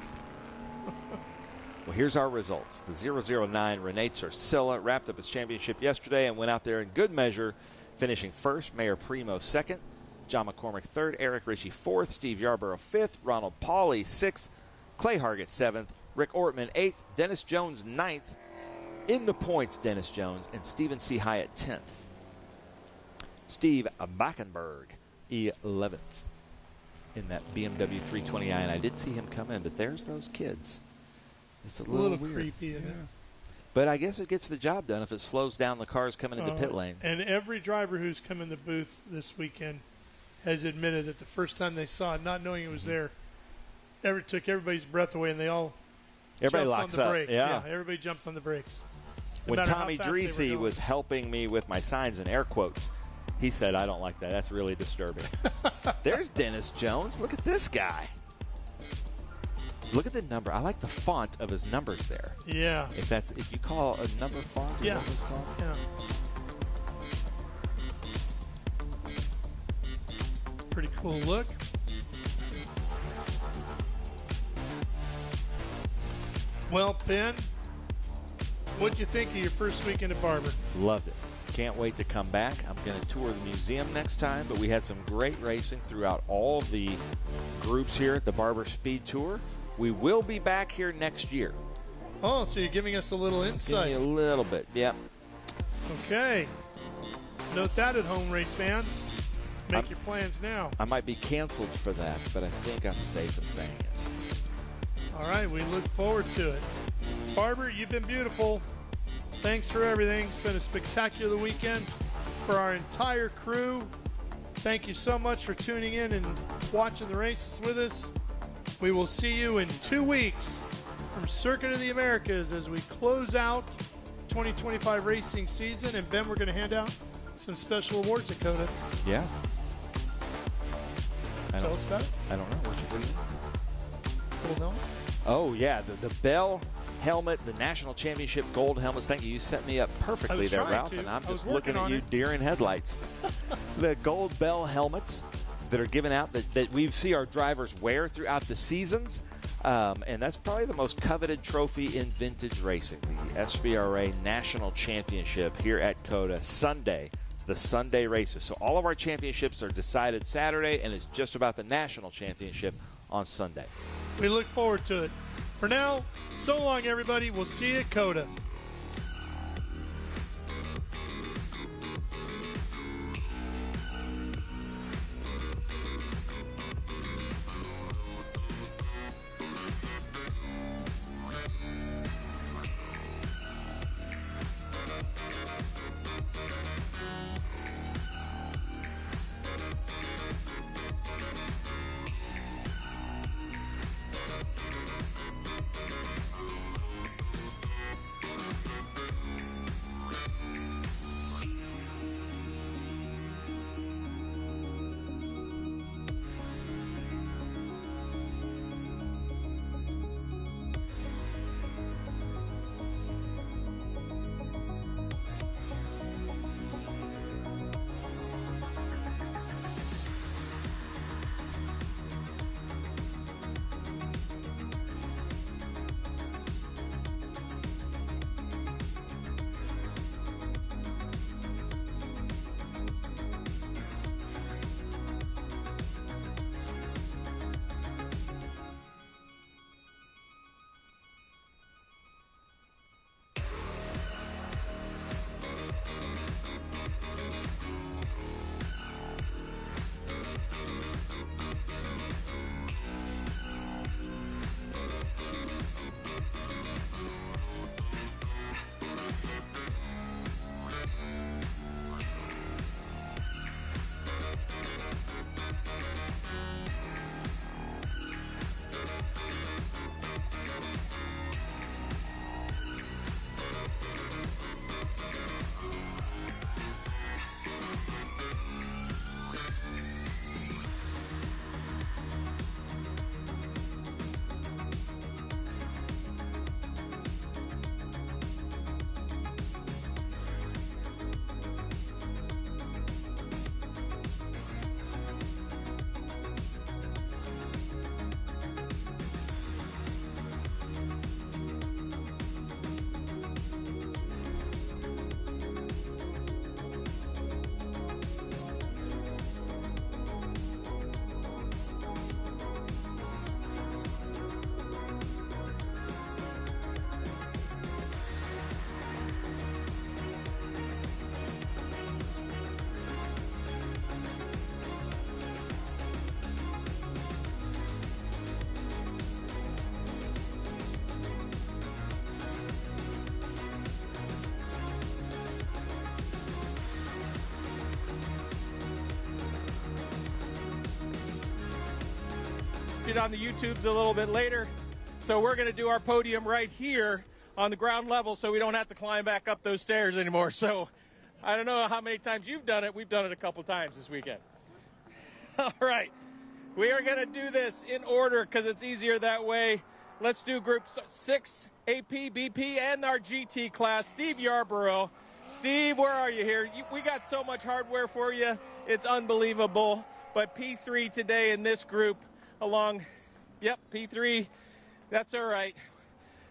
Well, here's our results. The 009 Rene Chercilla wrapped up his championship yesterday and went out there in good measure, finishing first. Mayor Primo second. John McCormick third. Eric Ritchie fourth. Steve Yarborough fifth. Ronald Pauly sixth. Clay Hargett seventh. Rick Ortman eighth. Dennis Jones ninth. In the points, Dennis Jones and Stephen C. Hyatt 10th. Steve Backenberg 11th in that BMW 320i, and I did see him come in, but there's those kids. It's a little weird. Creepy, isn't it? But I guess it gets the job done if it slows down the cars coming into pit lane. And every driver who's come in the booth this weekend has admitted that the first time they saw it, not knowing it was there, took everybody's breath away, and they all jumped on the brakes. Yeah, everybody jumped on the brakes. When Tommy Dreesy was helping me with my signs in air quotes, he said, "I don't like that. That's really disturbing." There's Dennis Jones. Look at this guy. Look at the number. I like the font of his numbers there. Yeah. If you call a number font, is that what it's called? Yeah. Pretty cool look. Well, Ben, what'd you think of your first weekend at Barber? Loved it. Can't wait to come back. I'm going to tour the museum next time, but we had some great racing throughout all the groups here at the Barber Speed Tour. We will be back here next year. Oh, so you're giving us a little insight. Give me a little bit, yep. Okay. Note that at home, race fans. Make your plans now. I might be canceled for that, but I think I'm safe in saying it. All right, we look forward to it. Barber, you've been beautiful. Thanks for everything. It's been a spectacular weekend for our entire crew. Thank you so much for tuning in and watching the races with us. We will see you in 2 weeks from Circuit of the Americas as we close out 2025 racing season. And Ben, we're going to hand out some special awards at COTA. Yeah. Tell us about it. I don't know. What you do? Gold helmet? Oh, yeah. The Bell helmet, the National Championship gold helmets. Thank you. You set me up perfectly there, Ralph. And I'm just looking at you, deer in headlights. The gold Bell helmets that are given out that we see our drivers wear throughout the seasons. And that's probably the most coveted trophy in vintage racing, the SVRA National Championship here at COTA Sunday, the Sunday races. So all of our championships are decided Saturday, and it's just about the National Championship on Sunday. We look forward to it. For now, so long, everybody. We'll see you at COTA. On the YouTubes a little bit later. So we're going to do our podium right here on the ground level so we don't have to climb back up those stairs anymore. So I don't know how many times you've done it. We've done it a couple times this weekend. All right. We are going to do this in order because it's easier that way. Let's do group 6, AP, BP, and our GT class. Steve Yarborough. Steve, where are you here? We got so much hardware for you. It's unbelievable. But P3 today in this group along, yep, P3, that's all right.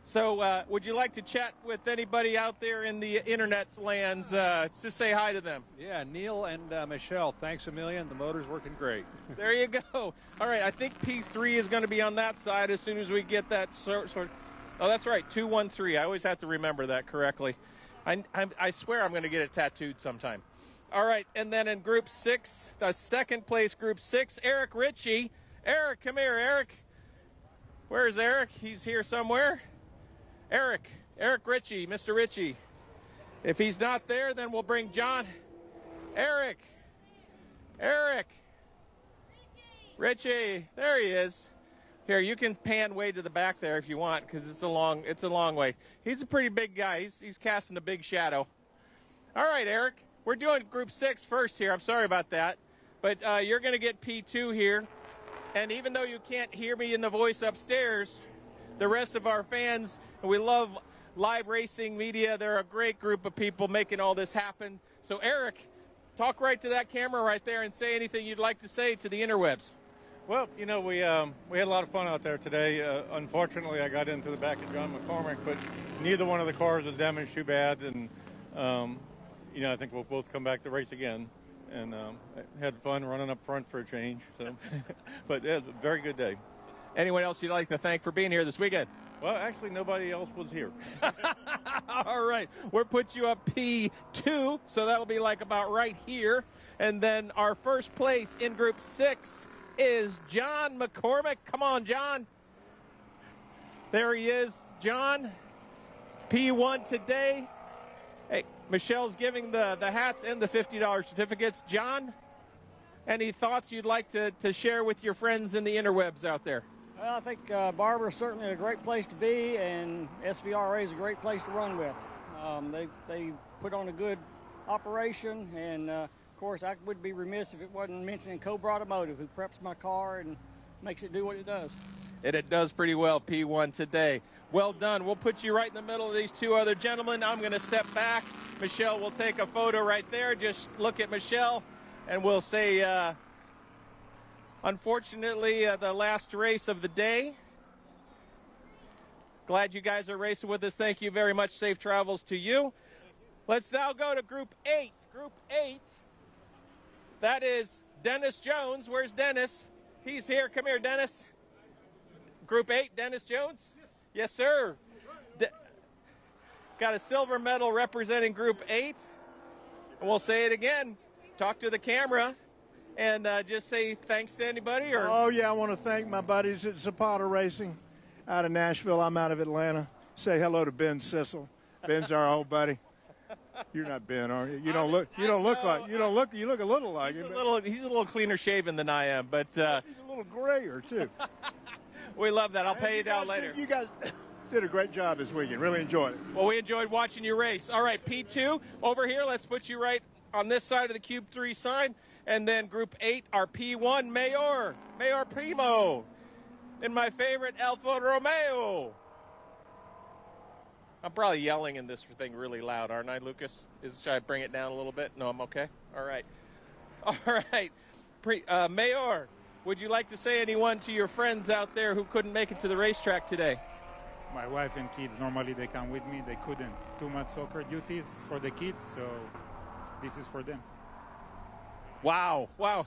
So would you like to chat with anybody out there in the internet lands? Just say hi to them. Yeah, Neil and Michelle, thanks a million. The motor's working great. There you go. All right, I think P3 is going to be on that side as soon as we get that sort. Oh, that's right, 213. I always have to remember that correctly. I swear I'm going to get it tattooed sometime. All right, and then in Group 6, the second place Group 6, Eric Ritchie. Eric, come here, Eric. Where's Eric? He's here somewhere. Eric Ritchie, Mr. Ritchie. If he's not there, then we'll bring John. Eric. Ritchie, there he is. Here, you can pan way to the back there if you want, because it's a long way. He's a pretty big guy. He's casting a big shadow. All right, Eric, we're doing Group 6 first here. I'm sorry about that, but you're going to get P2 here. And even though you can't hear me in the voice upstairs, the rest of our fans, and we love live racing media. They're a great group of people making all this happen. So, Eric, talk right to that camera right there and say anything you'd like to say to the interwebs. Well, you know, we had a lot of fun out there today. Unfortunately, I got into the back of John McCormick, but neither one of the cars was damaged too bad. And, you know, I think we'll both come back to race again. And had fun running up front for a change. So, but yeah, it was a very good day. Anyone else you'd like to thank for being here this weekend? Well, actually, nobody else was here. All right. We'll put you up P2, so that'll be like about right here. And then our first place in Group 6 is John McCormick. Come on, John. There he is, John. P1 today. Hey, Michelle's giving the hats and the $50 certificates. John, any thoughts you'd like to share with your friends in the interwebs out there? Well, I think Barber is certainly a great place to be, and SVRA is a great place to run with. They put on a good operation, and of course, I would be remiss if it wasn't mentioning Cobra Automotive, who preps my car and makes it do what it does. And it does pretty well, P1 today. Well done. We'll put you right in the middle of these two other gentlemen. I'm going to step back. Michelle will take a photo right there. Just look at Michelle, and we'll say, unfortunately, the last race of the day. Glad you guys are racing with us. Thank you very much. Safe travels to you. Let's now go to Group 8. Group 8, that is Dennis Jones. Where's Dennis? He's here. Come here, Dennis. Group 8, Dennis Jones? Yes, sir. Got a silver medal representing Group 8. And we'll say it again. Talk to the camera and just say thanks to anybody. Or Oh, yeah, I want to thank my buddies at Zapata Racing out of Nashville. I'm out of Atlanta. Say hello to Ben Sissel. Ben's our old buddy. You're not Ben, are you? You look a little like him. He's a little cleaner shaven than I am, but he's a little grayer too. We love that. I'll pay you down later. You guys did a great job this weekend. Really enjoyed it. Well, we enjoyed watching you race. All right, P2 over here. Let's put you right on this side of the Cube 3 sign. And then Group 8, our P1, Mayor Primo. And my favorite, Alfa Romeo. I'm probably yelling in this thing really loud, aren't I, Lucas? Should I bring it down a little bit? No, I'm okay? All right. All right. Mayor, would you like to say anyone to your friends out there who couldn't make it to the racetrack today? My wife and kids, normally they come with me. They couldn't. Too much soccer duties for the kids, so this is for them. Wow. It's hard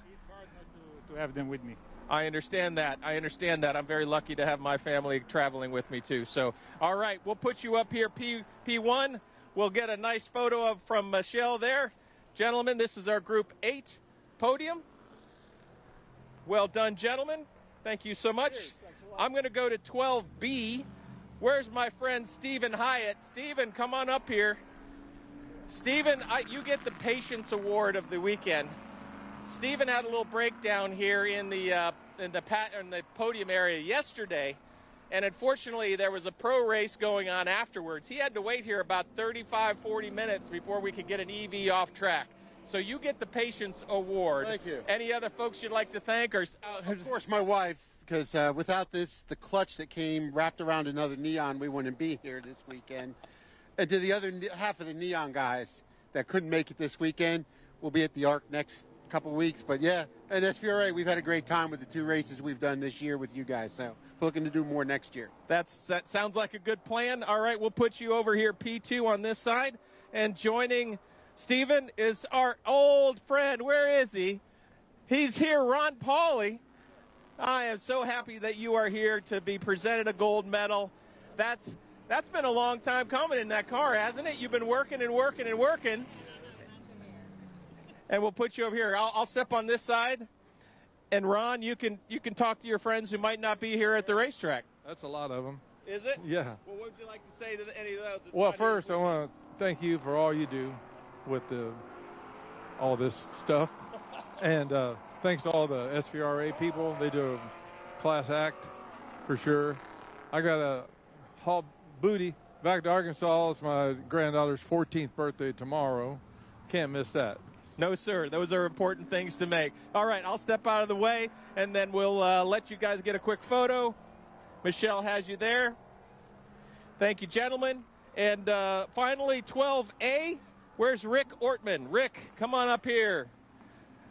not to have them with me. I understand that. I'm very lucky to have my family traveling with me, too. So, all right, we'll put you up here, P1. We'll get a nice photo from Michelle there. Gentlemen, this is our Group 8 podium. Well done, gentlemen. Thank you so much. I'm going to go to 12B. Where's my friend Stephen Hyatt? Stephen, come on up here. Stephen, you get the Patience Award of the weekend. Stephen had a little breakdown here in the podium area yesterday, and unfortunately there was a pro race going on afterwards. He had to wait here about 35-40 minutes before we could get an EV off track. So you get the Patience Award. Thank you. Any other folks you'd like to thank? Or of course, my wife, because without this, the clutch that came wrapped around another Neon, we wouldn't be here this weekend. And to the other half of the Neon guys that couldn't make it this weekend, we'll be at the Arc next couple weeks. But yeah, at SVRA, we've had a great time with the 2 races we've done this year with you guys. So we're looking to do more next year. That sounds like a good plan. All right, we'll put you over here, P2 on this side. And joining Steven is our old friend. Where is he? He's here, Ron Pauly. I am so happy that you are here to be presented a gold medal. That's been a long time coming in that car, hasn't it? You've been working and working and working. And we'll put you over here. I'll step on this side. And Ron, you can talk to your friends who might not be here at the racetrack. That's a lot of them. Is it? Yeah. Well, what would you like to say to any of those? Well, first, I want to thank you for all you do with all this stuff. And thanks to all the SVRA people. They do a class act for sure. I got to haul booty back to Arkansas. It's my granddaughter's 14th birthday tomorrow. Can't miss that. No, sir. Those are important things to make. All right, I'll step out of the way, and then we'll let you guys get a quick photo. Michelle has you there. Thank you, gentlemen. And finally, 12A, where's Rick Ortman? Rick, come on up here.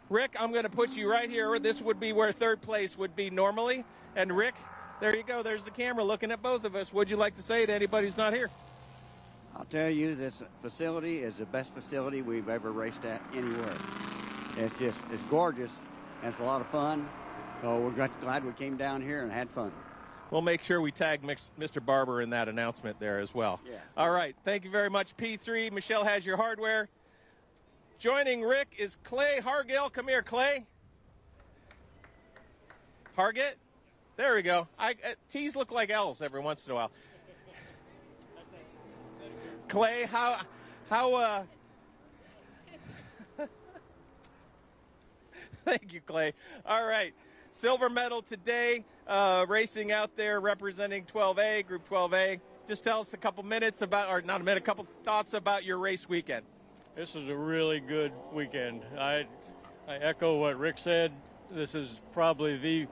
Rick, I'm going to put you right here. This would be where third place would be normally. And Rick, there you go. There's the camera looking at both of us. What'd you like to say to anybody who's not here? I'll tell you, this facility is the best facility we've ever raced at anywhere. It's gorgeous, and it's a lot of fun. So we're glad we came down here and had fun. We'll make sure we tag Mr. Barber in that announcement there as well. Yes. All right. Thank you very much, P3. Michelle has your hardware. Joining Rick is Clay Hargill. Come here, Clay. Hargett? There we go. T's look like L's every once in a while. Clay, how thank you, Clay. All right. Silver medal today, racing out there representing 12A, Group 12A. Just tell us a couple minutes about, or not a minute, a couple thoughts about your race weekend. This is a really good weekend. I echo what Rick said. This is probably the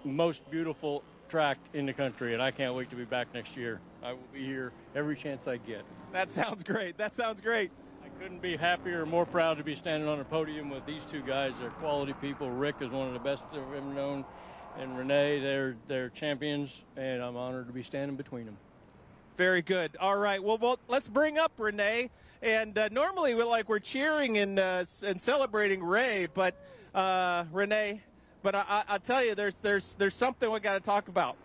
most beautiful track in the country, and I can't wait to be back next year. I will be here every chance I get. That sounds great. That sounds great. I couldn't be happier or more proud to be standing on a podium with these two guys. They're quality people. Rick is one of the best I've ever known, and Renee, they're champions, and I'm honored to be standing between them. Very good. All right. Well, let's bring up Renee. And normally we're cheering and celebrating Ray, but Renee. But I tell you, there's something we got to talk about.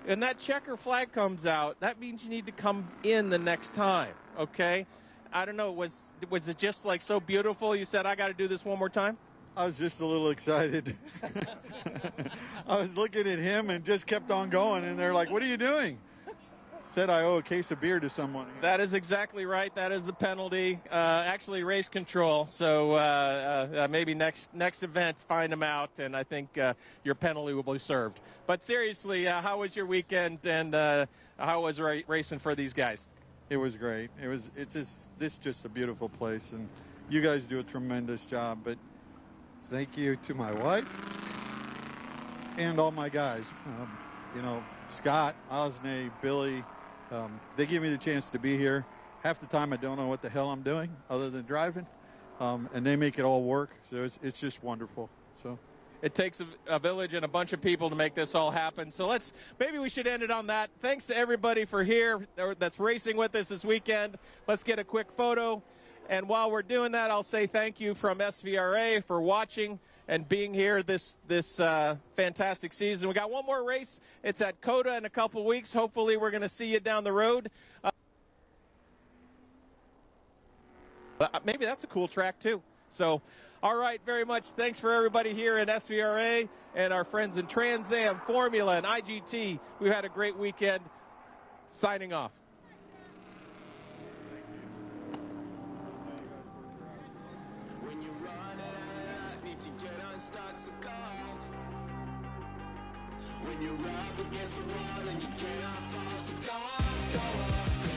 And that checker flag comes out, that means you need to come in the next time. Okay. I don't know. Was it just like so beautiful? You said I got to do this one more time. I was just a little excited. I was looking at him and just kept on going, and they're like, "What are you doing?" Said I owe a case of beer to someone. That is exactly right. That is the penalty. Actually, race control. So maybe next event, find them out, and I think your penalty will be served. But seriously, how was your weekend, and how was racing for these guys? It was great. It's just a beautiful place, and you guys do a tremendous job. But thank you to my wife and all my guys. Scott, Osney, Billy. They give me the chance to be here. Half the time I don't know what the hell I'm doing other than driving, and they make it all work. So it's just wonderful. So it takes a village and a bunch of people to make this all happen. So maybe we should end it on that. Thanks to everybody for here that's racing with us this weekend. Let's get a quick photo. And while we're doing that, I'll say thank you from SVRA for watching and being here this fantastic season. We got one more race. It's at COTA in a couple weeks. Hopefully we're going to see you down the road. Maybe that's a cool track too. So, all right, very much. Thanks for everybody here at SVRA and our friends in Trans Am, Formula, and IGT. We've had a great weekend. Signing off. When you're up against the wall and you cannot fall, so go off, go off, go off.